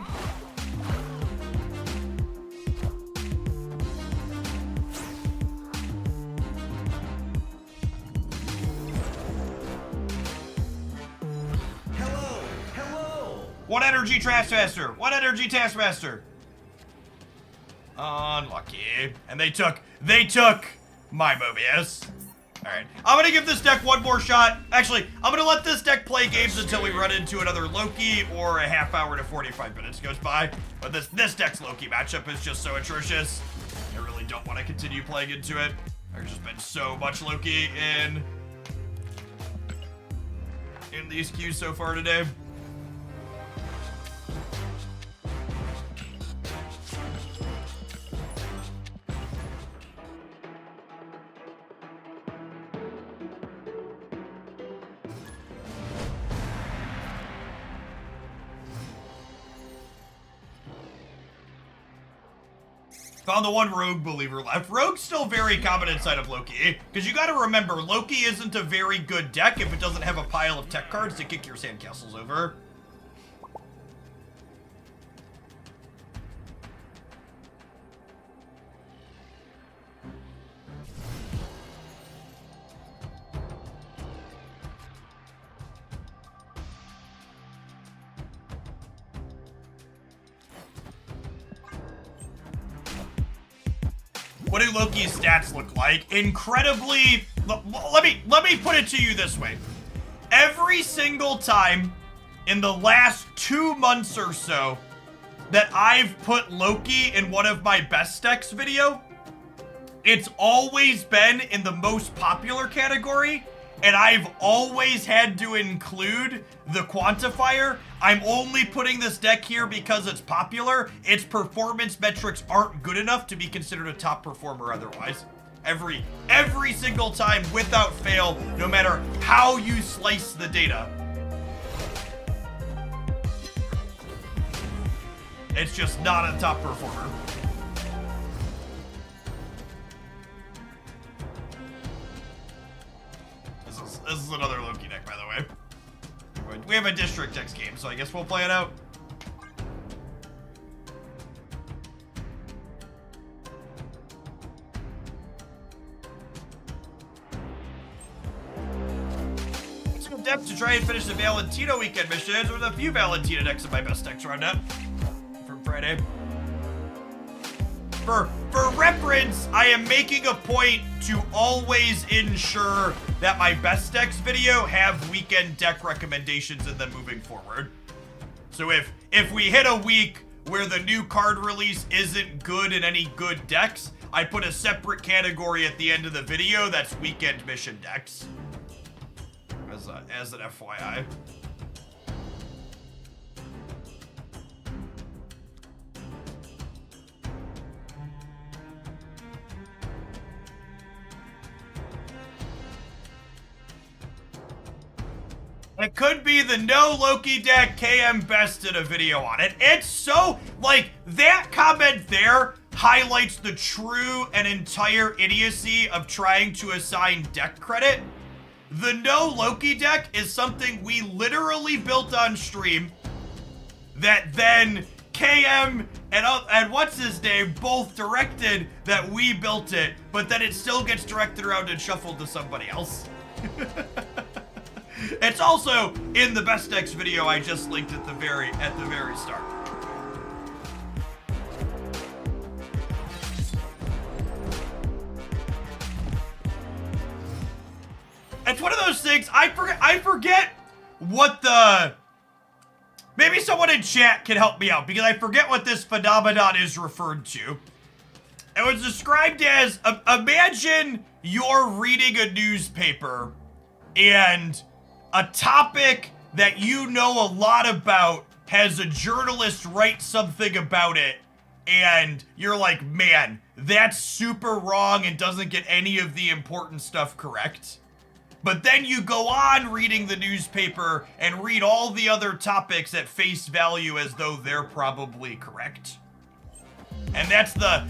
Hello. One energy taskmaster. Unlucky. And they took my Mobius. Alright. I'm gonna give this deck one more shot. Actually, I'm gonna let this deck play games until we run into another Loki or a half hour to 45 minutes goes by. But this deck's Loki matchup is just so atrocious. I really don't want to continue playing into it. There's just been so much Loki in these queues so far today. Found the one Rogue believer left. Rogue's still very common inside of Loki, because you gotta remember, Loki isn't a very good deck if it doesn't have a pile of tech cards to kick your sandcastles over. What do Loki's stats look like? Incredibly, let me put it to you this way. Every single time in the last 2 months or so that I've put Loki in one of my best decks video, it's always been in the most popular category, and I've always had to include the quantifier. I'm only putting this deck here because it's popular. Its performance metrics aren't good enough to be considered a top performer otherwise. Every single time, without fail, no matter how you slice the data. It's just not a top performer. This is another Loki deck, by the way. We have a District X game, so I guess we'll play it out. Let's go depth to try and finish the Valentino weekend missions. There's a few Valentina decks in my best decks round up from Friday. For reference, I am making a point to always ensure that my best decks video have weekend deck recommendations in them moving forward. So if we hit a week where the new card release isn't good in any good decks, I put a separate category at the end of the video that's weekend mission decks. As an FYI. It could be the no Loki deck. KM Best did a video on it. It's so, like, that comment there highlights the true and entire idiocy of trying to assign deck credit. The no Loki deck is something we literally built on stream that then KM and what's his name both directed that we built it, but then it still gets directed around and shuffled to somebody else. It's also in the best decks video I just linked at the very start. It's one of those things I forget what the. Maybe someone in chat can help me out because I forget what this phenomenon is referred to. It was described as imagine you're reading a newspaper and a topic that you know a lot about has a journalist write something about it, and you're like, man, that's super wrong and doesn't get any of the important stuff correct. But then you go on reading the newspaper and read all the other topics at face value as though they're probably correct. And that's the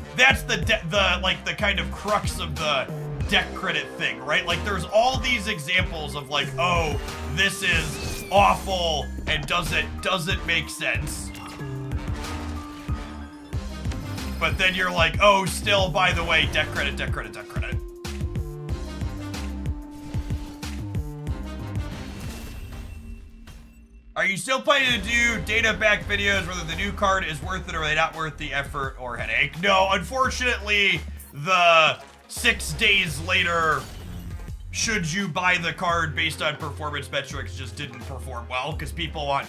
kind of crux of the deck credit thing, right? Like there's all these examples of like, oh, this is awful and doesn't make sense. But then you're like, oh, still, by the way, deck credit, deck credit, deck credit. Are you still planning to do data back videos whether the new card is worth it or are they not worth the effort or headache? No, unfortunately, the 6 days later, should you buy the card based on performance metrics just didn't perform well because people want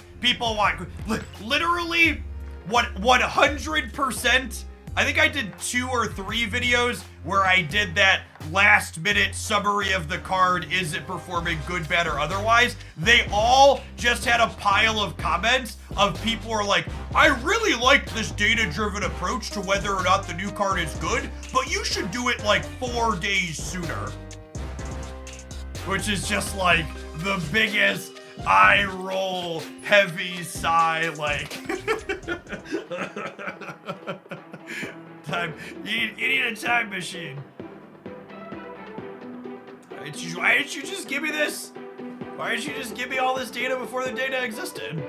literally what 100%. I think I did 2 or 3 videos where I did that last minute summary of the card. Is it performing good, bad, or otherwise? They all just had a pile of comments of people who are like, I really liked this data-driven approach to whether or not the new card is good, but you should do it like 4 days sooner. Which is just like the biggest eye roll, heavy sigh, like. Time. You need a time machine. Why didn't you just give me this? Why didn't you just give me all this data before the data existed?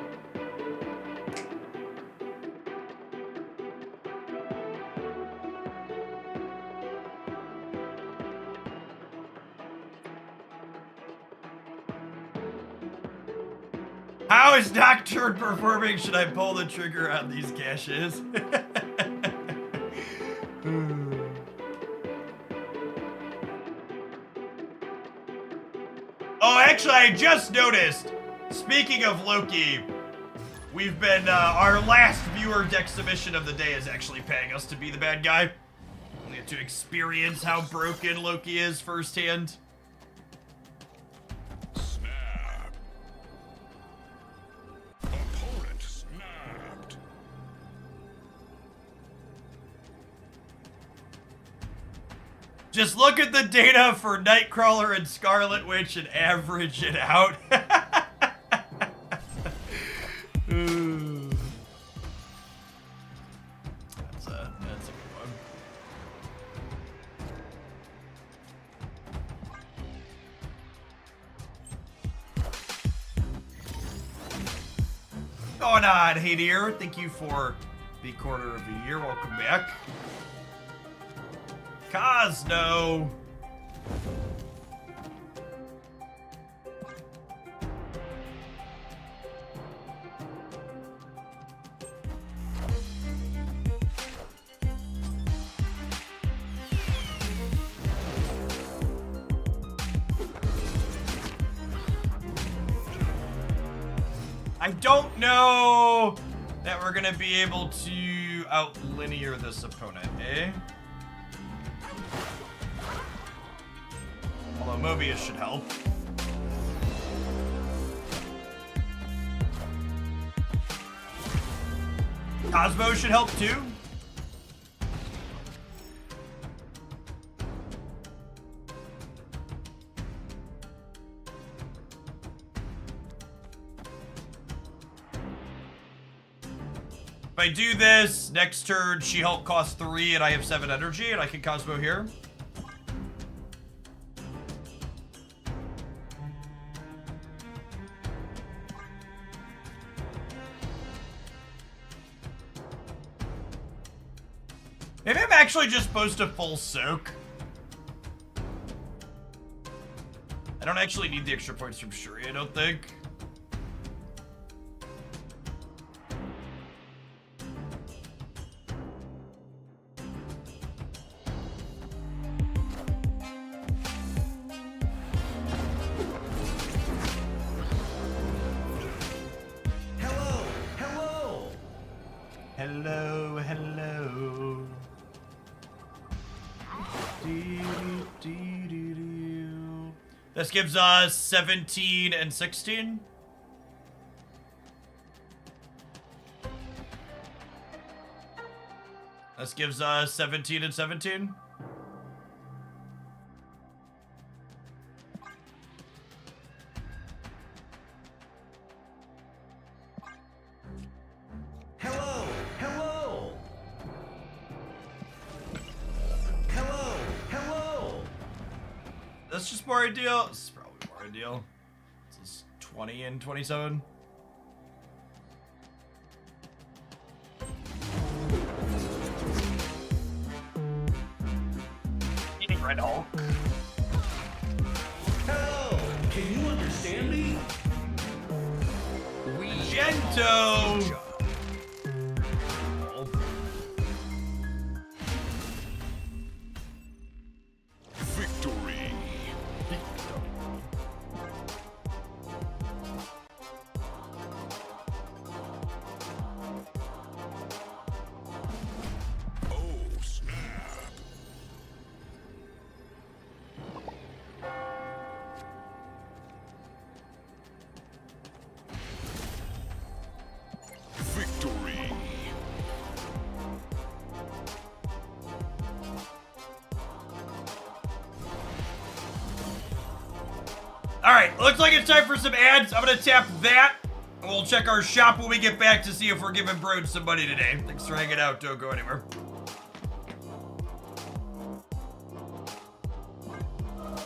How is Nocturne performing? Should I pull the trigger on these caches? Oh, actually, I just noticed, speaking of Loki, we've been, our last viewer deck submission of the day is actually paying us to be the bad guy. We get to experience how broken Loki is firsthand. Snap. Opponent snapped. Just look at the data for Nightcrawler and Scarlet Witch and average it out. Ooh. That's a good one. Going on, hey dear. Thank you for the quarter of a year. Welcome back. Cosno. I don't know that we're gonna be able to out-linear this opponent, eh? Although Mobius should help. Cosmo should help too. I do this, next turn She-Hulk costs 3 and I have 7 energy and I can Cosmo here. Maybe I'm actually just supposed to full soak. I don't actually need the extra points from Shuri, I don't think. Hello, hello. Hello, hello. This gives us 17 and 16. This gives us 17 and 17. Hello, hello. Hello, hello. That's just more ideal. This is probably more ideal. This is 20 and 27. Eating Red Hulk. Hello. Can you understand me? Gento. Victory. Oh, snap. Victory. All right, looks like it's time for some ads. I'm gonna tap that. And we'll check our shop when we get back to see if we're giving Broad some money today. Thanks for hanging out. Don't go anywhere.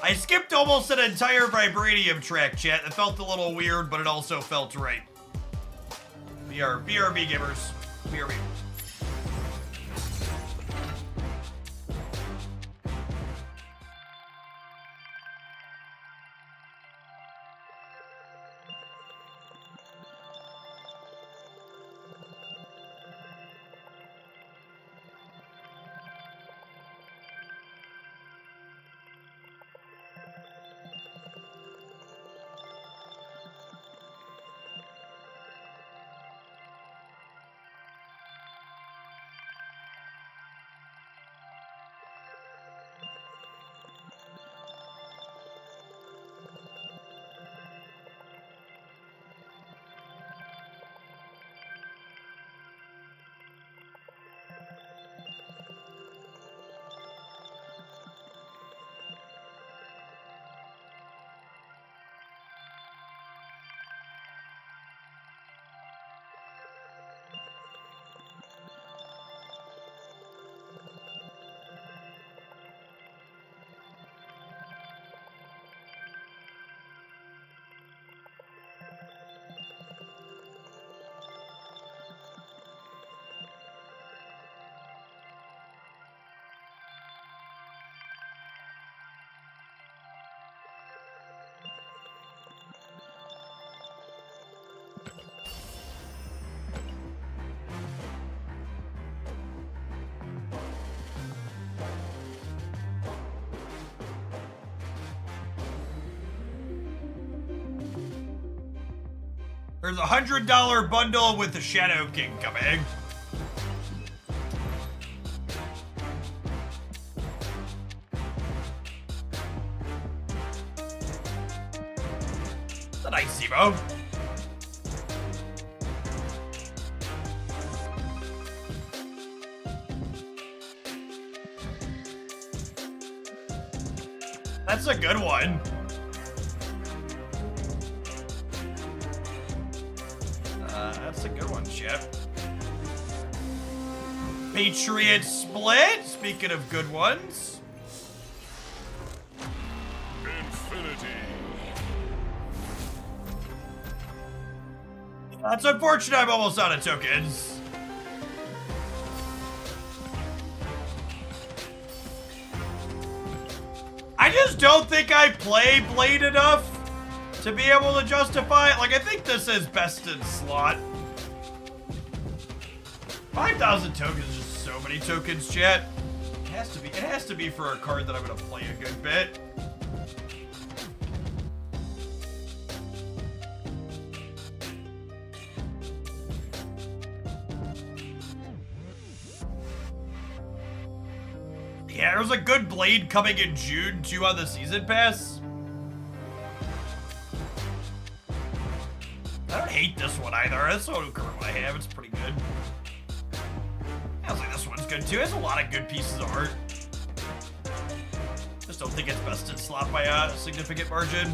I skipped almost an entire Vibranium track, chat. It felt a little weird, but it also felt right. BRB gamers. BRB. There's a $100 bundle with the Shadow King coming. It's a nice Zemo. That's a good one. That's a good one, Chip. Patriot split. Speaking of good ones. Infinity. That's unfortunate. I'm almost out of tokens. I just don't think I play Blade enough to be able to justify it. Like, I think this is best in slot. 5,000 tokens is just so many tokens, chat. It has to be for a card that I'm gonna play a good bit. Yeah, there was a good Blade coming in June, too, on the season pass. I don't hate this one either. This one I have, it's pretty good. I was like, this one's good too. It has a lot of good pieces of art. Just don't think it's best in slot by a significant margin.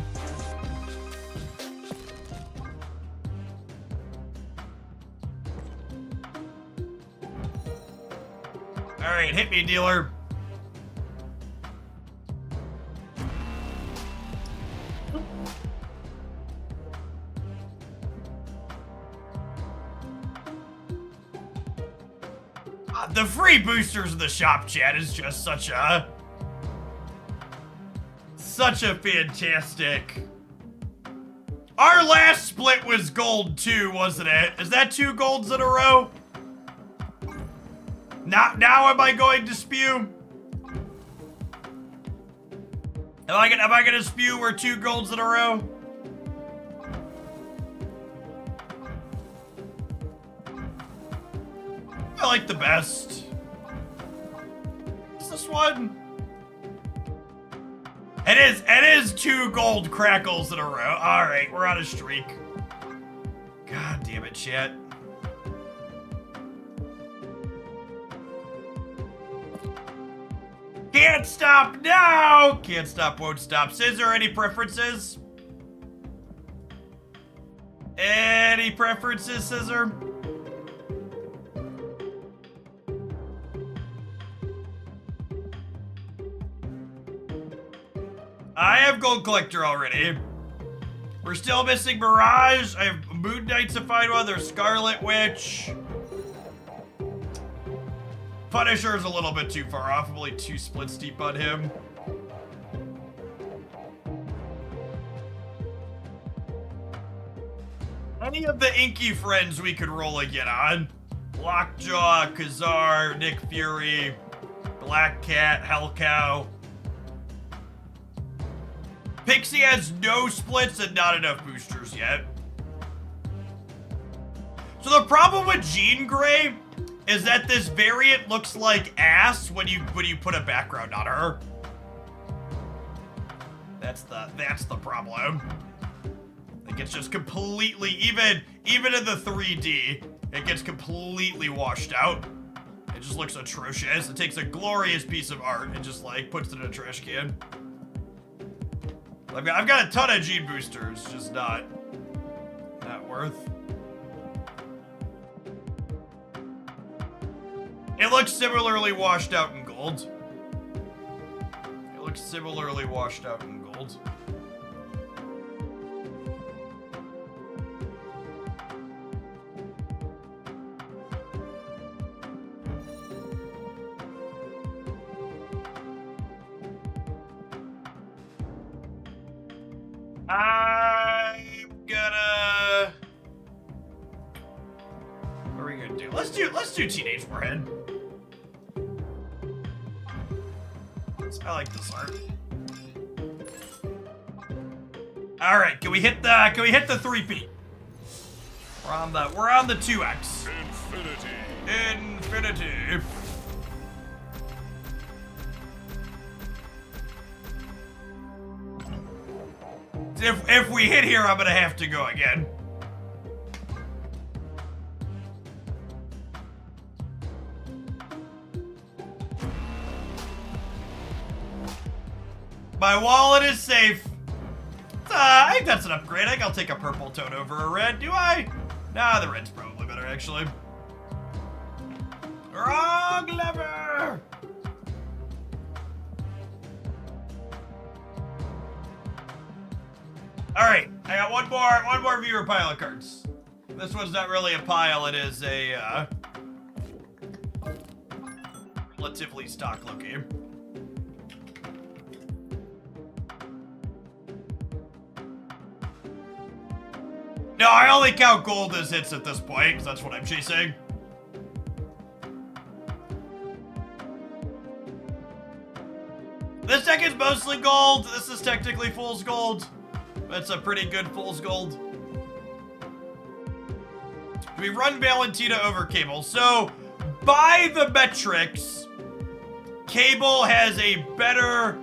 Alright, hit me, dealer. The free boosters in the shop chat is just such a fantastic. Our last split was gold too, wasn't it? Is that 2 golds in a row? Now am I going to spew? Am I gonna spew we're 2 golds in a row? I like the best. What's this one? It is 2 gold crackles in a row. Alright, we're on a streak. God damn it, chat. Can't stop now! Can't stop, won't stop. Scissor, any preferences? Any preferences, Scissor? I have Gold Collector already. We're still missing Mirage. I have Moon Knight's a fine one. There's Scarlet Witch. Punisher's a little bit too far off. I'm only 2 splits deep on him. Any of the inky friends we could roll again on. Lockjaw, Khazar, Nick Fury, Black Cat, Hellcow. Pixie has no splits and not enough boosters yet. So the problem with Jean Grey is that this variant looks like ass when you put a background on her. That's the problem. It gets just completely, even in the 3D, it gets completely washed out. It just looks atrocious. It takes a glorious piece of art and just like puts it in a trash can. I've got a ton of Gene boosters, just not worth. It looks similarly washed out in gold. It looks similarly washed out in gold. I'm gonna... What are we gonna do? Let's do Teenage Warhead. I like this art. All right, can we hit the 3P? We're on the 2X. Infinity. If we hit here, I'm gonna have to go again. My wallet is safe. I think that's an upgrade. I think I'll take a purple tone over a red. Do I? Nah, the red's probably better, actually. Wrong lever! Alright, I got one more viewer pile of cards. This one's not really a pile, it is a relatively stock looking. No, I only count gold as hits at this point, because that's what I'm chasing. This deck is mostly gold. This is technically fool's gold. That's a pretty good fool's gold. We run Valentina over Cable. So, by the metrics, Cable has a better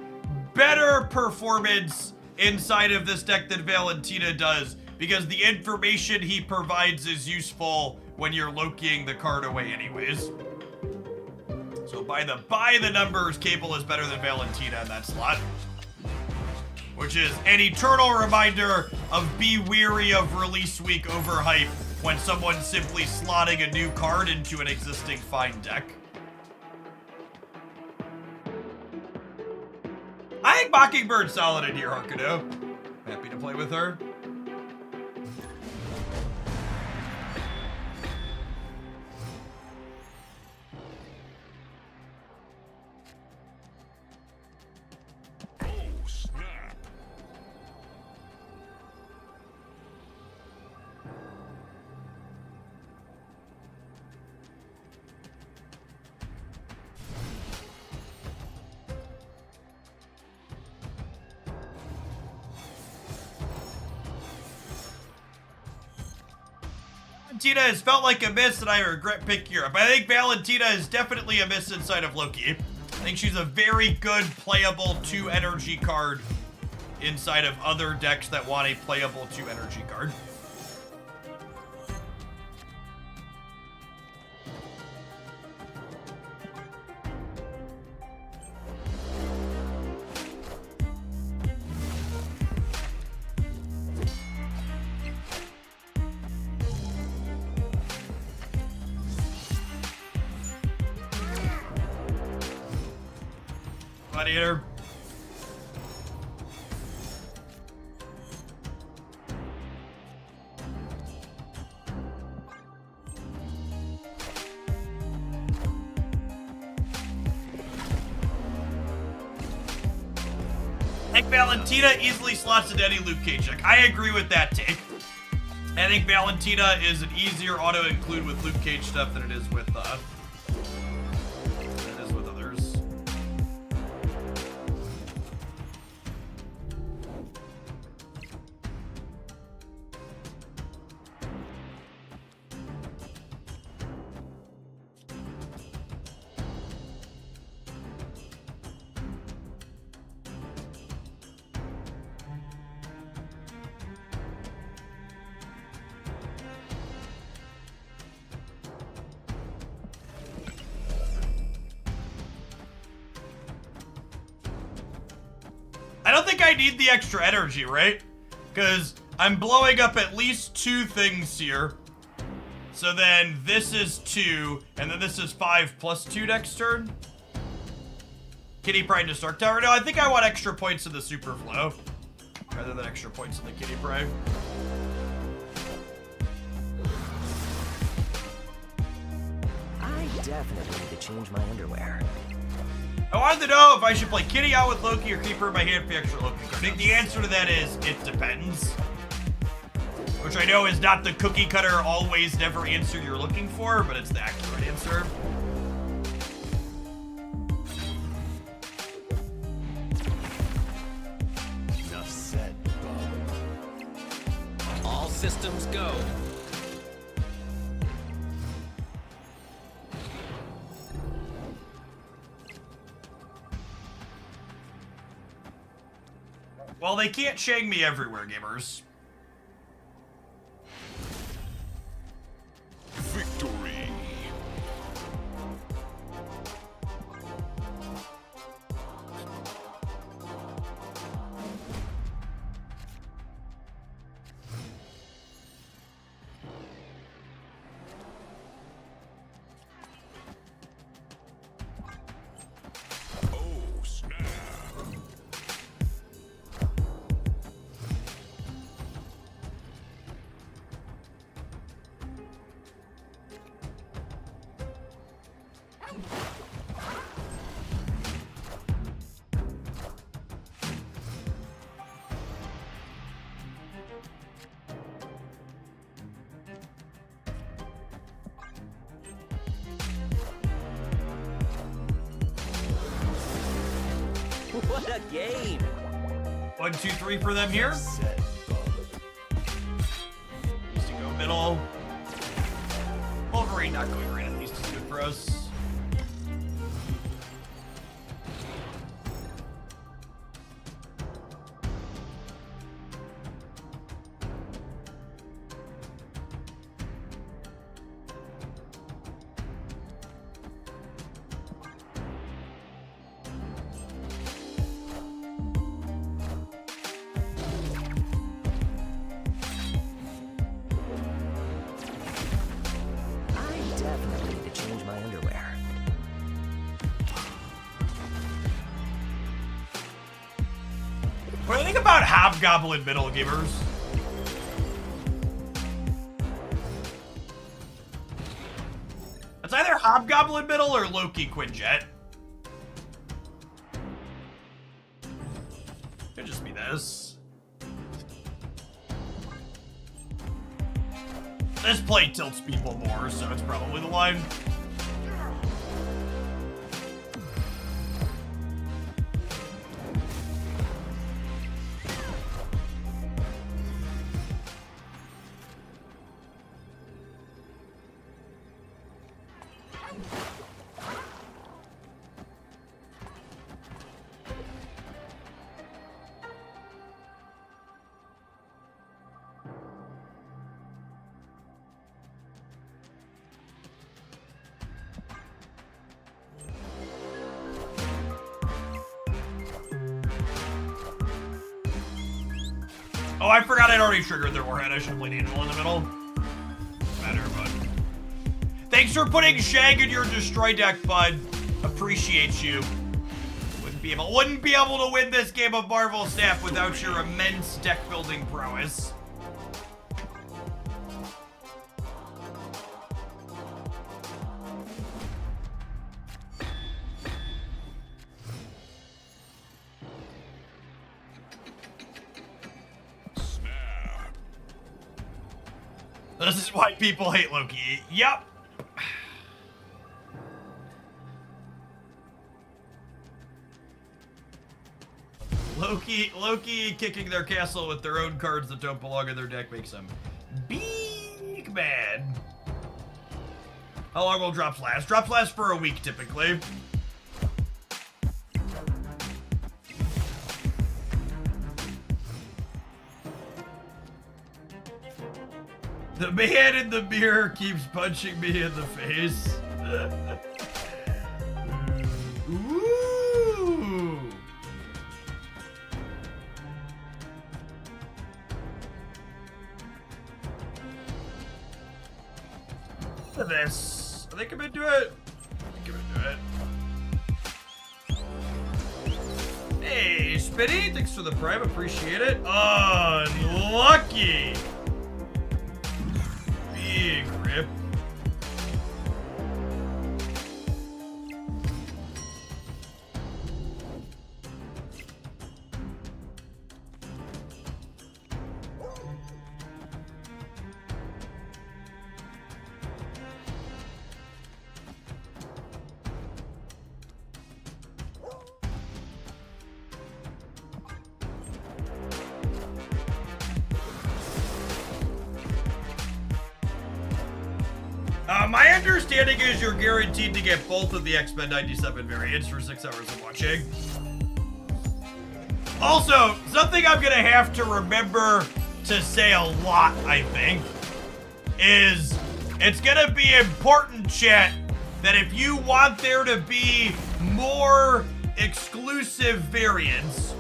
performance inside of this deck than Valentina does, because the information he provides is useful when you're Lokiing the card away anyways. So by the numbers, Cable is better than Valentina in that slot. Which is an eternal reminder of be weary of release week overhype when someone's simply slotting a new card into an existing fine deck. I think Mockingbird's solid in here, Harkudo. Happy to play with her. Valentina has felt like a miss, and I regret picking her up. I think Valentina is definitely a miss inside of Loki. I think she's a very good playable 2 energy card inside of other decks that want a playable 2 energy card. Gladiator. I think Valentina easily slots into any Luke Cage deck. I agree with that take. I think Valentina is an easier auto-include with Luke Cage stuff than it is with others. I don't think I need the extra energy, right? Because I'm blowing up at least 2 things here. So then this is 2, and then this is 5 plus 2 next turn. Kitty Pride to Stark Tower. No, I think I want extra points in the Super Flow rather than extra points in the Kitty Pride. I definitely need to change my underwear. I wanted to know if I should play Kitty out with Loki or keep her in my hand for the extra Loki card. I think the answer to that is, it depends. Which I know is not the cookie cutter, always, never answer you're looking for, but it's the accurate answer. Enough said, all systems go. Well, they can't shang me everywhere, gamers. Victory. What a game! 1, 2, 3 for them here. Needs to go middle. Wolverine not going right, at least is good for us. Definitely need to change my underwear. What do you think about Hobgoblin middle gamers? It's either Hobgoblin middle or Loki Quinjet. Could just be this. This play tilts people more, so it's probably the line. Oh, I forgot I'd already triggered their warhead. I should have played Angel in the middle. Better, but... Thanks for putting Shag in your destroy deck, bud. Appreciate you. Wouldn't be able to win this game of Marvel Snap without your immense deck building prowess. This is why people hate Loki. Yep. Loki kicking their castle with their own cards that don't belong in their deck makes them big mad. How long will drops last? Drops last for a week typically. The man in the mirror keeps punching me in the face. Ooh. Look at this. I think I'm into it. Hey, Spitty, thanks for the prime. Appreciate it. Unlucky. Big rip. My understanding is you're guaranteed to get both of the X-Men 97 variants for 6 hours of watching. Also, something I'm gonna have to remember to say a lot, I think, is it's gonna be important, chat, that if you want there to be more exclusive variants,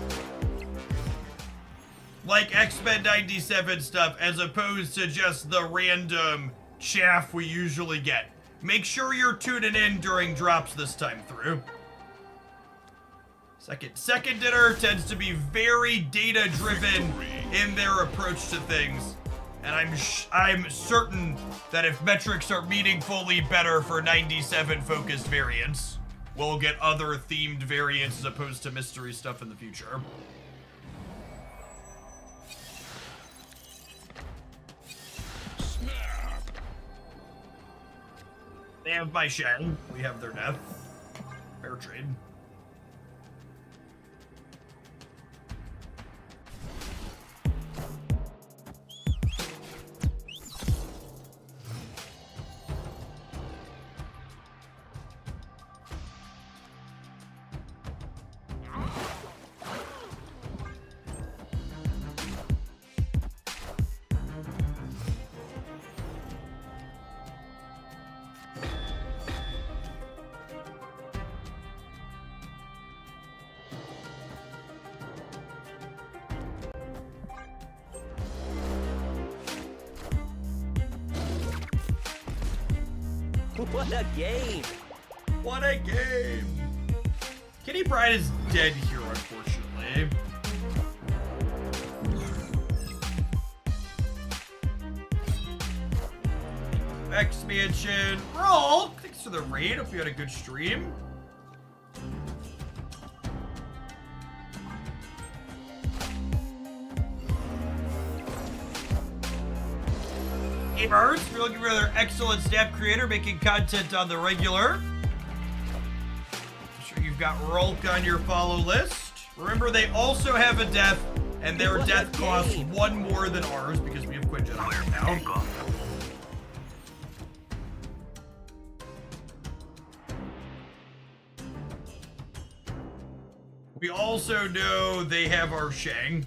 like X-Men 97 stuff, as opposed to just the random chaff we usually get, make sure you're tuning in during drops this time through. Second Dinner tends to be very data-driven in their approach to things, and I'm certain that if metrics are meaningfully better for 97 focused variants, we'll get other themed variants as opposed to mystery stuff in the future. They have my Shen. We have their death. Fair trade. What a game! What a game! Kitty Pryde is dead here, unfortunately. Expansion roll. Thanks for the raid. Hope you had a good stream. Gamers, if you're looking for another excellent staff creator making content on the regular, I'm sure you've got Rolk on your follow list. Remember, they also have a death, and their death costs one more than ours because we have Quinn Jedi now. We also know they have our Shang.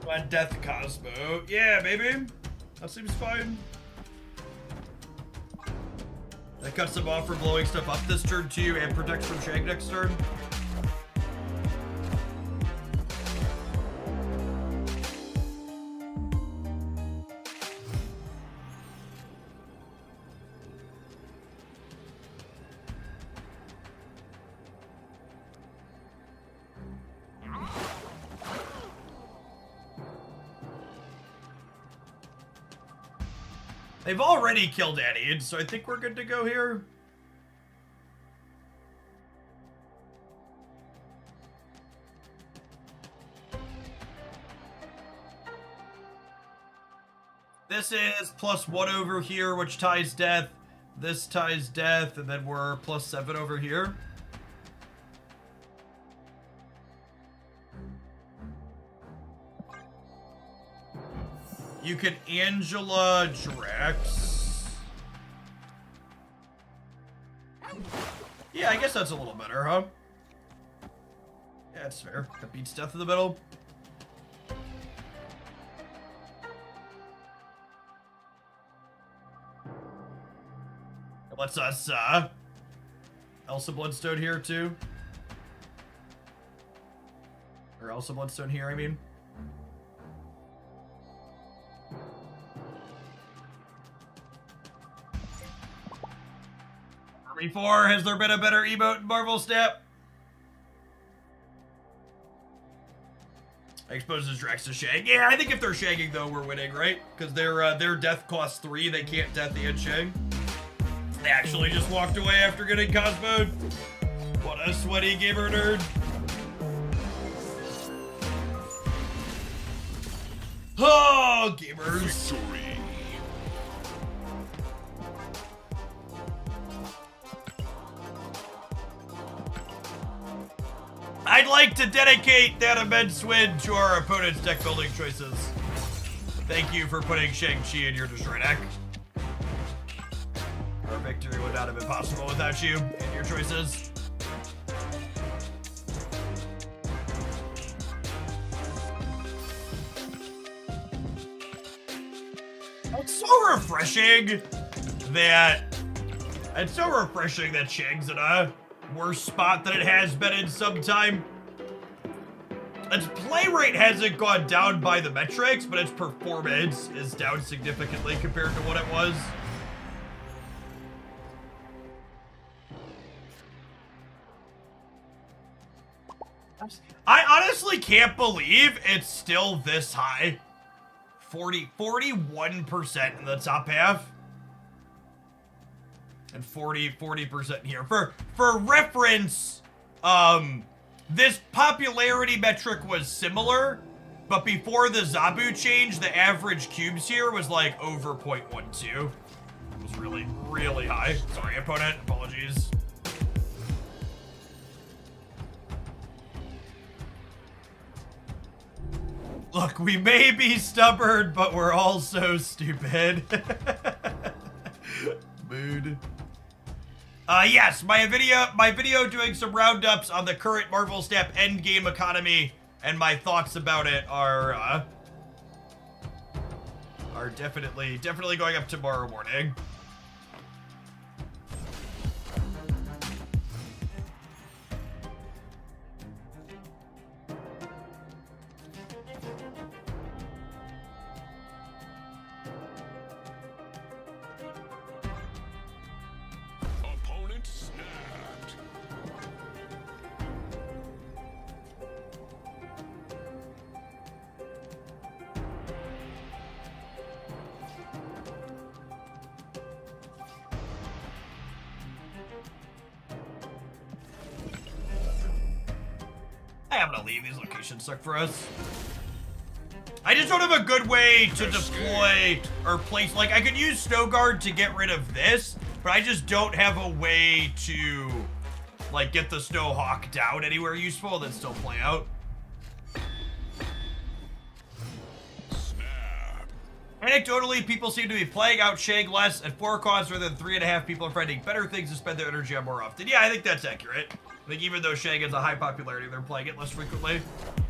On Death Cosmo. Yeah, maybe. That seems fine. That cuts them off from blowing stuff up this turn too and protects from Shang next turn. They've already killed Annie, so I think we're good to go here. This is +1 over here, which ties death. This ties death, and then we're +7 over here. You can Angela Drax. Yeah, I guess that's a little better, huh? Yeah, that's fair. That beats death in the middle. Let's us, Elsa Bloodstone here, too. Or Elsa Bloodstone here, I mean. Before, has there been a better emote in Marvel Snap? Exposes Drax to Shang. Yeah, I think if they're shagging though, we're winning, right? Because their death costs 3, they can't death and Shang. They actually just walked away after getting Cosmoed. What a sweaty gamer nerd. Oh, gamers. Victory. I'd like to dedicate that immense win to our opponent's deck building choices. Thank you for putting Shang-Chi in your destroy deck. Our victory would not have been possible without you and your choices. It's so refreshing that Shang's in a worse spot than it has been in some time. Its play rate hasn't gone down by the metrics, but its performance is down significantly compared to what it was. I honestly can't believe it's still this high. 41% in the top half. And 40% here. For reference, this popularity metric was similar, but before the Zabu change, the average cubes here was like over 0.12. It was really, really high. Sorry, opponent. Apologies. Look, we may be stubborn, but we're also stupid. Mood. Yes, my video doing some roundups on the current Marvel Snap endgame economy and my thoughts about it are definitely going up tomorrow morning. I'm gonna leave. These locations suck for us. I just don't have a good way to deploy or place. Like, I could use Snow Guard to get rid of this, but I just don't have a way to, like, get the Snow Hawk down anywhere useful and then still play out. Anecdotally, people seem to be playing out Shang less at 4 costs rather than 3.5. People are finding better things to spend their energy on more often. Yeah, I think that's accurate. I think even though Shang has a high popularity, they're playing it less frequently.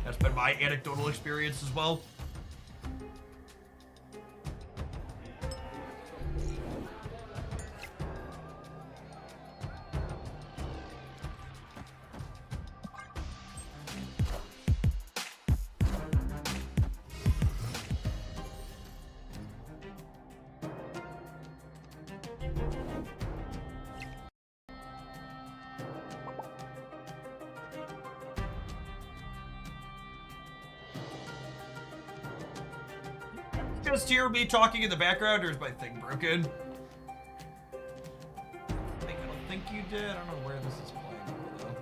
That's been my anecdotal experience as well. Just hear me talking in the background, or is my thing broken? I don't think you did. I don't know where this is playing though.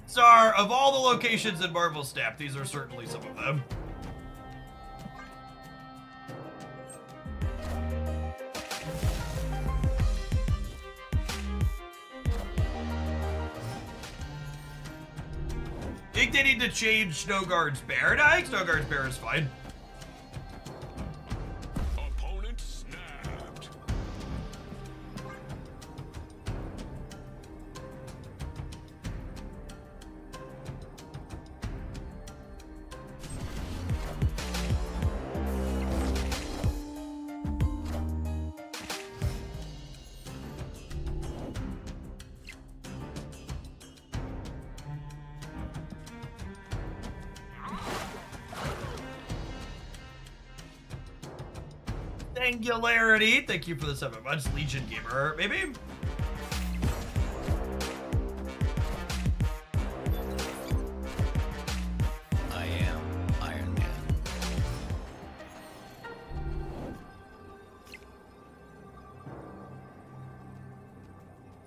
Tsar, of all the locations in Marvel Snap, these are certainly some of them. I think they need to change Snow Guard's bear. No, I think Snow Guard's bear is fine. Opponent snapped. Angularity, thank you for the 7 months. Legion Gamer, maybe? I am Iron Man.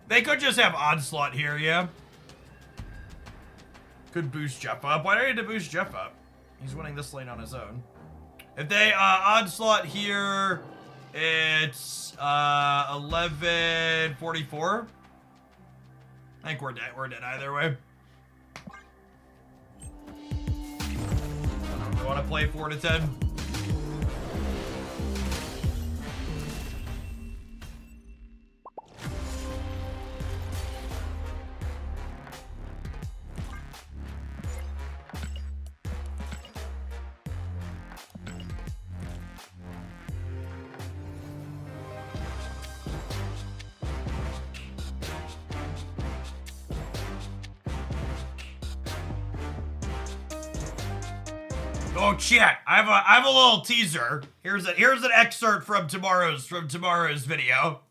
They could just have Onslaught here, yeah? Could boost Jeff up. Why do I need to boost Jeff up? He's winning this lane on his own. If they Onslaught here, it's 11:44. I think we're dead. We're dead either way. I want to play 4 to 10. Oh, chat! I have a little teaser. Here's an excerpt from tomorrow's video.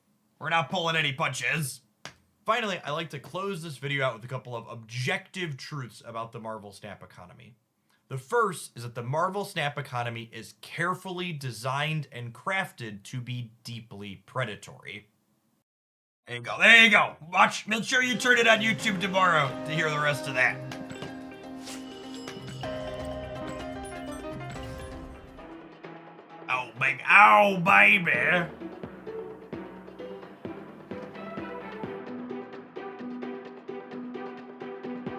We're not pulling any punches. Finally, I like to close this video out with a couple of objective truths about the Marvel Snap economy. The first is that the Marvel Snap economy is carefully designed and crafted to be deeply predatory. There you go. There you go. Watch. Make sure you turn it on YouTube tomorrow to hear the rest of that. Oh, baby. Ow, baby.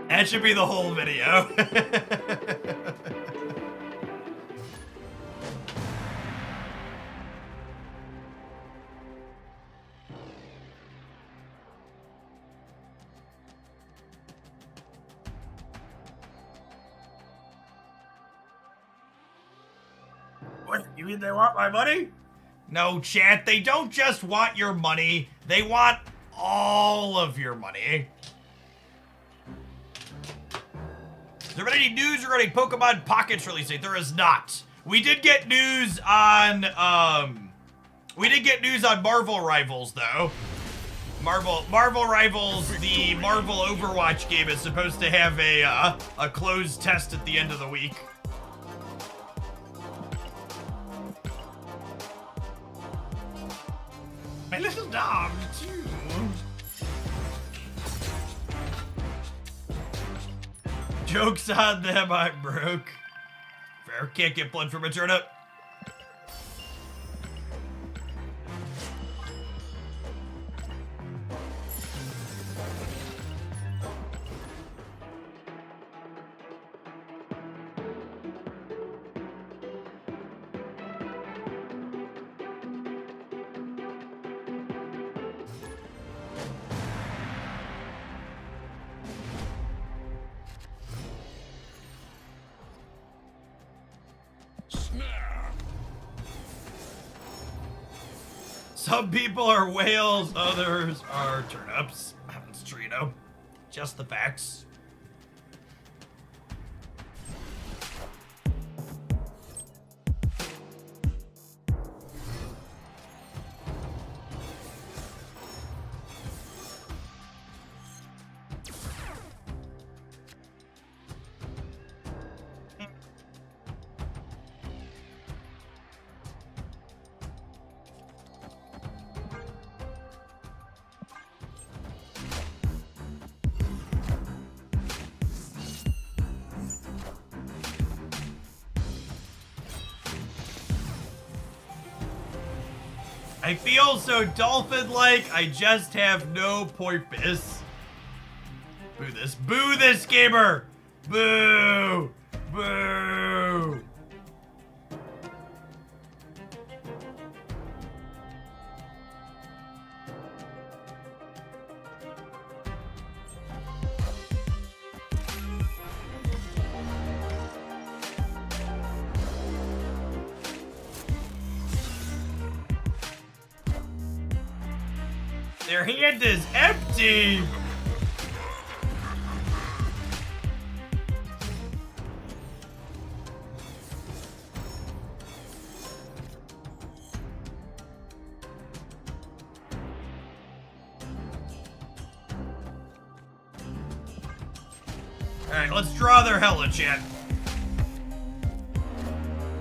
That should be the whole video. What? You mean they want my money? No, chat. They don't just want your money. They want all of your money. Has there been any news regarding Pokemon Pockets release date? There is not. We did get news on Marvel Rivals though. Marvel Rivals, the Marvel Overwatch game, is supposed to have a closed test at the end of the week. Stop, too. Joke's on them, I'm broke. Fair, can't get blood from a turnip. Some people are whales, others are turnips. It's Trino. Just the facts. I feel so dolphin-like, I just have no purpose. Boo this. Boo this gamer! Boo! Boo! Their hand is empty! Alright, let's draw their hella chat.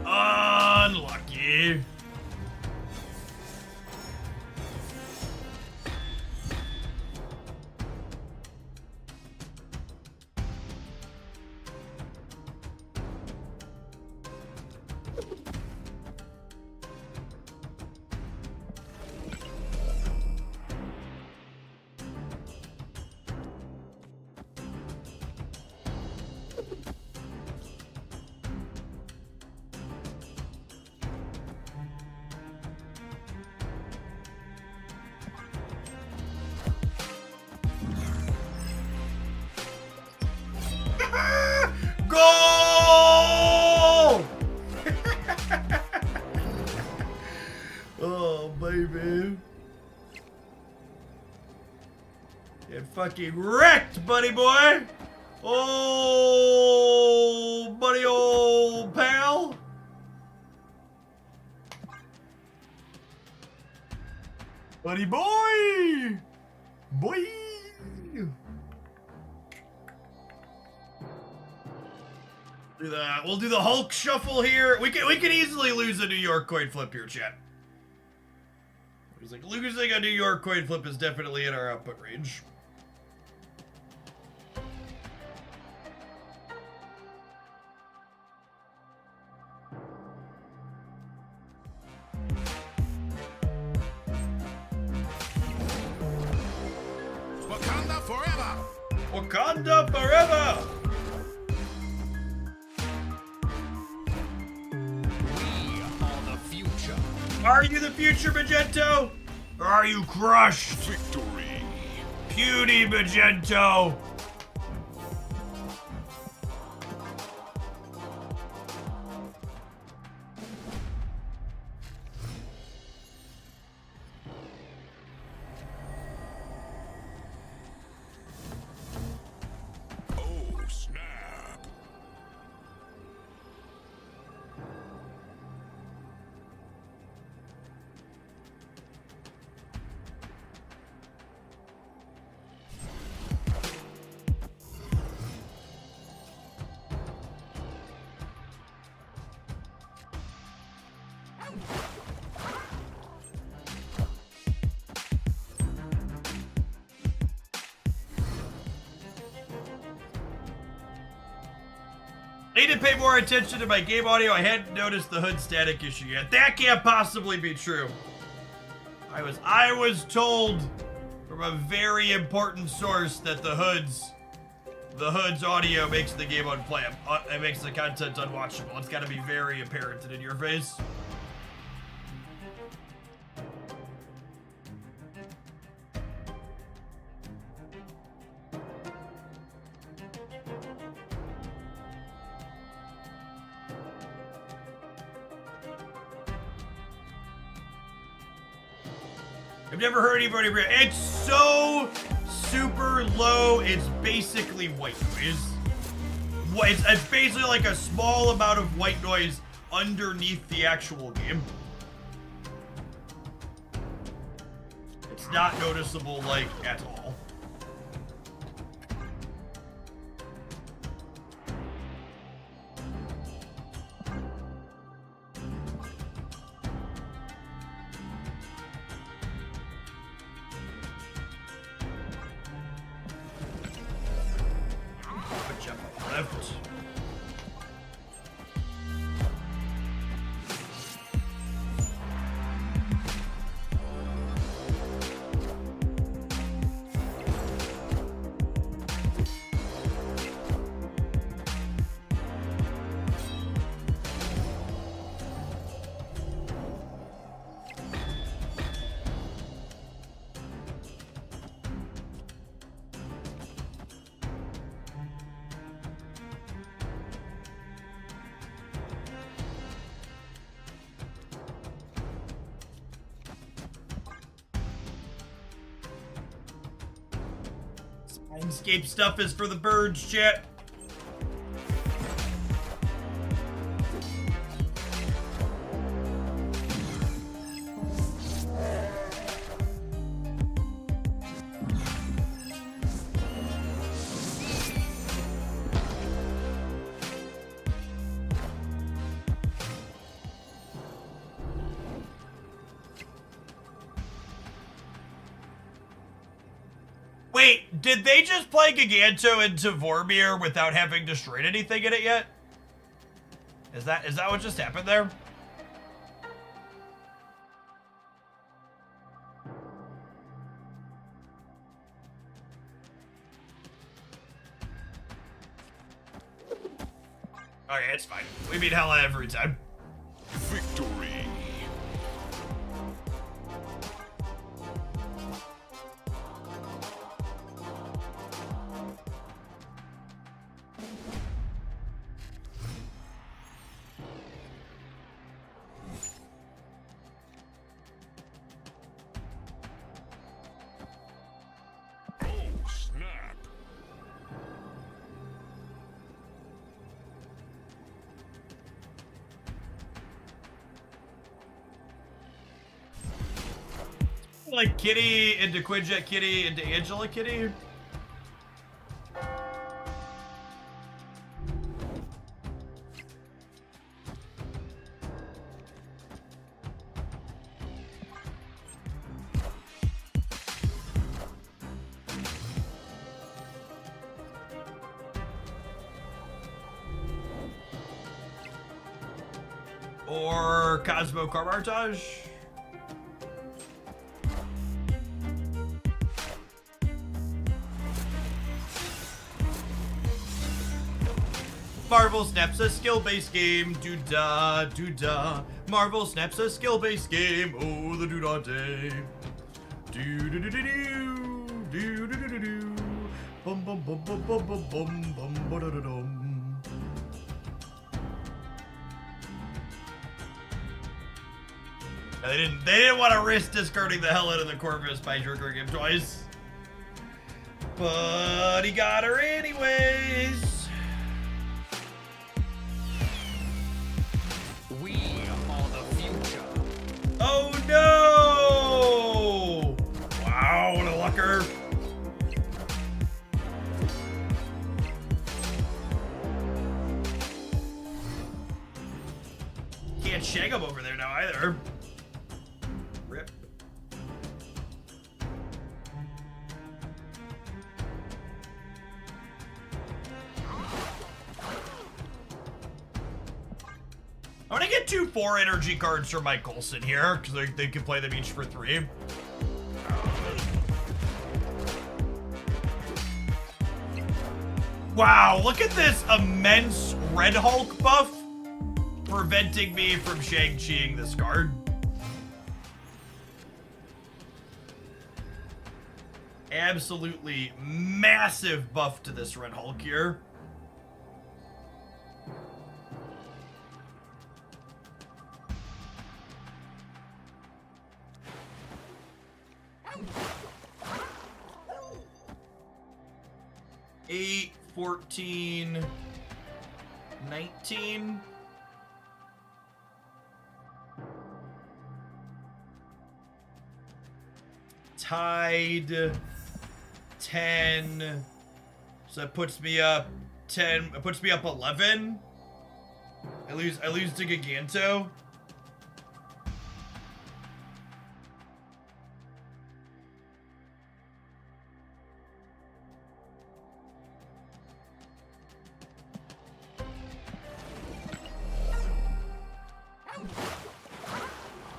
Unlucky. Goal! Oh, baby. Get fucking wrecked, buddy boy. Oh, buddy old pal. Buddy boy. Boy. Do that. We'll do the Hulk shuffle here. We can easily lose a New York coin flip here, chat. It was like losing a New York coin flip is definitely in our output range. Wakanda forever! Wakanda forever! Are you the future, Magento? Or are you crushed? Victory! Puny Magento! Oh, snap! Need to pay more attention to my game audio. I hadn't noticed the hood static issue yet. That can't possibly be true. I was told from a very important source that the hood's audio makes the game unplayable. It makes the content unwatchable. It's got to be very apparent and in your face. I've never heard anybody. It's so super low. It's basically white noise. It's basically like a small amount of white noise underneath the actual game. It's not noticeable, like, at all. Left. Landscape stuff is for the birds, chat. Wait, did they just play Giganto into Vormir without having destroyed anything in it yet? Is that what just happened there? Okay, it's fine. We beat Hella every time. Victory. Like Kitty into Quinjet Kitty into Angela Kitty. Or Cosmo Carmartage. Marvel snaps a skill-based game, doo-da, doo-da. Marvel snaps a skill-based game, oh, the doo-da day. Doo-doo-doo-doo-doo, doo-doo-doo-doo-doo. Bum bum bum bum bum bum bum bum ba-da-da-dum. They didn't want to risk discarding the hell out of the Corvus by triggering him twice. But he got her anyways. Oh no! Wow, what a lucker. Can't shag him over there now either. Rip. I'm gonna get 2 4 energy cards from my Coulson here, because they can play them each for 3. Wow, look at this immense Red Hulk buff preventing me from Shang-Chiing this card. Absolutely massive buff to this Red Hulk here. Eight, 14, 19. Tied 10. So that puts me up 10. It puts me up 11. I lose to Giganto.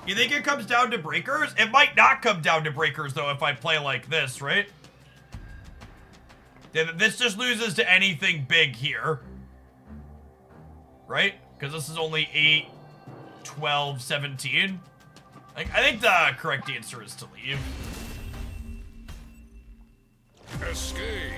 You think it comes down to breakers? It might not come down to breakers, though, if I play like this, right? This just loses to anything big here. Right? Because this is only 8, 12, 17. I think the correct answer is to leave. Escape.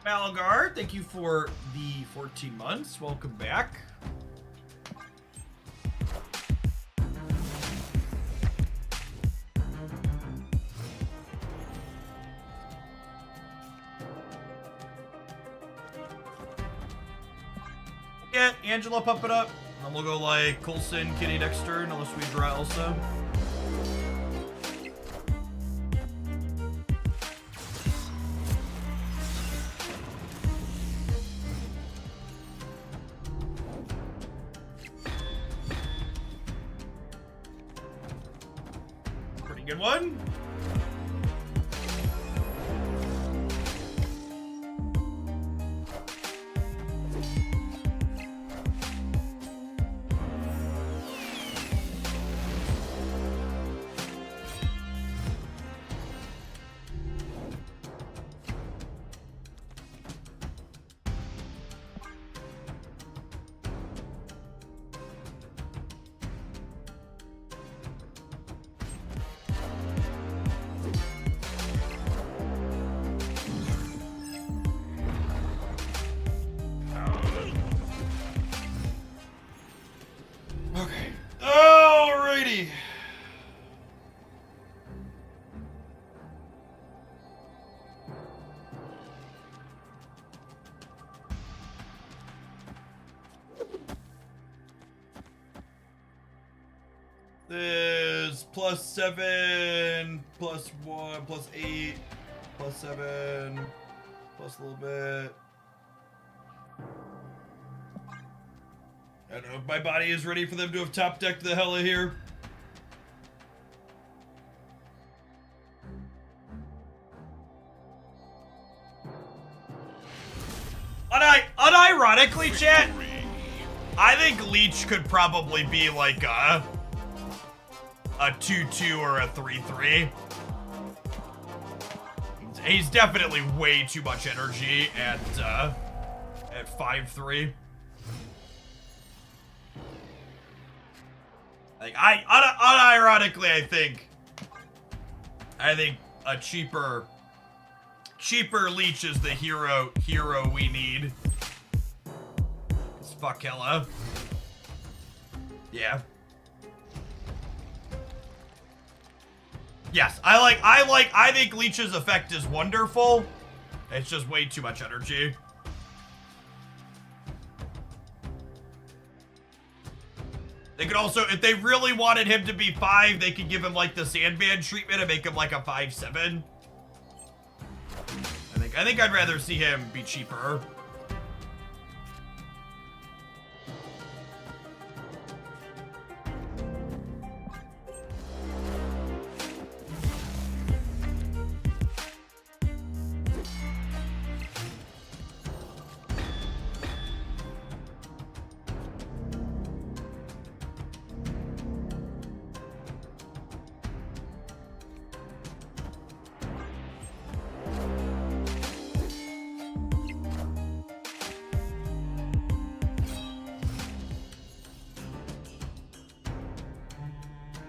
Malagar, thank you for the 14 months. Welcome back. Yeah, Angela, pump it up. And we'll go like Coulson, Kitty, next turn, unless we draw Elsa. Good one. This +7, +1, +8, +7, plus a little bit. I don't know if my body is ready for them to have top decked the hell of here. Unironically, chat, I think Leech could probably be like a 2-2 or a 3-3. He's definitely way too much energy at 5-3. Like unironically, I think a cheaper Leech is the hero we need. It's fuck hella. Yeah. Yes, I think Leech's effect is wonderful. It's just way too much energy. They could also, if they really wanted him to be 5, they could give him like the Sandman treatment and make him like a 5/7. I think I'd rather see him be cheaper.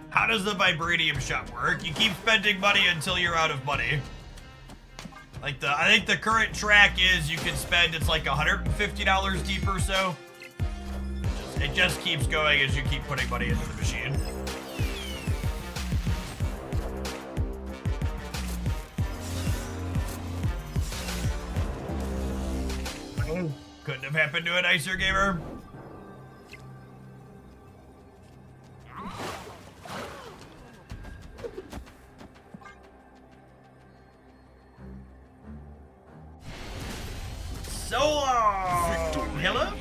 How does the vibranium shot work? You keep spending money until you're out of money. Like I think the current track is you can spend, it's like $150 deep or so. It just keeps going as you keep putting money into the machine. Couldn't have happened to a nicer gamer. So long! Hello?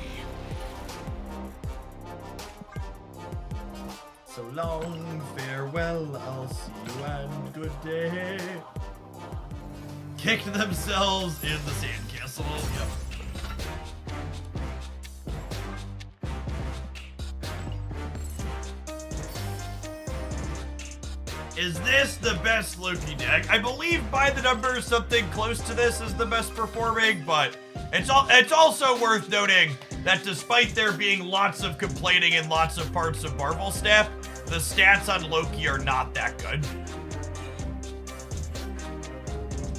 So long, farewell, I'll see you and good day. Kicked themselves in the sandcastle. Yep. Is this the best Loki deck? I believe by the numbers something close to this is the best performing, but it's also worth noting that despite there being lots of complaining in lots of parts of Marvel staff, the stats on Loki are not that good.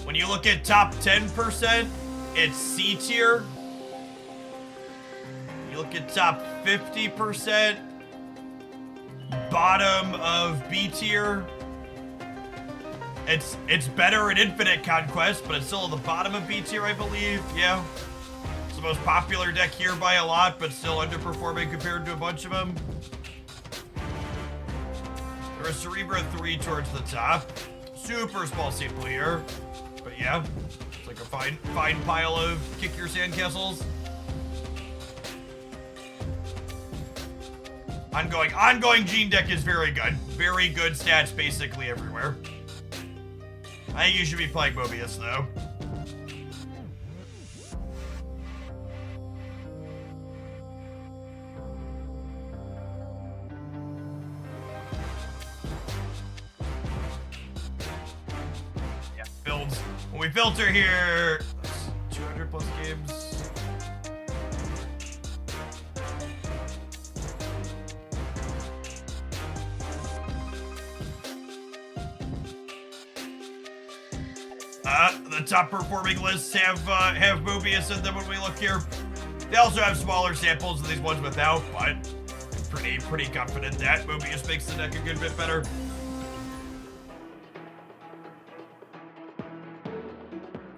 When you look at top 10%, it's C tier. You look at top 50%, bottom of B tier. It's better in Infinite Conquest, but it's still at the bottom of B tier, I believe. Yeah. It's the most popular deck here by a lot, but still underperforming compared to a bunch of them. There is Cerebra 3 towards the top. Super small sample here. But yeah, it's like a fine pile of kick your sandcastles. Ongoing Gene deck is very good. Very good stats basically everywhere. I think you should be playing Mobius, though. Yeah, builds. When we filter here, 200 plus games. The top performing lists have Mobius in them when we look here. They also have smaller samples than these ones without, but I'm pretty confident that Mobius makes the deck a good bit better.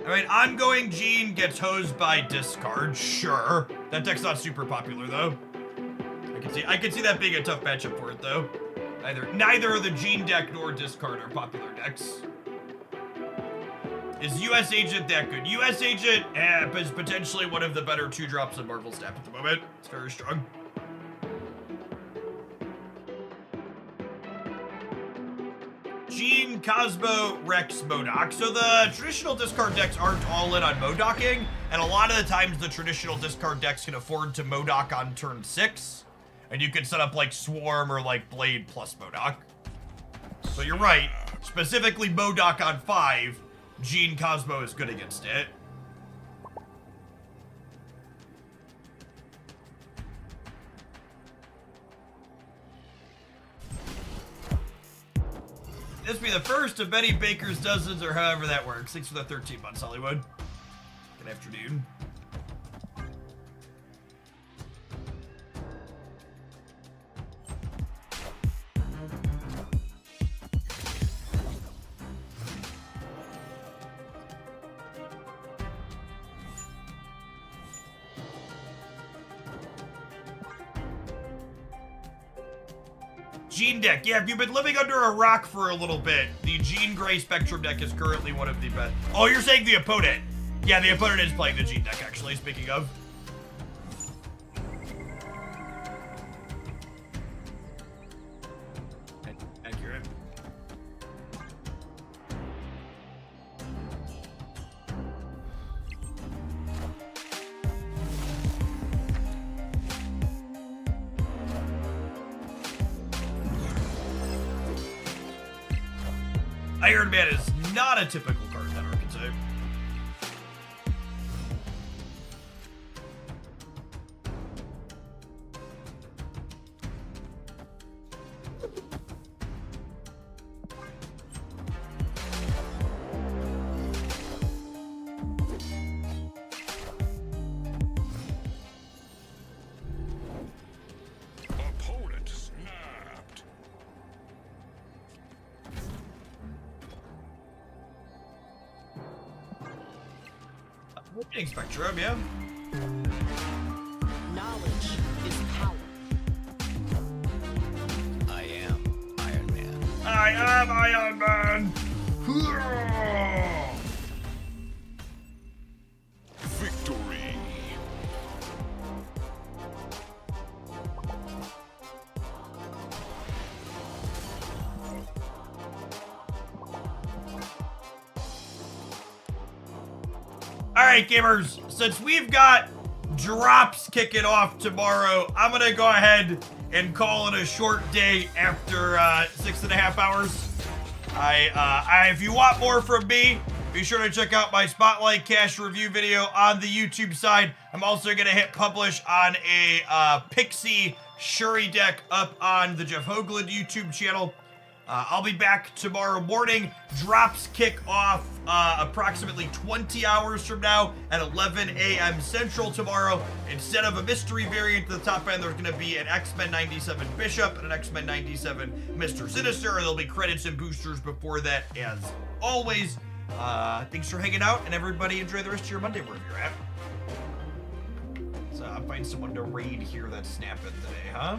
I mean, ongoing Gene gets hosed by discard, sure. That deck's not super popular though. I can see that being a tough matchup for it though. Neither the Gene deck nor discard are popular decks. Is US Agent that good? US Agent is potentially one of the better 2-drops in Marvel staff at the moment. It's very strong. Gene, Cosmo, Rex, MODOK. So the traditional discard decks aren't all in on MODOKing, and a lot of the times the traditional discard decks can afford to MODOK on turn 6, and you can set up like Swarm or like Blade plus MODOK. So you're right. Specifically MODOK on 5, Gene Cosmo is good against it. This be the first of many Baker's dozens, or however that works. Thanks for the 13 months, Hollywood. Good afternoon. Gene deck. Yeah, if you've been living under a rock for a little bit, the Gene Gray Spectrum deck is currently one of the best. Oh, you're saying the opponent. Yeah, the opponent is playing the Gene deck, actually, speaking of. Accurate. Iron Man is not a typical card that I can say. Opponent snapped. Opening Spectrum, yeah. Knowledge is power. I am Iron Man. I am Iron Man. Victory. All right, gamers, since we've got drops kicking off tomorrow, I'm gonna go ahead and call it a short day after 6.5 hours. If you want more from me, be sure to check out my Spotlight Cash review video on the YouTube side. I'm also gonna hit publish on a Pixie Shuri deck up on the Jeff Hoagland YouTube channel. I'll be back tomorrow morning. Drops kick off approximately 20 hours from now at 11 a.m. Central tomorrow. Instead of a mystery variant at the top end, there's going to be an X-Men 97 Bishop and an X-Men 97 Mr. Sinister. And there'll be credits and boosters before that, as always. Thanks for hanging out, and everybody enjoy the rest of your Monday wherever you're at. So I'll find someone to raid here that's snapping today, huh?